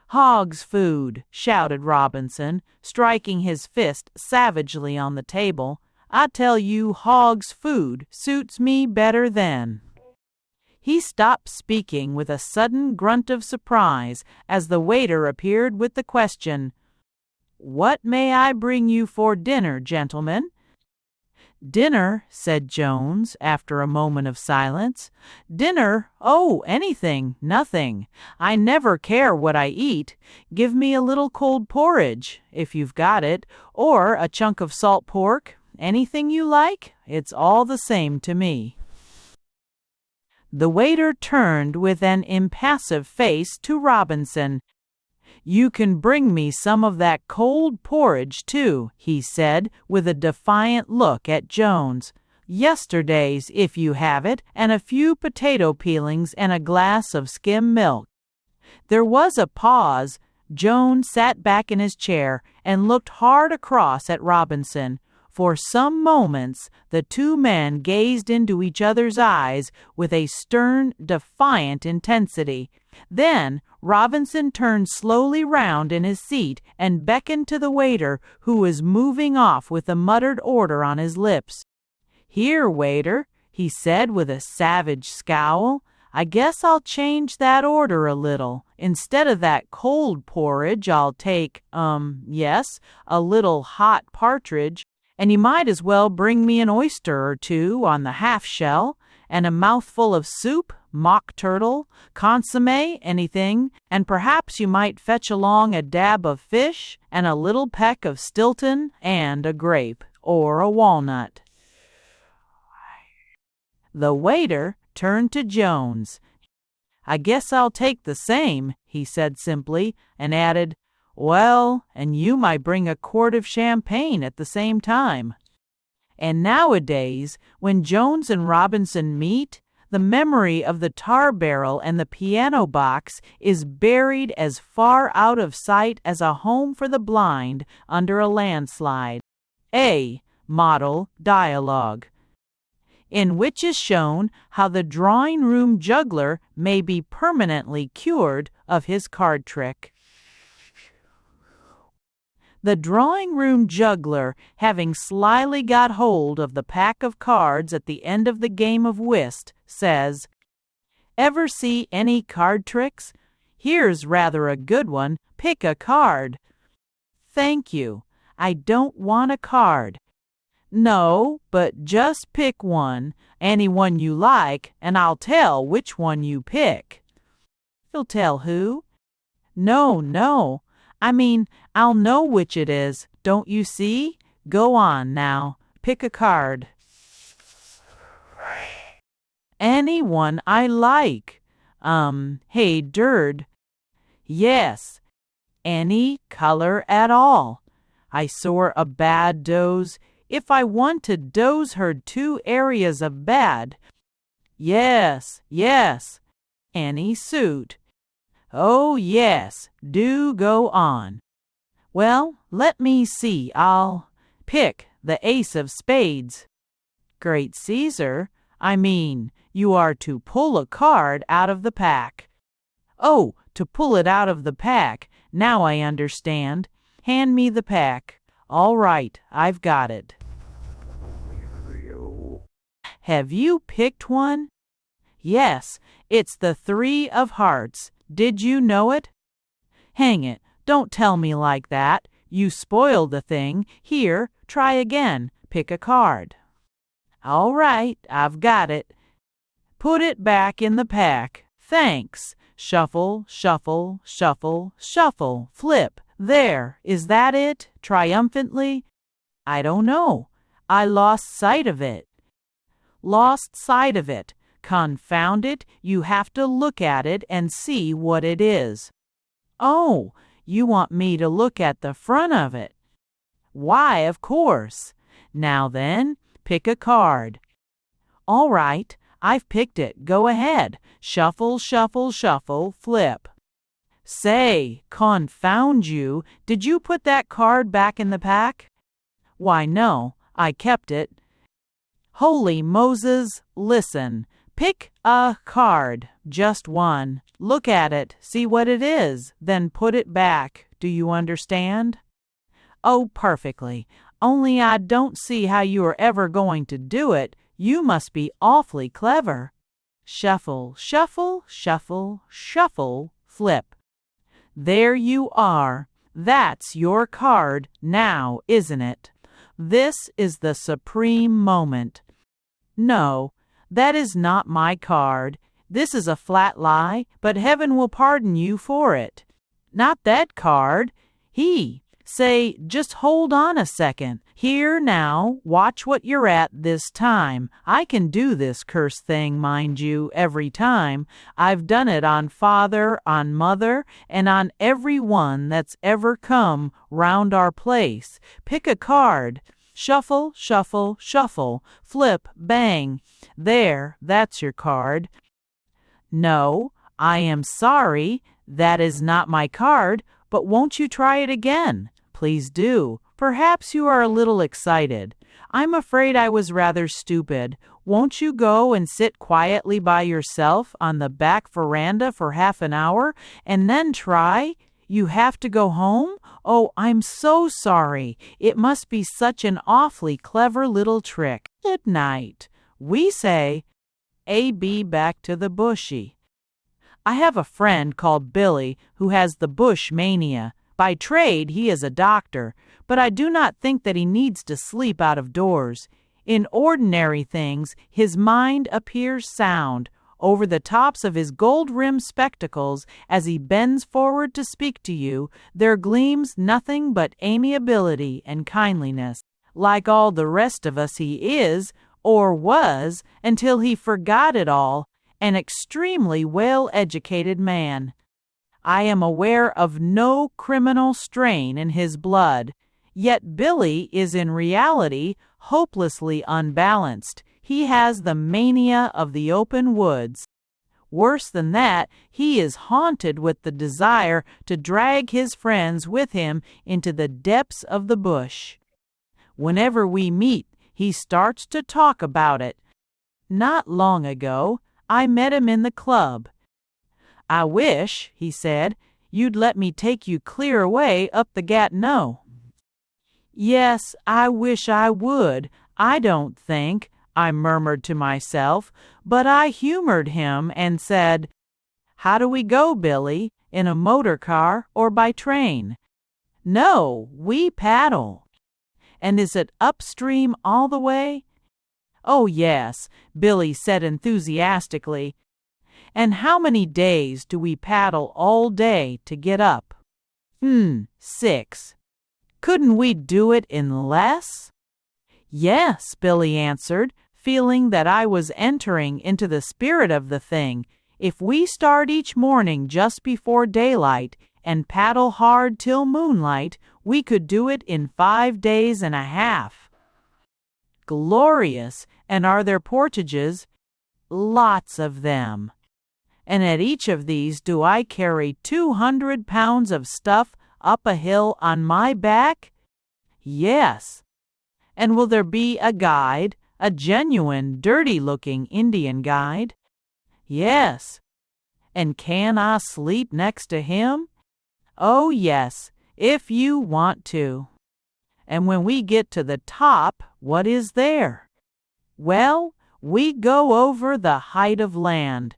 "Hog's food!" shouted Robinson, striking his fist savagely on the table. "I tell you, hog's food suits me better than—" He stopped speaking with a sudden grunt of surprise as the waiter appeared with the question, "What may I bring you for dinner, gentlemen?" "Dinner," said Jones, after a moment of silence. "Dinner? Oh, anything, nothing. I never care what I eat. Give me a little cold porridge, if you've got it, or a chunk of salt pork. Anything you like. It's all the same to me." The waiter turned with an impassive face to Robinson. "You can bring me some of that cold porridge, too," he said, with a defiant look at Jones. "Yesterday's, if you have it, and a few potato peelings and a glass of skim milk." There was a pause. Jones sat back in his chair and looked hard across at Robinson. For some moments the two men gazed into each other's eyes with a stern, defiant intensity. Then Robinson turned slowly round in his seat and beckoned to the waiter, who was moving off with a muttered order on his lips. "Here, waiter," he said with a savage scowl, "I guess I'll change that order a little. Instead of that cold porridge, I'll take, yes, a little hot partridge. And you might as well bring me an oyster or two on the half-shell, and a mouthful of soup, mock turtle, consommé, anything, and perhaps you might fetch along a dab of fish, and a little peck of Stilton, and a grape, or a walnut." The waiter turned to Jones. "I guess I'll take the same," he said simply, and added, "Well, and you might bring a quart of champagne at the same time." And nowadays, when Jones and Robinson meet, the memory of the tar barrel and the piano box is buried as far out of sight as a home for the blind under a landslide. A model dialogue, in which is shown how the drawing-room juggler may be permanently cured of his card trick. The drawing-room juggler, having slyly got hold of the pack of cards at the end of the game of whist, says, "Ever see any card tricks? Here's rather a good one. Pick a card." "Thank you. I don't want a card." "No, but just pick one, any one you like, and I'll tell which one you pick." "You'll tell who?" No. I mean, I'll know which it is, don't you see? Go on now, pick a card." "Any one I like. Hey, Dird." "Yes, any color at all. I sore a bad doze. If I want to doze her 2 areas of bad." Yes. "Any suit." "Oh, yes, do go on." "Well, let me see, I'll pick the ace of spades." "Great Caesar, I mean, you are to pull a card out of the pack." "Oh, to pull it out of the pack. Now I understand. Hand me the pack." "All right, I've got it." "Have you picked one?" "Yes, it's the 3 of hearts. Did you know it?" "Hang it, don't tell me like that. You spoiled the thing. Here, try again. Pick a card." "All right, I've got it." "Put it back in the pack. Thanks. Shuffle, shuffle, shuffle, shuffle, flip. There, is that it?" triumphantly. "I don't know. I lost sight of it." "Lost sight of it. Confound it, you have to look at it and see what it is." "Oh, you want me to look at the front of it?" "Why, of course. Now then, pick a card." All right, I've picked it. Go ahead. Shuffle, shuffle, shuffle, flip. Say, confound you, did you put that card back in the pack? Why, no, I kept it. Holy Moses, listen. Pick a card, just one. Look at it, see what it is, then put it back. Do you understand? Oh, perfectly. Only I don't see how you are ever going to do it. You must be awfully clever. Shuffle, shuffle, shuffle, shuffle, flip. There you are. That's your card now, isn't it? This is the supreme moment. No, that is not my card. This is a flat lie, but heaven will pardon you for it. Not that card. Say, just hold on a second. Here now, watch what you're at this time. I can do this cursed thing, mind you, every time. I've done it on father, on mother, and on every one that's ever come round our place. Pick a card. Shuffle, shuffle, shuffle, flip, bang. There, that's your card. No, I am sorry, that is not my card, but won't you try it again? Please do. Perhaps you are a little excited. I'm afraid I was rather stupid. Won't you go and sit quietly by yourself on the back veranda for half an hour and then try? You have to go home? Oh, I'm so sorry. It must be such an awfully clever little trick. Good night. We say, A.B. back to the bushy. I have a friend called Billy who has the bush mania. By trade he is a doctor, but I do not think that he needs to sleep out of doors. In ordinary things his mind appears sound. Over the tops of his gold-rimmed spectacles, as he bends forward to speak to you, there gleams nothing but amiability and kindliness. Like all the rest of us he is, or was, until he forgot it all, an extremely well-educated man. I am aware of no criminal strain in his blood, yet Billy is in reality hopelessly unbalanced. He has the mania of the open woods. Worse than that, he is haunted with the desire to drag his friends with him into the depths of the bush. Whenever we meet, he starts to talk about it. Not long ago, I met him in the club. I wish, he said, you'd let me take you clear away up the Gatineau. Yes, I wish I would. I don't think, I murmured to myself, but I humored him and said, How do we go, Billy? In a motor car or by train? No, we paddle. And is it upstream all the way? Oh, yes, Billy said enthusiastically. And how many days do we paddle all day to get up? 6. Couldn't we do it in less? Yes, Billy answered, feeling that I was entering into the spirit of the thing. If we start each morning just before daylight and paddle hard till moonlight, we could do it in 5 days and a half. Glorious! And are there portages? Lots of them. And at each of these do I carry 200 pounds of stuff up a hill on my back? Yes. And will there be a guide, a genuine, dirty-looking Indian guide? Yes. And can I sleep next to him? Oh, yes, if you want to. And when we get to the top, what is there? Well, we go over the height of land.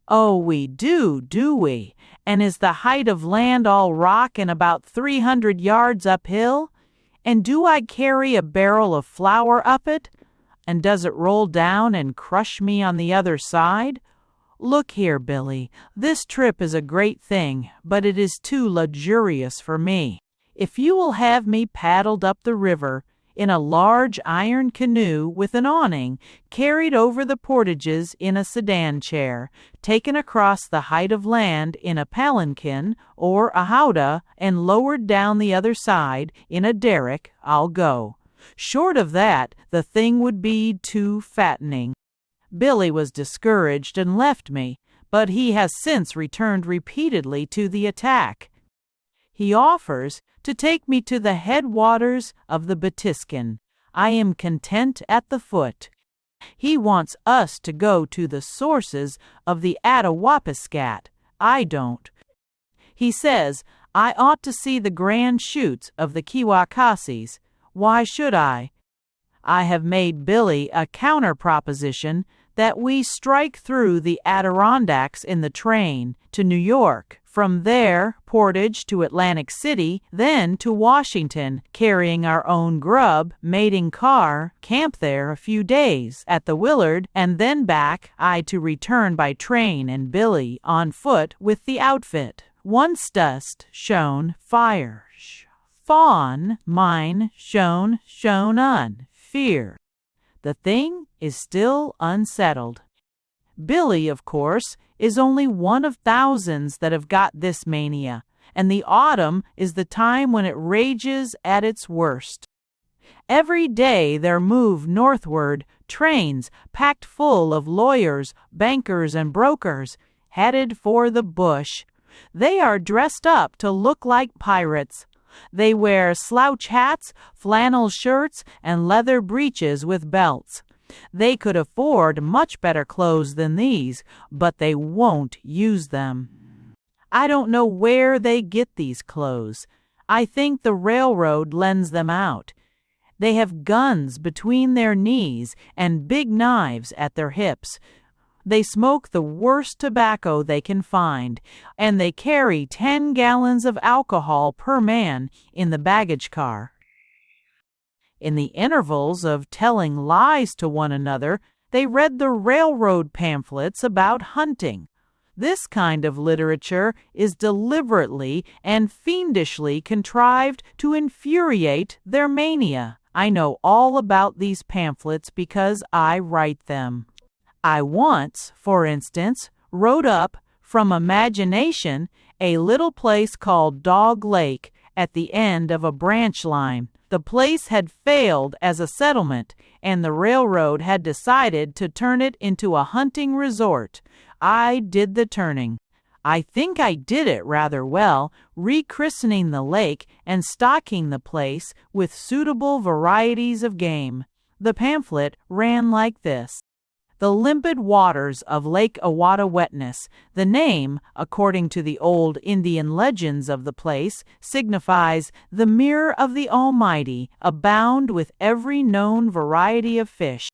Oh, we do we? And is the height of land all rock and about 300 yards uphill? And do I carry a barrel of flour up it? And does it roll down and crush me on the other side? Look here, Billy, this trip is a great thing, but it is too luxurious for me. If you will have me paddled up the river in a large iron canoe with an awning, carried over the portages in a sedan chair, taken across the height of land in a palanquin or a howdah, and lowered down the other side in a derrick, I'll go. Short of that, the thing would be too fattening. Billy was discouraged and left me, but he has since returned repeatedly to the attack. He offers to take me to the headwaters of the Batiscan. I am content at the foot. He wants us to go to the sources of the Attawapiskat. I don't. He says I ought to see the grand chutes of the Kewakasis. Why should I? I have made Billy a counter-proposition that we strike through the Adirondacks in the train to New York, from there Portage to Atlantic City, then to Washington, carrying our own grub, mating car, camp there a few days at the Willard, and then back, I to return by train and Billy on foot with the outfit. Once dust shone fire, fawn, mine shone un, fear. The thing is still unsettled. Billy, of course, is only one of thousands that have got this mania, and the autumn is the time when it rages at its worst. Every day there move northward trains packed full of lawyers, bankers, and brokers, headed for the bush. They are dressed up to look like pirates. They wear slouch hats, flannel shirts, and leather breeches with belts. They could afford much better clothes than these, but they won't use them. I don't know where they get these clothes. I think the railroad lends them out. They have guns between their knees and big knives at their hips. They smoke the worst tobacco they can find, and they carry 10 gallons of alcohol per man in the baggage car. In the intervals of telling lies to one another, they read the railroad pamphlets about hunting. This kind of literature is deliberately and fiendishly contrived to infuriate their mania. I know all about these pamphlets because I write them. I once, for instance, wrote up, from imagination, a little place called Dog Lake at the end of a branch line. The place had failed as a settlement, and the railroad had decided to turn it into a hunting resort. I did the turning. I think I did it rather well, rechristening the lake and stocking the place with suitable varieties of game. The pamphlet ran like this: The limpid waters of Lake Owattawetness. The name, according to the old Indian legends of the place, signifies the mirror of the Almighty, abound with every known variety of fish.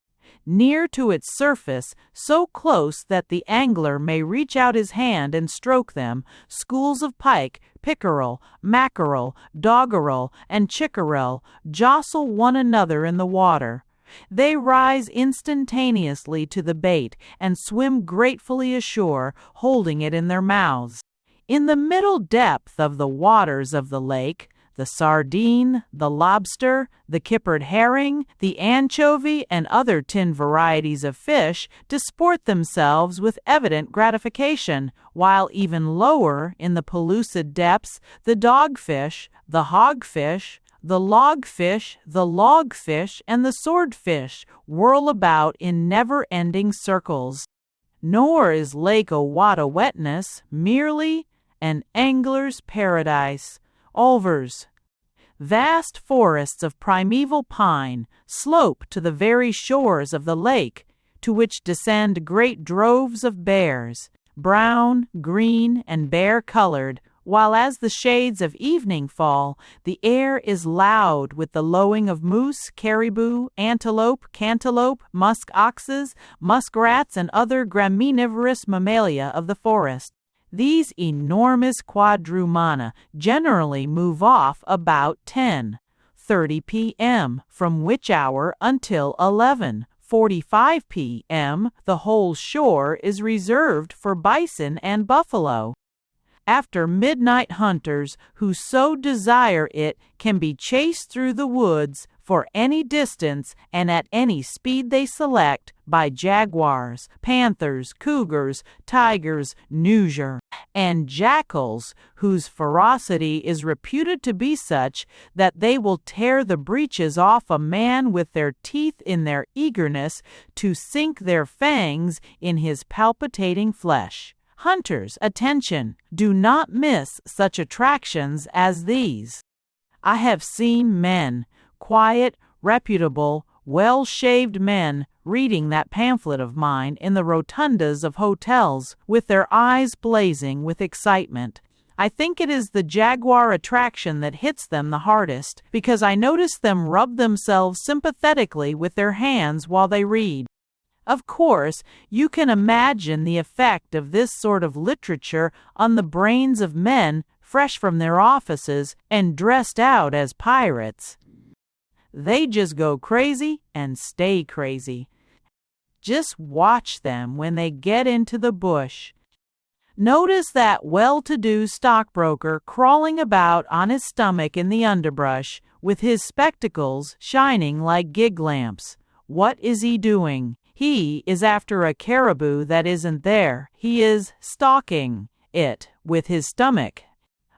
Near to its surface, so close that the angler may reach out his hand and stroke them, schools of pike, pickerel, mackerel, doggerel, and chickerel jostle one another in the water. They rise instantaneously to the bait and swim gratefully ashore, holding it in their mouths. In the middle depth of the waters of the lake, the sardine, the lobster, the kippered herring, the anchovy, and other tinned varieties of fish disport themselves with evident gratification, while even lower in the pellucid depths, the dogfish, the hogfish, the logfish, the logfish, and the swordfish whirl about in never-ending circles. Nor is Lake Owattawetness merely an angler's paradise. Ulvers, vast forests of primeval pine, slope to the very shores of the lake, to which descend great droves of bears, brown, green, and bare-colored, while as the shades of evening fall, the air is loud with the lowing of moose, caribou, antelope, cantaloupe, musk oxes, muskrats, and other graminivorous mammalia of the forest. These enormous quadrumana generally move off about 10:30 p.m., from which hour until 11:45 p.m. the whole shore is reserved for bison and buffalo. After midnight, hunters who so desire it can be chased through the woods for any distance and at any speed they select by jaguars, panthers, cougars, tigers, nuger, and jackals, whose ferocity is reputed to be such that they will tear the breeches off a man with their teeth in their eagerness to sink their fangs in his palpitating flesh. Hunters, attention! Do not miss such attractions as these. I have seen men, quiet, reputable, well-shaved men, reading that pamphlet of mine in the rotundas of hotels, with their eyes blazing with excitement. I think it is the jaguar attraction that hits them the hardest, because I notice them rub themselves sympathetically with their hands while they read. Of course, you can imagine the effect of this sort of literature on the brains of men fresh from their offices and dressed out as pirates. They just go crazy and stay crazy. Just watch them when they get into the bush. Notice that well-to-do stockbroker crawling about on his stomach in the underbrush, with his spectacles shining like gig lamps. What is he doing? He is after a caribou that isn't there. He is stalking it with his stomach.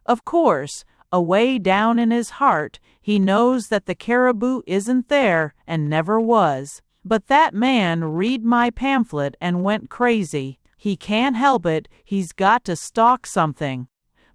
Of course, away down in his heart, he knows that the caribou isn't there and never was. But that man read my pamphlet and went crazy. He can't help it. He's got to stalk something.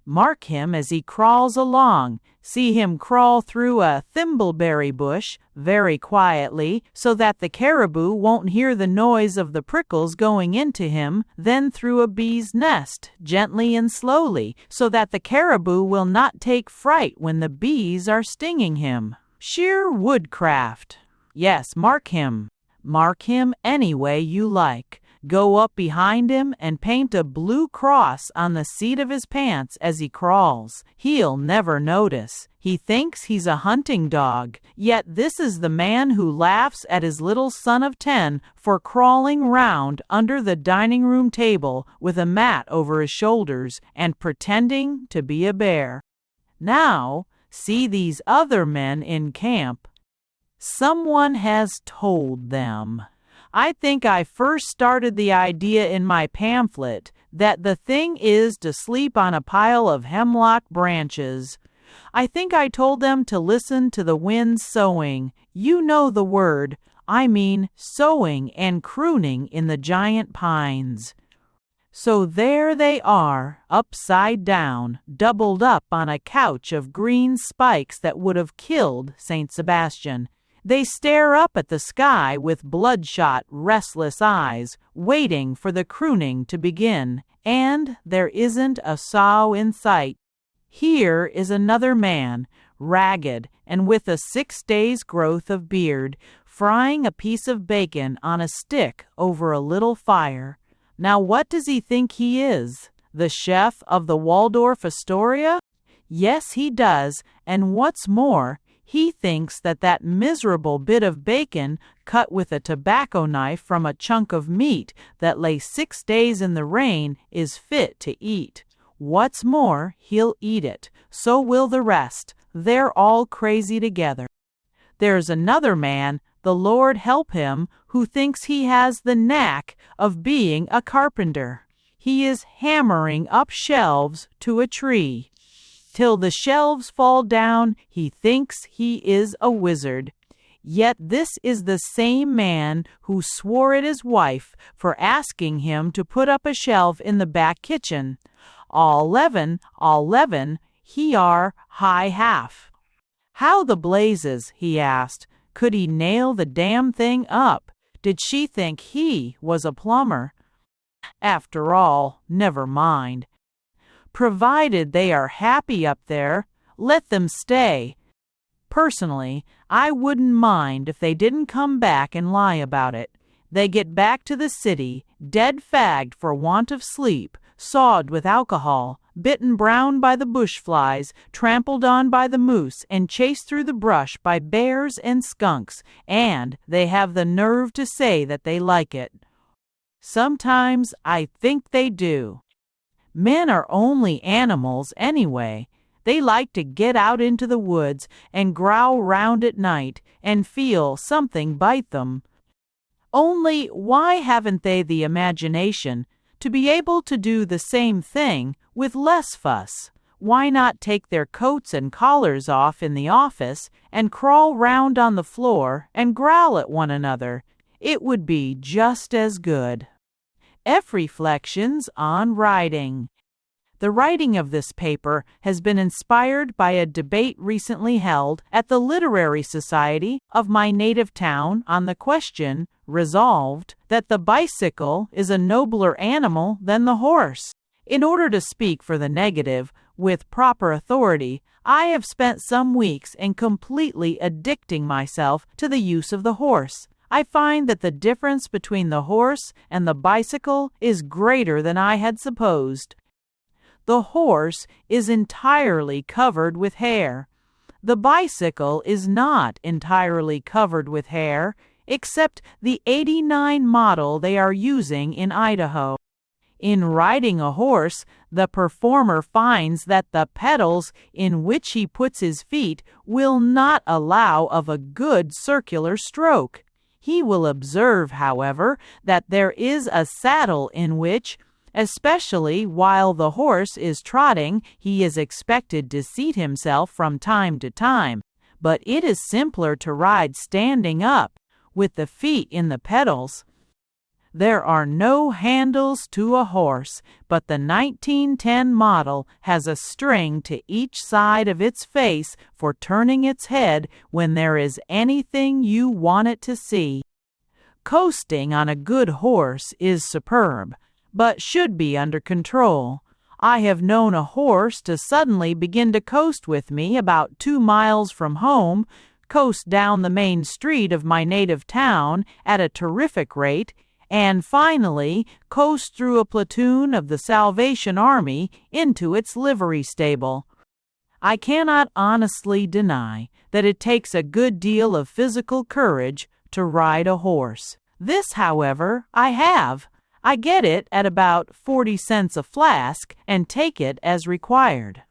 Mark him as he crawls along. See him crawl through a thimbleberry bush very quietly so that the caribou won't hear the noise of the prickles going into him, then through a bee's nest, gently and slowly, so that the caribou will not take fright when the bees are stinging him. Sheer woodcraft. Yes, mark him. Mark him any way you like. Go up behind him and paint a blue cross on the seat of his pants as he crawls. He'll never notice. He thinks he's a hunting dog, yet this is the man who laughs at his little son of 10 for crawling round under the dining room table with a mat over his shoulders and pretending to be a bear. Now, see these other men in camp. Someone has told them. I think I first started the idea in my pamphlet that the thing is to sleep on a pile of hemlock branches. I think I told them to listen to the wind soughing. You know the word. I mean soughing and crooning in the giant pines. So there they are, upside down, doubled up on a couch of green spikes that would have killed Saint Sebastian. They stare up at the sky with bloodshot, restless eyes, waiting for the crooning to begin, and there isn't a sow in sight. Here is another man, ragged and with a 6 days' growth of beard, frying a piece of bacon on a stick over a little fire. Now what does he think he is? The chef of the Waldorf Astoria? Yes, he does, and what's more, he thinks that that miserable bit of bacon cut with a tobacco knife from a chunk of meat that lay 6 days in the rain is fit to eat. What's more, he'll eat it. So will the rest. They're all crazy together. There's another man, the Lord help him, who thinks he has the knack of being a carpenter. He is hammering up shelves to a tree. Till the shelves fall down, he thinks he is a wizard. Yet this is the same man who swore at his wife for asking him to put up a shelf in the back kitchen. All 11, he are high half. How the blazes, he asked, could he nail the damn thing up? Did she think he was a plumber? After all, never mind. Provided they are happy up there, let them stay. Personally, I wouldn't mind if they didn't come back and lie about it. They get back to the city, dead fagged for want of sleep, sawed with alcohol, bitten brown by the bush flies, trampled on by the moose, and chased through the brush by bears and skunks, and they have the nerve to say that they like it. Sometimes I think they do. Men are only animals anyway. They like to get out into the woods and growl round at night, and feel something bite them. Only why haven't they the imagination to be able to do the same thing with less fuss? Why not take their coats and collars off in the office and crawl round on the floor and growl at one another? It would be just as good. F. Reflections on Writing. The writing of this paper has been inspired by a debate recently held at the Literary Society of my native town on the question, resolved, that the bicycle is a nobler animal than the horse. In order to speak for the negative with proper authority, I have spent some weeks in completely addicting myself to the use of the horse. I find that the difference between the horse and the bicycle is greater than I had supposed. The horse is entirely covered with hair. The bicycle is not entirely covered with hair, except the '89 model they are using in Idaho. In riding a horse, the performer finds that the pedals in which he puts his feet will not allow of a good circular stroke. He will observe, however, that there is a saddle in which, especially while the horse is trotting, he is expected to seat himself from time to time, but it is simpler to ride standing up, with the feet in the pedals. There are no handles to a horse, but the 1910 model has a string to each side of its face for turning its head when there is anything you want it to see. Coasting on a good horse is superb, but should be under control. I have known a horse to suddenly begin to coast with me about 2 miles from home, coast down the main street of my native town at a terrific rate, and finally coast through a platoon of the Salvation Army into its livery stable. I cannot honestly deny that it takes a good deal of physical courage to ride a horse. This, however, I have. I get it at about 40 cents a flask and take it as required.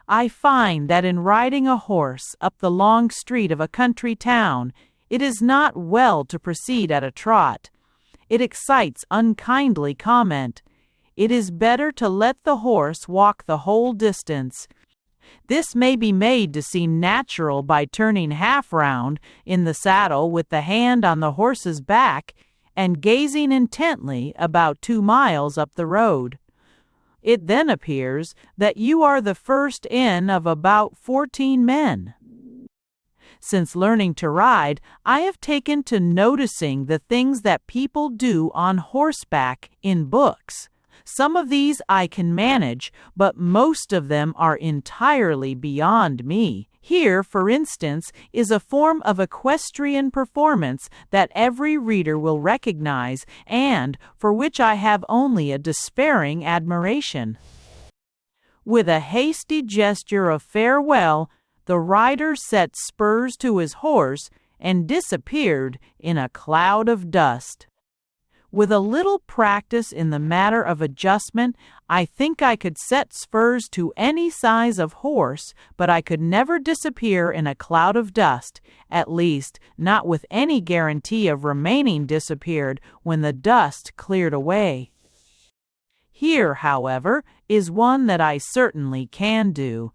I find that in riding a horse up the long street of a country town, it is not well to proceed at a trot. It excites unkindly comment. It is better to let the horse walk the whole distance. This may be made to seem natural by turning half round in the saddle with the hand on the horse's back and gazing intently about 2 miles up the road. It then appears that you are the first in of about 14 men. Since learning to ride, I have taken to noticing the things that people do on horseback in books. Some of these I can manage, but most of them are entirely beyond me. Here, for instance, is a form of equestrian performance that every reader will recognize and for which I have only a despairing admiration. With a hasty gesture of farewell, the rider set spurs to his horse and disappeared in a cloud of dust. With a little practice in the matter of adjustment, I think I could set spurs to any size of horse, but I could never disappear in a cloud of dust, at least not with any guarantee of remaining disappeared when the dust cleared away. Here, however, is one that I certainly can do.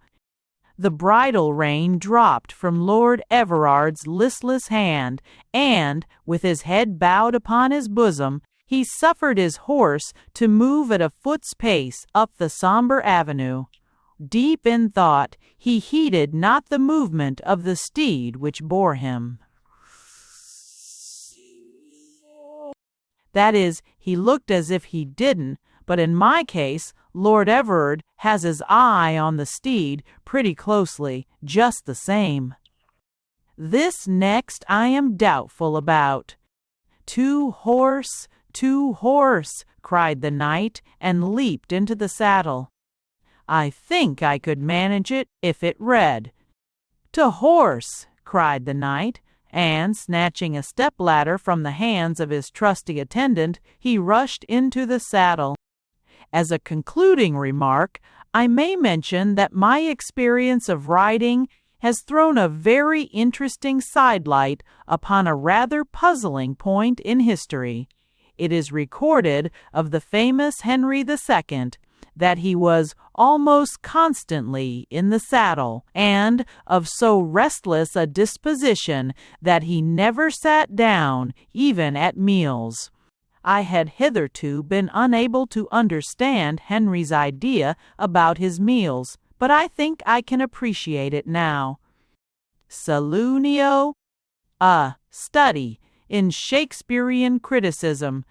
The bridle rein dropped from Lord Everard's listless hand, and, with his head bowed upon his bosom, he suffered his horse to move at a foot's pace up the sombre avenue. Deep in thought, he heeded not the movement of the steed which bore him. That is, he looked as if he didn't, but in my case, Lord Everard has his eye on the steed pretty closely, just the same. This next I am doubtful about. "To horse, to horse," cried the knight, and leaped into the saddle. I think I could manage it if it read. "To horse," cried the knight, and, snatching a step-ladder from the hands of his trusty attendant, he rushed into the saddle. As a concluding remark, I may mention that my experience of riding has thrown a very interesting sidelight upon a rather puzzling point in history. It is recorded of the famous Henry II that he was almost constantly in the saddle, and of so restless a disposition that he never sat down even at meals. I had hitherto been unable to understand Henry's idea about his meals, but I think I can appreciate it now. Saloonio? A study in Shakespearean criticism.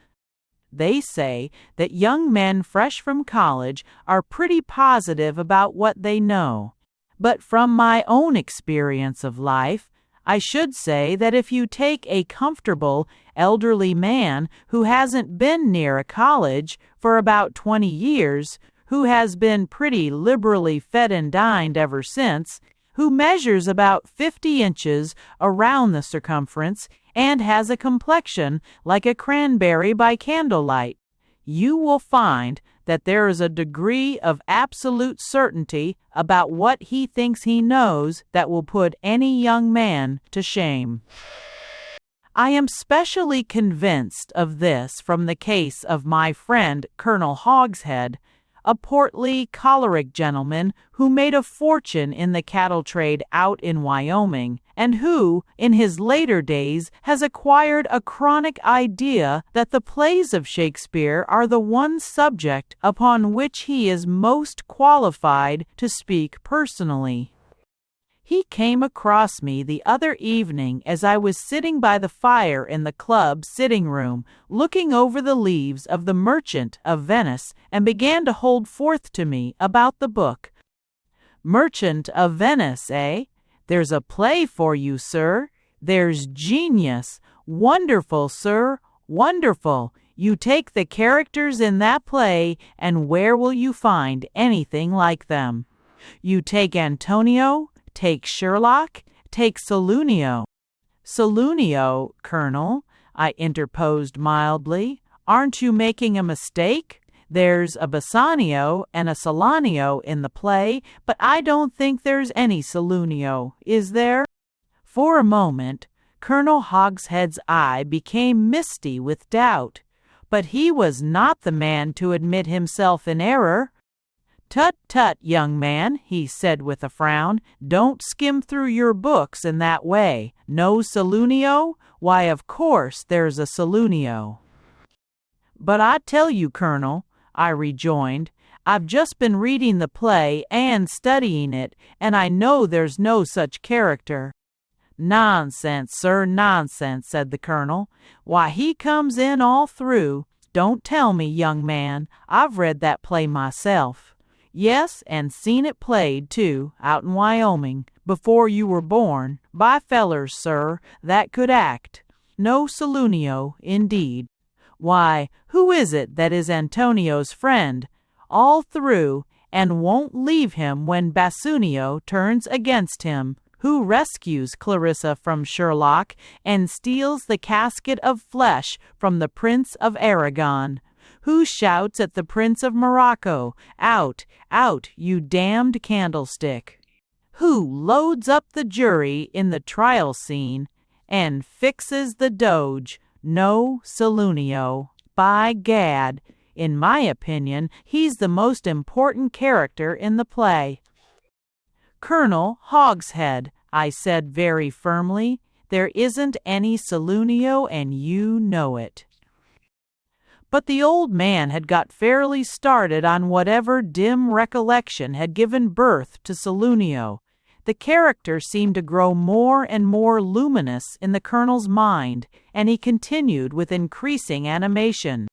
They say that young men fresh from college are pretty positive about what they know. But from my own experience of life, I should say that if you take a comfortable, elderly man who hasn't been near a college for about 20 years, who has been pretty liberally fed and dined ever since, who measures about 50 inches around the circumference, and has a complexion like a cranberry by candlelight, you will find that there is a degree of absolute certainty about what he thinks he knows that will put any young man to shame. I am specially convinced of this from the case of my friend Colonel Hogshead, a portly, choleric gentleman who made a fortune in the cattle trade out in Wyoming, and who, in his later days, has acquired a chronic idea that the plays of Shakespeare are the one subject upon which he is most qualified to speak personally. He came across me the other evening as I was sitting by the fire in the club sitting room, looking over the leaves of The Merchant of Venice, and began to hold forth to me about the book. Merchant of Venice, eh? There's a play for you, sir. There's genius. Wonderful, sir, wonderful. You take the characters in that play, and where will you find anything like them? You take Antonio, take Sherlock, take Saloonio. Saloonio, Colonel, I interposed mildly. Aren't you making a mistake? There's a Bassanio and a Salanio in the play, but I don't think there's any Saloonio, is there? For a moment, Colonel Hogshead's eye became misty with doubt, but he was not the man to admit himself in error. "Tut, tut, young man," he said with a frown, "don't skim through your books in that way. No Saloonio? Why, of course there's a Saloonio." "But I tell you, Colonel," I rejoined, "I've just been reading the play and studying it, and I know there's no such character." "Nonsense, sir, nonsense," said the Colonel. "Why, he comes in all through. Don't tell me, young man. I've read that play myself. Yes, and seen it played, too, out in Wyoming, before you were born, by fellers, sir, that could act. No Saloonio, indeed. Why, who is it that is Antonio's friend, all through, and won't leave him when Bassanio turns against him? Who rescues Clarissa from Sherlock, and steals the casket of flesh from the Prince of Aragon? Who shouts at the Prince of Morocco, 'Out, out, you damned candlestick'? Who loads up the jury in the trial scene, and fixes the Doge? No Saloonio. By gad, in my opinion, he's the most important character in the play." "Colonel Hogshead," I said very firmly, "there isn't any Saloonio, and you know it." But the old man had got fairly started on whatever dim recollection had given birth to Saloonio. The character seemed to grow more and more luminous in the Colonel's mind, and he continued with increasing animation.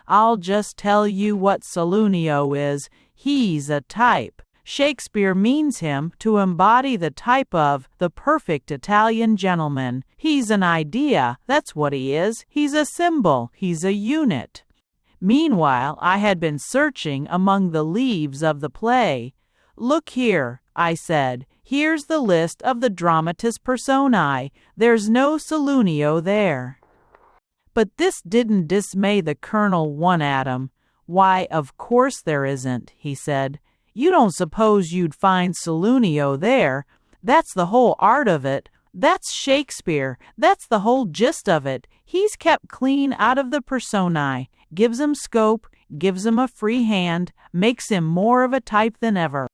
"I'll just tell you what Saloonio is. He's a type. Shakespeare means him to embody the type of the perfect Italian gentleman. He's an idea, that's what he is. He's a symbol, he's a unit." Meanwhile, I had been searching among the leaves of the play. "Look here," I said, "here's the list of the dramatis personae. There's no Saloonio there." But this didn't dismay the Colonel one atom. "Why, of course there isn't," he said. "You don't suppose you'd find Saloonio there? That's the whole art of it. That's Shakespeare. That's the whole gist of it. He's kept clean out of the personae, gives 'em scope, gives 'em a free hand, makes him more of a type than ever.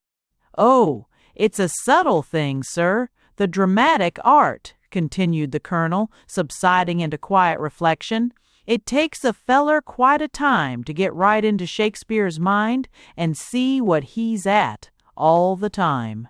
Oh, it's a subtle thing, sir. The dramatic art, continued the Colonel, subsiding into quiet reflection. It takes a feller quite a time to get right into Shakespeare's mind and see what he's at all the time.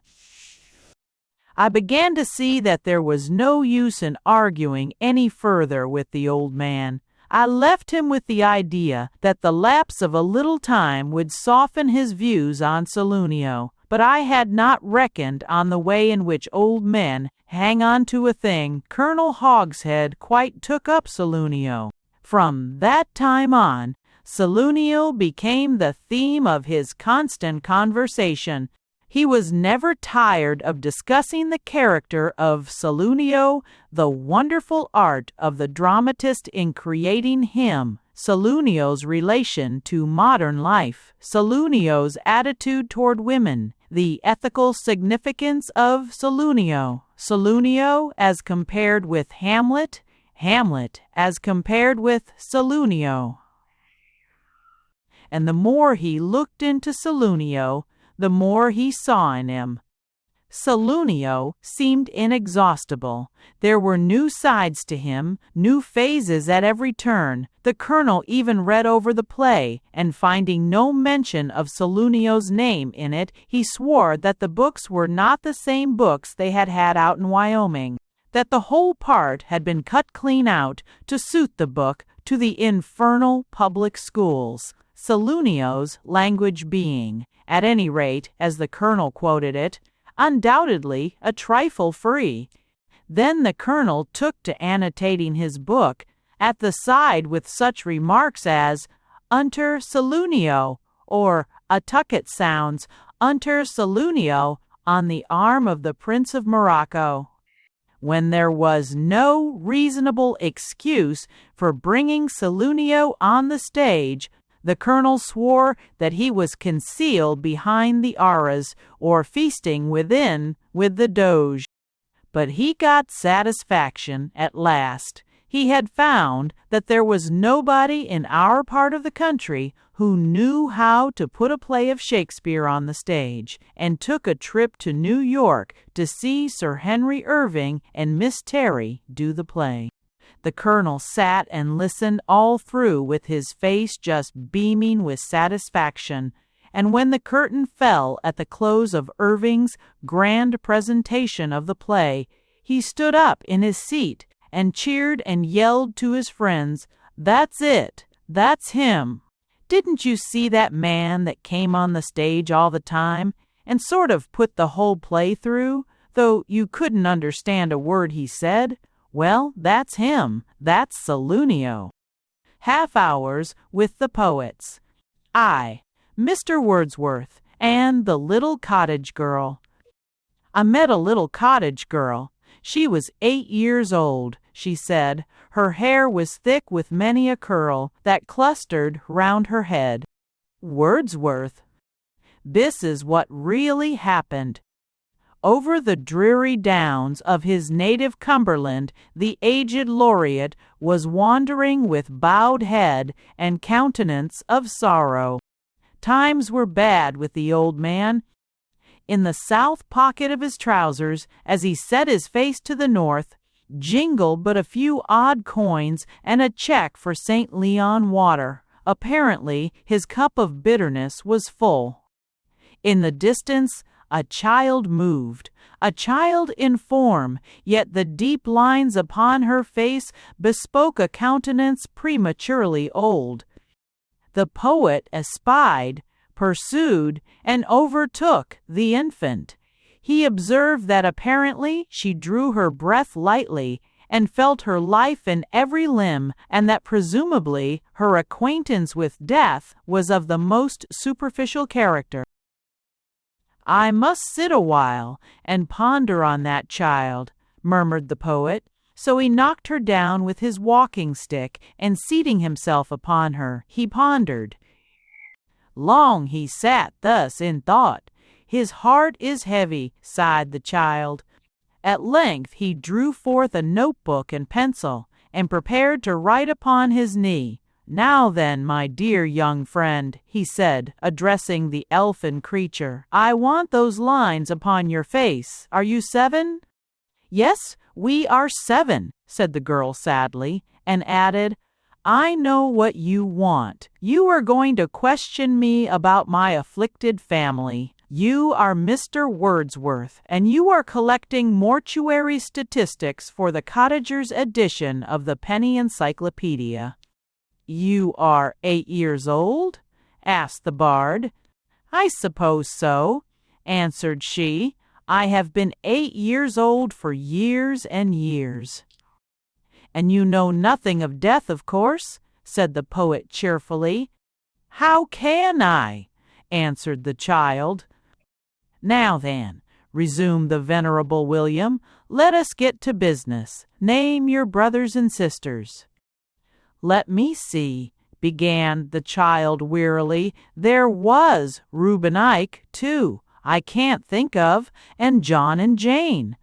I began to see that there was no use in arguing any further with the old man. I left him with the idea that the lapse of a little time would soften his views on Saloonio, but I had not reckoned on the way in which old men hang on to a thing. Colonel Hogshead quite took up Saloonio. From that time on, Saloonio became the theme of his constant conversation. He was never tired of discussing the character of Saloonio, the wonderful art of the dramatist in creating him, Saloonio's relation to modern life, Saloonio's attitude toward women, the ethical significance of Saloonio, Saloonio as compared with Hamlet, Hamlet as compared with Saloonio. And the more he looked into Saloonio, the more he saw in him. Saloonio seemed inexhaustible. There were new sides to him, new phases at every turn. The Colonel even read over the play, and finding no mention of Saloonio's name in it, he swore that the books were not the same books they had had out in Wyoming, that the whole part had been cut clean out to suit the book to the infernal public schools. Saloonio's language being, at any rate, as the Colonel quoted it, undoubtedly a trifle free. Then the Colonel took to annotating his book at the side with such remarks as "Unter Saloonio," or a tucket sounds "Unter Saloonio" on the arm of the Prince of Morocco. When there was no reasonable excuse for bringing Saloonio on the stage, the Colonel swore that he was concealed behind the arras, or feasting within with the Doge. But he got satisfaction at last. He had found that there was nobody in our part of the country who knew how to put a play of Shakespeare on the stage, and took a trip to New York to see Sir Henry Irving and Miss Terry do the play. The Colonel sat and listened all through with his face just beaming with satisfaction, and when the curtain fell at the close of Irving's grand presentation of the play, he stood up in his seat and cheered and yelled to his friends, "That's it! That's him! Didn't you see that man that came on the stage all the time and sort of put the whole play through, though you couldn't understand a word he said? Well, that's him. That's Saloonio." Half hours with the poets. I, Mr. Wordsworth, and the little cottage girl. I met a little cottage girl. She was 8 years old, she said. Her hair was thick with many a curl that clustered round her head. Wordsworth. This is what really happened. Over the dreary downs of his native Cumberland, the aged laureate was wandering with bowed head and countenance of sorrow. Times were bad with the old man. In the south pocket of his trousers, as he set his face to the north, jingled but a few odd coins and a check for St. Leon water. Apparently, his cup of bitterness was full. In the distance, a child moved, a child in form, yet the deep lines upon her face bespoke a countenance prematurely old. The poet espied, pursued, and overtook the infant. He observed that apparently she drew her breath lightly and felt her life in every limb, and that presumably her acquaintance with death was of the most superficial character. "I must sit a while and ponder on that child," murmured the poet. So he knocked her down with his walking stick, and seating himself upon her, he pondered. Long he sat thus in thought. "His heart is heavy," sighed the child. At length he drew forth a notebook and pencil, and prepared to write upon his knee. "Now then, my dear young friend," he said, addressing the elfin creature, "I want those lines upon your face. Are you 7?" "Yes, we are 7," said the girl sadly, and added, "I know what you want. You are going to question me about my afflicted family. You are Mr. Wordsworth, and you are collecting mortuary statistics for the cottager's edition of the Penny Encyclopedia." "You are 8 years old?" asked the bard. "I suppose so," answered she. "I have been 8 years old for years and years." "And you know nothing of death, of course?" said the poet cheerfully. "How can I?" answered the child. "Now then," resumed the venerable William, "let us get to business. Name your brothers and sisters." "Let me see," began the child wearily. "There was Reuben Ike, too, I can't think of, and John and Jane."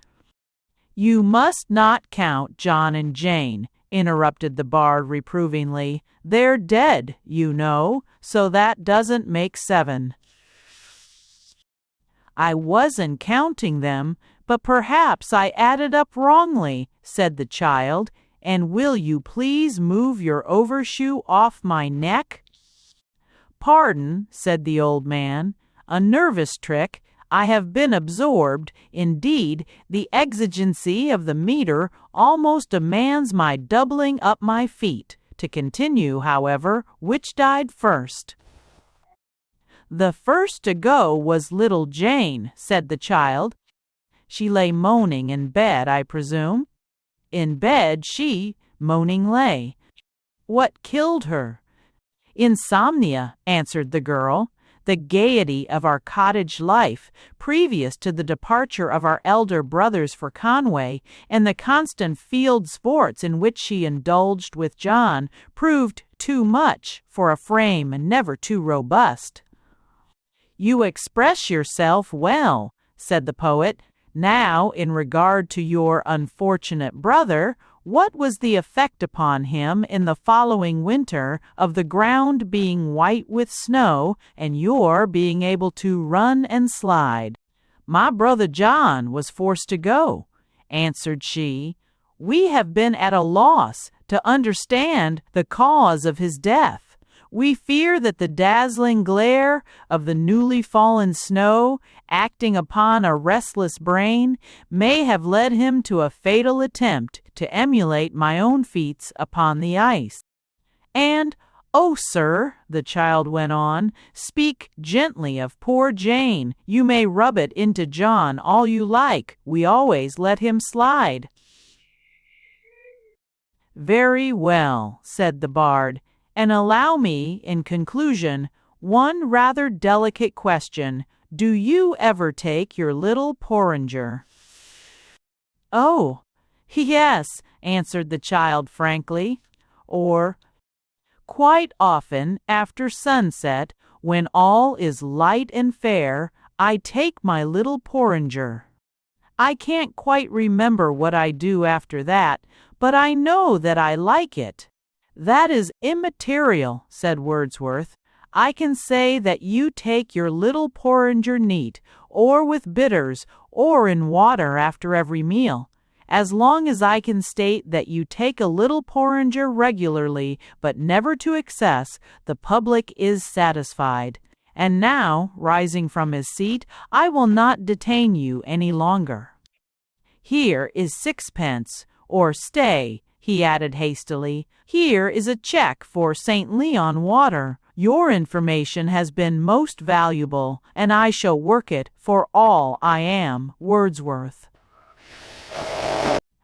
"You must not count John and Jane," interrupted the bard reprovingly. "They're dead, you know, so that doesn't make 7. "I wasn't counting them, but perhaps I added up wrongly," said the child. "And will you please move your overshoe off my neck?" "Pardon," said the old man, "a nervous trick. I have been absorbed. Indeed, the exigency of the meter almost demands my doubling up my feet. To continue, however, which died first?" "The first to go was little Jane," said the child. "She lay moaning in bed, I presume?" "In bed she, moaning lay." "What killed her?" "Insomnia," answered the girl. "The gaiety of our cottage life, previous to the departure of our elder brothers for Conway, and the constant field sports in which she indulged with John, proved too much for a frame never too robust." "You express yourself well," said the poet. "Now, in regard to your unfortunate brother, what was the effect upon him in the following winter of the ground being white with snow and your being able to run and slide?" "My brother John was forced to go," answered she. "We have been at a loss to understand the cause of his death. We fear that the dazzling glare of the newly fallen snow, acting upon a restless brain, may have led him to a fatal attempt to emulate my own feats upon the ice. And, oh, sir," the child went on, "speak gently of poor Jane. You may rub it into John all you like. We always let him slide." "Very well," said the bard. "And allow me, in conclusion, one rather delicate question. Do you ever take your little porringer?" "Oh, yes," answered the child frankly. Or, "Quite often, after sunset, when all is light and fair, I take my little porringer. I can't quite remember what I do after that, but I know that I like it." "That is immaterial," said Wordsworth. "I can say that you take your little porringer neat, or with bitters, or in water after every meal. As long as I can state that you take a little porringer regularly, but never to excess, the public is satisfied. And now," rising from his seat, "I will not detain you any longer. Here is 6 pence, or stay," he added hastily, "here is a check for St. Leon water. Your information has been most valuable, and I shall work it for all I am, Wordsworth."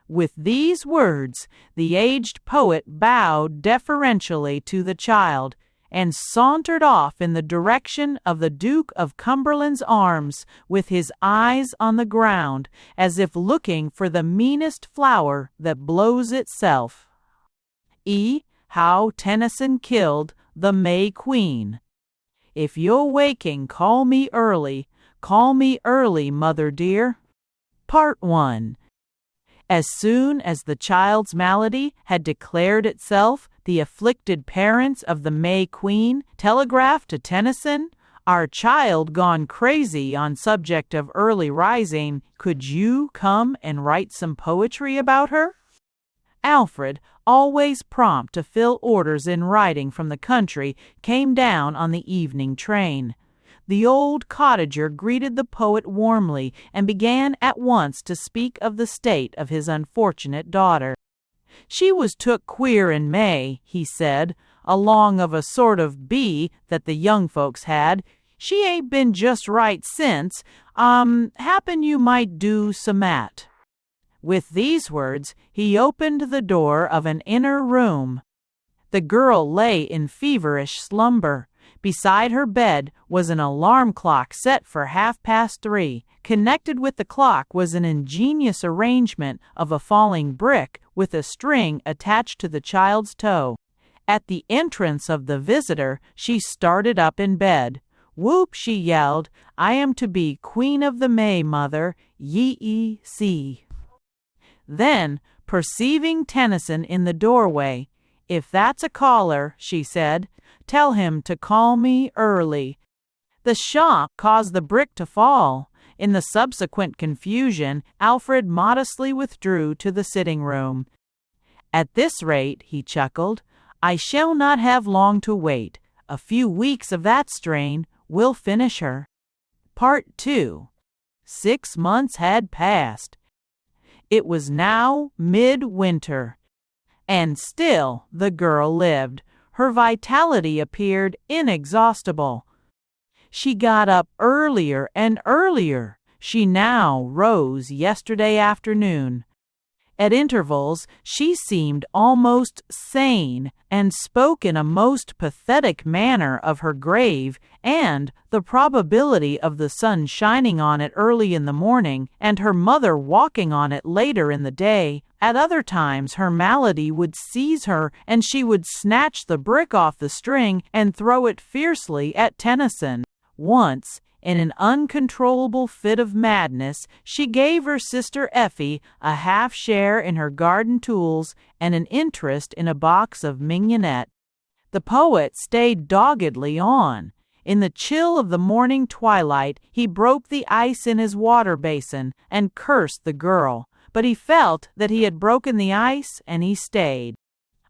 With these words, the aged poet bowed deferentially to the child, and sauntered off in the direction of the Duke of Cumberland's Arms, with his eyes on the ground, as if looking for the meanest flower that blows itself. How Tennyson killed the May Queen. "If you're waking, call me early, mother dear." Part 1. As soon as the child's malady had declared itself, the afflicted parents of the May Queen telegraphed to Tennyson, "Our child gone crazy on subject of early rising. Could you come and write some poetry about her?" Alfred, always prompt to fill orders in writing from the country, came down on the evening train. The old cottager greeted the poet warmly and began at once to speak of the state of his unfortunate daughter. "She was took queer in May," he said, "along of a sort of bee that the young folks had. She ain't been just right since. Happen you might do some'at." With these words, he opened the door of an inner room. The girl lay in feverish slumber. Beside her bed was an alarm clock set for 3:30. Connected with the clock was an ingenious arrangement of a falling brick with a string attached to the child's toe. At the entrance of the visitor, she started up in bed. "Whoop," she yelled, "I am to be Queen of the May, mother, ye-see." Then, perceiving Tennyson in the doorway, "If that's a caller," she said, "tell him to call me early." The shock caused the brick to fall. In the subsequent confusion, Alfred modestly withdrew to the sitting room. "At this rate," he chuckled, "I shall not have long to wait. A few weeks of that strain will finish her." Part 2. 6 months had passed. It was now midwinter, and still the girl lived. Her vitality appeared inexhaustible. She got up earlier and earlier. She now rose yesterday afternoon. At intervals she seemed almost sane, and spoke in a most pathetic manner of her grave and the probability of the sun shining on it early in the morning, and her mother walking on it later in the day. At other times her malady would seize her, and she would snatch the brick off the string and throw it fiercely at Tennyson. Once, in an uncontrollable fit of madness, she gave her sister Effie a half share in her garden tools and an interest in a box of mignonette. The poet stayed doggedly on. In the chill of the morning twilight, he broke the ice in his water basin and cursed the girl, but he felt that he had broken the ice, and he stayed.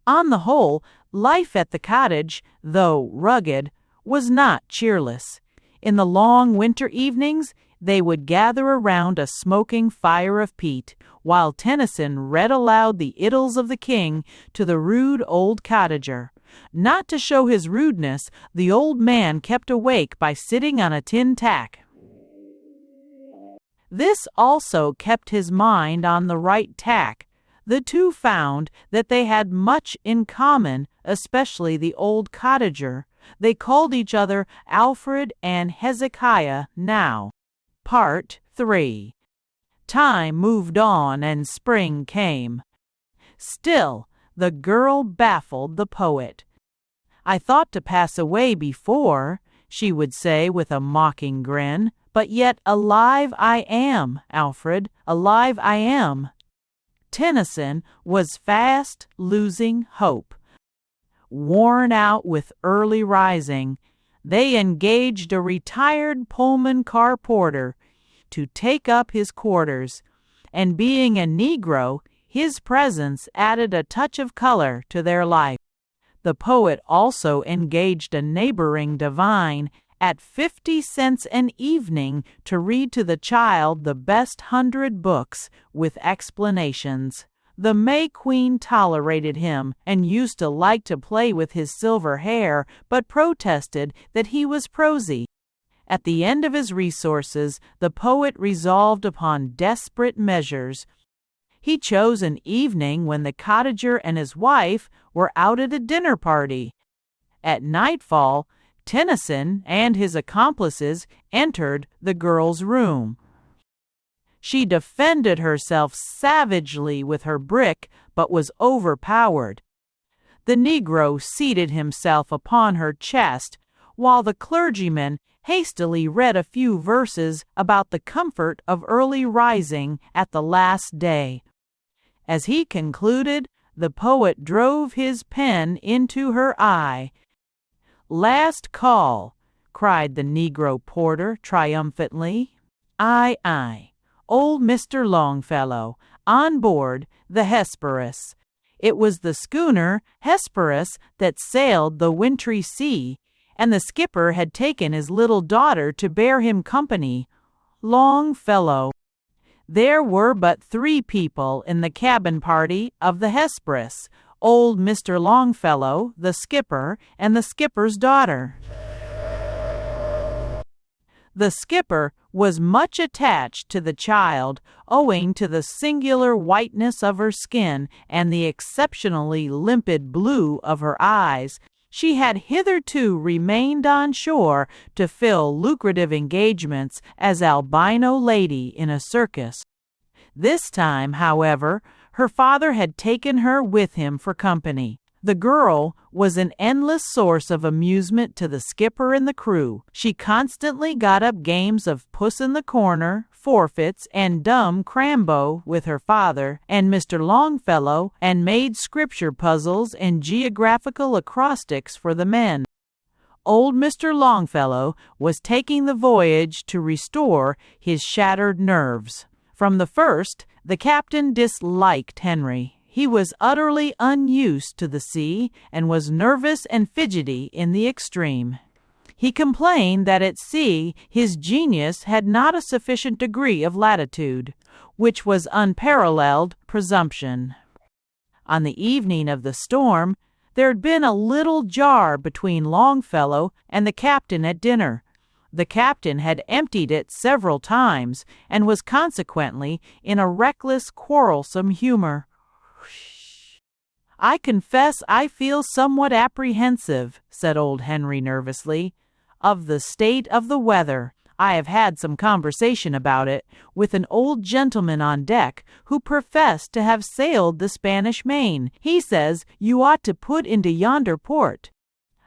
On the whole, life at the cottage, though rugged, was not cheerless. In the long winter evenings, they would gather around a smoking fire of peat, while Tennyson read aloud the Idylls of the King to the rude old cottager. Not to show his rudeness, the old man kept awake by sitting on a tin tack. This also kept his mind on the right tack. The two found that they had much in common, especially the old cottager. They called each other Alfred and Hezekiah now. Part 3. Time moved on and spring came. Still, the girl baffled the poet. "I thought to pass away before," she would say with a mocking grin, "but yet alive I am, Alfred, alive I am." Tennyson was fast losing hope. Worn out with early rising, they engaged a retired Pullman car porter to take up his quarters, and being a Negro, his presence added a touch of color to their life. The poet also engaged a neighboring divine at 50 cents an evening to read to the child the best 100 books with explanations. The May Queen tolerated him and used to like to play with his silver hair, but protested that he was prosy. At the end of his resources, the poet resolved upon desperate measures. He chose an evening when the cottager and his wife were out at a dinner party. At nightfall, Tennyson and his accomplices entered the girl's room. She defended herself savagely with her brick, but was overpowered. The Negro seated himself upon her chest, while the clergyman hastily read a few verses about the comfort of early rising at the last day. As he concluded, the poet drove his pen into her eye. "Last call," cried the negro porter triumphantly. "Aye, aye, old Mr. Longfellow, on board the Hesperus." It was the schooner Hesperus that sailed the wintry sea, and the skipper had taken his little daughter to bear him company. Longfellow. There were but 3 people in the cabin party of the Hesperus: old Mr. Longfellow, the skipper, and the skipper's daughter. The skipper was much attached to the child, owing to the singular whiteness of her skin and the exceptionally limpid blue of her eyes. She had hitherto remained on shore to fill lucrative engagements as albino lady in a circus. This time, however, her father had taken her with him for company. The girl was an endless source of amusement to the skipper and the crew. She constantly got up games of Puss in the Corner, forfeits, and dumb crambo with her father and Mr. Longfellow, and made scripture puzzles and geographical acrostics for the men. Old Mr. Longfellow was taking the voyage to restore his shattered nerves. From the first, the captain disliked Henry. He was utterly unused to the sea and was nervous and fidgety in the extreme. He complained that at sea his genius had not a sufficient degree of latitude, which was unparalleled presumption. On the evening of the storm, there had been a little jar between Longfellow and the captain at dinner. The captain had emptied it several times and was consequently in a reckless, quarrelsome humor. "I confess I feel somewhat apprehensive," said old Henry nervously, "of the state of the weather. I have had some conversation about it with an old gentleman on deck who professed to have sailed the Spanish Main. He says you ought to put into yonder port."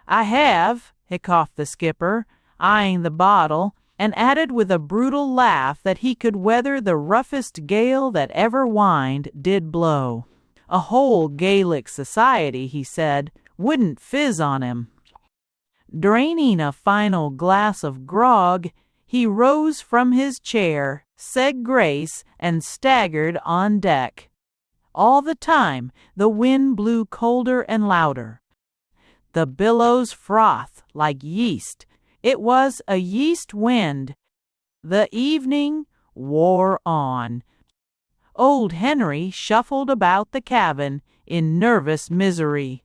"I have," hiccoughed the skipper, eyeing the bottle, and added with a brutal laugh that he could weather the roughest gale that ever wind did blow. "A whole Gaelic society," he said, "wouldn't fizz on him." Draining a final glass of grog, he rose from his chair, said grace, and staggered on deck. All the time the wind blew colder and louder. The billows frothed like yeast. It was a yeast wind. The evening wore on. Old Henry shuffled about the cabin in nervous misery.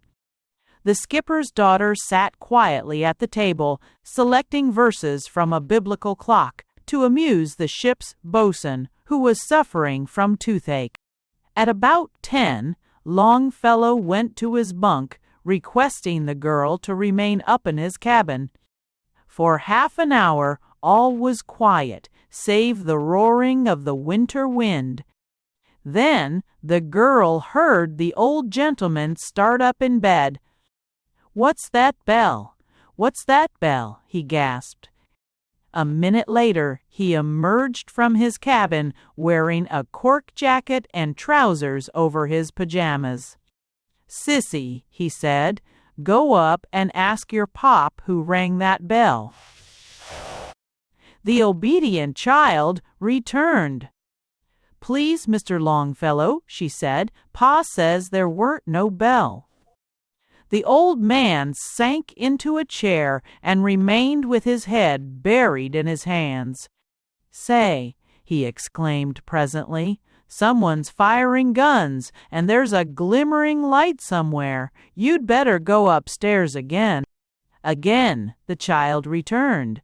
The skipper's daughter sat quietly at the table, selecting verses from a biblical clock to amuse the ship's boatswain, who was suffering from toothache. At about 10, Longfellow went to his bunk, requesting the girl to remain up in his cabin. For half an hour all was quiet, save the roaring of the winter wind. Then the girl heard the old gentleman start up in bed. "What's that bell? What's that bell?" he gasped. A minute later he emerged from his cabin wearing a cork jacket and trousers over his pajamas. "Sissy," he said, "go up and ask your pop who rang that bell." The obedient child returned. "Please, Mr. Longfellow," she said, "Pa says there weren't no bell." The old man sank into a chair and remained with his head buried in his hands. "Say," he exclaimed presently, "someone's firing guns, and there's a glimmering light somewhere. You'd better go upstairs again." Again the child returned.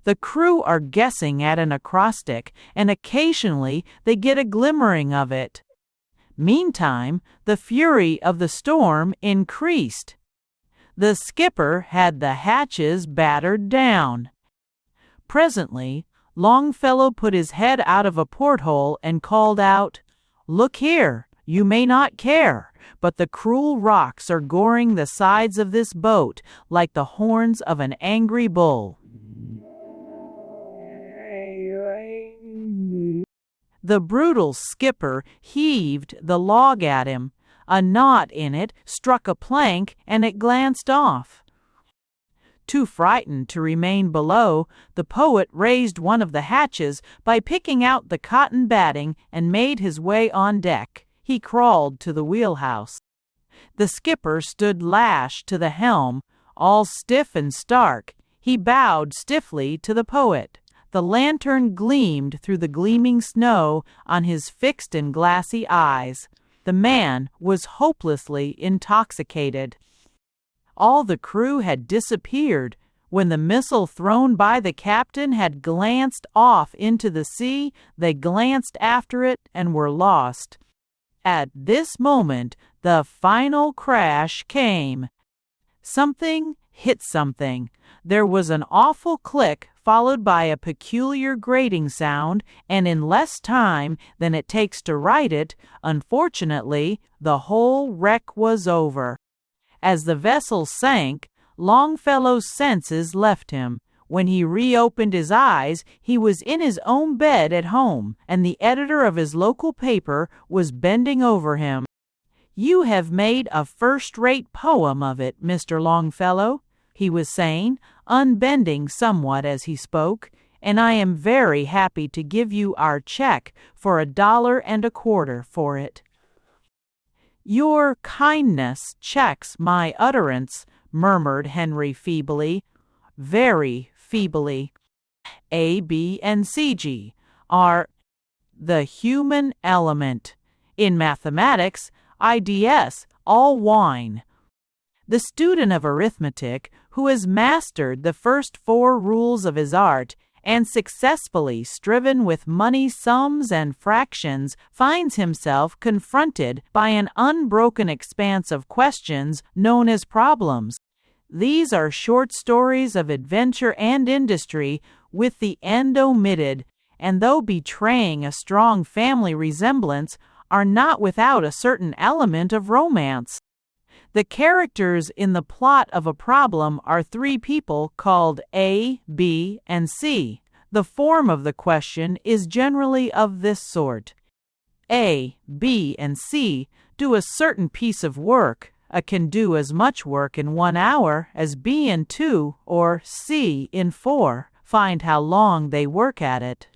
The crew are guessing at an acrostic, and occasionally they get a glimmering of it. Meantime, the fury of the storm increased. The skipper had the hatches battered down. Presently, Longfellow put his head out of a porthole and called out, "Look here, you may not care, but the cruel rocks are goring the sides of this boat like the horns of an angry bull." The brutal skipper heaved the log at him. A knot in it struck a plank and it glanced off. Too frightened to remain below, the poet raised one of the hatches by picking out the cotton batting and made his way on deck. He crawled to the wheelhouse. The skipper stood lashed to the helm, all stiff and stark. He bowed stiffly to the poet. The lantern gleamed through the gleaming snow on his fixed and glassy eyes. The man was hopelessly intoxicated. All the crew had disappeared. When the missile thrown by the captain had glanced off into the sea, they glanced after it and were lost. At this moment, the final crash came. Something hit something. There was an awful click, followed by a peculiar grating sound, and in less time than it takes to write it, unfortunately, the whole wreck was over. As the vessel sank, Longfellow's senses left him. When he reopened his eyes, he was in his own bed at home, and the editor of his local paper was bending over him. "You have made a first-rate poem of it, Mr. Longfellow," he was saying, unbending somewhat as he spoke, "and I am very happy to give you our check for $1.25 for it." "Your kindness checks my utterance," murmured Henry feebly, very feebly. A, B, and CG are the human element. In mathematics, IDS, all wine. The student of arithmetic who has mastered the first 4 rules of his art and successfully striven with money sums and fractions finds himself confronted by an unbroken expanse of questions known as problems. These are short stories of adventure and industry with the end omitted, and though betraying a strong family resemblance, are not without a certain element of romance. The characters in the plot of a problem are 3 people called A, B, and C. The form of the question is generally of this sort. A, B, and C do a certain piece of work. A can do as much work in 1 hour as B in 2 or C in 4. Find how long they work at it.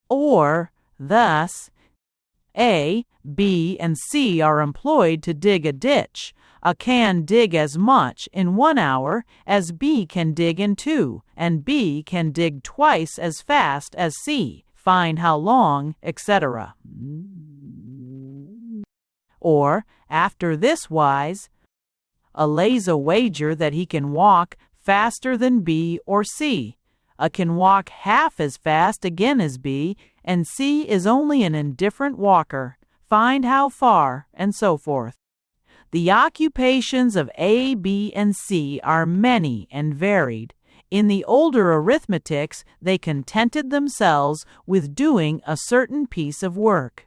Or, thus, A, B, and C are employed to dig a ditch. A can dig as much in 1 hour as B can dig in 2, and B can dig twice as fast as C. Find how long, etc. Or, after this wise, A lays a wager that he can walk faster than B or C. A can walk half as fast again as B, and C is only an indifferent walker. Find how far, and so forth. The occupations of A, B, and C are many and varied. In the older arithmetics, they contented themselves with doing a certain piece of work.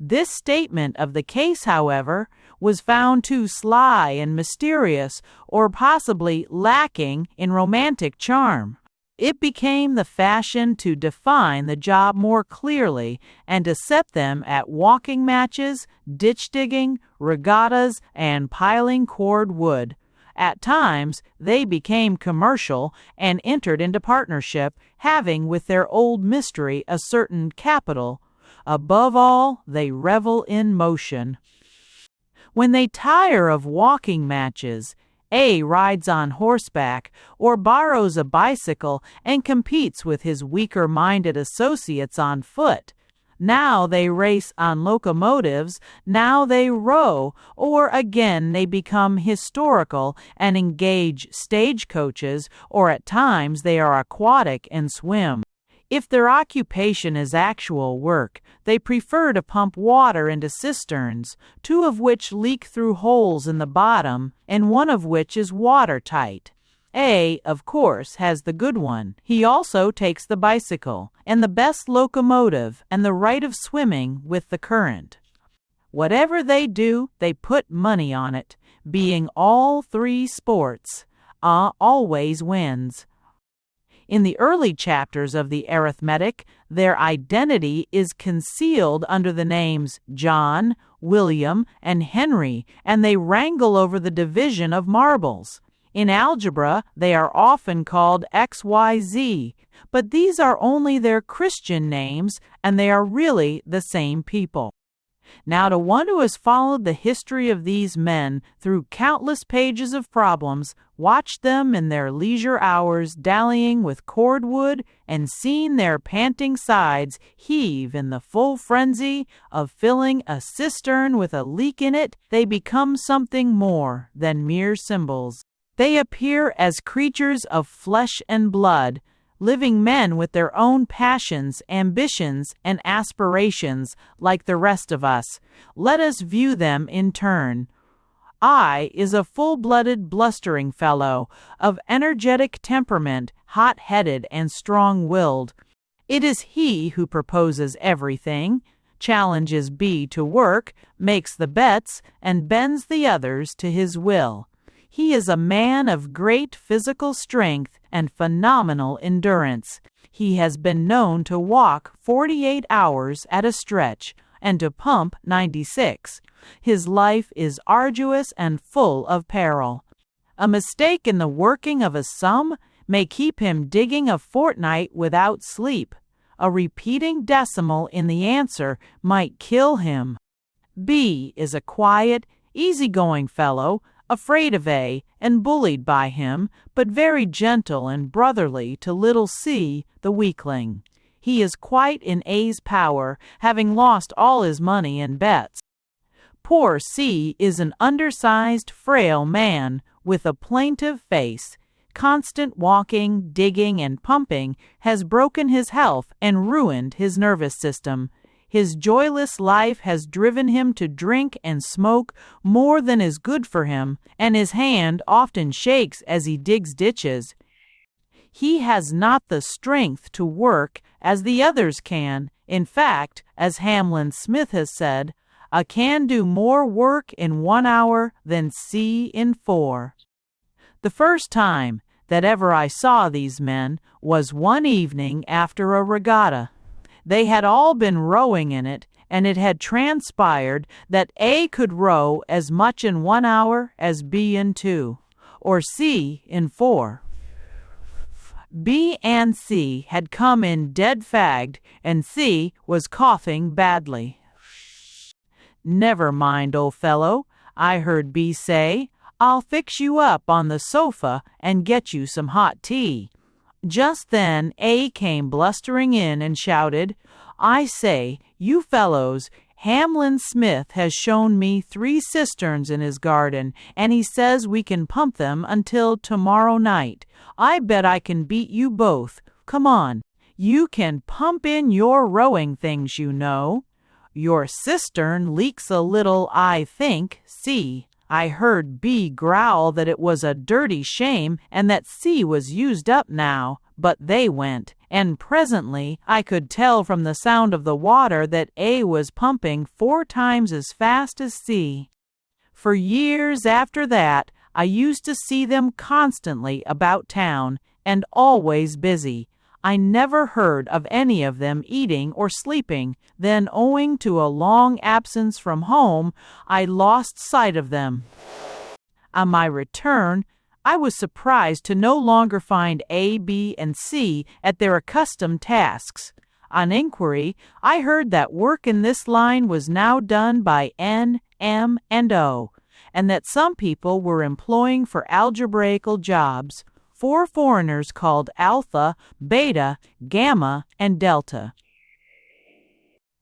This statement of the case, however, was found too sly and mysterious, or possibly lacking in romantic charm. It became the fashion to define the job more clearly and to set them at walking matches, ditch digging, regattas, and piling cord wood. At times, they became commercial and entered into partnership, having with their old mystery a certain capital. Above all, they revel in motion. When they tire of walking matches, A rides on horseback or borrows a bicycle and competes with his weaker-minded associates on foot. Now they race on locomotives, now they row, or again they become historical and engage stagecoaches, or at times they are aquatic and swim. If their occupation is actual work, they prefer to pump water into cisterns, 2 of which leak through holes in the bottom, and 1 of which is watertight. A, of course, has the good one. He also takes the bicycle, and the best locomotive, and the right of swimming with the current. Whatever they do, they put money on it. Being all 3 sports, A always wins. In the early chapters of the arithmetic, their identity is concealed under the names John, William, and Henry, and they wrangle over the division of marbles. In algebra, they are often called XYZ, but these are only their Christian names, and they are really the same people. Now, to one who has followed the history of these men through countless pages of problems, watched them in their leisure hours dallying with cordwood, and seen their panting sides heave in the full frenzy of filling a cistern with a leak in it, they become something more than mere symbols. They appear as creatures of flesh and blood, living men with their own passions, ambitions, and aspirations like the rest of us. Let us view them in turn. I is a full-blooded, blustering fellow, of energetic temperament, hot-headed and strong-willed. It is he who proposes everything, challenges B to work, makes the bets, and bends the others to his will. He is a man of great physical strength and phenomenal endurance. He has been known to walk 48 hours at a stretch and to pump 96. His life is arduous and full of peril. A mistake in the working of a sum may keep him digging a fortnight without sleep. A repeating decimal in the answer might kill him. B is a quiet, easygoing fellow, afraid of A and bullied by him, but very gentle and brotherly to little C, the weakling. He is quite in A's power, having lost all his money in bets. Poor C is an undersized, frail man with a plaintive face. Constant walking, digging, and pumping has broken his health and ruined his nervous system. His joyless life has driven him to drink and smoke more than is good for him, and his hand often shakes as he digs ditches. He has not the strength to work as the others can. In fact, as Hamlin Smith has said, "I can do more work in 1 hour than C in 4." The first time that ever I saw these men was one evening after a regatta. They had all been rowing in it, and it had transpired that A could row as much in 1 hour as B in 2, or C in 4. B and C had come in dead fagged, and C was coughing badly. "Never mind, old fellow," I heard B say. "I'll fix you up on the sofa and get you some hot tea." Just then A came blustering in and shouted, "I say, you fellows, Hamlin Smith has shown me 3 cisterns in his garden, and he says we can pump them until tomorrow night. I bet I can beat you both. Come on, you can pump in your rowing things, you know. Your cistern leaks a little, I think. See." I heard B growl that it was a dirty shame and that C was used up now, but they went, and presently I could tell from the sound of the water that A was pumping 4 times as fast as C. For years after that, I used to see them constantly about town, and always busy. I never heard of any of them eating or sleeping. Then, owing to a long absence from home, I lost sight of them. On my return, I was surprised to no longer find A, B, and C at their accustomed tasks. On inquiry, I heard that work in this line was now done by N, M, and O, and that some people were employing for algebraical jobs 4 foreigners called Alpha, Beta, Gamma, and Delta.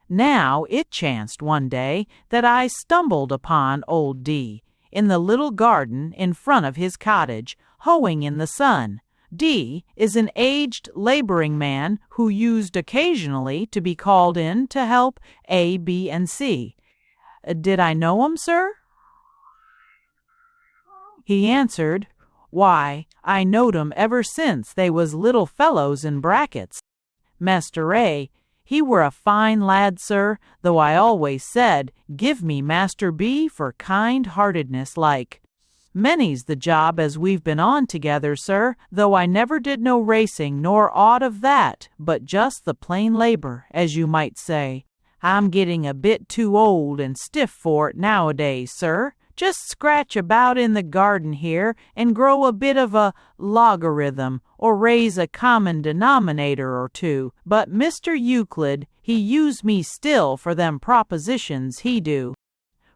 Now it chanced one day that I stumbled upon old D in the little garden in front of his cottage, hoeing in the sun. D is an aged laboring man who used occasionally to be called in to help A, B, and C. "Did I know 'em, sir?" He answered, "Why, I knowed 'em ever since they was little fellows in brackets. Master A, he were a fine lad, sir, though I always said, give me Master B for kind-heartedness like." Many's the job as we've been on together, sir, though I never did no racing nor aught of that, but just the plain labor, as you might say. I'm getting a bit too old and stiff for it nowadays, sir. Just scratch about in the garden here and grow a bit of a logarithm or raise a common denominator or two. But Mr. Euclid, he use me still for them propositions, he do.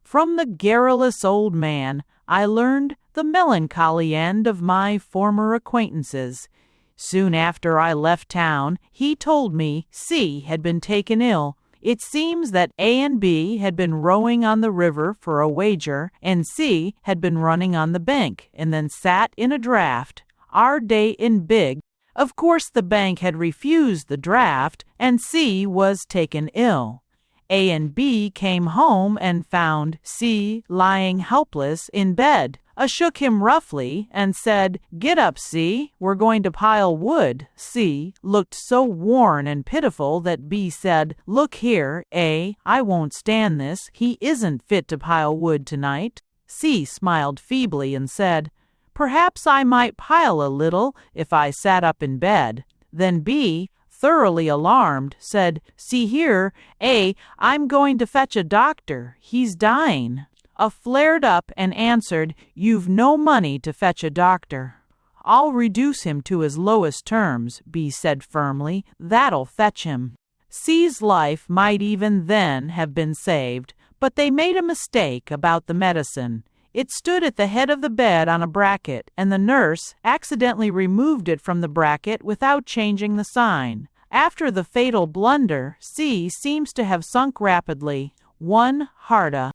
From the garrulous old man, I learned the melancholy end of my former acquaintances. Soon after I left town, he told me C had been taken ill. It seems that A and B had been rowing on the river for a wager, and C had been running on the bank, and then sat in a draft. Our day in big. Of course the bank had refused the draft, and C was taken ill. A and B came home and found C lying helpless in bed. A shook him roughly and said, "Get up, C, we're going to pile wood." C looked so worn and pitiful that B said, "Look here, A, I won't stand this. He isn't fit to pile wood tonight." C smiled feebly and said, "Perhaps I might pile a little if I sat up in bed." Then B, thoroughly alarmed, said, "See here, A, I'm going to fetch a doctor. He's dying." A flared up and answered, "You've no money to fetch a doctor." "I'll reduce him to his lowest terms," B said firmly. "That'll fetch him." C's life might even then have been saved, but they made a mistake about the medicine. It stood at the head of the bed on a bracket, and the nurse accidentally removed it from the bracket without changing the sign. After the fatal blunder, C seems to have sunk rapidly, one harda.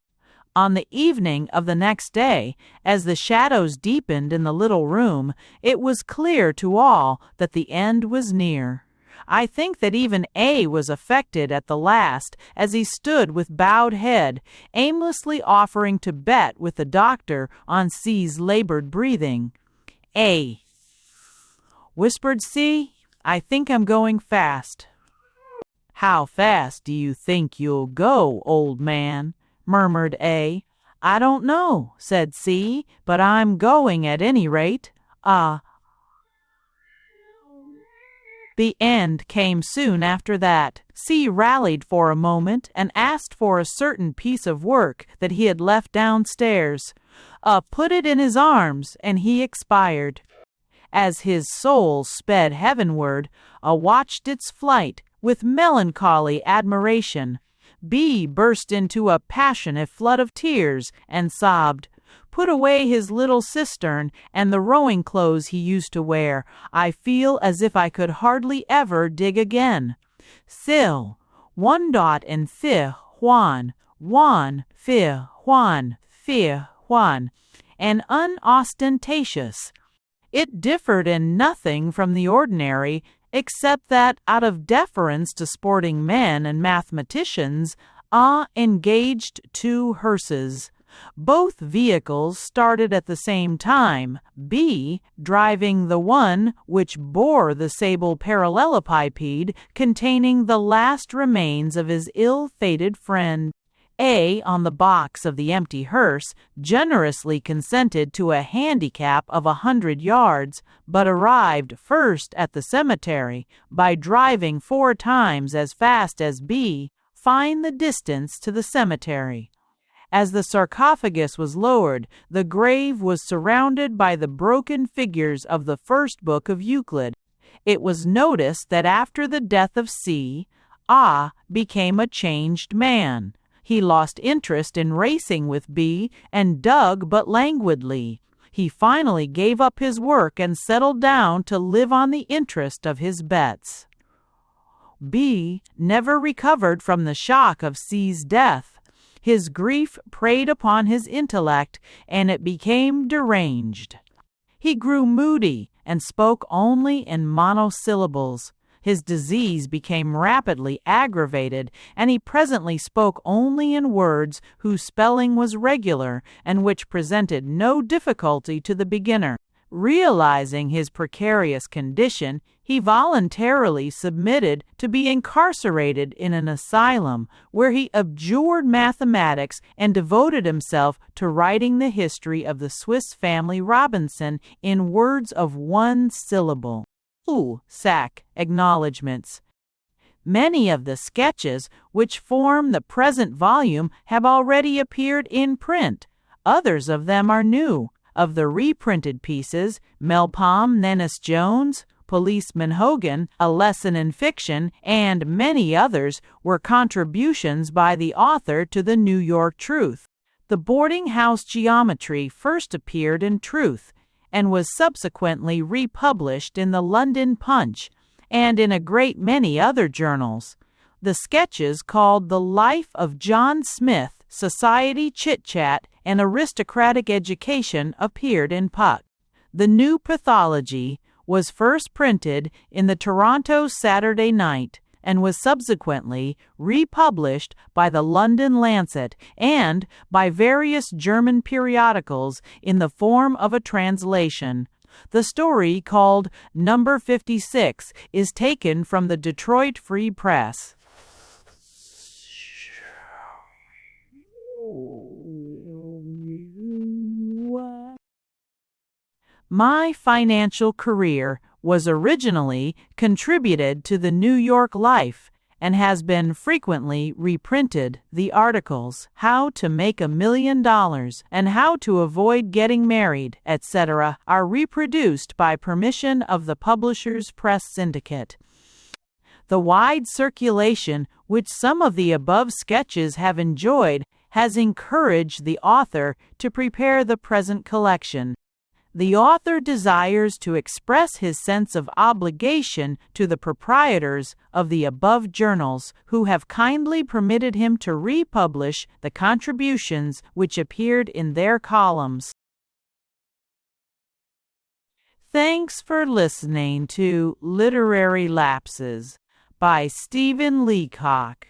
On the evening of the next day, as the shadows deepened in the little room, it was clear to all that the end was near. I think that even A was affected at the last, as he stood with bowed head, aimlessly offering to bet with the doctor on C's labored breathing. "A," whispered C, "I think I'm going fast." "How fast do you think you'll go, old man?" murmured A. "I don't know," said C, "but I'm going at any rate. The end came soon after that. C rallied for a moment and asked for a certain piece of work that he had left downstairs. Put it in his arms, and he expired. As his soul sped heavenward, watched its flight with melancholy admiration. B burst into a passionate flood of tears and sobbed, "Put away his little cistern and the rowing clothes he used to wear. I feel as if I could hardly ever dig again. Sil, one dot and fi Juan, fi Juan, and unostentatious." It differed in nothing from the ordinary, except that, out of deference to sporting men and mathematicians, A engaged two hearses. Both vehicles started at the same time, B driving the one which bore the sable parallelepipede containing the last remains of his ill-fated friend. A, on the box of the empty hearse, generously consented to a handicap of 100 yards, but arrived first at the cemetery by driving 4 times as fast as B. Find the distance to the cemetery. As the sarcophagus was lowered, the grave was surrounded by the broken figures of the first book of Euclid. It was noticed that after the death of C, A became a changed man. He lost interest in racing with B and dug but languidly. He finally gave up his work and settled down to live on the interest of his bets. B never recovered from the shock of C's death. His grief preyed upon his intellect, and it became deranged. He grew moody and spoke only in monosyllables. His disease became rapidly aggravated, and he presently spoke only in words whose spelling was regular and which presented no difficulty to the beginner. Realizing his precarious condition, He voluntarily submitted to be incarcerated in an asylum where he abjured mathematics and devoted himself to writing the history of the Swiss family Robinson in words of one syllable. Sack acknowledgments. Many of the sketches which form the present volume have already appeared in print. Others of them are new. Of the reprinted pieces, Melpomene Nennis Jones, Policeman Hogan, A Lesson in Fiction, and many others were contributions by the author to the New York Truth. The boarding house geometry first appeared in Truth and was subsequently republished in the London Punch and in a great many other journals. The sketches called The Life of John Smith, Society Chit-Chat, and Aristocratic Education appeared in Puck. The new pathology was first printed in the Toronto Saturday Night and was subsequently republished by the London Lancet and by various German periodicals in the form of a translation. The story, called Number 56, is taken from the Detroit Free Press. My financial career was originally contributed to the New York Life and has been frequently reprinted. The articles, How to Make $1 Million and How to Avoid Getting Married, etc., are reproduced by permission of the Publishers Press Syndicate. The wide circulation which some of the above sketches have enjoyed has encouraged the author to prepare the present collection. The author desires to express his sense of obligation to the proprietors of the above journals who have kindly permitted him to republish the contributions which appeared in their columns. Thanks for listening to Literary Lapses by Stephen Leacock.